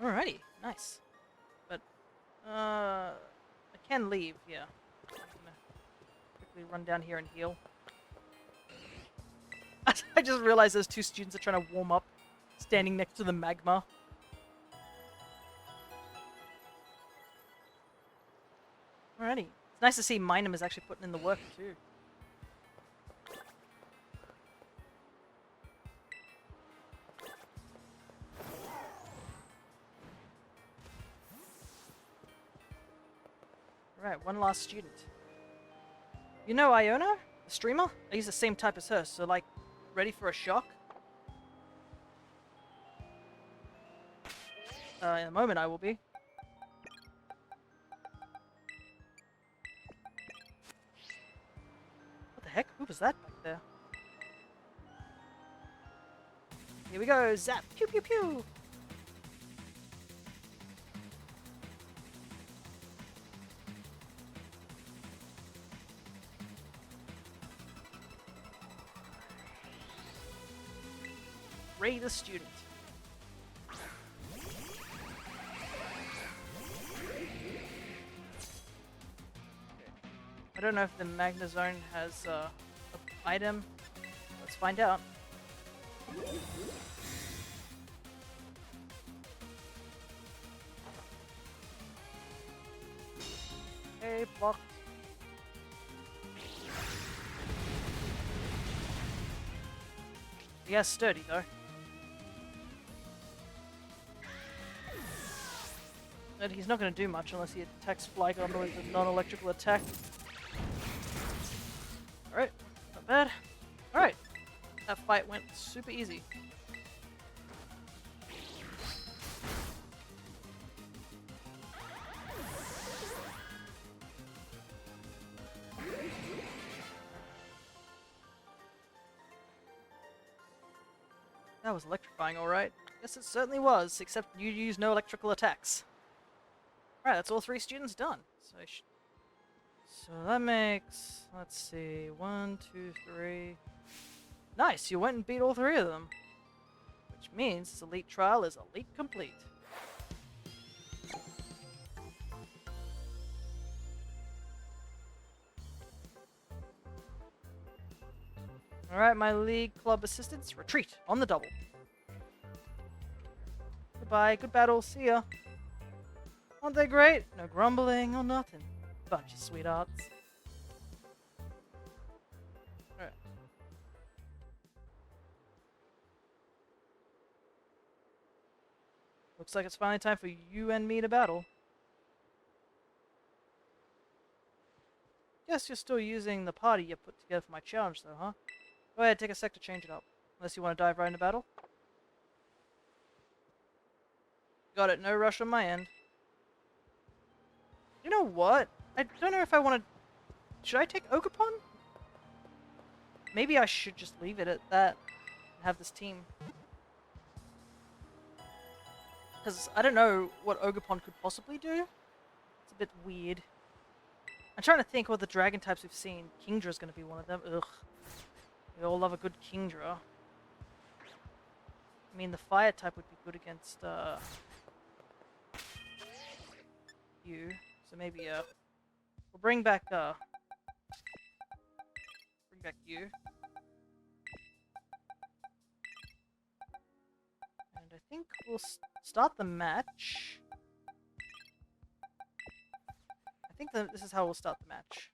Alrighty, nice. But, I can leave, yeah. I'm gonna quickly run down here and heal. I just realized those two students are trying to warm up, standing next to the magma. Alrighty. It's nice to see Minum is actually putting in the work, too. Right, one last student. You know Iona? The streamer? I use the same type as her, so like, ready for a shock? In a moment I will be. What the heck? Who was that back there? Here we go, zap! Pew pew pew! Ray the student. I don't know if the Magna Zone has an item, but let's find out. Okay, blocked. He has sturdy though. But he's not going to do much unless he attacks Flygon with a non-electrical attack. Alright, not bad. Alright, that fight went super easy. That was electrifying, alright. Yes, it certainly was, except you used no electrical attacks. Alright, that's all 3 students done. So that makes, let's see, 1, 2, 3. Nice, you went and beat all 3 of them. Which means this elite trial is elite complete. Alright, my league club assistants, retreat on the double. Goodbye, good battle, see ya. Aren't they great? No grumbling or nothing. Bunch of sweethearts. Alright. Looks like it's finally time for you and me to battle. Guess you're still using the party you put together for my challenge though, huh? Go ahead, take a sec to change it up. Unless you want to dive right into battle. Got it, no rush on my end. You know what? I don't know if I want to... Should I take Ogerpon? Maybe I should just leave it at that. And have this team. Because I don't know what Ogerpon could possibly do. It's a bit weird. I'm trying to think what the dragon types we've seen. Kingdra's going to be one of them. Ugh. We all love a good Kingdra. I mean, the fire type would be good against you. So maybe we'll bring back you. And I think we'll start the match. I think this is how we'll start the match.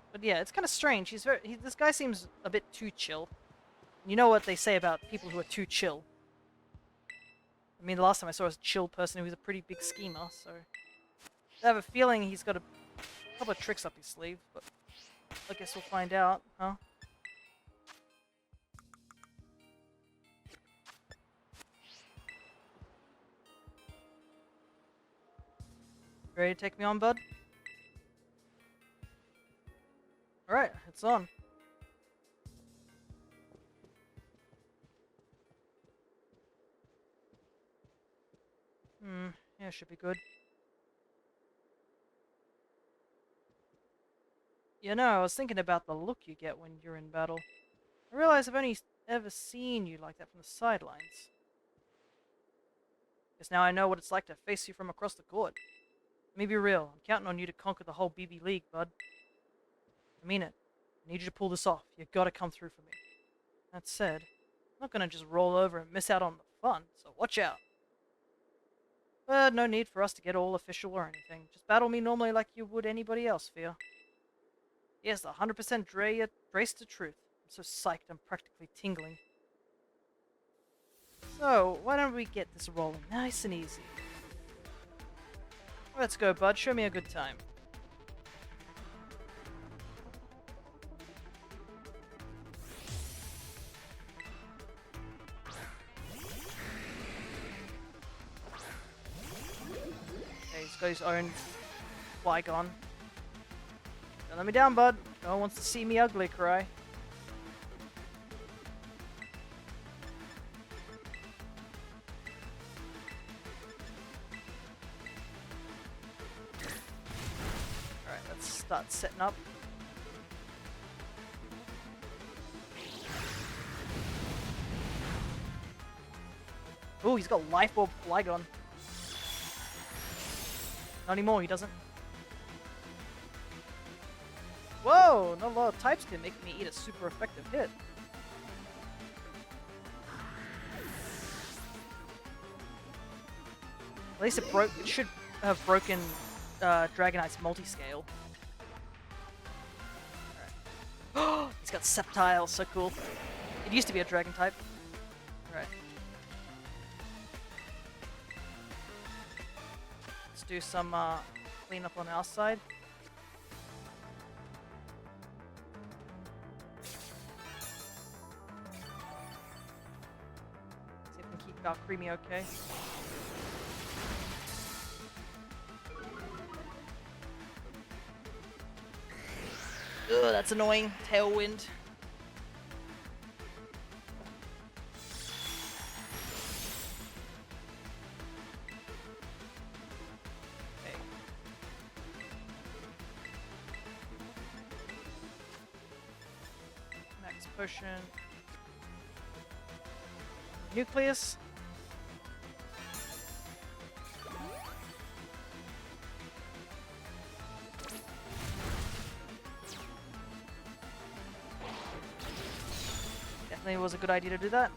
But yeah, it's kind of strange. This guy seems a bit too chill. You know what they say about people who are too chill. I mean, the last time I saw a chill person who was a pretty big schemer, so... I have a feeling he's got a couple of tricks up his sleeve, but I guess we'll find out, huh? Ready to take me on, bud? Alright, it's on. Yeah, should be good. You know, I was thinking about the look you get when you're in battle. I realize I've only ever seen you like that from the sidelines. Guess now I know what it's like to face you from across the court. Let me be real, I'm counting on you to conquer the whole BB League, bud. I mean it. I need you to pull this off. You gotta come through for me. That said, I'm not gonna just roll over and miss out on the fun, so watch out. But no need for us to get all official or anything. Just battle me normally like you would anybody else, Fia. Yes, the 100% Drace to truth. I'm so psyched I'm practically tingling. So, why don't we get this rolling nice and easy? Let's go, bud. Show me a good time. Okay, he's got his own Flygon. Don't let me down, bud. No one wants to see me ugly cry. Alright, let's start setting up. Oh, he's got Life Orb Flygon. Not anymore, he doesn't. Whoa! Not a lot of types can make me eat a super effective hit. At least it broke. It should have broken Dragonite's multi-scale. Alright. He's got Sceptile, so cool. It used to be a dragon type. Alright. Let's do some cleanup on our side. See if we can keep our Creamy okay. Ugh, that's annoying. Tailwind. Okay. Max potion. Nucleus. Definitely was a good idea to do that.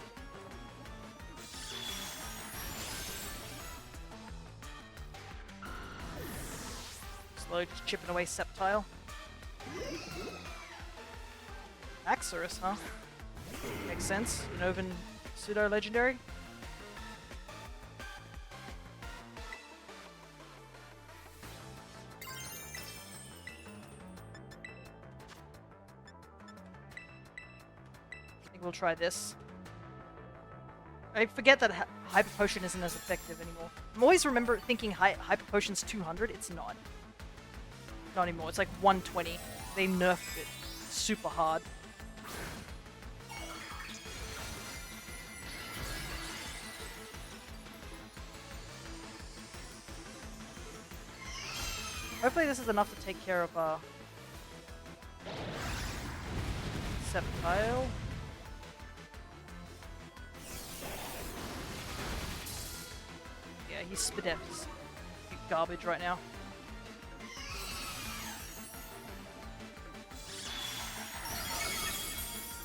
Slowly just chipping away Sceptile. Axorus, huh? Makes sense. Unovan pseudo-legendary. We'll try this. I forget that Hyper Potion isn't as effective anymore. I'm always thinking Hyper Potion's 200. It's not. Not anymore. It's like 120. They nerfed it super hard. Hopefully this is enough to take care of Sceptile. Yeah, he's Spadef. He's garbage right now.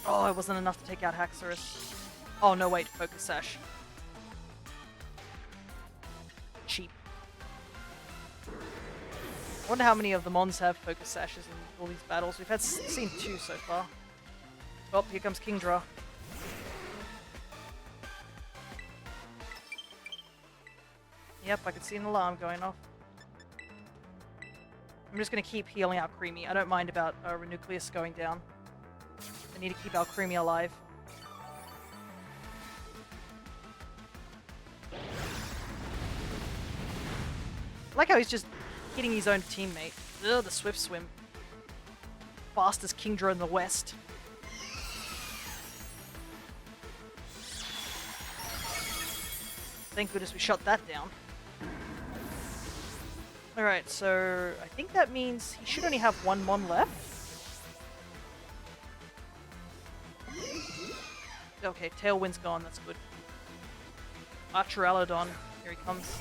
Oh, it wasn't enough to take out Haxorus. Oh, no, wait. Focus Sash. Cheap. I wonder how many of the Mons have Focus Sashes in all these battles. We've seen 2 so far. Oh, here comes Kingdra. Yep, I can see an alarm going off. I'm just going to keep healing out Creamy. I don't mind about Renucleus going down. I need to keep our Creamy alive. I like how he's just hitting his own teammate. Ugh, the Swift Swim. Fastest Kingdra in the West. Thank goodness we shut that down. Alright, so I think that means he should only have 1 Mon left. Okay, Tailwind's gone, that's good. Archeralodon, here he comes.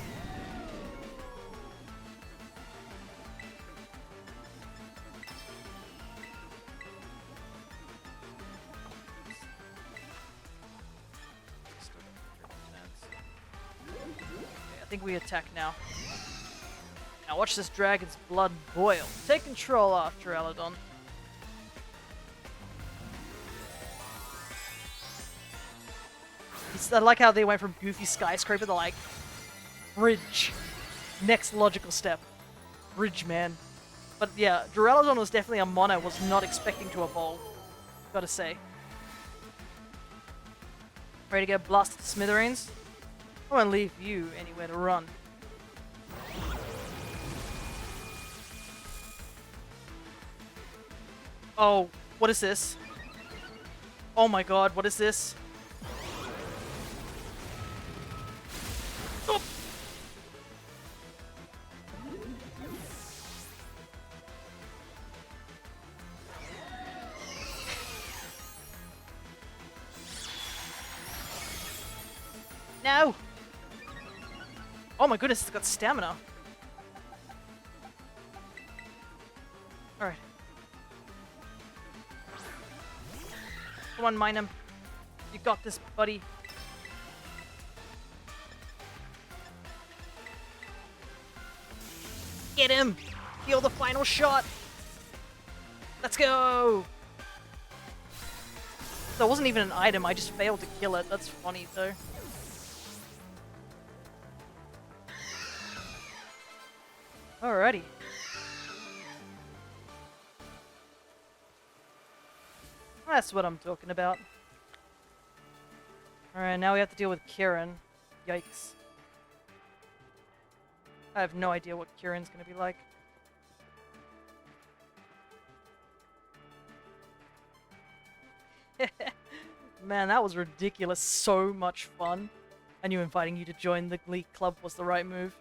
I think we attack now. Now watch this dragon's blood boil. Take control after Aladon. I like how they went from goofy skyscraper to like bridge. Next logical step. Bridge, man. But yeah, Duraludon was definitely a mon I was not expecting to evolve. Gotta say. Ready to get blasted to smithereens? I won't leave you anywhere to run. Oh, what is this? Oh my god, what is this? Oh. No! Oh my goodness, it's got stamina. Alright. Come on, mine him. You got this, buddy. Get him! Deal the final shot! Let's go! That wasn't even an item, I just failed to kill it. That's funny, though. Alrighty. That's what I'm talking about. Alright, now we have to deal with Kieran. Yikes. I have no idea what Kieran's gonna be like. Man, that was ridiculous. So much fun. I knew inviting you to join the Glee Club was the right move.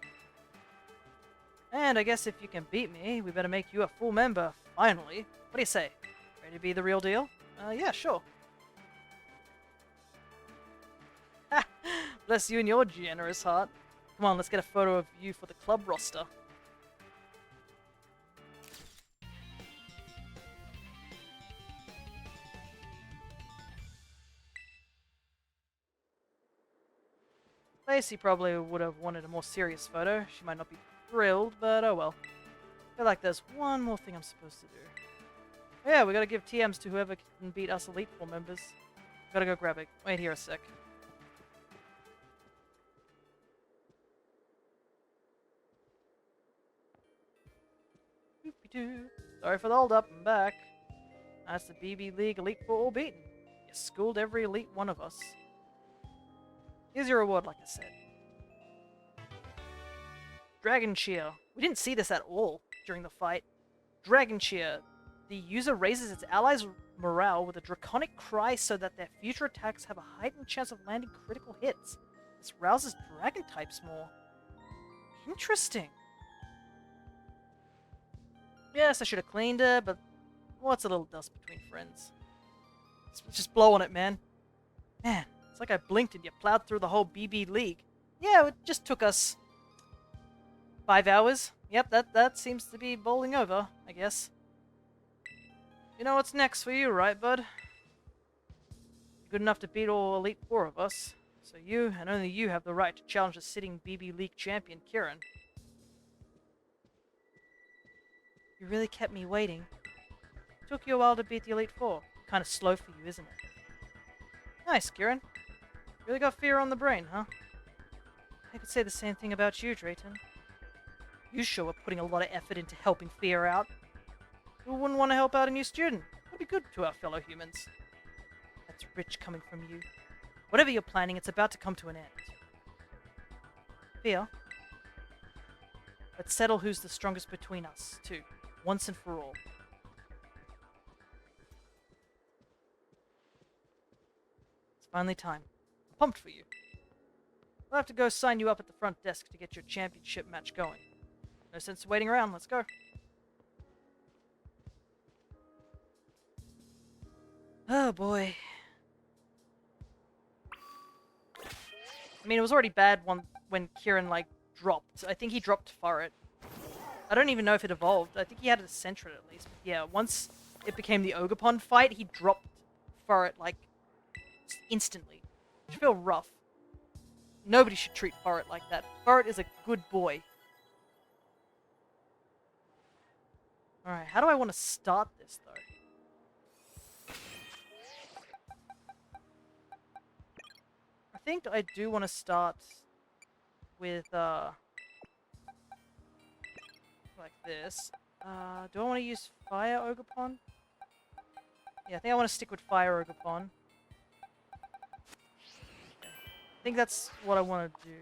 And I guess if you can beat me, we better make you a full member, finally. What do you say? Ready to be the real deal? Yeah, sure. Bless you and your generous heart. Come on, let's get a photo of you for the club roster. Lacey probably would have wanted a more serious photo. She might not be thrilled, but oh well. I feel like there's one more thing I'm supposed to do. Yeah, we gotta give TMs to whoever can beat us Elite Four members. Gotta go grab it. Wait here a sec. Doopy-doo. Sorry for the hold up, I'm back. That's the BB League Elite Four all beaten. You schooled every elite one of us. Here's your reward, like I said. Dragon Cheer. We didn't see this at all during the fight. Dragon Cheer. The user raises its allies' morale with a draconic cry so that their future attacks have a heightened chance of landing critical hits. This rouses dragon types more. Interesting. Yes, I should have cleaned it, but what's a little dust between friends? Let's just blow on it, man. Man, it's like I blinked and you plowed through the whole BB League. Yeah, it just took us 5 hours. Yep, that seems to be bowling over, I guess. You know what's next for you, right, bud? Good enough to beat all Elite Four of us. So you, and only you, have the right to challenge the sitting BB League champion, Kieran. You really kept me waiting. Took you a while to beat the Elite Four. Kind of slow for you, isn't it? Nice, Kieran. Really got fear on the brain, huh? I could say the same thing about you, Drayton. You sure are putting a lot of effort into helping fear out. Who wouldn't want to help out a new student? It'd be good to our fellow humans. That's rich coming from you. Whatever you're planning, it's about to come to an end. Fear. Let's settle who's the strongest between us, too. Once and for all. It's finally time. I'm pumped for you. I'll have to go sign you up at the front desk to get your championship match going. No sense waiting around, let's go. Oh boy. I mean, it was already bad when Kieran, like, dropped. I think he dropped Furret. I don't even know if it evolved. I think he had a Sentret at least. But yeah, once it became the Ogerpon fight, he dropped Furret, like, instantly. Which feel rough. Nobody should treat Furret like that. Furret is a good boy. Alright, how do I want to start this, though? I think I do want to start with, like this. Do I want to use Fire Ogerpon? Yeah, I think I want to stick with Fire Ogerpon. Okay. I think that's what I want to do.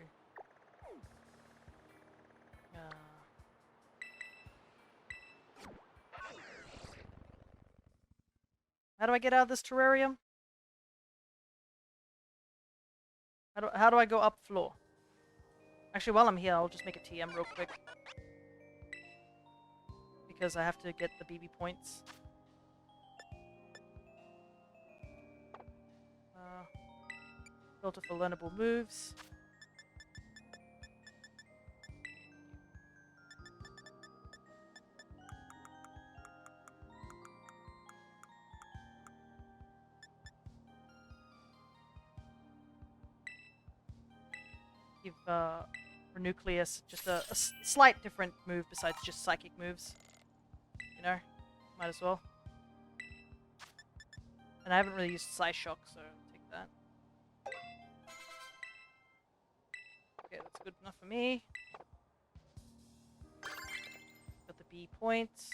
How do I get out of this terrarium? How do I go up floor? Actually, while I'm here, I'll just make a TM real quick. Because I have to get the BB points. Filter for learnable moves. give Renucleus just a slight different move besides just psychic moves. You know, might as well. And I haven't really used Psy Shock, so take that. Okay, that's good enough for me. Got the B points.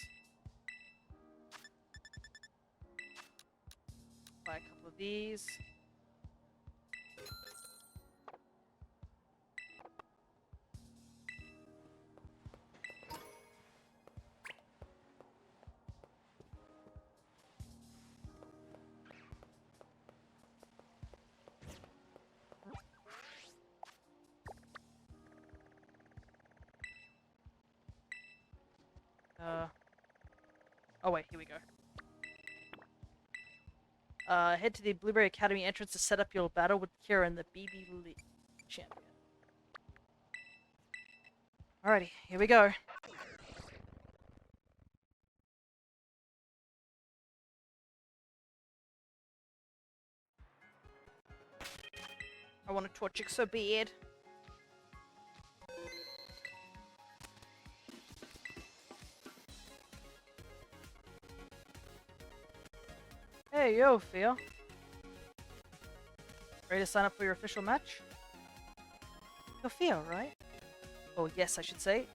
Buy a couple of these. Oh wait, here we go. Head to the Blueberry Academy entrance to set up your battle with Kieran, the BB League champion. Alrighty, here we go. I want to torch it so bad. Hey, yo, Phil. Ready to sign up for your official match? You're Phil, right? Oh, yes, I should say.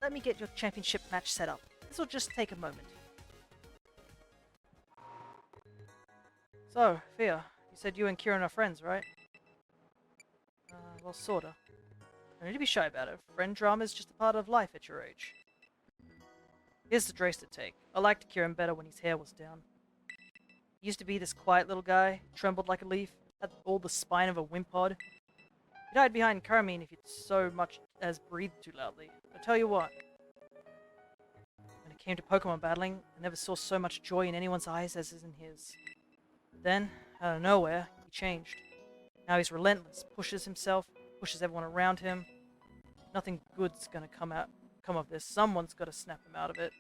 Let me get your championship match set up. This will just take a moment. So, Phil, you said you and Kieran are friends, right? Well, sorta. No need to be shy about it. Friend drama is just a part of life at your age. Here's the dress to take. I liked Kieran better when his hair was down. He used to be this quiet little guy, trembled like a leaf, had all the spine of a wimpod. He'd hide behind Carmine if he'd so much as breathed too loudly. I tell you what, when it came to Pokemon battling, I never saw so much joy in anyone's eyes as in his. But then, out of nowhere, he changed. Now he's relentless, pushes himself, pushes everyone around him. Nothing good's gonna come of this. Someone's gotta snap him out of it.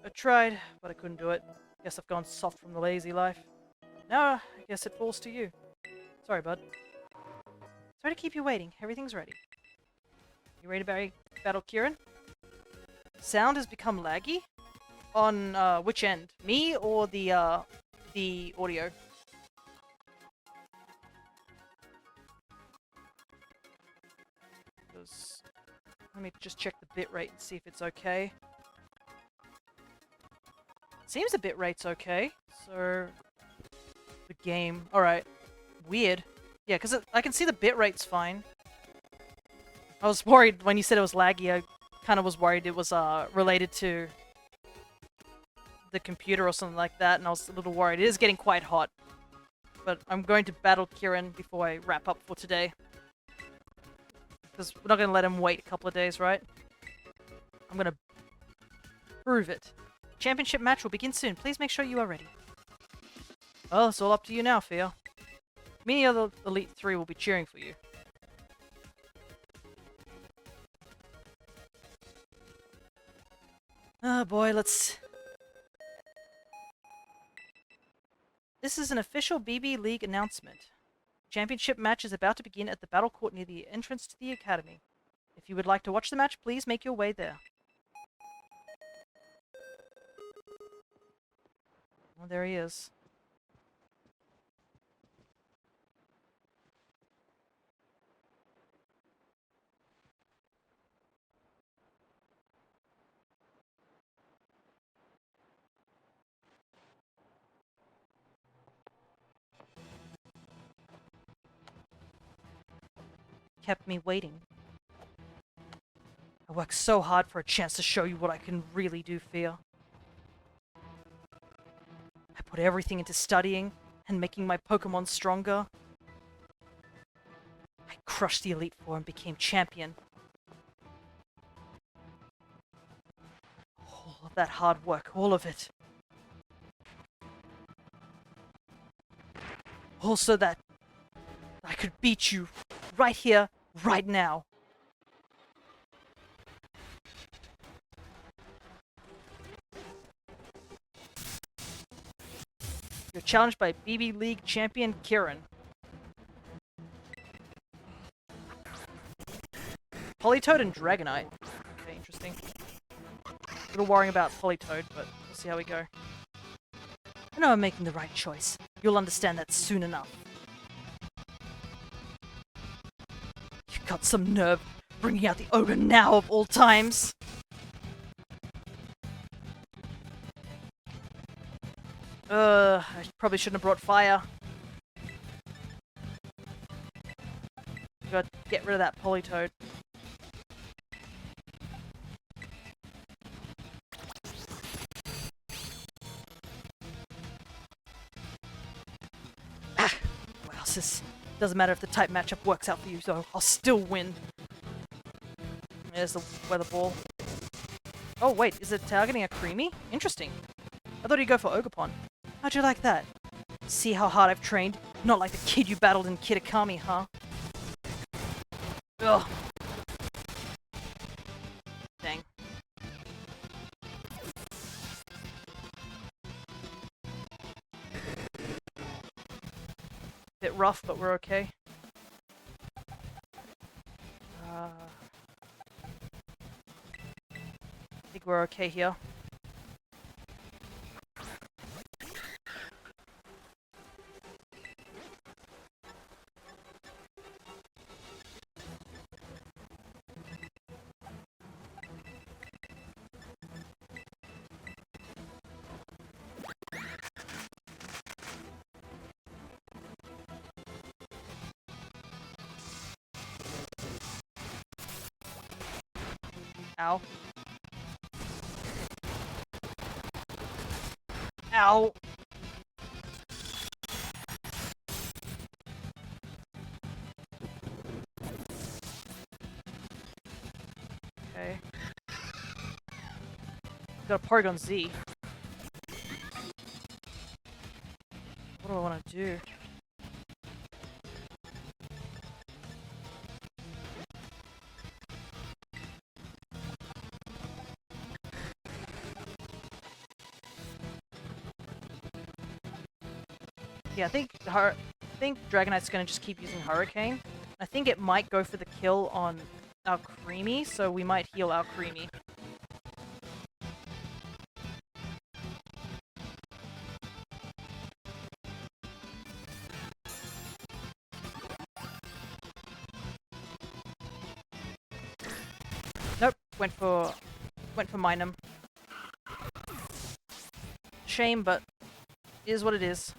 I tried, but I couldn't do it. Guess I've gone soft from the lazy life. Now, I guess it falls to you. Sorry, bud. Sorry to keep you waiting. Everything's ready. You ready to battle Kieran? Sound has become laggy? On, which end? Me or the audio? Let me just check the bitrate and see if it's okay. Seems the bitrate's okay. So, the game. Alright. Weird. Yeah, because I can see the bitrate's fine. I was worried when you said it was laggy. I kind of was worried it was related to the computer or something like that, and I was a little worried. It is getting quite hot. But I'm going to battle Kieran before I wrap up for today. Because we're not going to let him wait a couple of days, right? I'm going to prove it. Championship match will begin soon. Please make sure you are ready. Well, it's all up to you now, Fia. Many other Elite 3 will be cheering for you. Oh boy, let's... This is an official BB League announcement. Championship match is about to begin at the battle court near the entrance to the academy. If you would like to watch the match, please make your way there. Oh, there he is. Kept me waiting. I worked so hard for a chance to show you what I can really do, Fia. I put everything into studying and making my Pokemon stronger. I crushed the Elite Four and became champion. All of that hard work, all of it. Also that I could beat you right here, right now. You're challenged by BB League champion Kieran. Polytoad and Dragonite. Okay, interesting. A little worrying about Polytoad, but we'll see how we go. I know I'm making the right choice. You'll understand that soon enough. You've got some nerve bringing out the ogre now of all times. I probably shouldn't have brought fire. Gotta get rid of that Polytoad. Ah! Wow, sis. Doesn't matter if the type matchup works out for you, so I'll still win. There's the weather ball. Oh wait, is it targeting a Creamy? Interesting. I thought he'd go for Ogerpon. How'd you like that? See how hard I've trained? Not like the kid you battled in Kitakami, huh? Ugh. Dang. Bit rough, but we're okay. I think we're okay here. Ow. Ow! Okay. Got a Porygon Z. What do I want to do? Yeah, I think Dragonite's gonna just keep using Hurricane. I think it might go for the kill on our Creamy, so we might heal our Creamy. Nope, went for Minun. Shame, but it is what it is.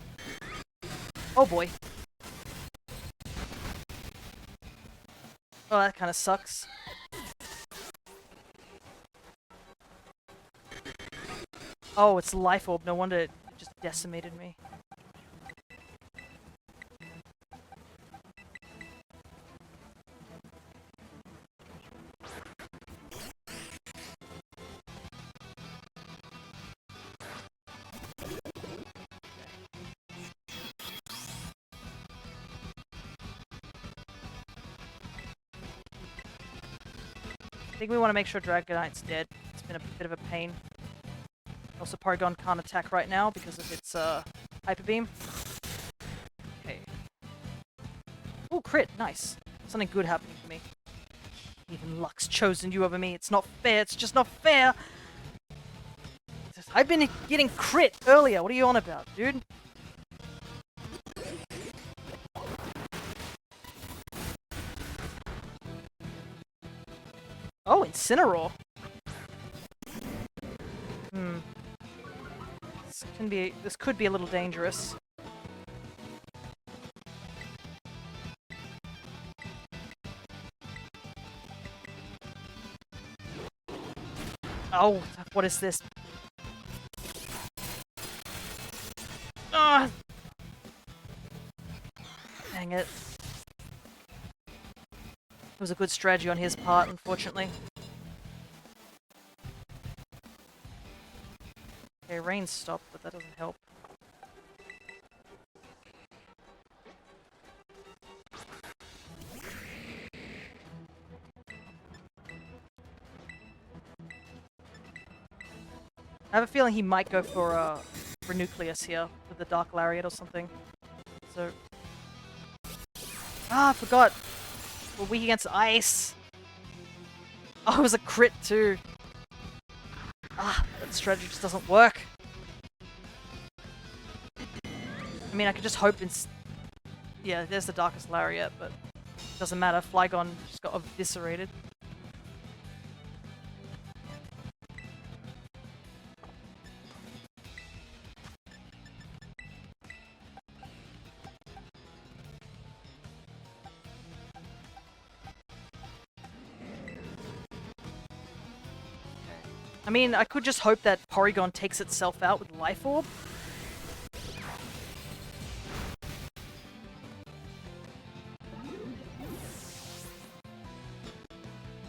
Oh boy. Oh, that kind of sucks. Oh, it's Life Orb. No wonder it just decimated me. I think we want to make sure Dragonite's dead. It's been a bit of a pain. Also, Porygon can't attack right now because of its Hyper Beam. Okay. Oh, crit! Nice. Something good happening for me. Even luck's chosen you over me. It's not fair. It's just not fair. I've been getting crit earlier. What are you on about, dude? Oh, Incineroar. This could be a little dangerous. Oh, what is this? Ah! Dang it. It was a good strategy on his part, unfortunately. Okay, rain stopped, but that doesn't help. I have a feeling he might go for Nucleus here with the Dark Lariat or something. So... Ah, I forgot! We're weak against ice! Oh, it was a crit too. Ah, that strategy just doesn't work. I mean, I could just hope yeah, there's the Darkest Lariat, but it doesn't matter. Flygon just got eviscerated. I mean, I could just hope that Porygon takes itself out with Life Orb.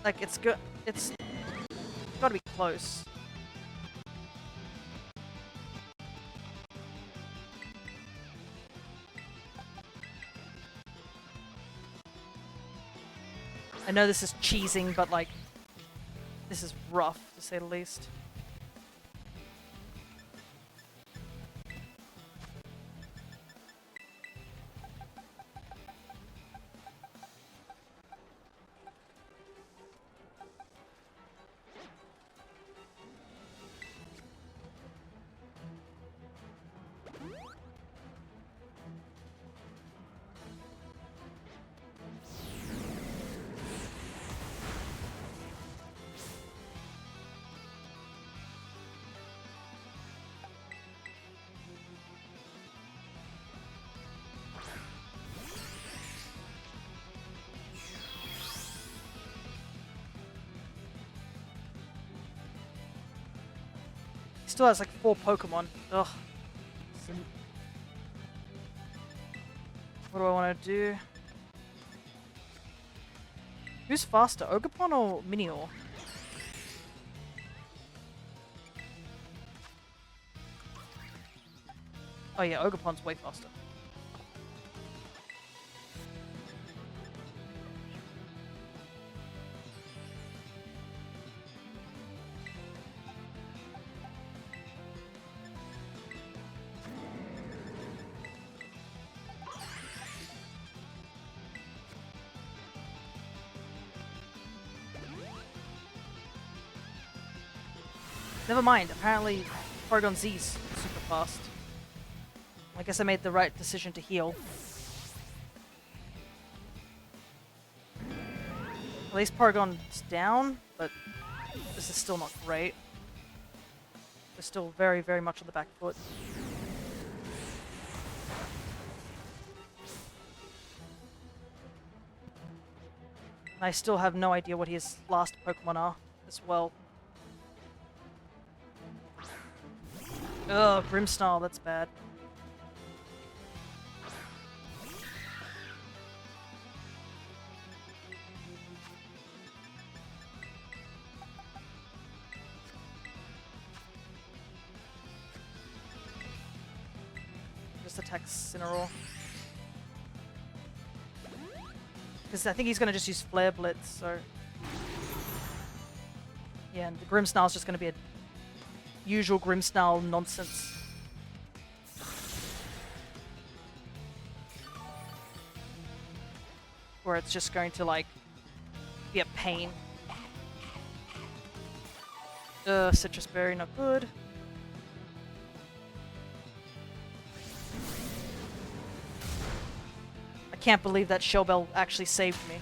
Like, it's good. It's gotta be close. I know this is cheesing, but like, this is rough, to say the least. Still has like 4 Pokemon. Ugh. What do I want to do? Who's faster, Ogerpon or Minior? Oh yeah, Ogerpon's way faster. Never mind, apparently Porygon Z's super fast. I guess I made the right decision to heal. At least Porygon's down, but this is still not great. They're still very, very much on the back foot. I still have no idea what his last Pokemon are as well. Ugh, Grimmsnarl, that's bad. Just attack Cineroar. Because I think he's going to just use Flare Blitz, so... Yeah, and the Grimmsnarl's just going to be a usual Grimmsnarl nonsense. Where it's just going to, like, be a pain. Citrus Berry, not good. I can't believe that Shell Bell actually saved me.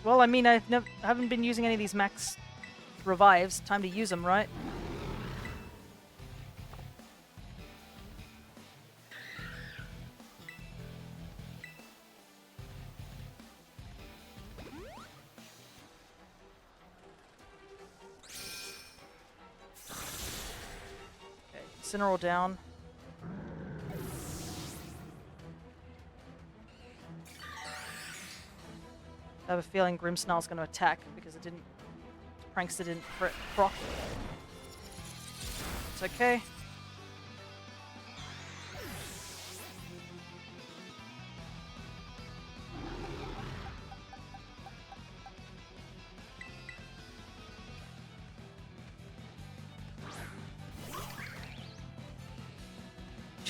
Well, I mean, I haven't been using any of these max revives. Time to use them, right? Okay, Incineroar down. I have a feeling Grimmsnarl's going to attack because it didn't. Prankster didn't proc. It's okay.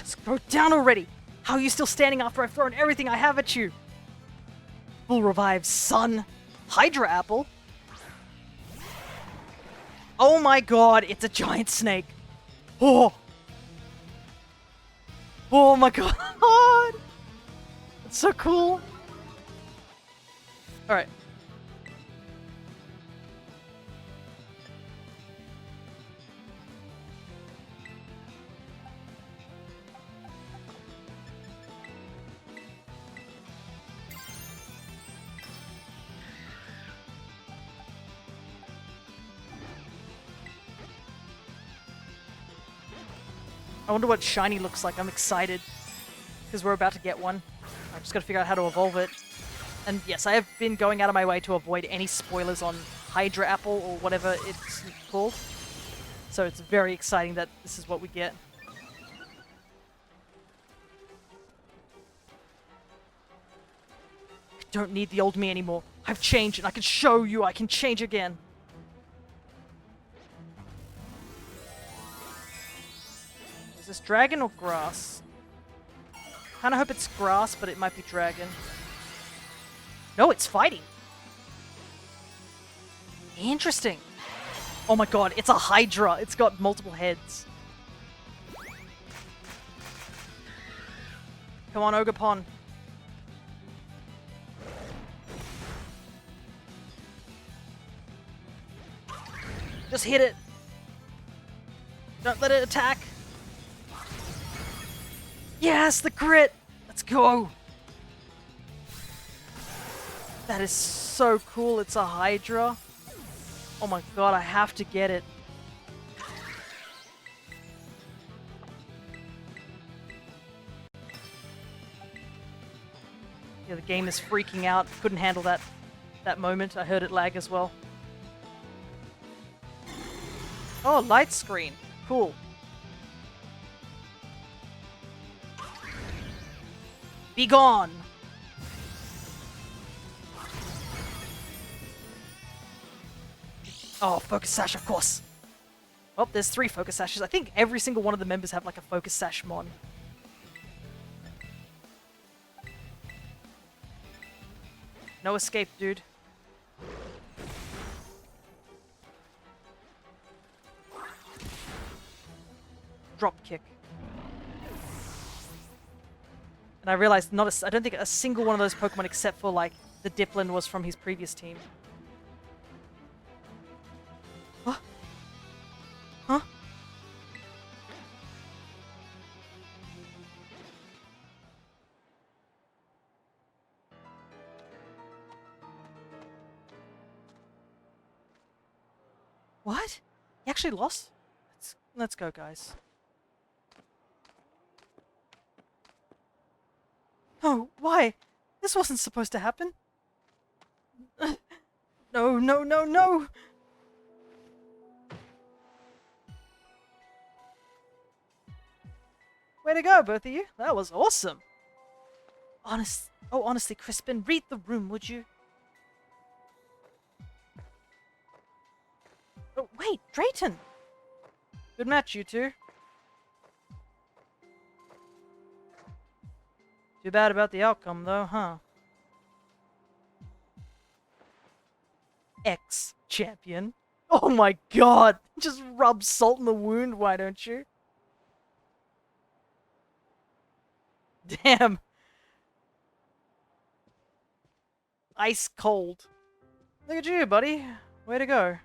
Just go down already! How are you still standing after I've thrown everything I have at you? Full revive, son! Hydra apple? Oh my god, it's a giant snake! Oh! Oh my god! It's so cool! Alright. I wonder what shiny looks like. I'm excited. Because we're about to get one. I just gotta figure out how to evolve it. And yes, I have been going out of my way to avoid any spoilers on Hydra Apple or whatever it's called. So it's very exciting that this is what we get. I don't need the old me anymore. I've changed and I can show you I can change again. Is this dragon or grass? Kinda hope it's grass, but it might be dragon. No, it's fighting. Interesting. Oh my god, it's a Hydra. It's got multiple heads. Come on, Ogapon. Just hit it. Don't let it attack. Yes, the crit! Let's go! That is so cool, it's a Hydra. Oh my god, I have to get it. Yeah, the game is freaking out. Couldn't handle that moment. I heard it lag as well. Oh, light screen. Cool. Be gone! Oh, Focus Sash, of course. Oh, there's 3 Focus Sashes. I think every single one of the members have like a Focus Sash mon. No escape, dude. Drop kick. And I realized I don't think a single one of those Pokemon except for like the Dipplin was from his previous team. Huh? Huh? What? He actually lost? Let's go, guys. Oh, why? This wasn't supposed to happen. No, no, no, no! Way to go, both of you. That was awesome. Honestly, Crispin, read the room, would you? Oh, wait, Drayton! Good match, you two. Too bad about the outcome, though, huh? Ex-champion. Oh my god! Just rub salt in the wound, why don't you? Damn. Ice cold. Look at you, buddy. Way to go.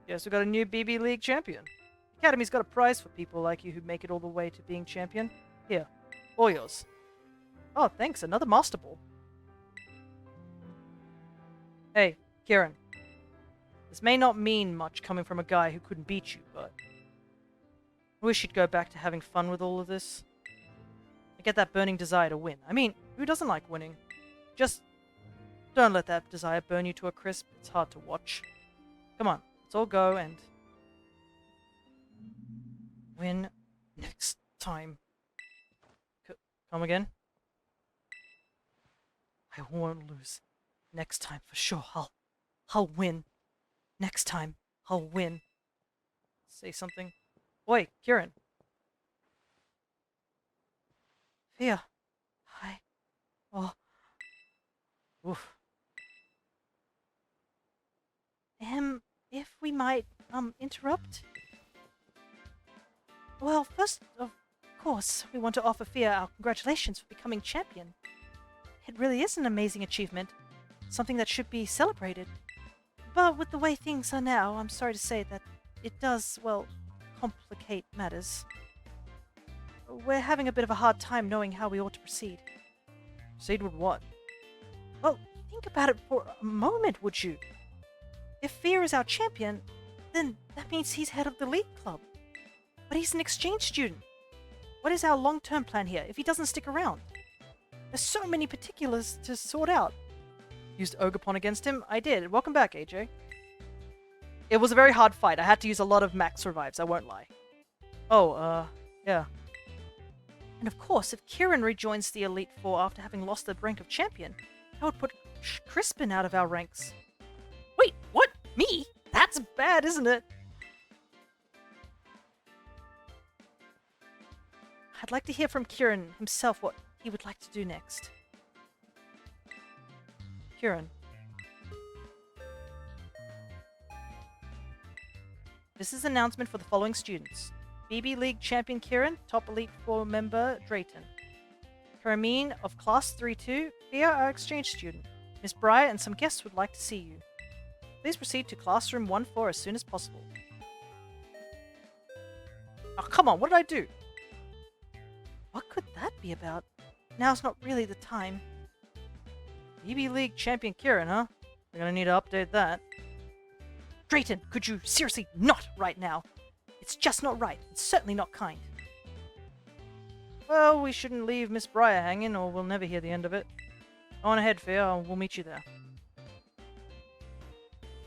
Guess we got a new BB League champion. Academy's got a prize for people like you who make it all the way to being champion. Here, all yours. Oh, thanks, another Master Ball. Hey, Kieran. This may not mean much coming from a guy who couldn't beat you, but I wish you'd go back to having fun with all of this. I get that burning desire to win. I mean, who doesn't like winning? Just don't let that desire burn you to a crisp. It's hard to watch. Come on, let's all go and win next time. Come again? I won't lose. Next time, for sure. I'll win. Next time, I'll win. Say something. Oi, Kieran. Here. Hi. Oh. Oof. If we might, interrupt? Well, first, of course, we want to offer Fia our congratulations for becoming champion. It really is an amazing achievement. Something that should be celebrated. But with the way things are now, I'm sorry to say that it does, well, complicate matters. We're having a bit of a hard time knowing how we ought to proceed. Proceed with what? Well, think about it for a moment, would you? If Fear is our champion, then that means he's head of the league club. But he's an exchange student. What is our long-term plan here if he doesn't stick around? There's so many particulars to sort out. Used Ogopon against him? I did. Welcome back, AJ. It was a very hard fight. I had to use a lot of max revives, I won't lie. Oh, yeah. And of course, if Kieran rejoins the Elite Four after having lost the rank of champion, that would put Crispin out of our ranks. Wait, what? Me? That's bad, isn't it? I'd like to hear from Kieran himself what he would like to do next. Kieran. This is an announcement for the following students. BB League Champion Kieran, Top Elite 4 member Drayton. Karamine of Class 3-2, Fia, our exchange student. Miss Breyer and some guests would like to see you. Please proceed to Classroom 1-4 as soon as possible. Oh, come on, what did I do? What could that be about? Now's not really the time. BB League Champion Kieran, huh? We're gonna need to update that. Drayton, could you seriously not right now? It's just not right. It's certainly not kind. Well, we shouldn't leave Miss Breyer hanging or we'll never hear the end of it. On ahead, Fia. We'll meet you there.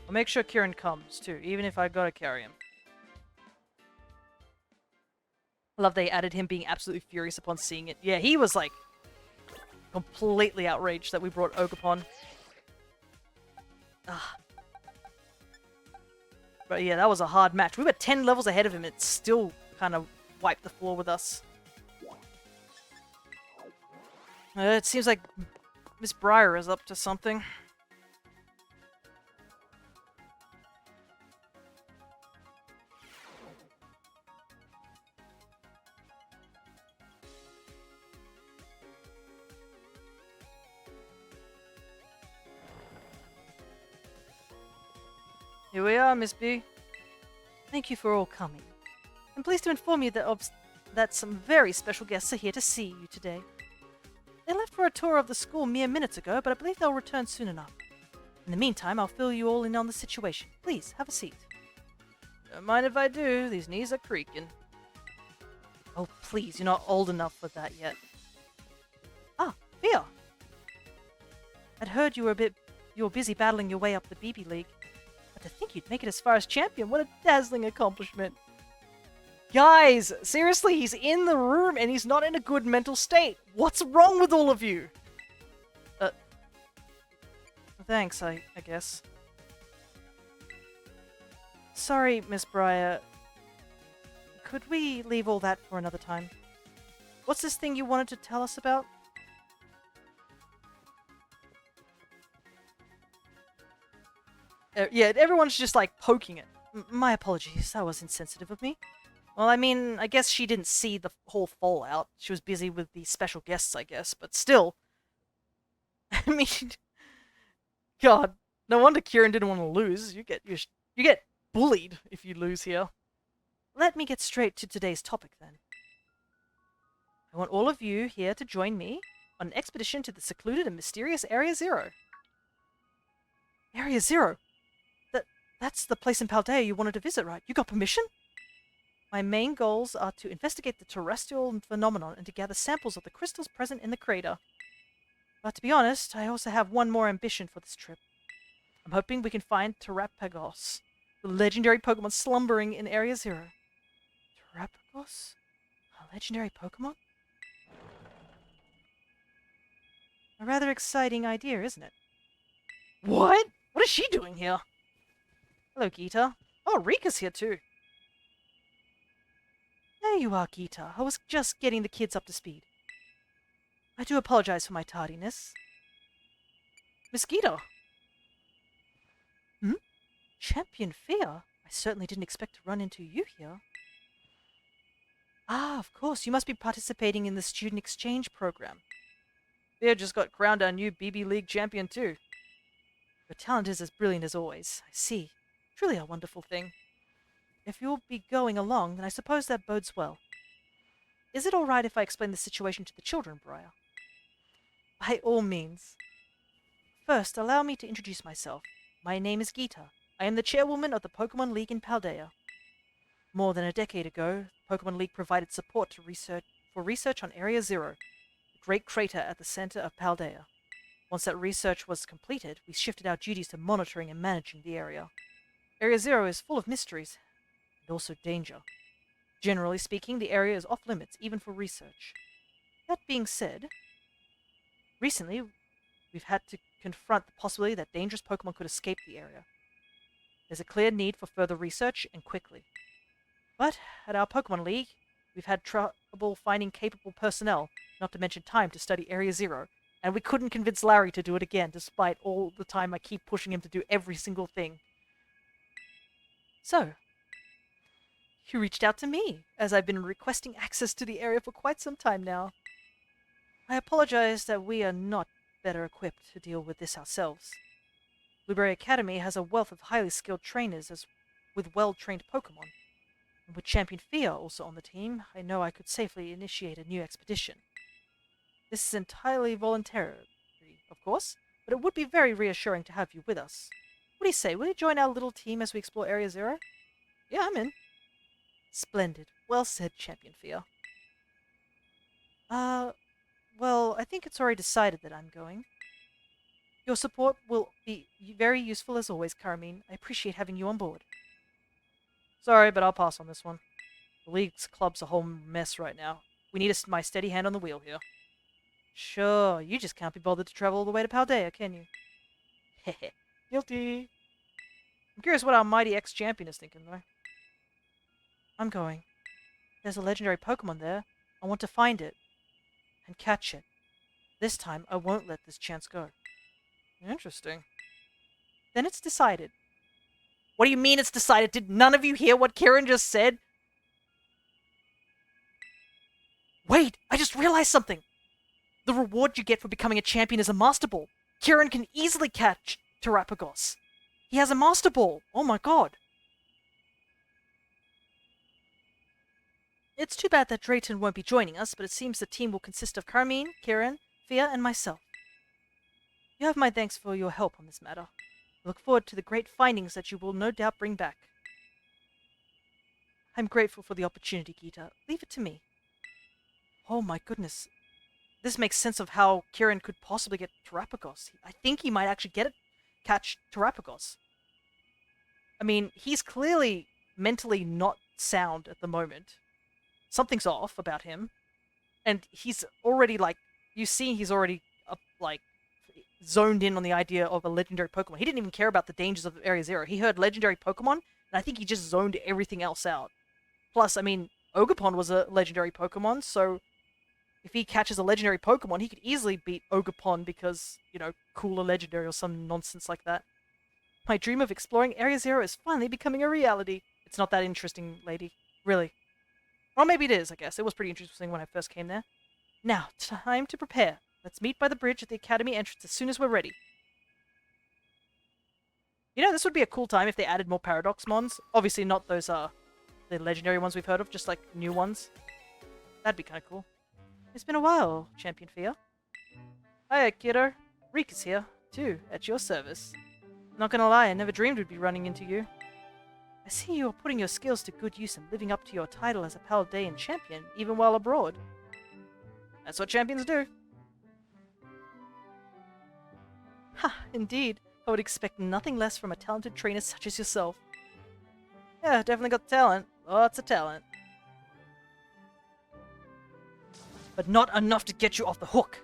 I'll make sure Kieran comes, too, even if I gotta carry him. I love they added him being absolutely furious upon seeing it. Yeah, he was, like, completely outraged that we brought Ogopon. Ah. But yeah, that was a hard match. We were 10 levels ahead of him. It still kind of wiped the floor with us. It seems like Miss Breyer is up to something. Here we are, Miss B. Thank you for all coming. I'm pleased to inform you that some very special guests are here to see you today. They left for a tour of the school mere minutes ago, but I believe they'll return soon enough. In the meantime, I'll fill you all in on the situation. Please, have a seat. Don't mind if I do. These knees are creaking. Oh, please, you're not old enough for that yet. Ah, Fia! I'd heard you were busy battling your way up the BB League. But to think you'd make it as far as champion, what a dazzling accomplishment. Guys, seriously, he's in the room and he's not in a good mental state. What's wrong with all of you? Thanks, I guess. Sorry, Miss Breyer. Could we leave all that for another time? What's this thing you wanted to tell us about? Yeah, everyone's just like poking it. My apologies, that was insensitive of me. Well, I mean, I guess she didn't see the whole fallout. She was busy with the special guests, I guess, but still. I mean, God, no wonder Kieran didn't want to lose. You get bullied if you lose here. Let me get straight to today's topic then. I want all of you here to join me on an expedition to the secluded and mysterious Area Zero. Area Zero? That's the place in Paldea you wanted to visit, right? You got permission? My main goals are to investigate the terrestrial phenomenon and to gather samples of the crystals present in the crater. But to be honest, I also have one more ambition for this trip. I'm hoping we can find Terrapagos, the legendary Pokemon slumbering in Area Zero. Terrapagos? A legendary Pokemon? A rather exciting idea, isn't it? What? What is she doing here? Hello, Geeta. Oh, Rika's here too. There you are, Geeta. I was just getting the kids up to speed. I do apologize for my tardiness. Miss Gita. Hmm? Champion Fear? I certainly didn't expect to run into you here. Ah, of course, you must be participating in the student exchange program. Fear just got crowned our new BB League champion too. Your talent is as brilliant as always. I see. Truly a wonderful thing. If you'll be going along, then I suppose that bodes well. Is it all right if I explain the situation to the children, Briar? By all means. First, allow me to introduce myself. My name is Gita. I am the chairwoman of the Pokemon League in Paldea. More than a decade ago, the Pokemon League provided support to research on Area Zero, the great crater at the center of Paldea. Once that research was completed, we shifted our duties to monitoring and managing the area. Area Zero is full of mysteries, and also danger. Generally speaking, the area is off limits, even for research. That being said, recently, we've had to confront the possibility that dangerous Pokemon could escape the area. There's a clear need for further research, and quickly. But at our Pokemon League, we've had trouble finding capable personnel, not to mention time to study Area Zero, and we couldn't convince Larry to do it again, despite all the time I keep pushing him to do every single thing. So, you reached out to me, as I've been requesting access to the area for quite some time now. I apologize that we are not better equipped to deal with this ourselves. Blueberry Academy has a wealth of highly skilled trainers with well-trained Pokemon. And with Champion Fear also on the team, I know I could safely initiate a new expedition. This is entirely voluntary, of course, but it would be very reassuring to have you with us. What do you say? Will you join our little team as we explore Area Zero? Yeah, I'm in. Splendid. Well said, Champion Fear. Well, I think it's already decided that I'm going. Your support will be very useful as always, Carmine. I appreciate having you on board. Sorry, but I'll pass on this one. The League's club's a whole mess right now. We need my steady hand on the wheel here. Sure, you just can't be bothered to travel all the way to Paldea, can you? Heh. Guilty. I'm curious what our mighty ex-champion is thinking, though. I'm going. There's a legendary Pokemon there. I want to find it. And catch it. This time, I won't let this chance go. Interesting. Then it's decided. What do you mean it's decided? Did none of you hear what Kieran just said? Wait, I just realized something. The reward you get for becoming a champion is a Master Ball. Kieran can easily catch Terapagos. He has a Master Ball. Oh my god. It's too bad that Drayton won't be joining us, but it seems the team will consist of Carmine, Kieran, Fia, and myself. You have my thanks for your help on this matter. I look forward to the great findings that you will no doubt bring back. I'm grateful for the opportunity, Gita. Leave it to me. Oh my goodness. This makes sense of how Kieran could possibly get Terapagos. I think he might actually catch Terapagos. I mean, he's clearly mentally not sound at the moment. Something's off about him. And he's already, you see he's already, zoned in on the idea of a legendary Pokemon. He didn't even care about the dangers of Area Zero. He heard legendary Pokemon, and I think he just zoned everything else out. Plus, I mean, Ogerpon was a legendary Pokemon, so if he catches a legendary Pokemon, he could easily beat Ogerpon because, cooler legendary or some nonsense like that. My dream of exploring Area Zero is finally becoming a reality. It's not that interesting, lady. Really. Or maybe it is, I guess. It was pretty interesting when I first came there. Now, time to prepare. Let's meet by the bridge at the Academy entrance as soon as we're ready. This would be a cool time if they added more Paradox Mons. Obviously not those, the legendary ones we've heard of, just, new ones. That'd be kind of cool. It's been a while, Champion Fia. Hiya, kiddo. Reek is here, too, at your service. Not gonna lie, I never dreamed we'd be running into you. I see you are putting your skills to good use and living up to your title as a Paldean champion, even while abroad. That's what champions do. Ha, indeed. I would expect nothing less from a talented trainer such as yourself. Yeah, definitely got talent. Lots of talent. But not enough to get you off the hook.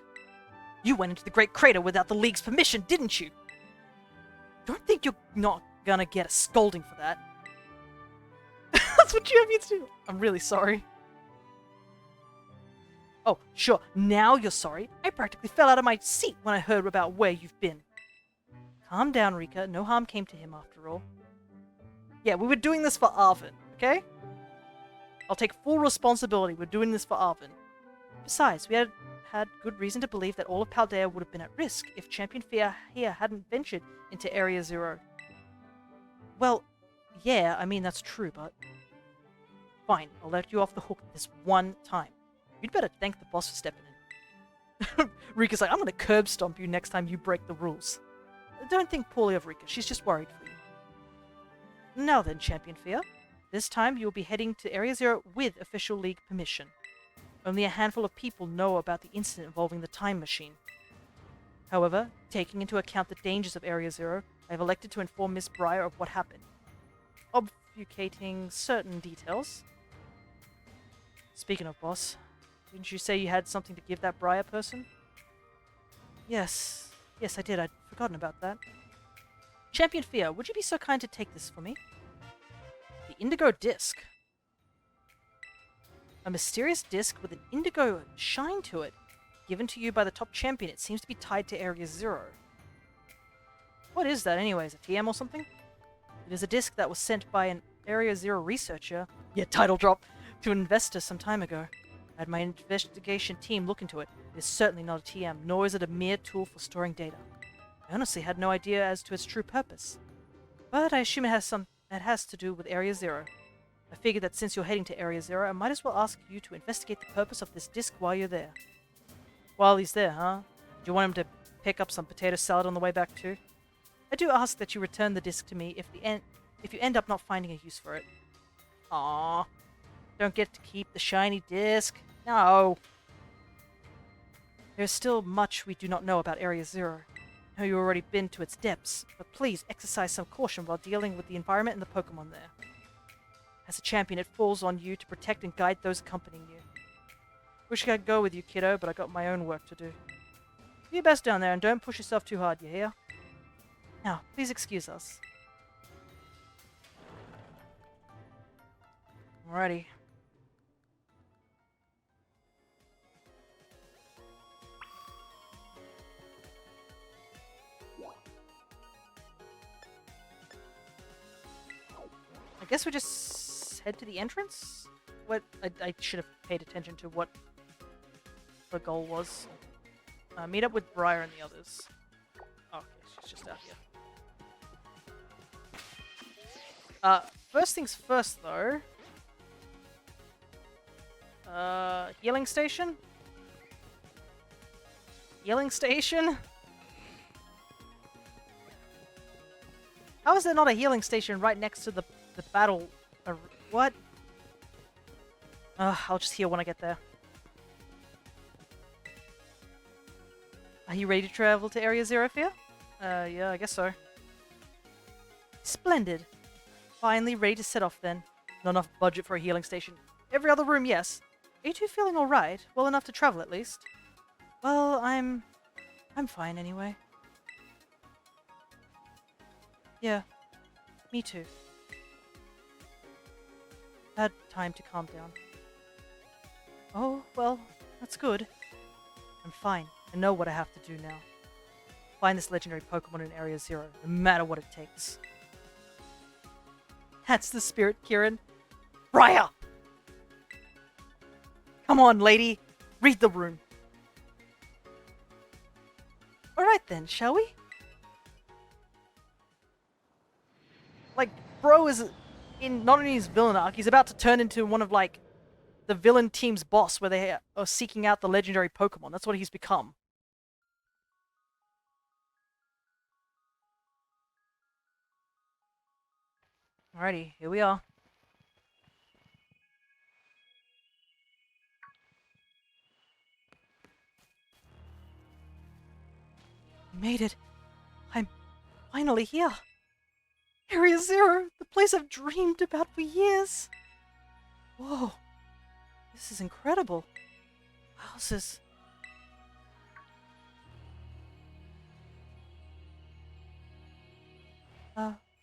You went into the Great Crater without the League's permission, didn't you? Don't think you're not gonna get a scolding for that. That's what champions do. I'm really sorry. Oh, sure, now you're sorry. I practically fell out of my seat when I heard about where you've been. Calm down, Rika. No harm came to him after all. Yeah, we were doing this for Arvin, okay? I'll take full responsibility. We're doing this for Arvin. Besides, we had good reason to believe that all of Paldea would have been at risk if Champion Fear here hadn't ventured into Area Zero. Well, yeah, I mean, that's true, but... Fine, I'll let you off the hook this one time. You'd better thank the boss for stepping in. Rika's like, I'm gonna curb stomp you next time you break the rules. Don't think poorly of Rika, she's just worried for you. Now then, Champion Fear. This time you will be heading to Area Zero with official League permission. Only a handful of people know about the incident involving the time machine. However, taking into account the dangers of Area Zero, I have elected to inform Miss Briar of what happened, obfuscating certain details. Speaking of boss, didn't you say you had something to give that Briar person? Yes, I did. I'd forgotten about that. Champion Fear, would you be so kind to take this for me? The Indigo Disk. A mysterious disc with an indigo shine to it. Given to you by the top champion, it seems to be tied to Area Zero. What is that anyways, a TM or something? It is a disc that was sent by an Area Zero researcher, title drop, to an investor some time ago. I had my investigation team look into it. It is certainly not a TM, nor is it a mere tool for storing data. I honestly had no idea as to its true purpose. But I assume it has to do with Area Zero. I figured that since you're heading to Area Zero, I might as well ask you to investigate the purpose of this disc while you're there. While he's there, huh? Do you want him to pick up some potato salad on the way back too? I do ask that you return the disc to me if you end up not finding a use for it. Aww. Don't get to keep the shiny disc. No. There's still much we do not know about Area Zero. I know you've already been to its depths, but please exercise some caution while dealing with the environment and the Pokemon there. As a champion, it falls on you to protect and guide those accompanying you. Wish I could go with you, kiddo, but I got my own work to do. Do your best down there and don't push yourself too hard, you hear? Now, please excuse us. Alrighty. I guess we just head to the entrance? What? I should have paid attention to what the goal was. Meet up with Briar and the others. Oh, okay, she's just out here. First things first, though. Healing station? Healing station? How is there not a healing station right next to the battle? What? I'll just heal when I get there. Are you ready to travel to Area Zero, Fear? Yeah, I guess so. Splendid. Finally ready to set off then. Not enough budget for a healing station. Every other room, yes. Are you two feeling alright? Well enough to travel, at least? Well, I'm fine anyway. Yeah, me too. Had time to calm down. Oh, well, that's good. I'm fine. I know what I have to do now. Find this legendary Pokemon in Area Zero, no matter what it takes. That's the spirit, Kieran. Briar! Come on, lady. Read the room. Alright then, shall we? Like, bro is in not only his villain arc, he's about to turn into one of, like, the villain team's boss where they are seeking out the legendary Pokemon. That's what he's become. Alrighty, here we are. We made it. I'm finally here. Area Zero, the place I've dreamed about for years. Whoa, this is incredible. Houses.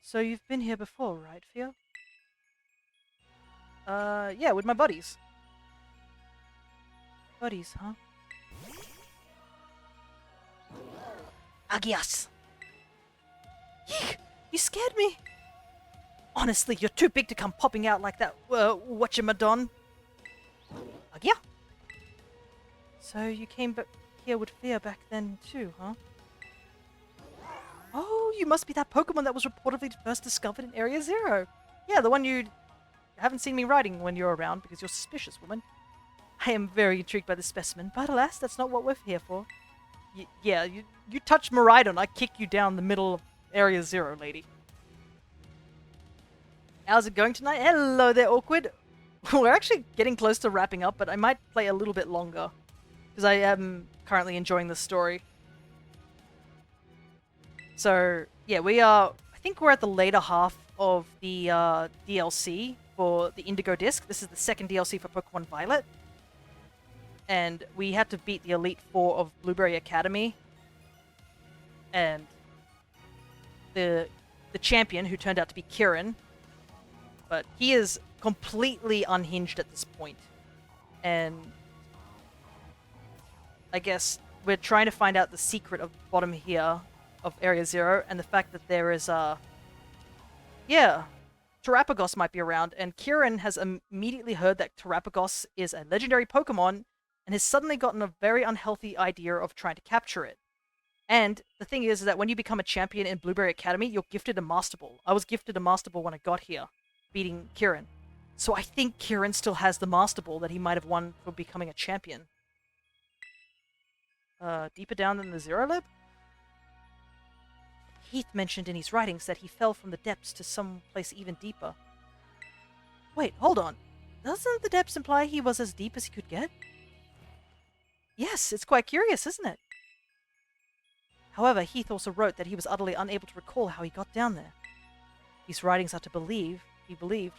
So you've been here before, right, Fia? Yeah, with my buddies. Buddies, huh? Agias! Yeek! You scared me! Honestly, you're too big to come popping out like that, whatchamadon. Agia? So you came here with fear back then too, huh? Oh, you must be that Pokemon that was reportedly first discovered in Area Zero. Yeah, the one you haven't seen me riding when you're around because you're suspicious, woman. I am very intrigued by this specimen, but alas, that's not what we're here for. Yeah, you touch Miraidon, I kick you down the middle of Area Zero, lady. How's it going tonight? Hello there, Awkward. We're actually getting close to wrapping up, but I might play a little bit longer because I am currently enjoying the story. So, yeah, I think we're at the later half of the DLC for the Indigo Disk. This is the second DLC for Pokemon Violet. And we had to beat the Elite Four of Blueberry Academy. And the champion, who turned out to be Kieran, but he is completely unhinged at this point. And I guess we're trying to find out the secret of the bottom here of Area Zero, and the fact that there is Terapagos might be around, and Kieran has immediately heard that Terapagos is a legendary Pokemon, and has suddenly gotten a very unhealthy idea of trying to capture it. And the thing is that when you become a champion in Blueberry Academy, you're gifted a Master Ball. I was gifted a Master Ball when I got here, beating Kieran. So I think Kieran still has the Master Ball that he might have won for becoming a champion. Deeper down than the Zero Lab? Heath mentioned in his writings that he fell from the depths to some place even deeper. Wait, hold on. Doesn't the depths imply he was as deep as he could get? Yes, it's quite curious, isn't it? However, Heath also wrote that he was utterly unable to recall how he got down there. His writings are he believed,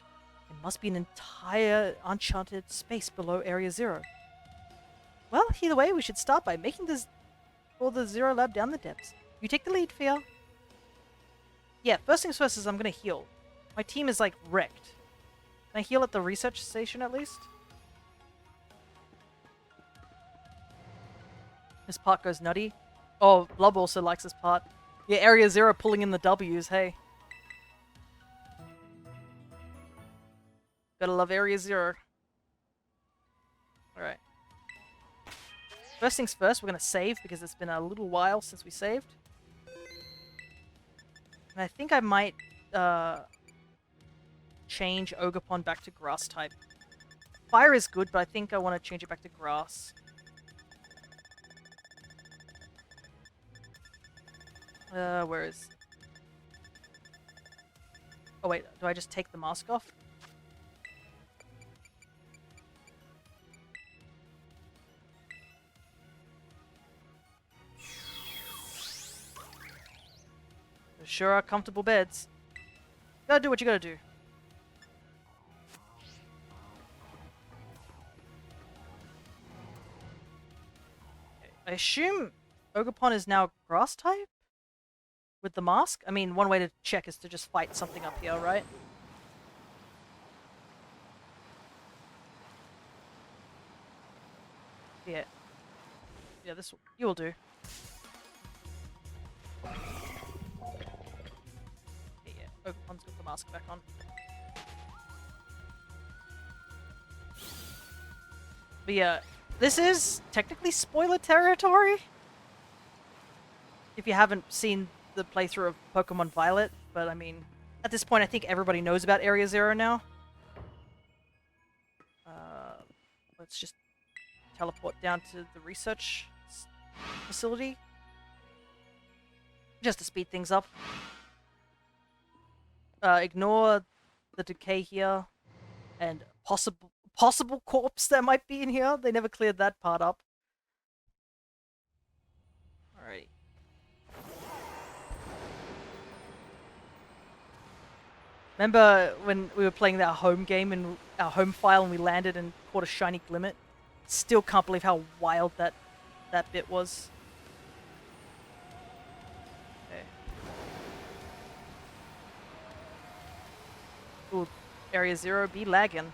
there must be an entire uncharted space below Area Zero. Well, either way, we should start by making the Zero Lab down the depths. You take the lead, Fia. Yeah, first things first is I'm gonna heal. My team is, like, wrecked. Can I heal at the research station, at least? This part goes nutty. Oh, Blub also likes this part. Yeah, Area Zero pulling in the W's, hey. Gotta love Area Zero. Alright. First things first, we're gonna save, because it's been a little while since we saved. And I think I might, change Ogerpon back to Grass type. Fire is good, but I think I want to change it back to Grass. Where is... Oh wait, do I just take the mask off? There sure are comfortable beds. You gotta do what you gotta do. Okay. I assume Ogerpon is now Grass type? With the mask? I mean, one way to check is to just fight something up here, right? Yeah. Yeah, this you will do. Okay, yeah. Ogerpon's got the mask back on. But yeah, this is technically spoiler territory. If you haven't seen the playthrough of Pokemon Violet, but I mean, at this point I think everybody knows about Area Zero now. Let's just teleport down to the research facility. Just to speed things up. Ignore the decay here, and possible corpse that might be in here. They never cleared that part up. Alright. Remember when we were playing that home game in our home file and we landed and caught a shiny Glimmet? Still can't believe how wild that bit was. Okay. Ooh, Area Zero be lagging.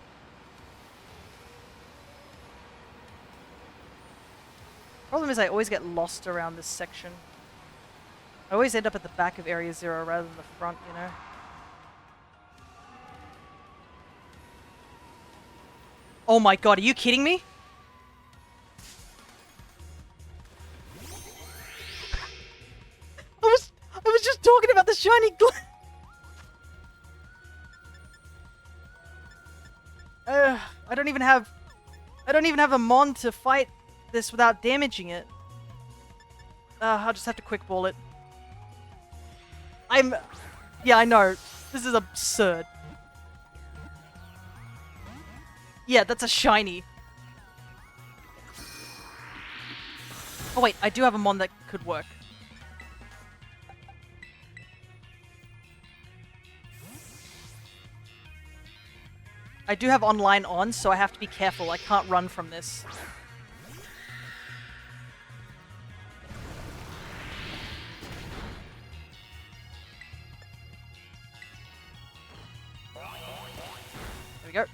Problem is I always get lost around this section. I always end up at the back of Area 0 rather than the front, you know? Oh my god, are you kidding me? I was just talking about the shiny I don't even have a mon to fight this without damaging it. I'll just have to quick ball it. Yeah, I know. This is absurd. Yeah, that's a shiny. Oh wait, I do have a mon that could work. I do have online on, so I have to be careful. I can't run from this. There we go.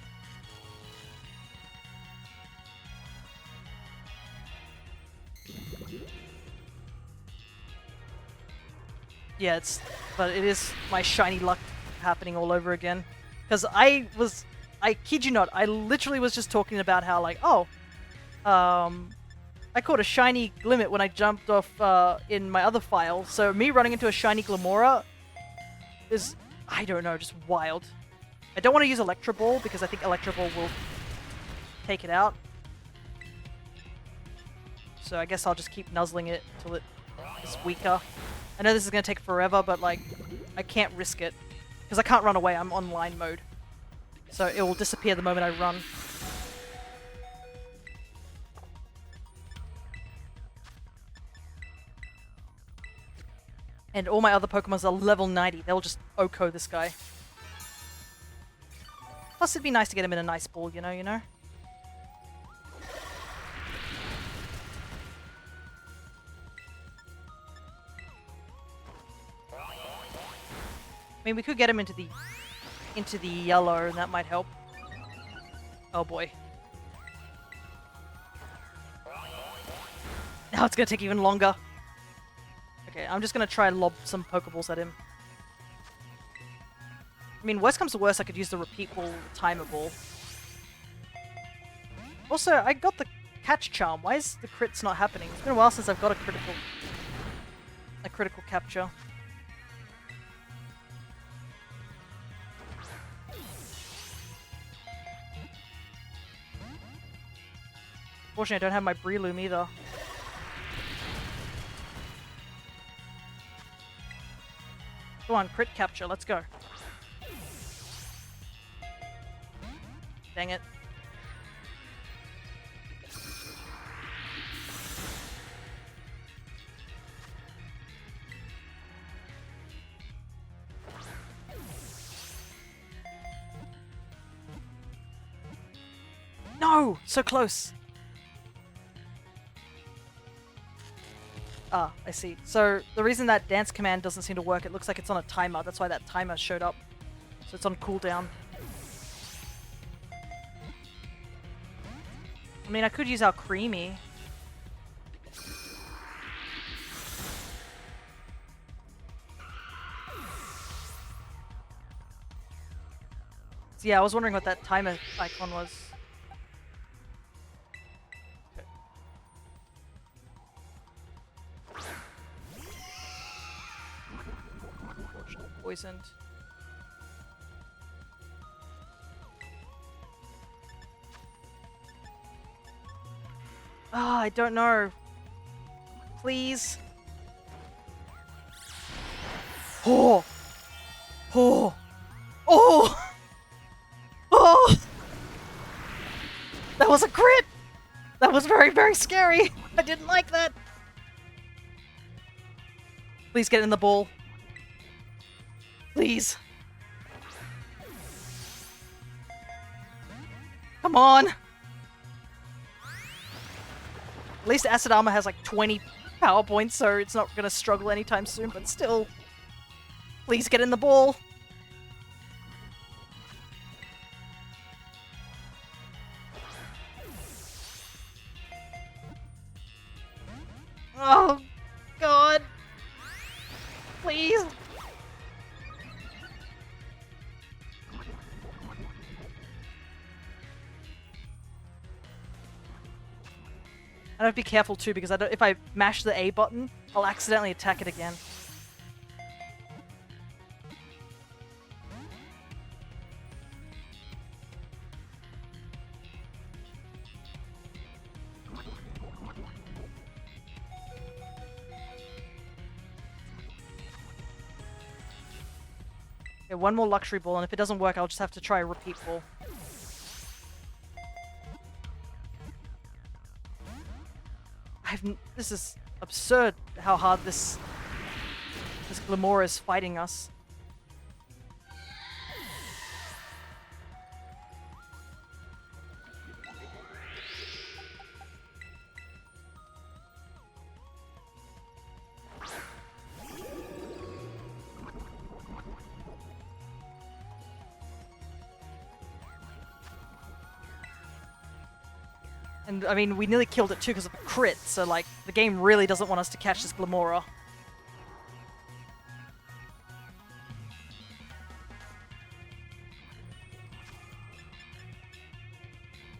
Yeah, but it is my shiny luck happening all over again. Because I kid you not, I literally was just talking about how, like, I caught a shiny Glimmet when I jumped off in my other file, so me running into a shiny Glimora is, I don't know, just wild. I don't want to use Electro Ball because I think Electro Ball will take it out. So I guess I'll just keep nuzzling it till it is weaker. I know this is going to take forever, but, like, I can't risk it. Because I can't run away, I'm online mode. So it will disappear the moment I run. And all my other Pokemons are level 90. They'll just OHKO this guy. Plus, it'd be nice to get him in a nice ball, you know? I mean, we could get him into the yellow, and that might help. Oh boy. Now it's gonna take even longer. Okay, I'm just gonna try and lob some Pokeballs at him. I mean, worst comes to worst, I could use the repeat ball, timer ball. Also, I got the catch charm. Why is the crits not happening? It's been a while since I've got a critical capture. Unfortunately, I don't have my Breloom either. Go on, crit capture, let's go. Dang it. No! So close! Ah, I see. So, the reason that dance command doesn't seem to work, it looks like it's on a timer. That's why that timer showed up. So it's on cooldown. I mean, I could use our Creamy. So yeah, I was wondering what that timer icon was. Poisoned. Ah, I don't know. Please. Oh! Oh! Oh! Oh! That was a crit! That was very, very scary! I didn't like that! Please get in the ball. Please. Come on! At least Acid Armor has like 20 power points, so it's not gonna struggle anytime soon, but still. Please get in the ball. Oh, God. Please. I have to be careful too, because if I mash the A button, I'll accidentally attack it again. Okay, one more luxury ball, and if it doesn't work, I'll just have to try a repeat ball. This is absurd how hard this Glamora is fighting us. And, I mean, we nearly killed it too because of a crit, so, like, the game really doesn't want us to catch this Glamora.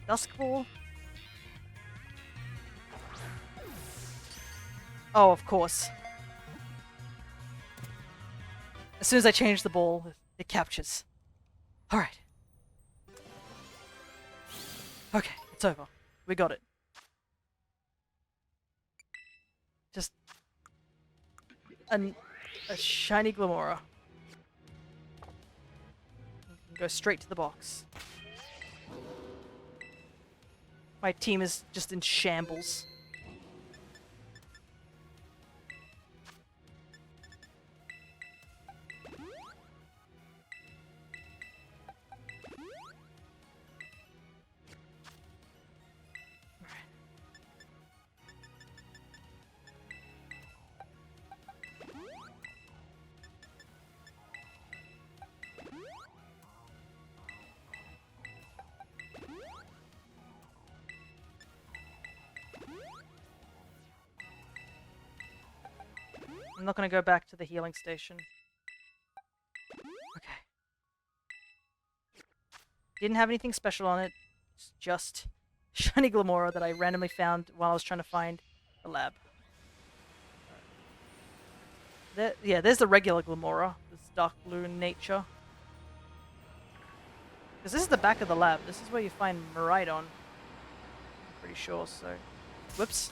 Dusk Ball? Oh, of course. As soon as I change the ball, it captures. Alright. Okay, it's over. We got it. Just a shiny Glamora. Go straight to the box. My team is just in shambles. I'm not going to go back to the healing station. Okay. Didn't have anything special on it. It's just shiny Glamora that I randomly found while I was trying to find the lab. Yeah, there's the regular Glamora. This dark blue in nature. Because this is the back of the lab. This is where you find Miraidon. I'm pretty sure, so... Whoops.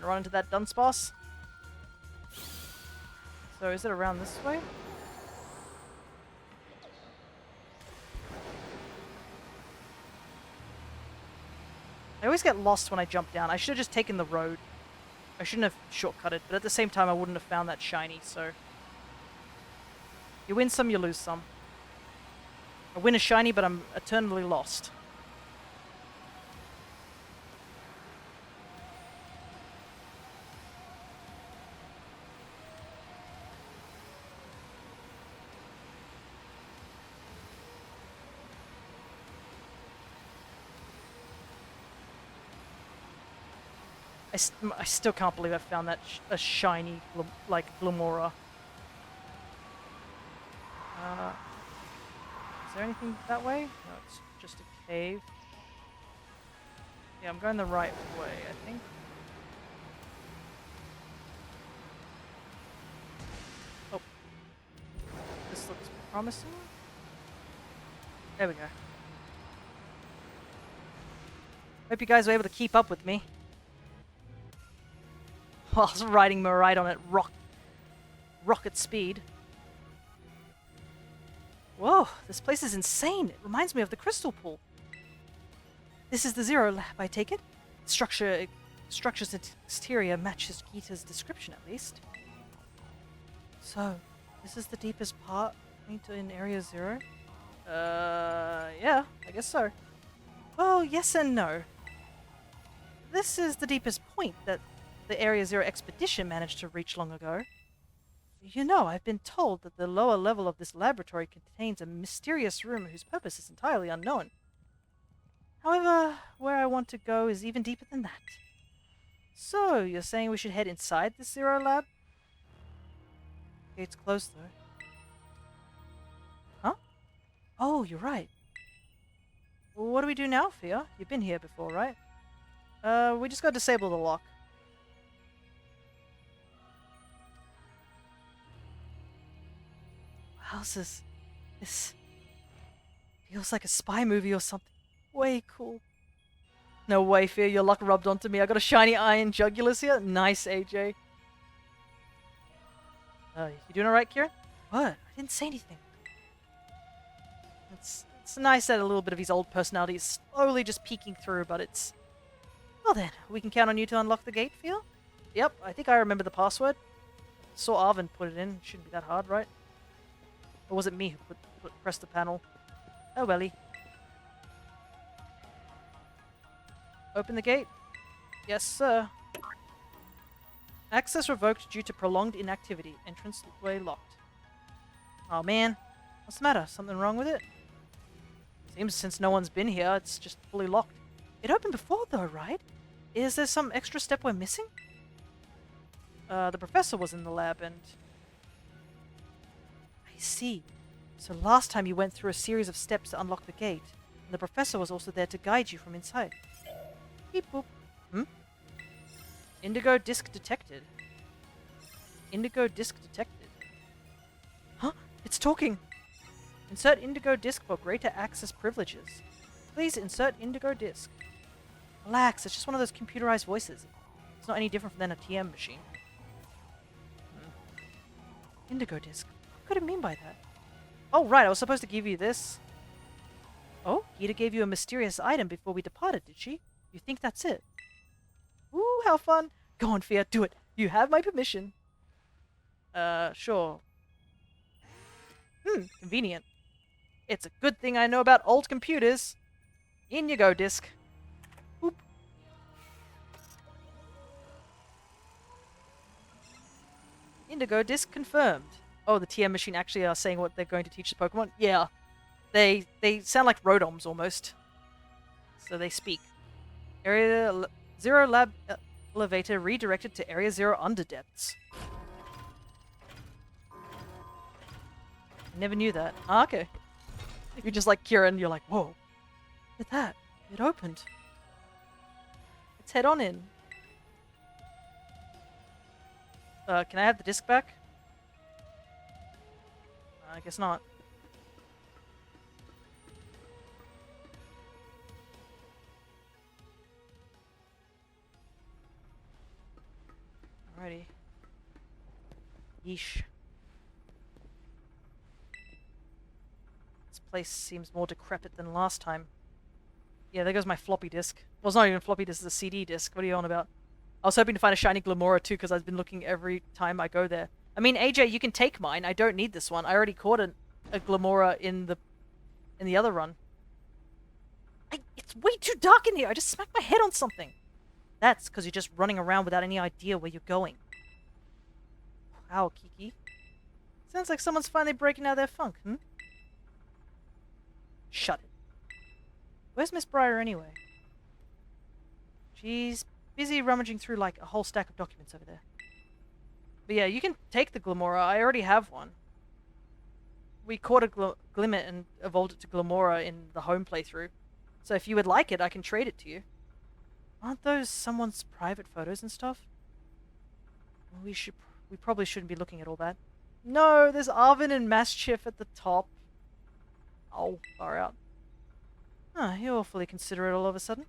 Run into that dunce boss. So is it around this way? I always get lost when I jump down. I should have just taken the road. I shouldn't have shortcutted, but at the same time I wouldn't have found that shiny, so... You win some, you lose some. I win a shiny, but I'm eternally lost. I still can't believe I found that a shiny, like, Glamora. Is there anything that way? No, it's just a cave. Yeah, I'm going the right way, I think. Oh. This looks promising. There we go. Hope you guys were able to keep up with me. While I was riding Miraidon at rocket speed. Whoa, this place is insane. It reminds me of the crystal pool. This is the Zero Lab, I take it? Structure's exterior matches Gita's description, at least. So, this is the deepest part in Area Zero? Yeah, I guess so. Well, yes and no. This is the deepest point that the Area Zero expedition managed to reach long ago. You know, I've been told that the lower level of this laboratory contains a mysterious room whose purpose is entirely unknown. However, where I want to go is even deeper than that. So, you're saying we should head inside the Zero Lab? Gate's closed, though. Huh? Oh, you're right. Well, what do we do now, Fia? You've been here before, right? We just gotta disable the lock. Houses. This feels like a spy movie or something. Way cool. No way, Fia, your luck rubbed onto me. I got a shiny iron jugulars here. Nice, AJ. You doing alright, Kieran? What? I didn't say anything. It's nice that a little bit of his old personality is slowly just peeking through, but it's... Well then, we can count on you to unlock the gate, Fia? Yep, I think I remember the password. Saw Arvin put it in. Shouldn't be that hard, right? Or was it me who pressed the panel? Oh welly. Open the gate? Yes, sir. Access revoked due to prolonged inactivity. Entrance way locked. Oh man. What's the matter? Something wrong with it? Seems since no one's been here, it's just fully locked. It opened before though, right? Is there some extra step we're missing? The professor was in the lab and... I see. So last time you went through a series of steps to unlock the gate, and the professor was also there to guide you from inside. Beep boop. Indigo Disk detected. Indigo Disk detected. Huh? It's talking! Insert Indigo Disk for greater access privileges. Please insert Indigo Disk. Relax, it's just one of those computerized voices. It's not any different than a TM machine. Indigo Disk. What could it mean by that? Oh, right, I was supposed to give you this. Oh, Gita gave you a mysterious item before we departed, did she? You think that's it? Ooh, how fun. Go on, Fia, do it. You have my permission. Sure. Convenient. It's a good thing I know about old computers. In you go, Disk. Boop. Indigo Disk confirmed. Oh, the TM machine actually are saying what they're going to teach the Pokemon? Yeah. They sound like Rotoms almost. So they speak. Area 0 lab elevator redirected to Area 0 underdepths. I never knew that. Ah, okay. You're just like Kieran, you're like, whoa. Look at that. It opened. Let's head on in. Can I have the disc back? I guess not. Alrighty. Yeesh. This place seems more decrepit than last time. Yeah, there goes my floppy disk. Well, it's not even floppy disk, it's a CD disk. What are you on about? I was hoping to find a shiny Glamora too, because I've been looking every time I go there. I mean, AJ, you can take mine. I don't need this one. I already caught a Glamora in the other run. It's way too dark in here. I just smacked my head on something. That's because you're just running around without any idea where you're going. Wow, Kiki. Sounds like someone's finally breaking out of their funk, Shut it. Where's Miss Briar anyway? She's busy rummaging through like a whole stack of documents over there. But yeah, you can take the Glamora. I already have one. We caught a Glimmet and evolved it to Glamora in the home playthrough. So if you would like it, I can trade it to you. Aren't those someone's private photos and stuff? Well, we probably shouldn't be looking at all that. No, there's Arvin and Maschif at the top. Oh, far out. Huh, you're awfully considerate all of a sudden.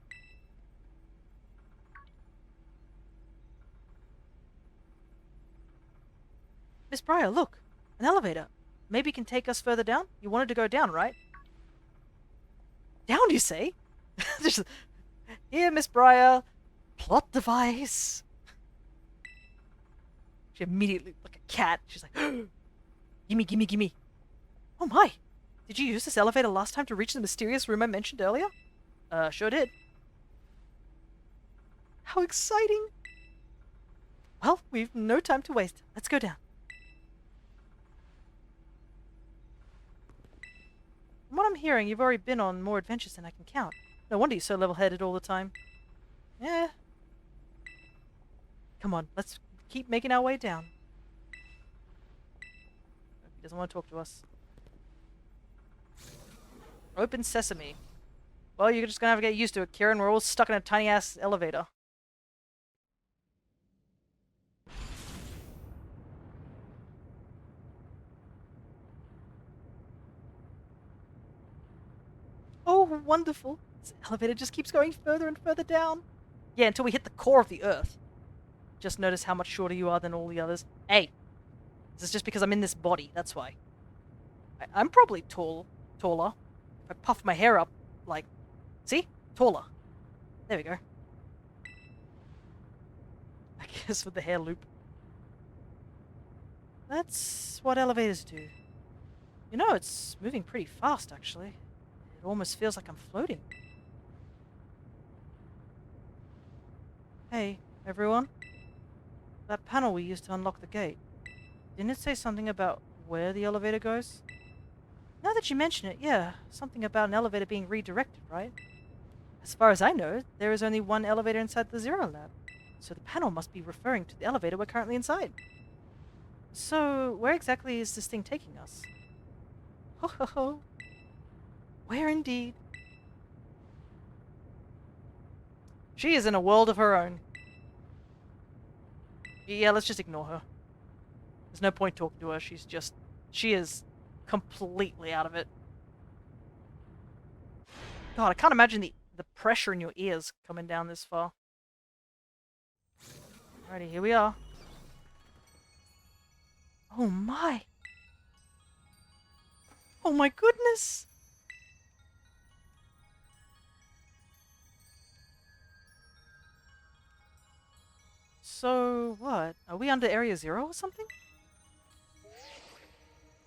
Miss Briar, look! An elevator! Maybe it can take us further down? You wanted to go down, right? Down, you say? Just, here, Miss Briar. Plot device. She immediately, like a cat, she's like, gimme, gimme, gimme. Oh my! Did you use this elevator last time to reach the mysterious room I mentioned earlier? Sure did. How exciting! Well, we've no time to waste. Let's go down. From what I'm hearing, you've already been on more adventures than I can count. No wonder you're so level-headed all the time. Yeah. Come on, let's keep making our way down. He doesn't want to talk to us. Open sesame. Well, you're just gonna have to get used to it, Kieran. We're all stuck in a tiny-ass elevator. Oh, wonderful. This elevator just keeps going further and further down. Yeah, until we hit the core of the Earth. Just notice how much shorter you are than all the others. Hey, this is just because I'm in this body, that's why. I'm probably taller. If I puff my hair up, like... See? Taller. There we go. I guess with the hair loop. That's what elevators do. You know, it's moving pretty fast, actually. It almost feels like I'm floating. Hey, everyone. That panel we used to unlock the gate. Didn't it say something about where the elevator goes? Now that you mention it, yeah. Something about an elevator being redirected, right? As far as I know, there is only one elevator inside the Zero Lab. So the panel must be referring to the elevator we're currently inside. So, where exactly is this thing taking us? Ho ho ho. Where indeed? She is in a world of her own. Yeah, let's just ignore her. There's no point talking to her. She is completely out of it. God, I can't imagine the pressure in your ears coming down this far. Alrighty, here we are. Oh my! Oh my goodness! So, what? Are we under Area Zero or something?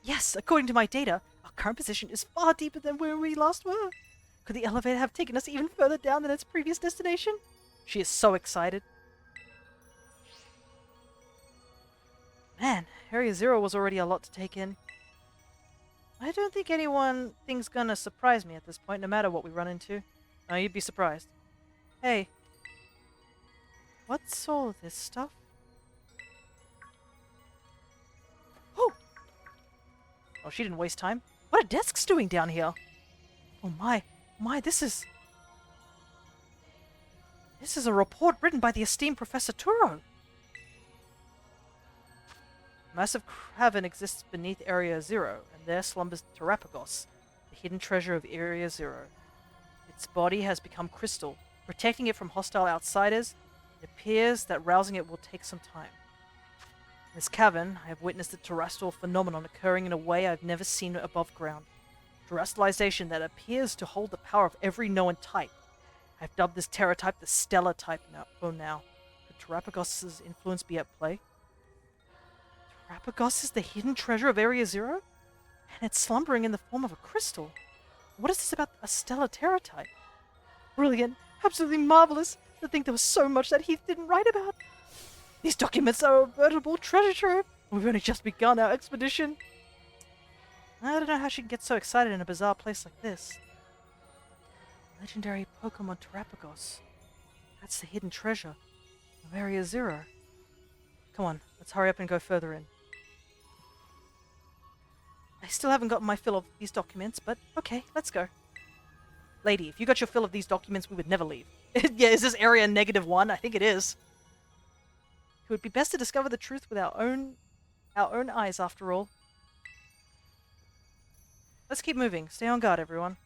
Yes, according to my data, our current position is far deeper than where we last were. Could the elevator have taken us even further down than its previous destination? She is so excited. Man, Area Zero was already a lot to take in. I don't think anything's gonna surprise me at this point, no matter what we run into. Oh, you'd be surprised. Hey. What's all this stuff? Oh! Oh, she didn't waste time. What are desks doing down here? Oh my, this is a report written by the esteemed Professor Turo. A massive cavern exists beneath Area Zero, and there slumbers Terrapagos, the hidden treasure of Area Zero. Its body has become crystal, protecting it from hostile outsiders. It appears that rousing it will take some time. In this cavern, I have witnessed a terrestrial phenomenon occurring in a way I've never seen above ground. Terrestrialization that appears to hold the power of every known type. I've dubbed this terror type the Stellar type for now. Could Terrapagos' influence be at play? Terrapagos is the hidden treasure of Area Zero? And it's slumbering in the form of a crystal. What is this about a stellar terror type? Brilliant. Absolutely marvelous. To think there was so much that Heath didn't write about. These documents are a veritable treasure trove. We've only just begun our expedition. I don't know how she can get so excited in a bizarre place like this. Legendary Pokemon Terrapagos. That's the hidden treasure of Area Zero. Come on, let's hurry up and go further in. I still haven't gotten my fill of these documents, but okay, let's go. Lady, if you got your fill of these documents, we would never leave. Yeah, is this area -1? I think it is. It would be best to discover the truth with our own eyes, after all. Let's keep moving. Stay on guard, everyone.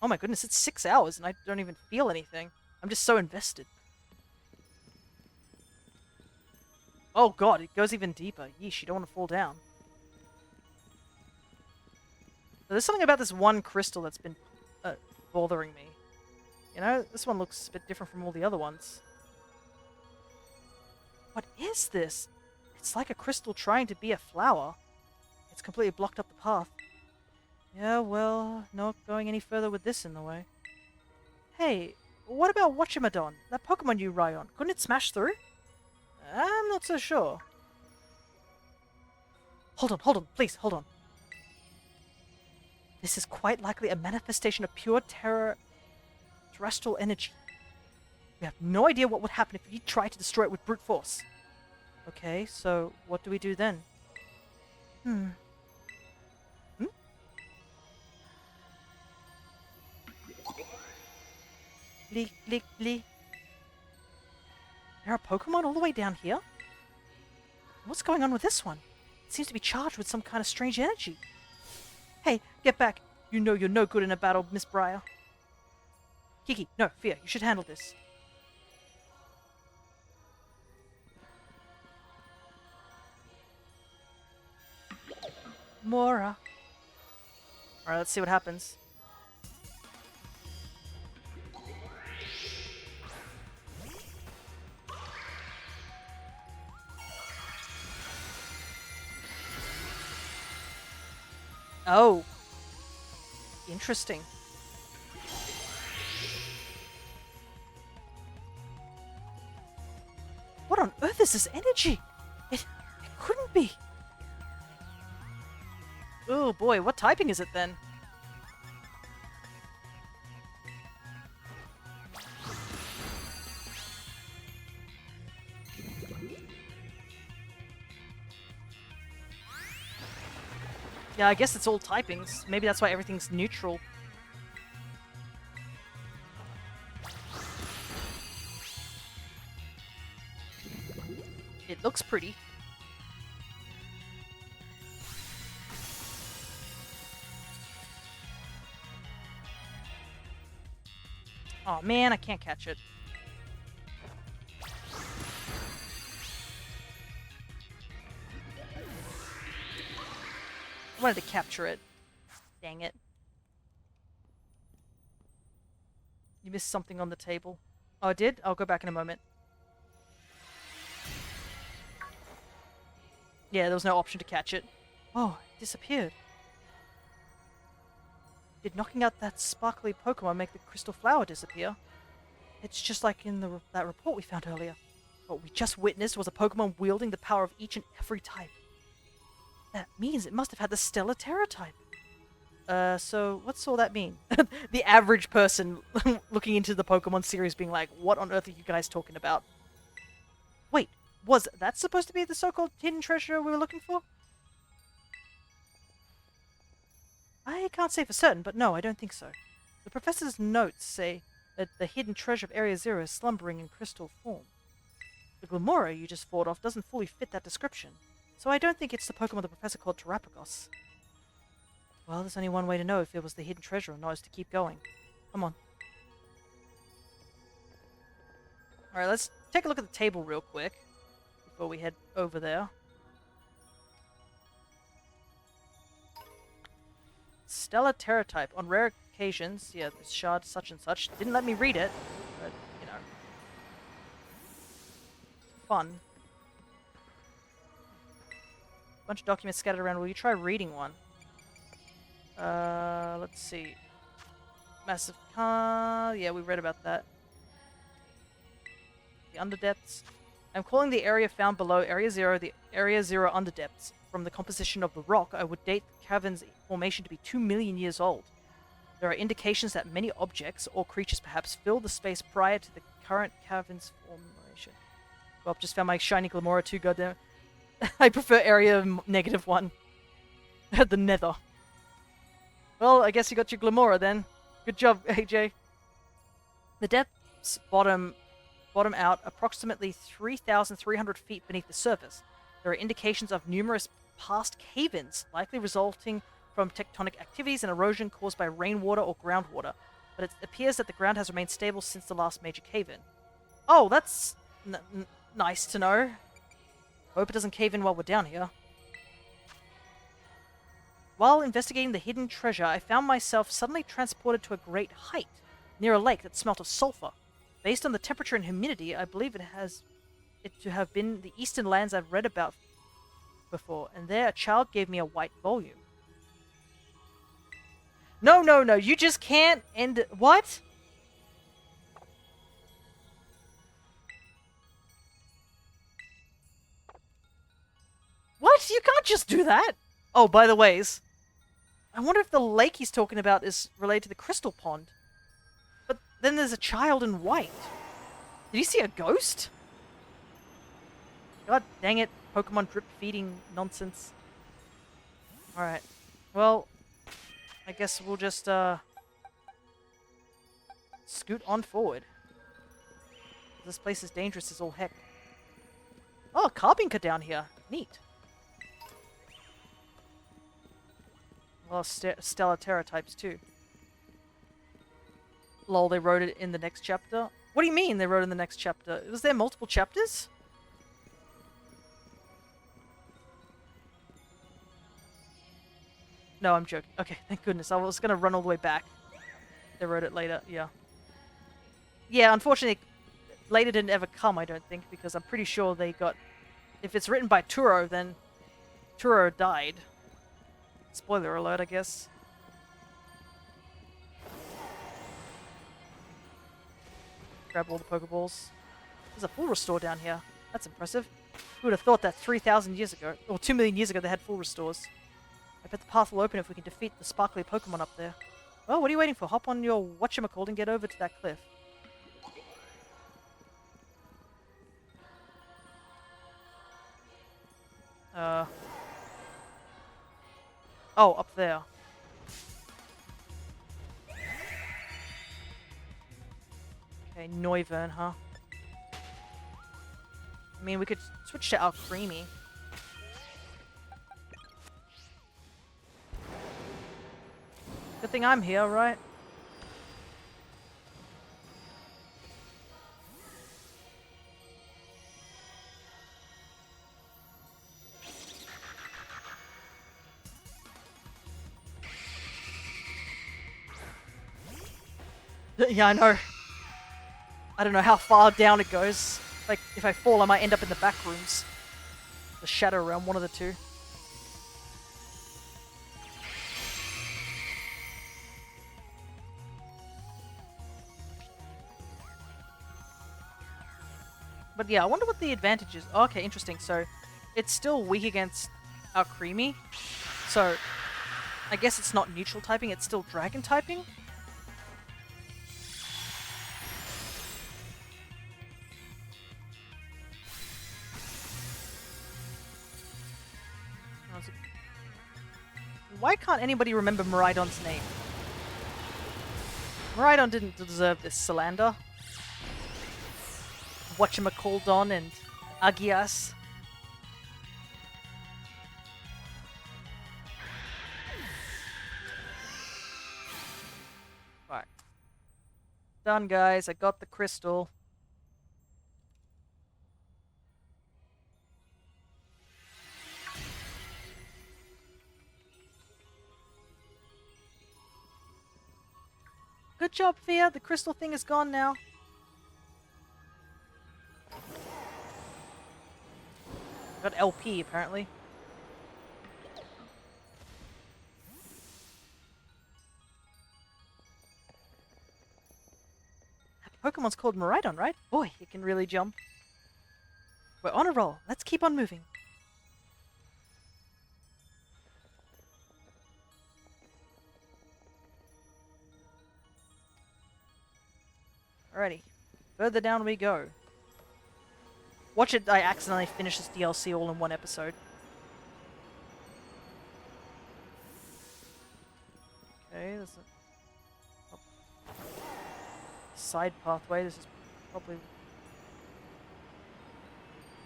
Oh my goodness, it's 6 hours and I don't even feel anything. I'm just so invested. Oh god, it goes even deeper. Yeesh, you don't want to fall down. There's something about this one crystal that's been bothering me. You know, this one looks a bit different from all the other ones. What is this? It's like a crystal trying to be a flower. It's completely blocked up the path. Yeah, well, not going any further with this in the way. Hey, what about Watchamadon? That Pokemon you ride on, couldn't it smash through? I'm not so sure. Hold on, please, hold on. This is quite likely a manifestation of pure terror terrestrial energy. We have no idea what would happen if we tried to destroy it with brute force. Okay, so what do we do then? Hmm? Bleak, bleak, bleak. There are Pokemon all the way down here? What's going on with this one? It seems to be charged with some kind of strange energy. Hey, get back. You know you're no good in a battle, Miss Briar. Kiki, no, Fear, you should handle this. Mora. Alright, let's see what happens. Oh. Interesting. What on earth is this energy? It couldn't be. Oh boy, what typing is it then? Yeah, I guess it's all typings. Maybe that's why everything's neutral. It looks pretty. Oh man, I can't catch it. I wanted to capture it. Dang it. You missed something on the table. Oh, I did? I'll go back in a moment. Yeah, there was no option to catch it. Oh, it disappeared. Did knocking out that sparkly Pokemon make the crystal flower disappear? It's just like in that report we found earlier. What we just witnessed was a Pokemon wielding the power of each and every type. That means it must have had the Stellar Terra type. So what's all that mean? The average person looking into the Pokemon series being like, what on earth are you guys talking about? Wait, was that supposed to be the so-called hidden treasure we were looking for? I can't say for certain, but no, I don't think so. The professor's notes say that the hidden treasure of Area Zero is slumbering in crystal form. The Glamora you just fought off doesn't fully fit that description, so I don't think it's the Pokemon the professor called Terrapagos. Well, there's only one way to know if it was the hidden treasure or not, is to keep going. Come on. Alright, let's take a look at the table real quick before we head over there. Stellar Terra type. On rare occasions, yeah, this shard such and such. Didn't let me read it, but, you know. Fun. Bunch of documents scattered around. Will you try reading one? Let's see. Massive car. Yeah, we read about that. The Underdepths. I'm calling the area found below Area Zero the Area Zero Underdepths. From the composition of the rock, I would date the cavern's formation to be 2 million years old. There are indications that many objects, or creatures perhaps, filled the space prior to the current cavern's formation. Well, just found my shiny Glamora too, goddamn. I prefer Area -1. The Nether. Well, I guess you got your Glamora then. Good job, AJ. The depths bottom out approximately 3,300 feet beneath the surface. There are indications of numerous past cave-ins, likely resulting from tectonic activities and erosion caused by rainwater or groundwater, but it appears that the ground has remained stable since the last major cave-in. Oh, that's nice to know. Hope it doesn't cave in while we're down here. While investigating the hidden treasure, I found myself suddenly transported to a great height, near a lake that smelt of sulfur. Based on the temperature and humidity, I believe it to have been the eastern lands I've read about before, and there a child gave me a white volume. No, you just can't end... What? What? You can't just do that! Oh, by the ways, I wonder if the lake he's talking about is related to the crystal pond. But Then there's a child in white. Did you see a ghost? God dang it. Pokemon drip feeding nonsense. Alright. Well, I guess we'll just, scoot on forward. This place is dangerous as all heck. Oh, Carbinca down here. Neat. A lot of Stellar Terra types too. Lol, they wrote it in the next chapter. What do you mean they wrote in the next chapter? Was there multiple chapters? No, I'm joking. Okay, thank goodness. I was gonna run all the way back. They wrote it later, yeah. Yeah, unfortunately, later didn't ever come, I don't think, because I'm pretty sure they got... If it's written by Turo, then Turo died. Spoiler alert, I guess. Grab all the Pokeballs. There's a full restore down here. That's impressive. Who would have thought that 3,000 years ago, or 2 million years ago, they had full restores. I bet the path will open if we can defeat the sparkly Pokemon up there. Well, what are you waiting for? Hop on your whatchamacallit and get over to that cliff. Oh, up there. Okay, Noivern, huh? I mean, we could switch to Alcremie. Good thing I'm here, right? Yeah, I know. I don't know how far down it goes. Like, if I fall, I might end up in the back rooms. The Shadow Realm, one of the two. But yeah, I wonder what the advantage is. Oh, okay, interesting. So, it's still weak against Alcremie. So, I guess it's not neutral typing, it's still dragon typing? Why can't anybody remember Miraidon's name? Miraidon didn't deserve this Salander. Whatchamacallit and Agias. Alright. Done, guys. I got the crystal. Good job, Fia. The crystal thing is gone now. Got LP, apparently. That Pokemon's called Miraidon, right? Boy, it can really jump. We're on a roll. Let's keep on moving. Alrighty. Further down we go. Watch it, I accidentally finish this DLC all in one episode. Okay, there's a side pathway. This is probably...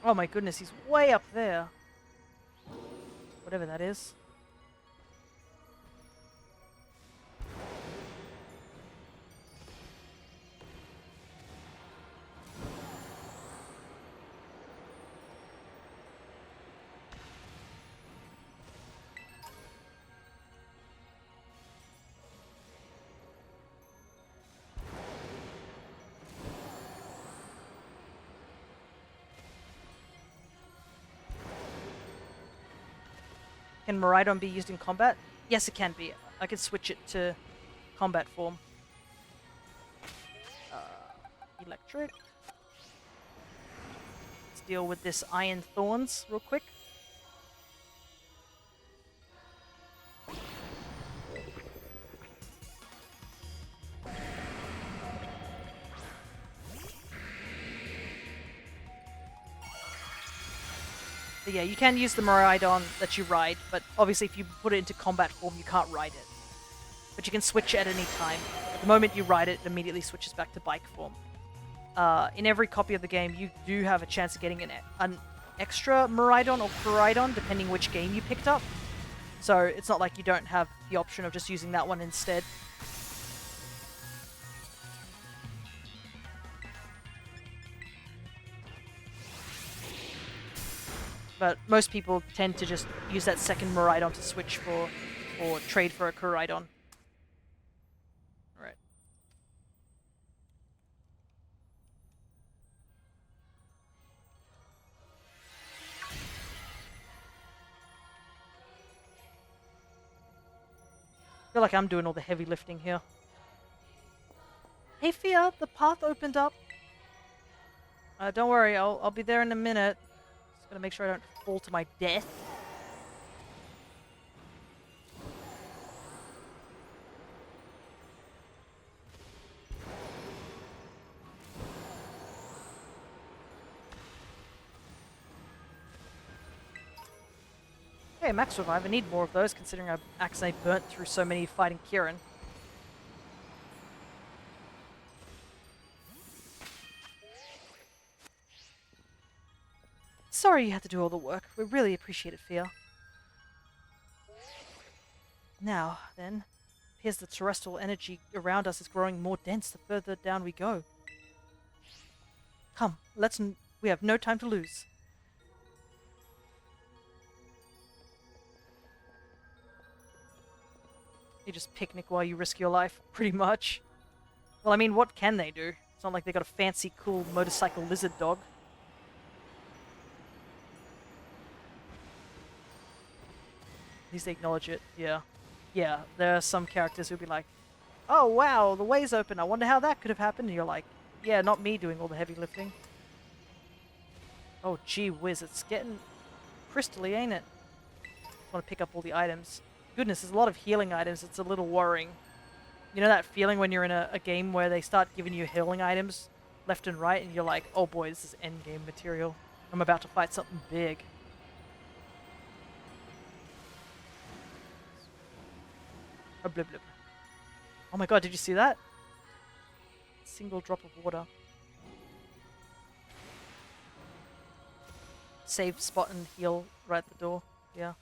Oh my goodness, he's way up there. Whatever that is. Can Miraidon be used in combat? Yes, it can be. I can switch it to combat form. Electric. Let's deal with this Iron Thorns real quick. But yeah, you can use the Miraidon that you ride, but obviously if you put it into combat form, you can't ride it. But you can switch at any time. At the moment you ride it, it immediately switches back to bike form. In every copy of the game, you do have a chance of getting an extra Miraidon or Koraidon, depending which game you picked up. So it's not like you don't have the option of just using that one instead. But most people tend to just use that second Miraidon to switch for, or trade for a Koraidon. Alright. I feel like I'm doing all the heavy lifting here. Hey Fia, the path opened up. Don't worry, I'll be there in a minute. Just gotta make sure I don't fall to my death. Hey, Max Revive, I need more of those considering I accidentally burnt through so many fighting Kieran. Sorry you had to do all the work. We really appreciate it, Fia. Now, then, it appears the terrestrial energy around us is growing more dense the further down we go. Come, we have no time to lose. You just picnic while you risk your life, pretty much. Well, I mean, what can they do? It's not like they got a fancy, cool motorcycle lizard dog. At least they acknowledge it, yeah. Yeah, there are some characters who'll be like, oh wow, the way's open, I wonder how that could have happened. And you're like, yeah, not me doing all the heavy lifting. Oh gee whiz, it's getting crystally, ain't it? Just want to pick up all the items. Goodness, there's a lot of healing items, it's a little worrying. You know that feeling when you're in a game where they start giving you healing items left and right and you're like, oh boy, this is endgame material. I'm about to fight something big. Oh, blip blip. Oh my god, did you see that? Single drop of water. Save spot and heal right at the door. Yeah.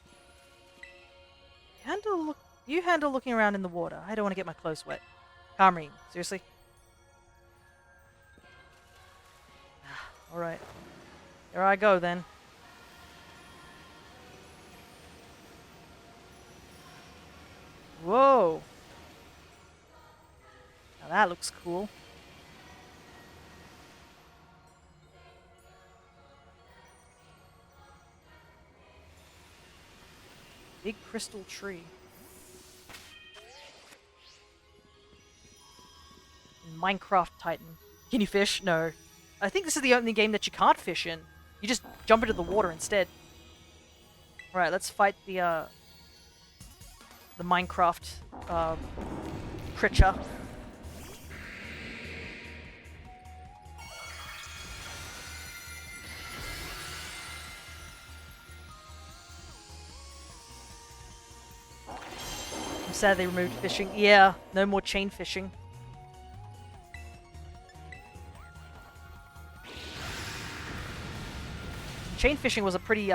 You handle looking around in the water. I don't want to get my clothes wet. Carmine, seriously? Alright. Here I go then. Whoa! Now that looks cool. Big crystal tree. Minecraft Titan. Can you fish? No. I think this is the only game that you can't fish in. You just jump into the water instead. Alright, let's fight the Minecraft creature. I'm sad they removed fishing. Yeah, no more chain fishing. Chain fishing was a pretty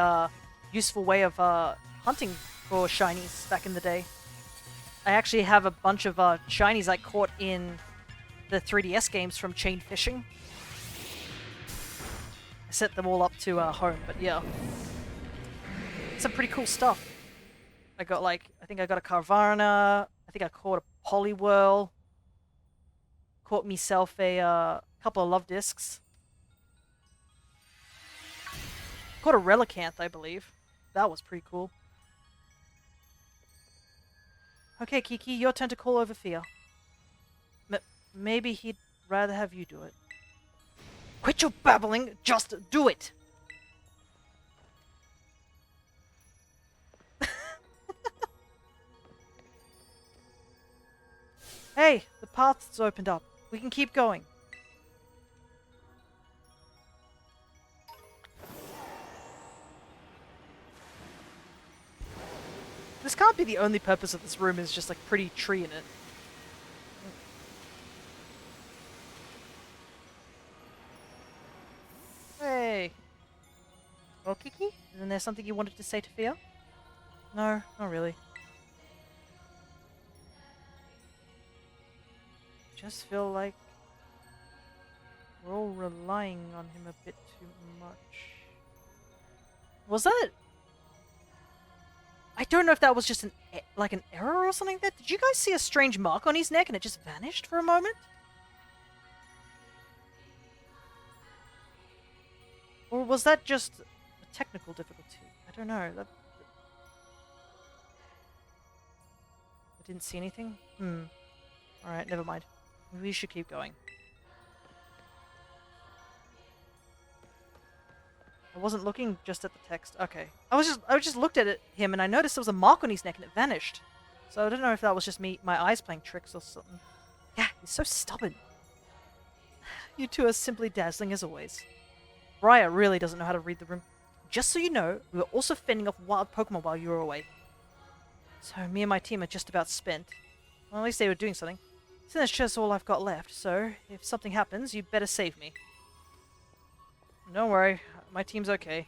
useful way of hunting for shinies back in the day. I actually have a bunch of shinies I caught in the 3DS games from chain fishing. I set them all up to home, but yeah. Some pretty cool stuff. I got I think I got a Carvana, I think I caught a Poliwhirl, caught myself a couple of love discs. Caught a Relicanth, I believe. That was pretty cool. Okay, Kiki, your turn to call over Fia. Maybe he'd rather have you do it. Quit your babbling! Just do it! Hey, the path's opened up. We can keep going. This can't be the only purpose of this room is just like pretty tree in it. Hey. Well, Kiki, isn't there something you wanted to say to Fia? No, not really. Just feel like we're all relying on him a bit too much. Was that? I don't know if that was just an error or something like that. Did you guys see a strange mark on his neck and it just vanished for a moment? Or was that just a technical difficulty? I don't know. I didn't see anything? Alright, never mind. We should keep going. I wasn't looking just at the text. Okay. I just looked at him and I noticed there was a mark on his neck and it vanished. So I don't know if that was just my eyes playing tricks or something. Yeah, he's so stubborn. You two are simply dazzling as always. Briar really doesn't know how to read the room. Just so you know, we were also fending off wild Pokemon while you were away. So me and my team are just about spent. Well, at least they were doing something. So that's just all I've got left, so if something happens, you better save me. Don't worry, my team's okay.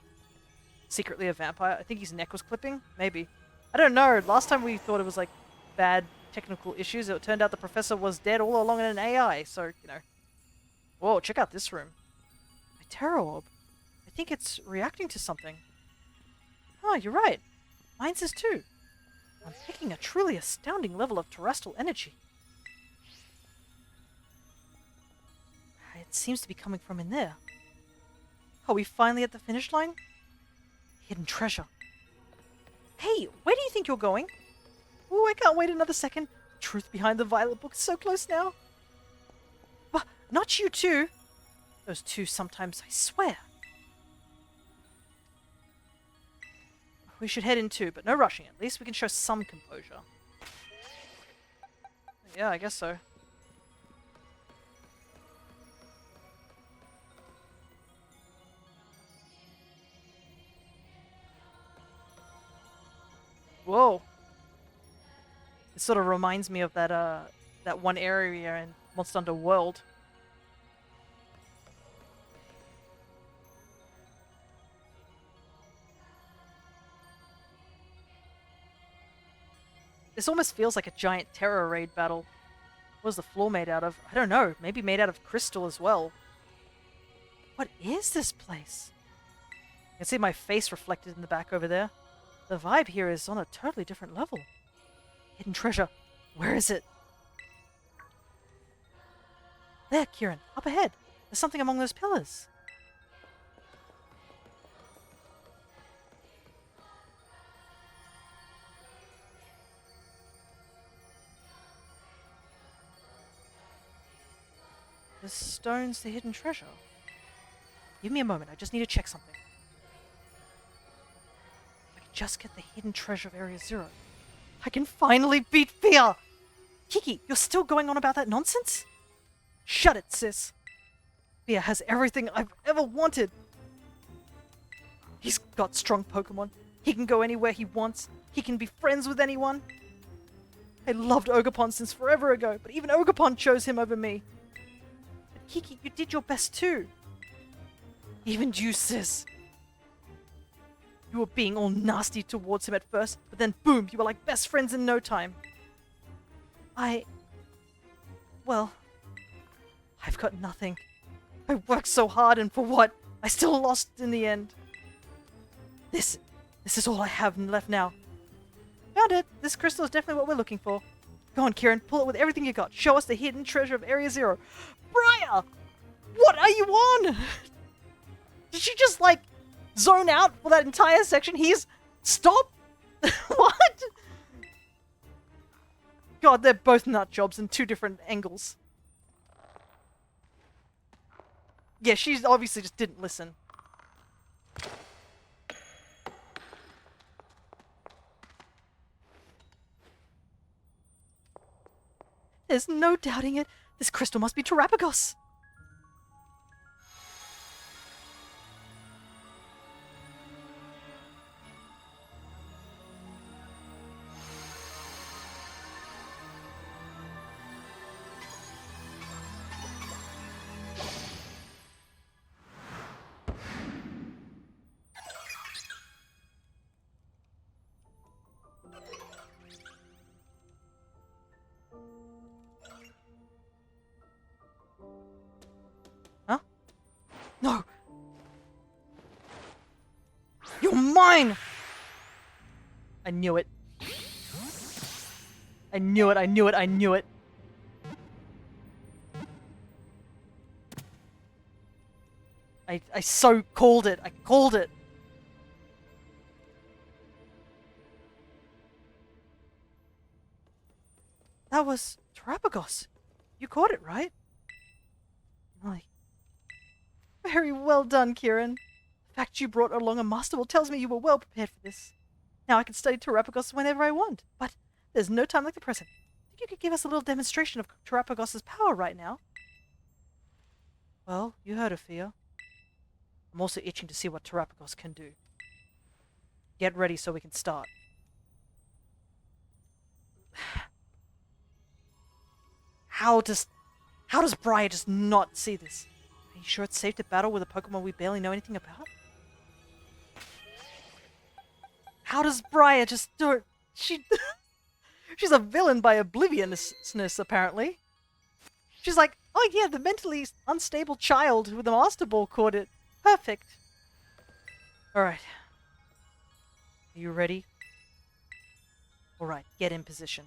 Secretly a vampire? I think his neck was clipping? Maybe. I don't know, last time we thought it was like bad technical issues. It turned out the professor was dead all along in an AI, so, you know. Whoa, check out this room. My Terror Orb. I think it's reacting to something. Oh, you're right. Mine's is too. I'm picking a truly astounding level of terrestrial energy. It seems to be coming from in there. Are we finally at the finish line? Hidden treasure. Hey, where do you think you're going? Oh, I can't wait another second. Truth behind the Violet book is so close now. But not you two. Those two sometimes, I swear. We should head in too, but no rushing. At least we can show some composure. Yeah, I guess so. Whoa. It sort of reminds me of that one area in Monster Hunter World. This almost feels like a giant Terror Raid battle. What was the floor made out of? I don't know. Maybe made out of crystal as well. What is this place? I can see my face reflected in the back over there. The vibe here is on a totally different level. Hidden treasure. Where is it? There, Kieran. Up ahead. There's something among those pillars. The stone's the hidden treasure. Give me a moment. I just need to check something. If I can just get the hidden treasure of Area 0, I can finally beat fear! Kiki, you're still going on about that nonsense? Shut it, sis. Fear has everything I've ever wanted. He's got strong Pokemon. He can go anywhere he wants. He can be friends with anyone. I loved Ogerpon since forever ago, but even Ogerpon chose him over me. But Kiki, you did your best too. Even you, sis. You were being all nasty towards him at first, but then boom, you were like best friends in no time. Well, I've got nothing. I worked so hard and for what? I still lost in the end. This is all I have left now. Found it. This crystal is definitely what we're looking for. Go on, Kieran, pull it with everything you got. Show us the hidden treasure of Area 0. Briar! What are you on? Did you just, like, zone out for that entire section? Stop? What? God, they're both nut jobs in two different angles. Yeah, she obviously just didn't listen. There's no doubting it. This crystal must be Terapagos. mine! I knew it. I knew it, I knew it, I knew it. I so called it. I called it. That was Terapagos. You caught it, right? Like, very well done, Kieran. The fact you brought along a Master Ball tells me you were well prepared for this. Now I can study Terapagos whenever I want, but there's no time like the present. Think you could give us a little demonstration of Terapagos' power right now? Well, you heard of Fia. I'm also itching to see what Terapagos can do. Get ready so we can start. How does Briar just not see this? Are you sure it's safe to battle with a Pokemon we barely know anything about? How does Briar just do it? She's a villain by obliviousness, apparently. She's like, oh yeah, the mentally unstable child with the Master Ball caught it. Perfect. Alright. Are you ready? Alright, get in position.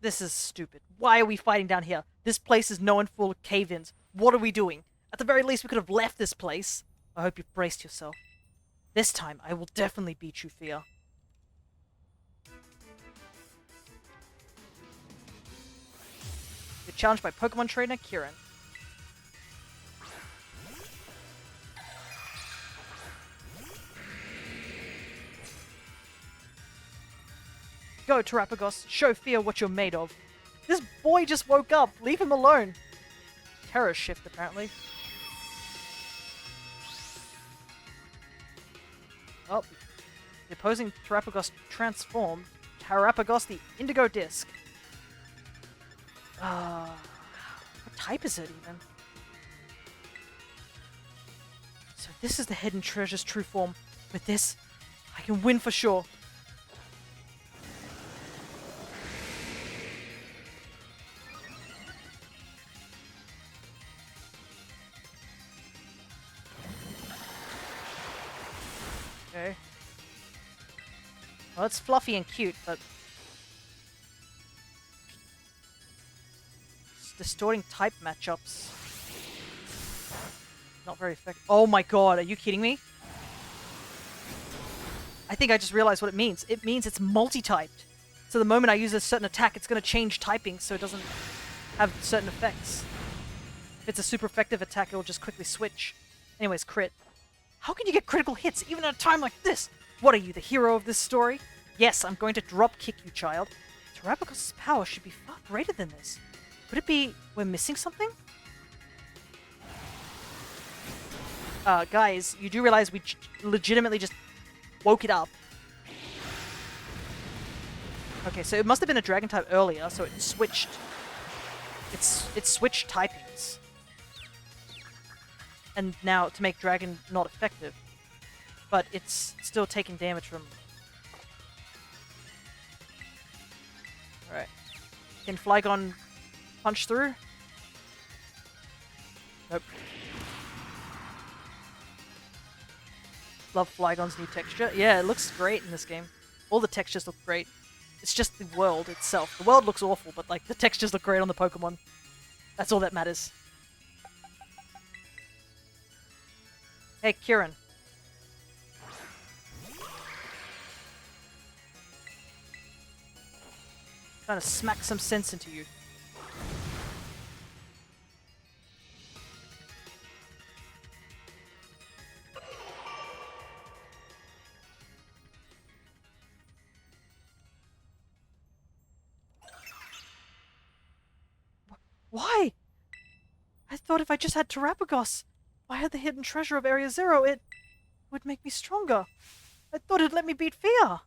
This is stupid. Why are we fighting down here? This place is known full of cave-ins. What are we doing? At the very least, we could have left this place. I hope you've braced yourself. This time, I will definitely beat you, Fia. You're challenged by Pokemon trainer Kieran. Go, Terapagos. Show Fia what you're made of. This boy just woke up. Leave him alone. Terror shift, apparently. Oh. The opposing Terapagos transformed. Terapagos the Indigo Disk. What type is it, even? So this is the Hidden Treasure's true form. With this, I can win for sure. Okay. Well, it's fluffy and cute, but it's distorting type matchups. Not very effective. Oh my god, are you kidding me? I think I just realized what it means. It means it's multi-typed. So the moment I use a certain attack, it's going to change typing so it doesn't have certain effects. If it's a super effective attack, it'll just quickly switch. Anyways, crit. How can you get critical hits even at a time like this? What are you, the hero of this story? Yes, I'm going to drop kick you, child. Terapagos' power should be far greater than this. Could it be we're missing something? Guys, you do realize we legitimately just woke it up. Okay, so it must have been a dragon type earlier, so it switched. It switched typings. And now to make dragon not effective. But it's still taking damage from... Alright. Can Flygon punch through? Nope. Love Flygon's new texture. Yeah, it looks great in this game. All the textures look great. It's just the world itself. The world looks awful, but like the textures look great on the Pokemon. That's all that matters. Hey, Kieran. Trying to smack some sense into you. Why? I thought if I just had Terapagos, if I had the hidden treasure of Area Zero, it would make me stronger. I thought it'd let me beat Fia.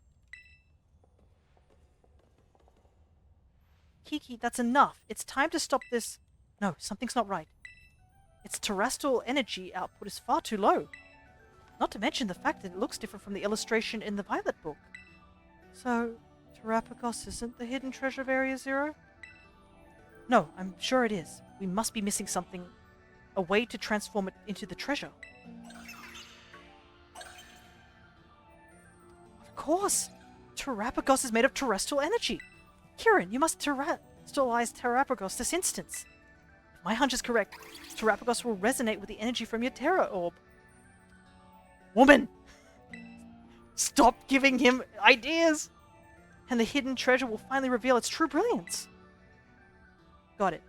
Kiki, that's enough. It's time to stop this. No, something's not right. Its terrestrial energy output is far too low. Not to mention the fact that it looks different from the illustration in the Violet book. So, Terapagos isn't the hidden treasure of Area Zero? No, I'm sure it is. We must be missing something. A way to transform it into the treasure. Of course! Terrapagos is made of terrestrial energy. Kieran, you must terrestrialize Terrapagos this instance. If my hunch is correct, Terrapagos will resonate with the energy from your Terra Orb. Woman! Stop giving him ideas! And the hidden treasure will finally reveal its true brilliance. Got it.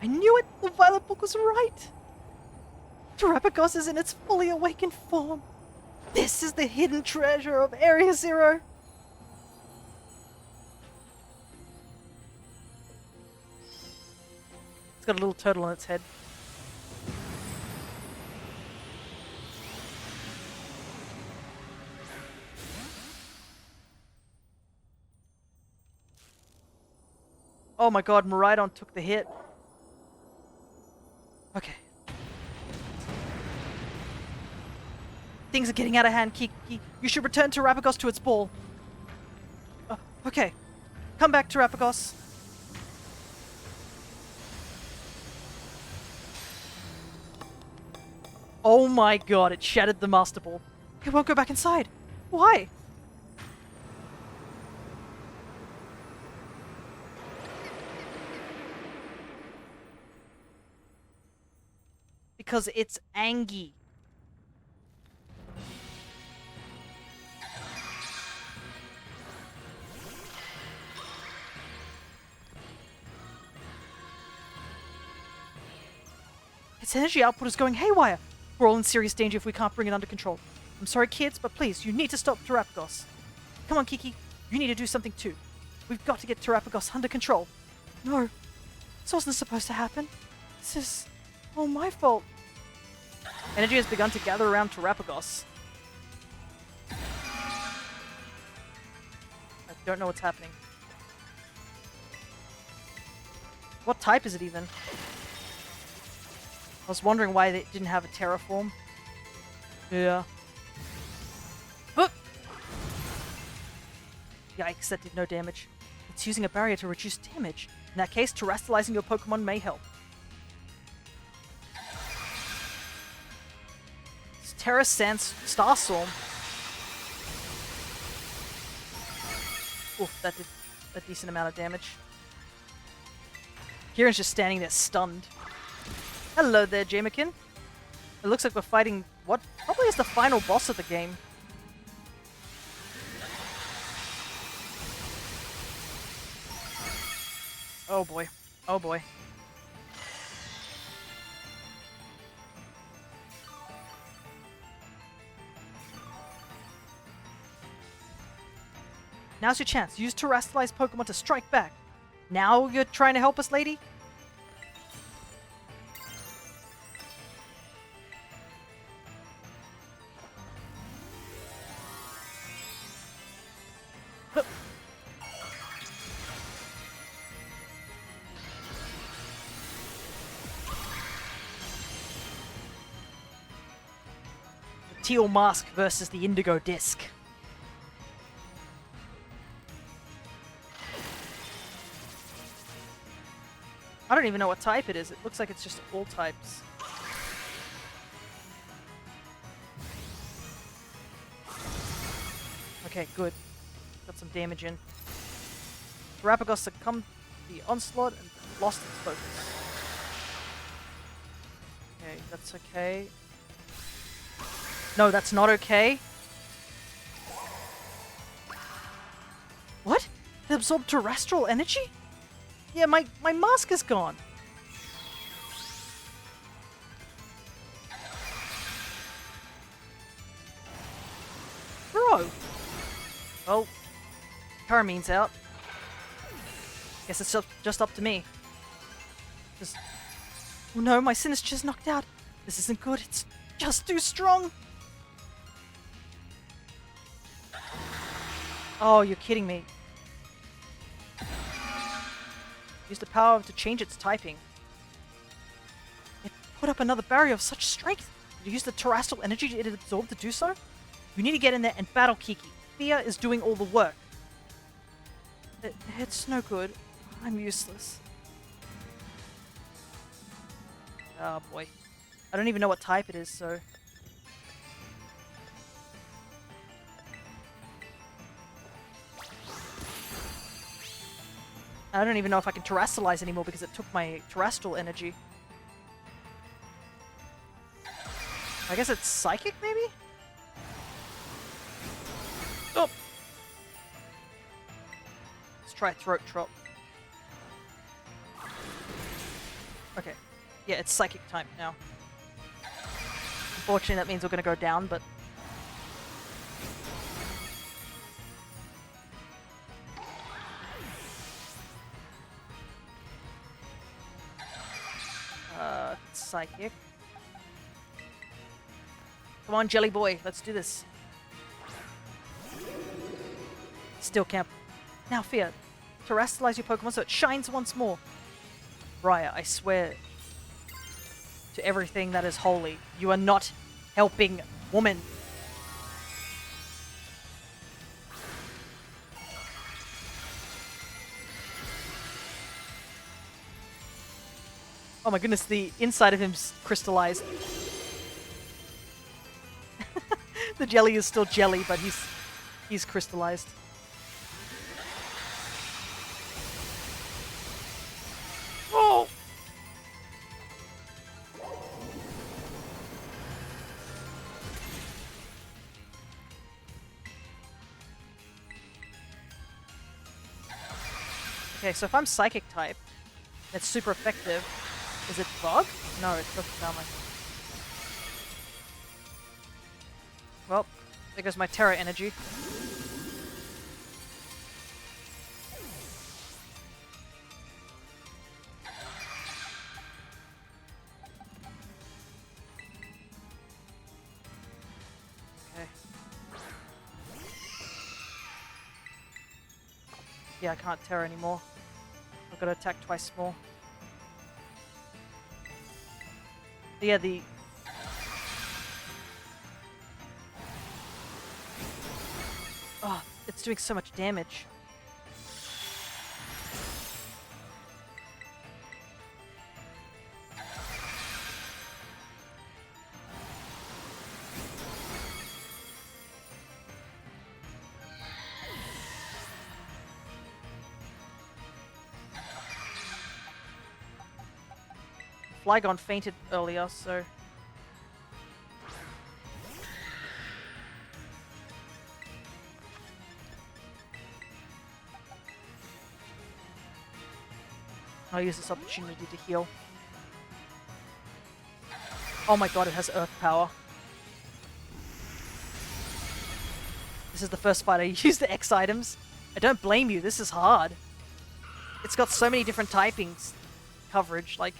I knew it! The Violet Book was right! Terrapagos is in its fully awakened form. This is the hidden treasure of Area Zero. It's got a little turtle on its head. Oh my god, Miraidon took the hit. Okay. Things are getting out of hand, Kiki. You should return Terrapagos to its ball. Okay. Come back, Terrapagos. Oh my god, it shattered the Master Ball. It won't go back inside. Why? Because it's Angie. Its energy output is going haywire. We're all in serious danger if we can't bring it under control. I'm sorry, kids, but please, you need to stop Terrapagos. Come on, Kiki. You need to do something too. We've got to get Terrapagos under control. No. This wasn't supposed to happen. This is all my fault. Energy has begun to gather around Terrapagos. I don't know what's happening. What type is it even? I was wondering why they didn't have a terraform. Yeah. But yikes, that did no damage. It's using a barrier to reduce damage. In that case, terrestrializing your Pokemon may help. It's Terra Sans Starstorm. Oof, that did a decent amount of damage. Kieran's just standing there stunned. Hello there, Jamekin. It looks like we're fighting what probably is the final boss of the game. Oh boy. Oh boy. Now's your chance. Use terrestrialized Pokemon to strike back. Now you're trying to help us, lady? Teal Mask versus the Indigo Disk. I don't even know what type it is. It looks like it's just all types. Okay, good. Got some damage in. Terrapagos succumbed to the onslaught and lost its focus. Okay, that's okay. No, that's not okay. What? It absorbed terrestrial energy? Yeah, my mask is gone. Bro. Well, Caramine's out. Guess it's just up to me. Oh no, my Sinister's knocked out. This isn't good. It's just too strong. Oh, you're kidding me. Use the power to change its typing. It put up another barrier of such strength. Did you use the terrestrial energy it absorbed to do so? You need to get in there and battle Kiki. Thea is doing all the work. It's no good. I'm useless. Oh boy. I don't even know what type it is, so... I don't even know if I can terrestrialize anymore because it took my terrestrial energy. I guess it's psychic, maybe? Oh! Let's try throat chop. Okay. Yeah, it's psychic type now. Unfortunately, that means we're gonna go down, but... Psychic. Come on, Jelly Boy, let's do this. Still can't. Now, Fear, terrestrialize your Pokemon so it shines once more. Briar, I swear to everything that is holy, you are not helping woman. Oh my goodness, the inside of him's crystallized. The jelly is still jelly, but he's crystallized. Oh! Okay, so if I'm psychic type, that's super effective. Is it bug? No, it doesn't sound like it. Well, there goes my Terra energy. Okay. Yeah, I can't Terra anymore. I've got to attack twice more. Yeah, the... Oh, it's doing so much damage. Flygon fainted earlier, so... I'll use this opportunity to heal. Oh my god, it has Earth power. This is the first fight I used the X items. I don't blame you, this is hard. It's got so many different typings. Coverage, like...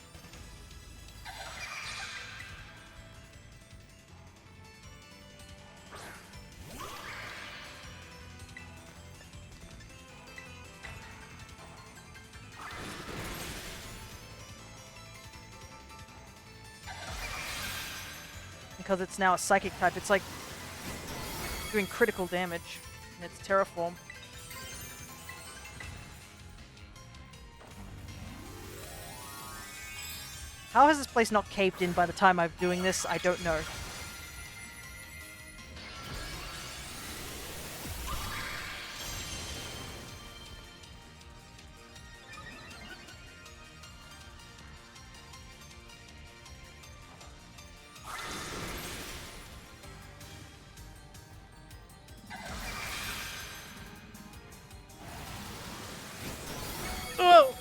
Because it's now a psychic type, it's like doing critical damage in its Terra form. How has this place not caved in by the time I'm doing this? I don't know. Oh!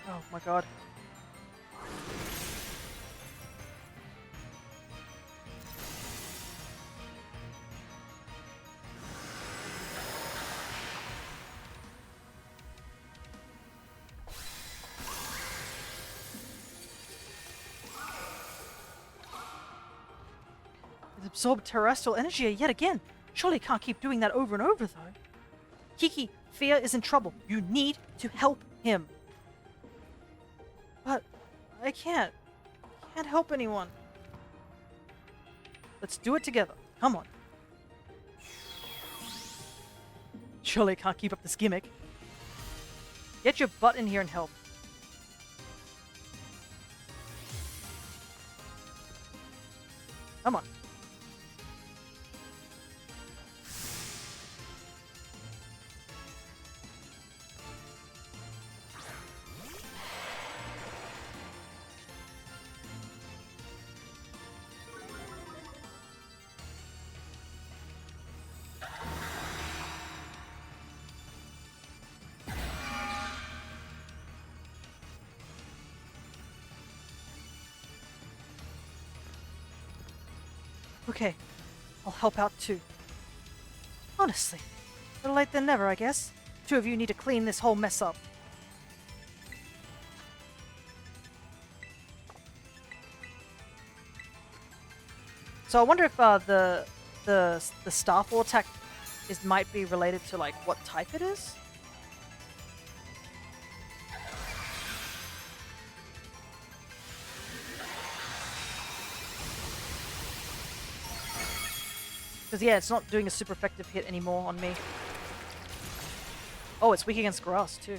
Oh my god. It absorbed terrestrial energy yet again. Surely it can't keep doing that over and over, though. Kiki, Fia is in trouble. You need to help him. But I can't. I can't help anyone. Let's do it together. Come on. Surely I can't keep up this gimmick. Get your butt in here and help. Come on. Okay, I'll help out too. Honestly, better late than never, I guess. Two of you need to clean this whole mess up. So I wonder if the Starfall attack might be related to like what type it is. Because, yeah, it's not doing a super effective hit anymore on me. Oh, it's weak against grass, too.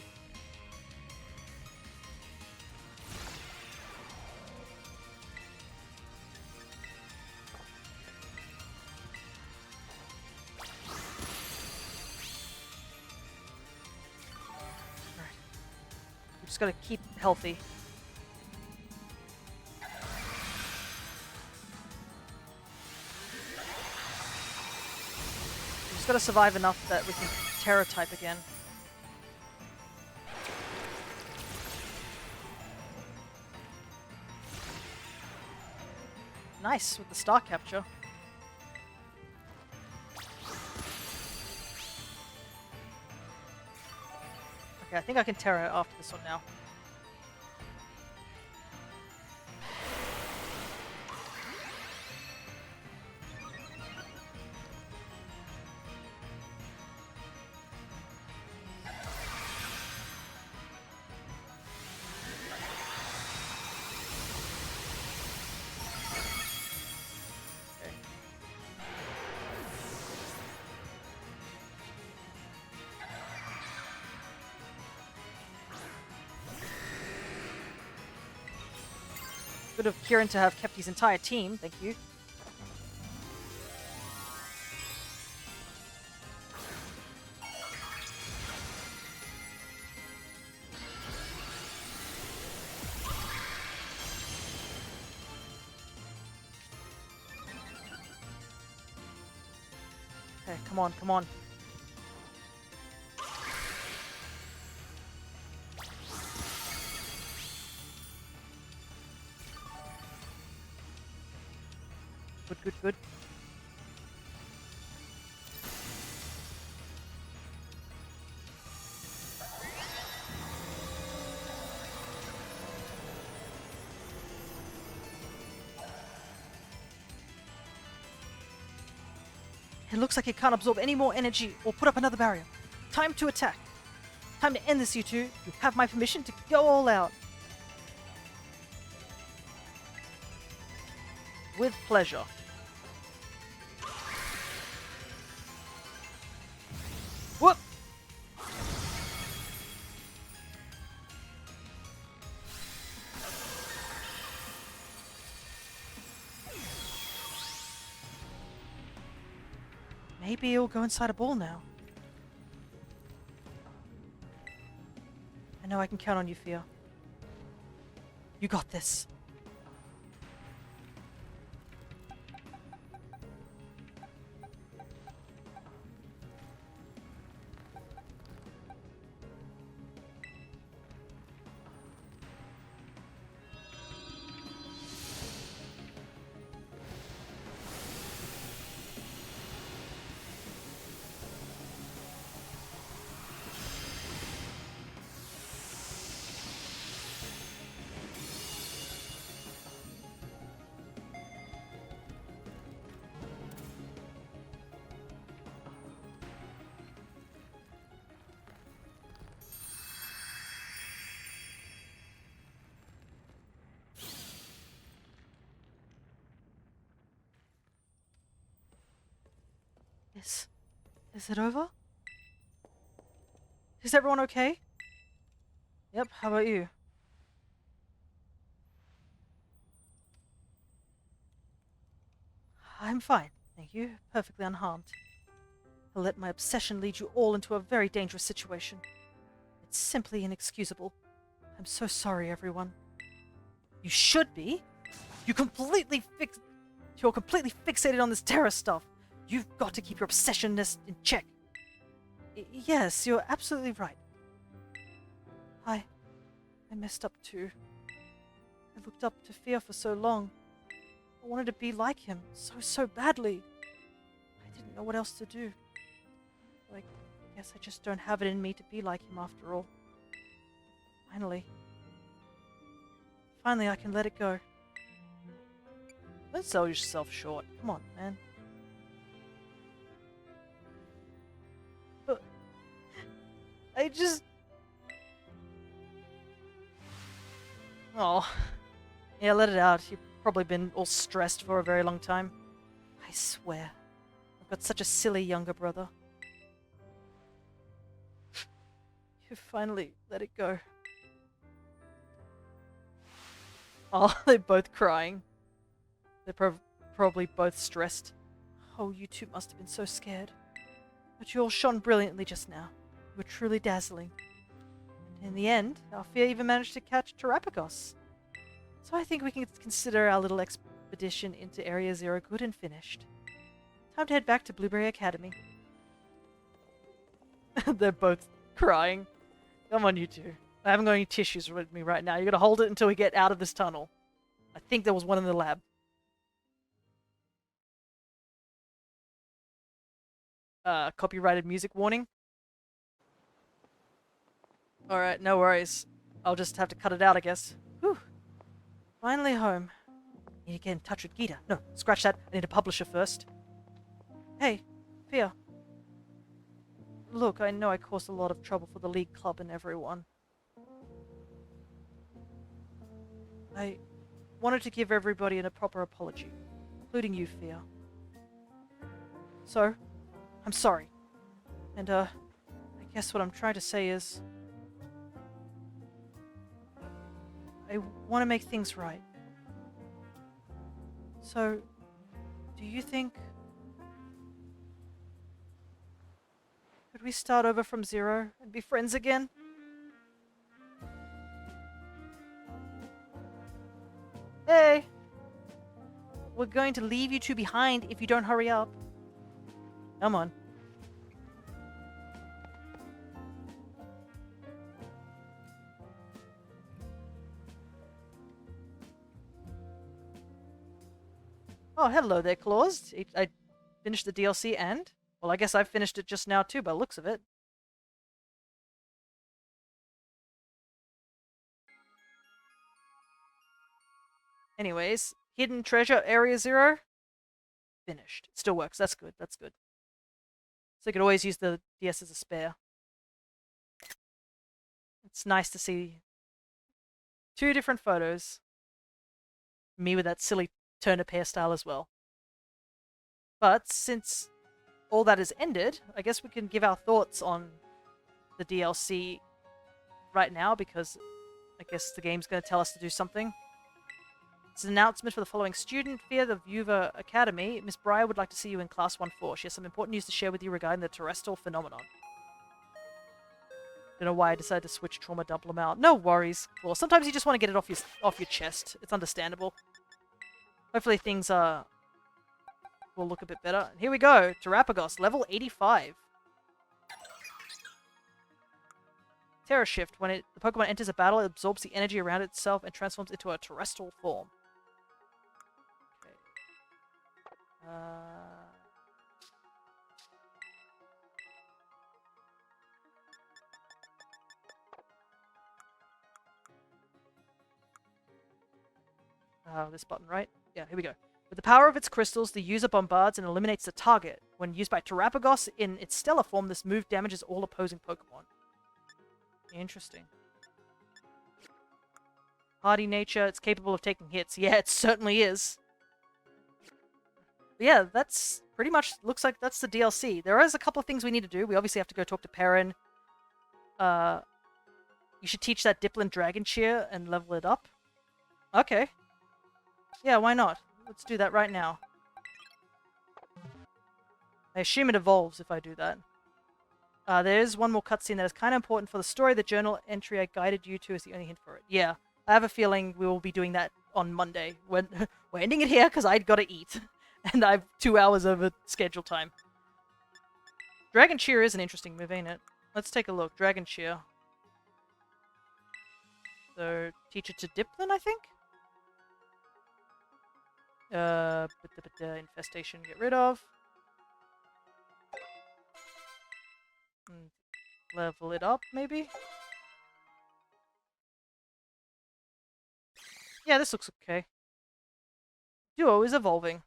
Alright. We just gotta keep healthy. Gotta survive enough that we can Terra type again. Nice with the star capture. Okay, I think I can Terra after this one now. Good of Kieran to have kept his entire team, thank you. Okay, come on, come on. Good, good, good. It looks like it can't absorb any more energy or put up another barrier. Time to attack. Time to end this, you two. You have my permission to go all out. With pleasure. Whoop! Maybe it'll go inside a ball now. I know I can count on you, Fia. You got this. Is it over? Is everyone okay? Yep, how about you? I'm fine, thank you. Perfectly unharmed. I'll let my obsession lead you all into a very dangerous situation. It's simply inexcusable. I'm so sorry, everyone. You should be. You're completely fixated on this terror stuff. You've got to keep your obsessionness in check. Yes, you're absolutely right. I messed up too. I looked up to Fear for so long. I wanted to be like him so badly. I didn't know what else to do. I guess I just don't have it in me to be like him after all. Finally I can let it go. Don't sell yourself short. Come on, man. But I just... Oh. Yeah, let it out. You've probably been all stressed for a very long time. I swear. I've got such a silly younger brother. You finally let it go. Oh, they're both crying. They're probably both stressed. Oh, you two must have been so scared. But you all shone brilliantly just now. You were truly dazzling. And in the end, our Fear even managed to catch Terapagos. So I think we can consider our little expedition into Area Zero good and finished. Time to head back to Blueberry Academy. They're both crying. Come on, you two. I haven't got any tissues with me right now. You gotta hold it until we get out of this tunnel. I think there was one in the lab. Copyrighted music warning. Alright, no worries. I'll just have to cut it out, I guess. Whew. Finally home. Need to get in touch with Gita. No, scratch that. I need a publisher first. Hey, Fear. Look, I know I caused a lot of trouble for the League Club and everyone. I wanted to give everybody a proper apology, including you, Fear. So, I'm sorry. And, I guess what I'm trying to say is... I want to make things right. So, do you think... Could we start over from zero and be friends again? Hey! We're going to leave you two behind if you don't hurry up. Come on. Oh, hello there, Claus. I finished the DLC and... Well, I guess I finished it just now too, by the looks of it. Anyways, Hidden Treasure Area Zero. Finished. It still works. That's good. That's good. So you could always use the DS as a spare. It's nice to see two different photos. Me with that silly turnip hairstyle as well. But since all that has ended, I guess we can give our thoughts on the DLC right now, because I guess the game's going to tell us to do something. It's an announcement for the following student. Fear the Viewer Academy. Miss Breyer would like to see you in Class 1-4. She has some important news to share with you regarding the terrestrial phenomenon. Don't know why I decided to switch trauma double them out. No worries. Well, sometimes you just want to get it off your chest. It's understandable. Hopefully things will look a bit better. And here we go. Terapagos, level 85. Terror Shift. When the Pokemon enters a battle, it absorbs the energy around itself and transforms into a terrestrial form. Okay. This button, right? Yeah, here we go. With the power of its crystals, the user bombards and eliminates the target. When used by Terapagos in its stellar form, this move damages all opposing Pokemon. Interesting. Hardy nature, it's capable of taking hits. Yeah, it certainly is. But yeah, that's pretty much looks like that's the DLC. There is a couple of things we need to do. We obviously have to go talk to Perrin. You should teach that Diplin Dragon Cheer and level it up. Okay. Yeah, why not? Let's do that right now. I assume it evolves if I do that. There is one more cutscene that is kind of important for the story. The journal entry I guided you to is the only hint for it. Yeah, I have a feeling we will be doing that on Monday. We're ending it here because I'd got to eat. And I have 2 hours over schedule time. Dragon Cheer is an interesting move, ain't it? Let's take a look. Dragon Cheer. So, teach it to Diplin, I think? Infestation, get rid of. Level it up, maybe? Yeah, this looks okay. Duo is evolving.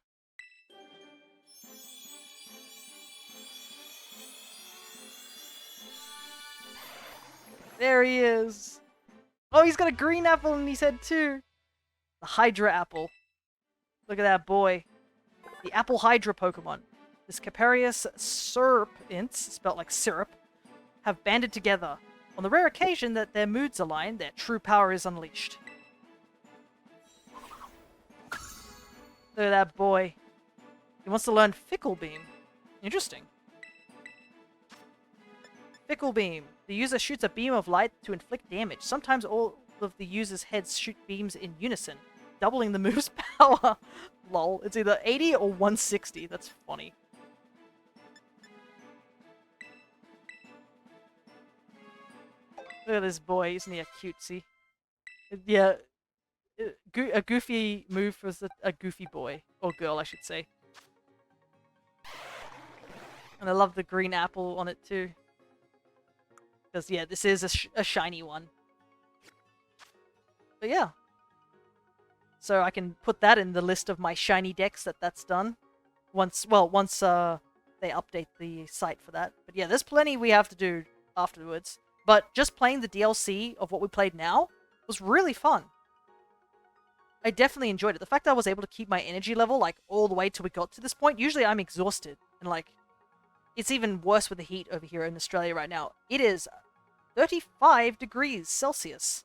There he is! Oh, he's got a green apple in his head too! The Hydra apple. Look at that boy. The Apple Hydra Pokemon. This Caparius Serpents, spelt like syrup, have banded together. On the rare occasion that their moods align, their true power is unleashed. Look at that boy. He wants to learn Fickle Beam. Interesting. Fickle Beam. The user shoots a beam of light to inflict damage. Sometimes all of the user's heads shoot beams in unison, doubling the move's power. Lol. It's either 80 or 160. That's funny. Look at this boy. Isn't he a cutesy? Yeah. A goofy move for a goofy boy. Or girl, I should say. And I love the green apple on it too. Because, yeah, this is a shiny one. But yeah. So I can put that in the list of my shiny decks that's done. Once they update the site for that. But yeah, there's plenty we have to do afterwards. But just playing the DLC of what we played now was really fun. I definitely enjoyed it. The fact that I was able to keep my energy level, like, all the way till we got to this point. Usually I'm exhausted. And, like, it's even worse with the heat over here in Australia right now. It is 35 degrees Celsius.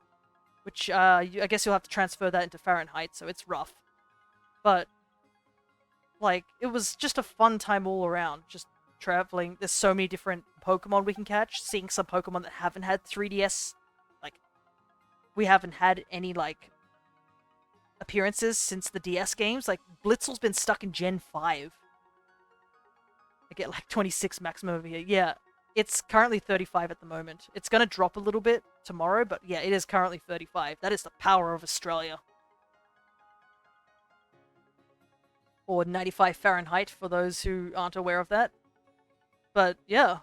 Which, I guess you'll have to transfer that into Fahrenheit, so it's rough. But, like, it was just a fun time all around. Just traveling. There's so many different Pokemon we can catch. Seeing some Pokemon that haven't had 3DS. Like, we haven't had any, like, appearances since the DS games. Like, Blitzel's been stuck in Gen 5. I get, like, 26 maximum over here. Yeah. It's currently 35 at the moment. It's going to drop a little bit tomorrow, but yeah, it is currently 35. That is the power of Australia. Or 95 Fahrenheit, for those who aren't aware of that. But yeah.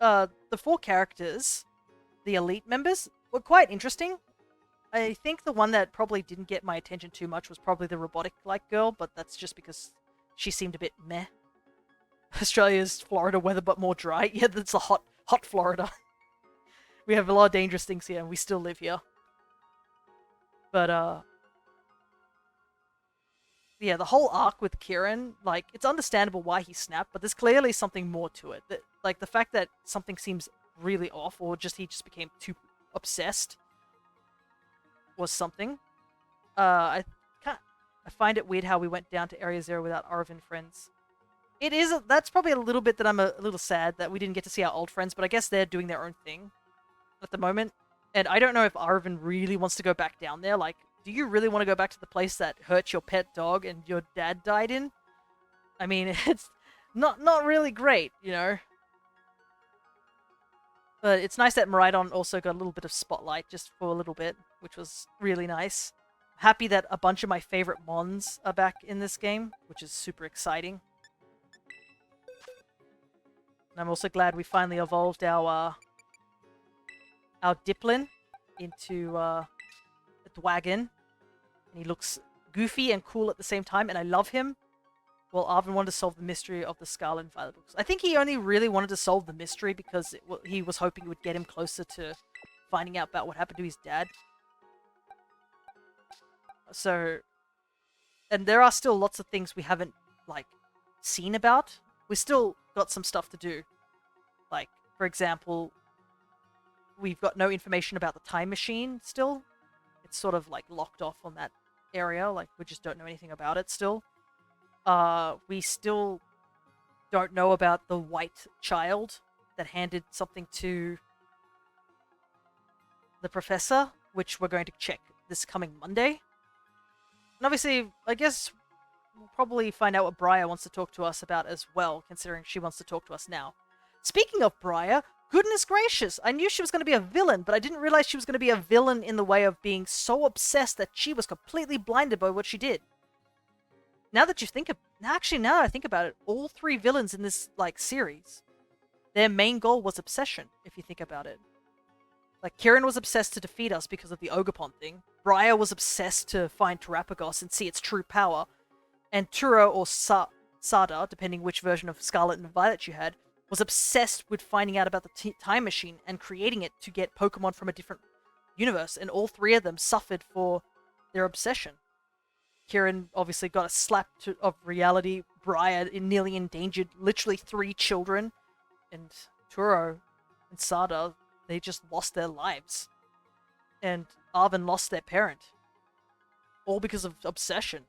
The 4 characters, the elite members, were quite interesting. I think the one that probably didn't get my attention too much was probably the robotic-like girl, but that's just because she seemed a bit meh. Australia's Florida weather, but more dry. Yeah, that's a hot Florida. We have a lot of dangerous things here, and we still live here. But, yeah, the whole arc with Kieran, like, it's understandable why he snapped, but there's clearly something more to it. Like, the fact that something seems really off, or he just became too obsessed, was something. I find it weird how we went down to Area Zero without Arvin friends. That's probably a little bit that I'm a little sad that we didn't get to see our old friends, but I guess they're doing their own thing at the moment. And I don't know if Arvin really wants to go back down there. Like, do you really want to go back to the place that hurt your pet dog and your dad died in? I mean, it's not really great, you know? But it's nice that Miraidon also got a little bit of spotlight just for a little bit, which was really nice. Happy that a bunch of my favorite Mons are back in this game, which is super exciting. And I'm also glad we finally evolved our Diplin into a Dwagon. And he looks goofy and cool at the same time, and I love him. Well, Arvin wanted to solve the mystery of the Scarlet and Violet books. I think he only really wanted to solve the mystery because he was hoping it would get him closer to finding out about what happened to his dad. So, and there are still lots of things we haven't, like, seen about. We still got some stuff to do. Like, for example, we've got no information about the time machine still. It's sort of like locked off on that area. Like, we just don't know anything about it still. We still don't know about the white child that handed something to the professor, which we're going to check this coming Monday. And obviously, I guess we'll probably find out what Briar wants to talk to us about as well, considering she wants to talk to us now. Speaking of Briar, goodness gracious, I knew she was going to be a villain, but I didn't realize she was going to be a villain in the way of being so obsessed that she was completely blinded by what she did. Now that I think about it, all three villains in this, like, series, their main goal was obsession, if you think about it. Like, Kieran was obsessed to defeat us because of the Ogopon thing. Briar was obsessed to find Terapagos and see its true power. And Turo, or Sada, depending which version of Scarlet and Violet you had, was obsessed with finding out about the time machine and creating it to get Pokemon from a different universe. And all three of them suffered for their obsession. Kieran obviously got a slap of reality. Briar nearly endangered literally 3 children. And Turo and Sada, they just lost their lives. And Arvin lost their parent. All because of obsession.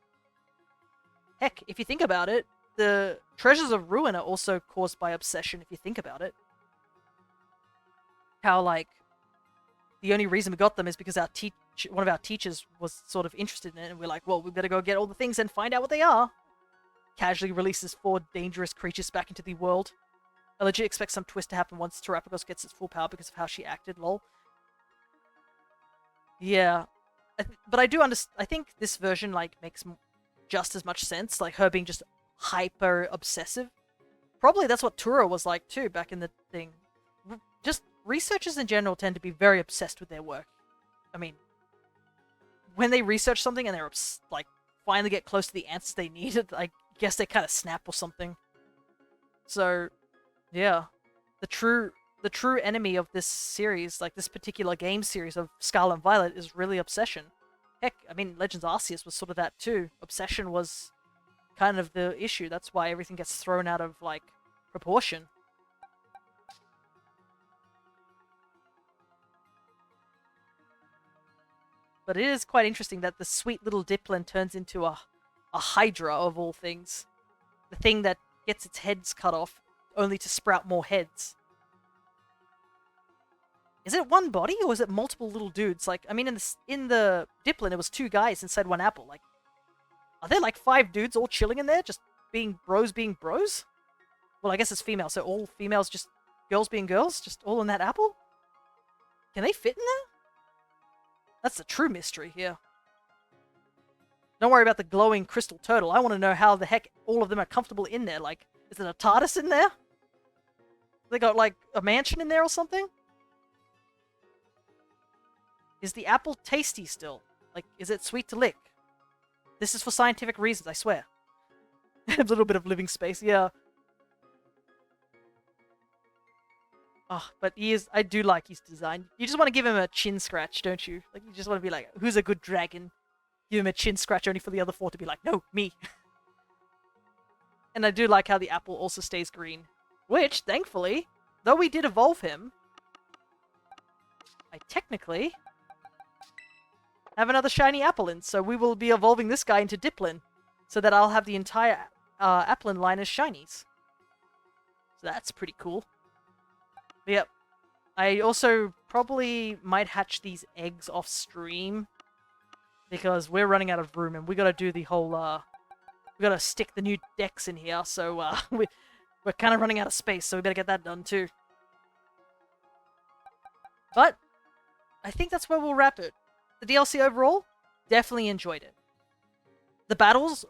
Heck, if you think about it, the Treasures of Ruin are also caused by obsession, if you think about it. How, like, the only reason we got them is because one of our teachers was sort of interested in it, and we're like, well, we better go get all the things and find out what they are. Casually releases 4 dangerous creatures back into the world. I legit expect some twist to happen once Terapagos gets its full power because of how she acted, lol. Yeah. But I do understand. I think this version, like, makes just as much sense. Like, her being just hyper obsessive. Probably that's what Turo was like, too, back in the thing. Just researchers in general tend to be very obsessed with their work. I mean, when they research something and they're, like, finally get close to the answers they need, I guess they kind of snap or something. So, yeah. The true enemy of this series, like this particular game series of Scarlet and Violet, is really obsession. Heck, I mean, Legends Arceus was sort of that too. Obsession was kind of the issue. That's why everything gets thrown out of, like, proportion. But it is quite interesting that the sweet little Dipplin turns into a Hydra of all things. The thing that gets its heads cut off only to sprout more heads. Is it one body or is it multiple little dudes? Like, I mean, in the Dipplin, it was 2 guys inside 1 apple. Like, are there like 5 dudes all chilling in there, just being bros? Well, I guess it's female, so all females, just girls being girls, just all in that apple? Can they fit in there? That's the true mystery here. Don't worry about the glowing crystal turtle. I want to know how the heck all of them are comfortable in there. Like, is it a TARDIS in there? They got, like, a mansion in there or something? Is the apple tasty still? Like, is it sweet to lick? This is for scientific reasons, I swear. A little bit of living space, yeah. Oh, but I do like his design. You just want to give him a chin scratch, don't you? Like, you just want to be like, who's a good dragon? Give him a chin scratch only for the other 4 to be like, no, me. And I do like how the apple also stays green. Which, thankfully, though we did evolve him, I technically have another shiny Applin, so we will be evolving this guy into Dipplin, so that I'll have the entire Applin line as shinies. So that's pretty cool. But yep. I also probably might hatch these eggs off stream, because we're running out of room, and we gotta do the whole, we gotta stick the new decks in here, so, we're kind of running out of space, so we better get that done too. But I think that's where we'll wrap it. The DLC overall, definitely enjoyed it. The battles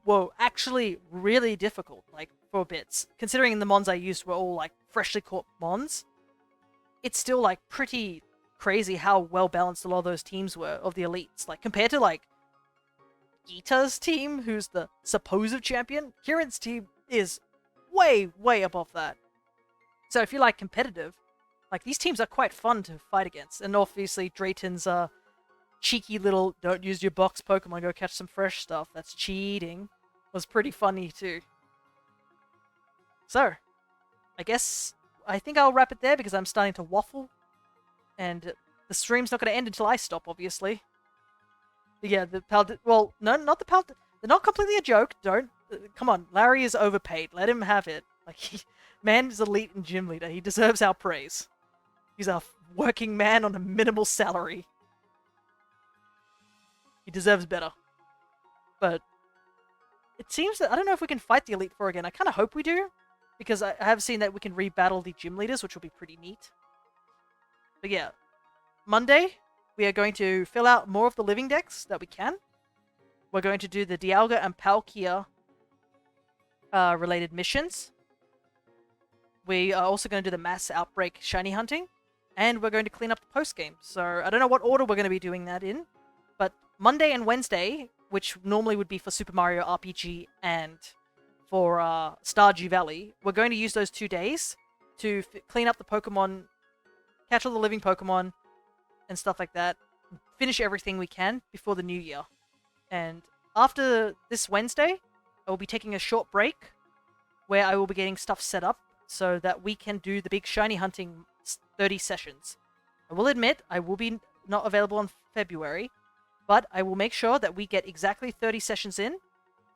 were actually really difficult, like, for bits. Considering the mons I used were all, like, freshly caught mons, it's still, like, pretty crazy how well balanced a lot of those teams were of the elites. Like, compared to, like, Gita's team, who's the supposed champion, Kieran's team is way, way above that. So if you like competitive, like, these teams are quite fun to fight against. And obviously, Drayton's cheeky little, don't use your box Pokemon, go catch some fresh stuff, that's cheating, was pretty funny too. So, I think I'll wrap it there because I'm starting to waffle. And the stream's not going to end until I stop, obviously. But yeah, well, no, not the they're not completely a joke. Don't. Come on, Larry is overpaid. Let him have it. Like, man is elite and gym leader. He deserves our praise. He's a working man on a minimal salary. He deserves better. But it seems that I don't know if we can fight the Elite Four again. I kind of hope we do, because I have seen that we can rebattle the gym leaders, which will be pretty neat. But yeah, Monday we are going to fill out more of the living decks that we can. We're going to do the Dialga and Palkia related missions. We are also going to do the mass outbreak shiny hunting, and we're going to clean up the post game. So I don't know what order we're going to be doing that in, but Monday and Wednesday, which normally would be for Super Mario RPG and for Stardew Valley, we're going to use those 2 days to clean up the Pokemon, catch all the living Pokemon, and stuff like that. Finish everything we can before the new year. And after this Wednesday, I will be taking a short break where I will be getting stuff set up so that we can do the big shiny hunting 30 sessions. I will admit I will be not available in February, but I will make sure that we get exactly 30 sessions in.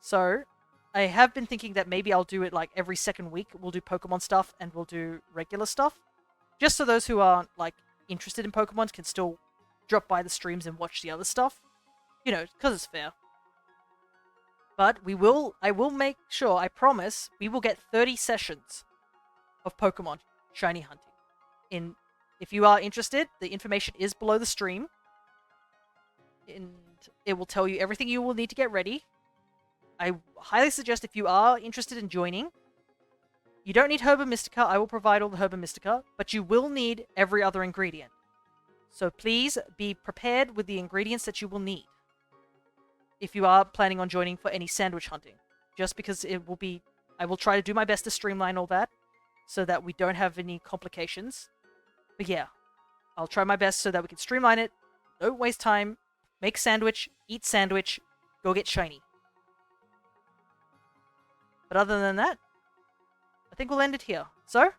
So I have been thinking that maybe I'll do it like every second week. We'll do Pokemon stuff and we'll do regular stuff. Just so those who aren't like interested in Pokemon can still drop by the streams and watch the other stuff. You know, because it's fair. But I will make sure, I promise, we will get 30 sessions of Pokemon shiny hunting. If you are interested, the information is below the stream. And it will tell you everything you will need to get ready. I highly suggest if you are interested in joining, you don't need Herba Mystica. I will provide all the Herba Mystica, but you will need every other ingredient. So please be prepared with the ingredients that you will need if you are planning on joining for any sandwich hunting. Just because I will try to do my best to streamline all that so that we don't have any complications. But yeah, I'll try my best so that we can streamline it. Don't waste time. Make sandwich, eat sandwich, go get shiny. But other than that, I think we'll end it here. So,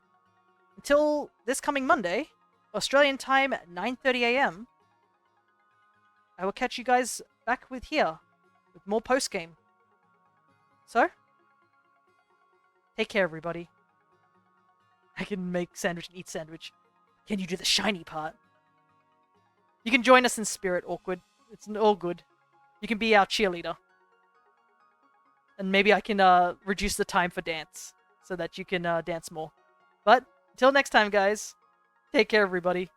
until this coming Monday, Australian time at 9:30 AM, I will catch you guys back with more post-game. So, take care, everybody. I can make sandwich and eat sandwich. Can you do the shiny part? You can join us in spirit, Awkward. It's all good. You can be our cheerleader. And maybe I can reduce the time for dance so that you can dance more. But until next time, guys, take care, everybody.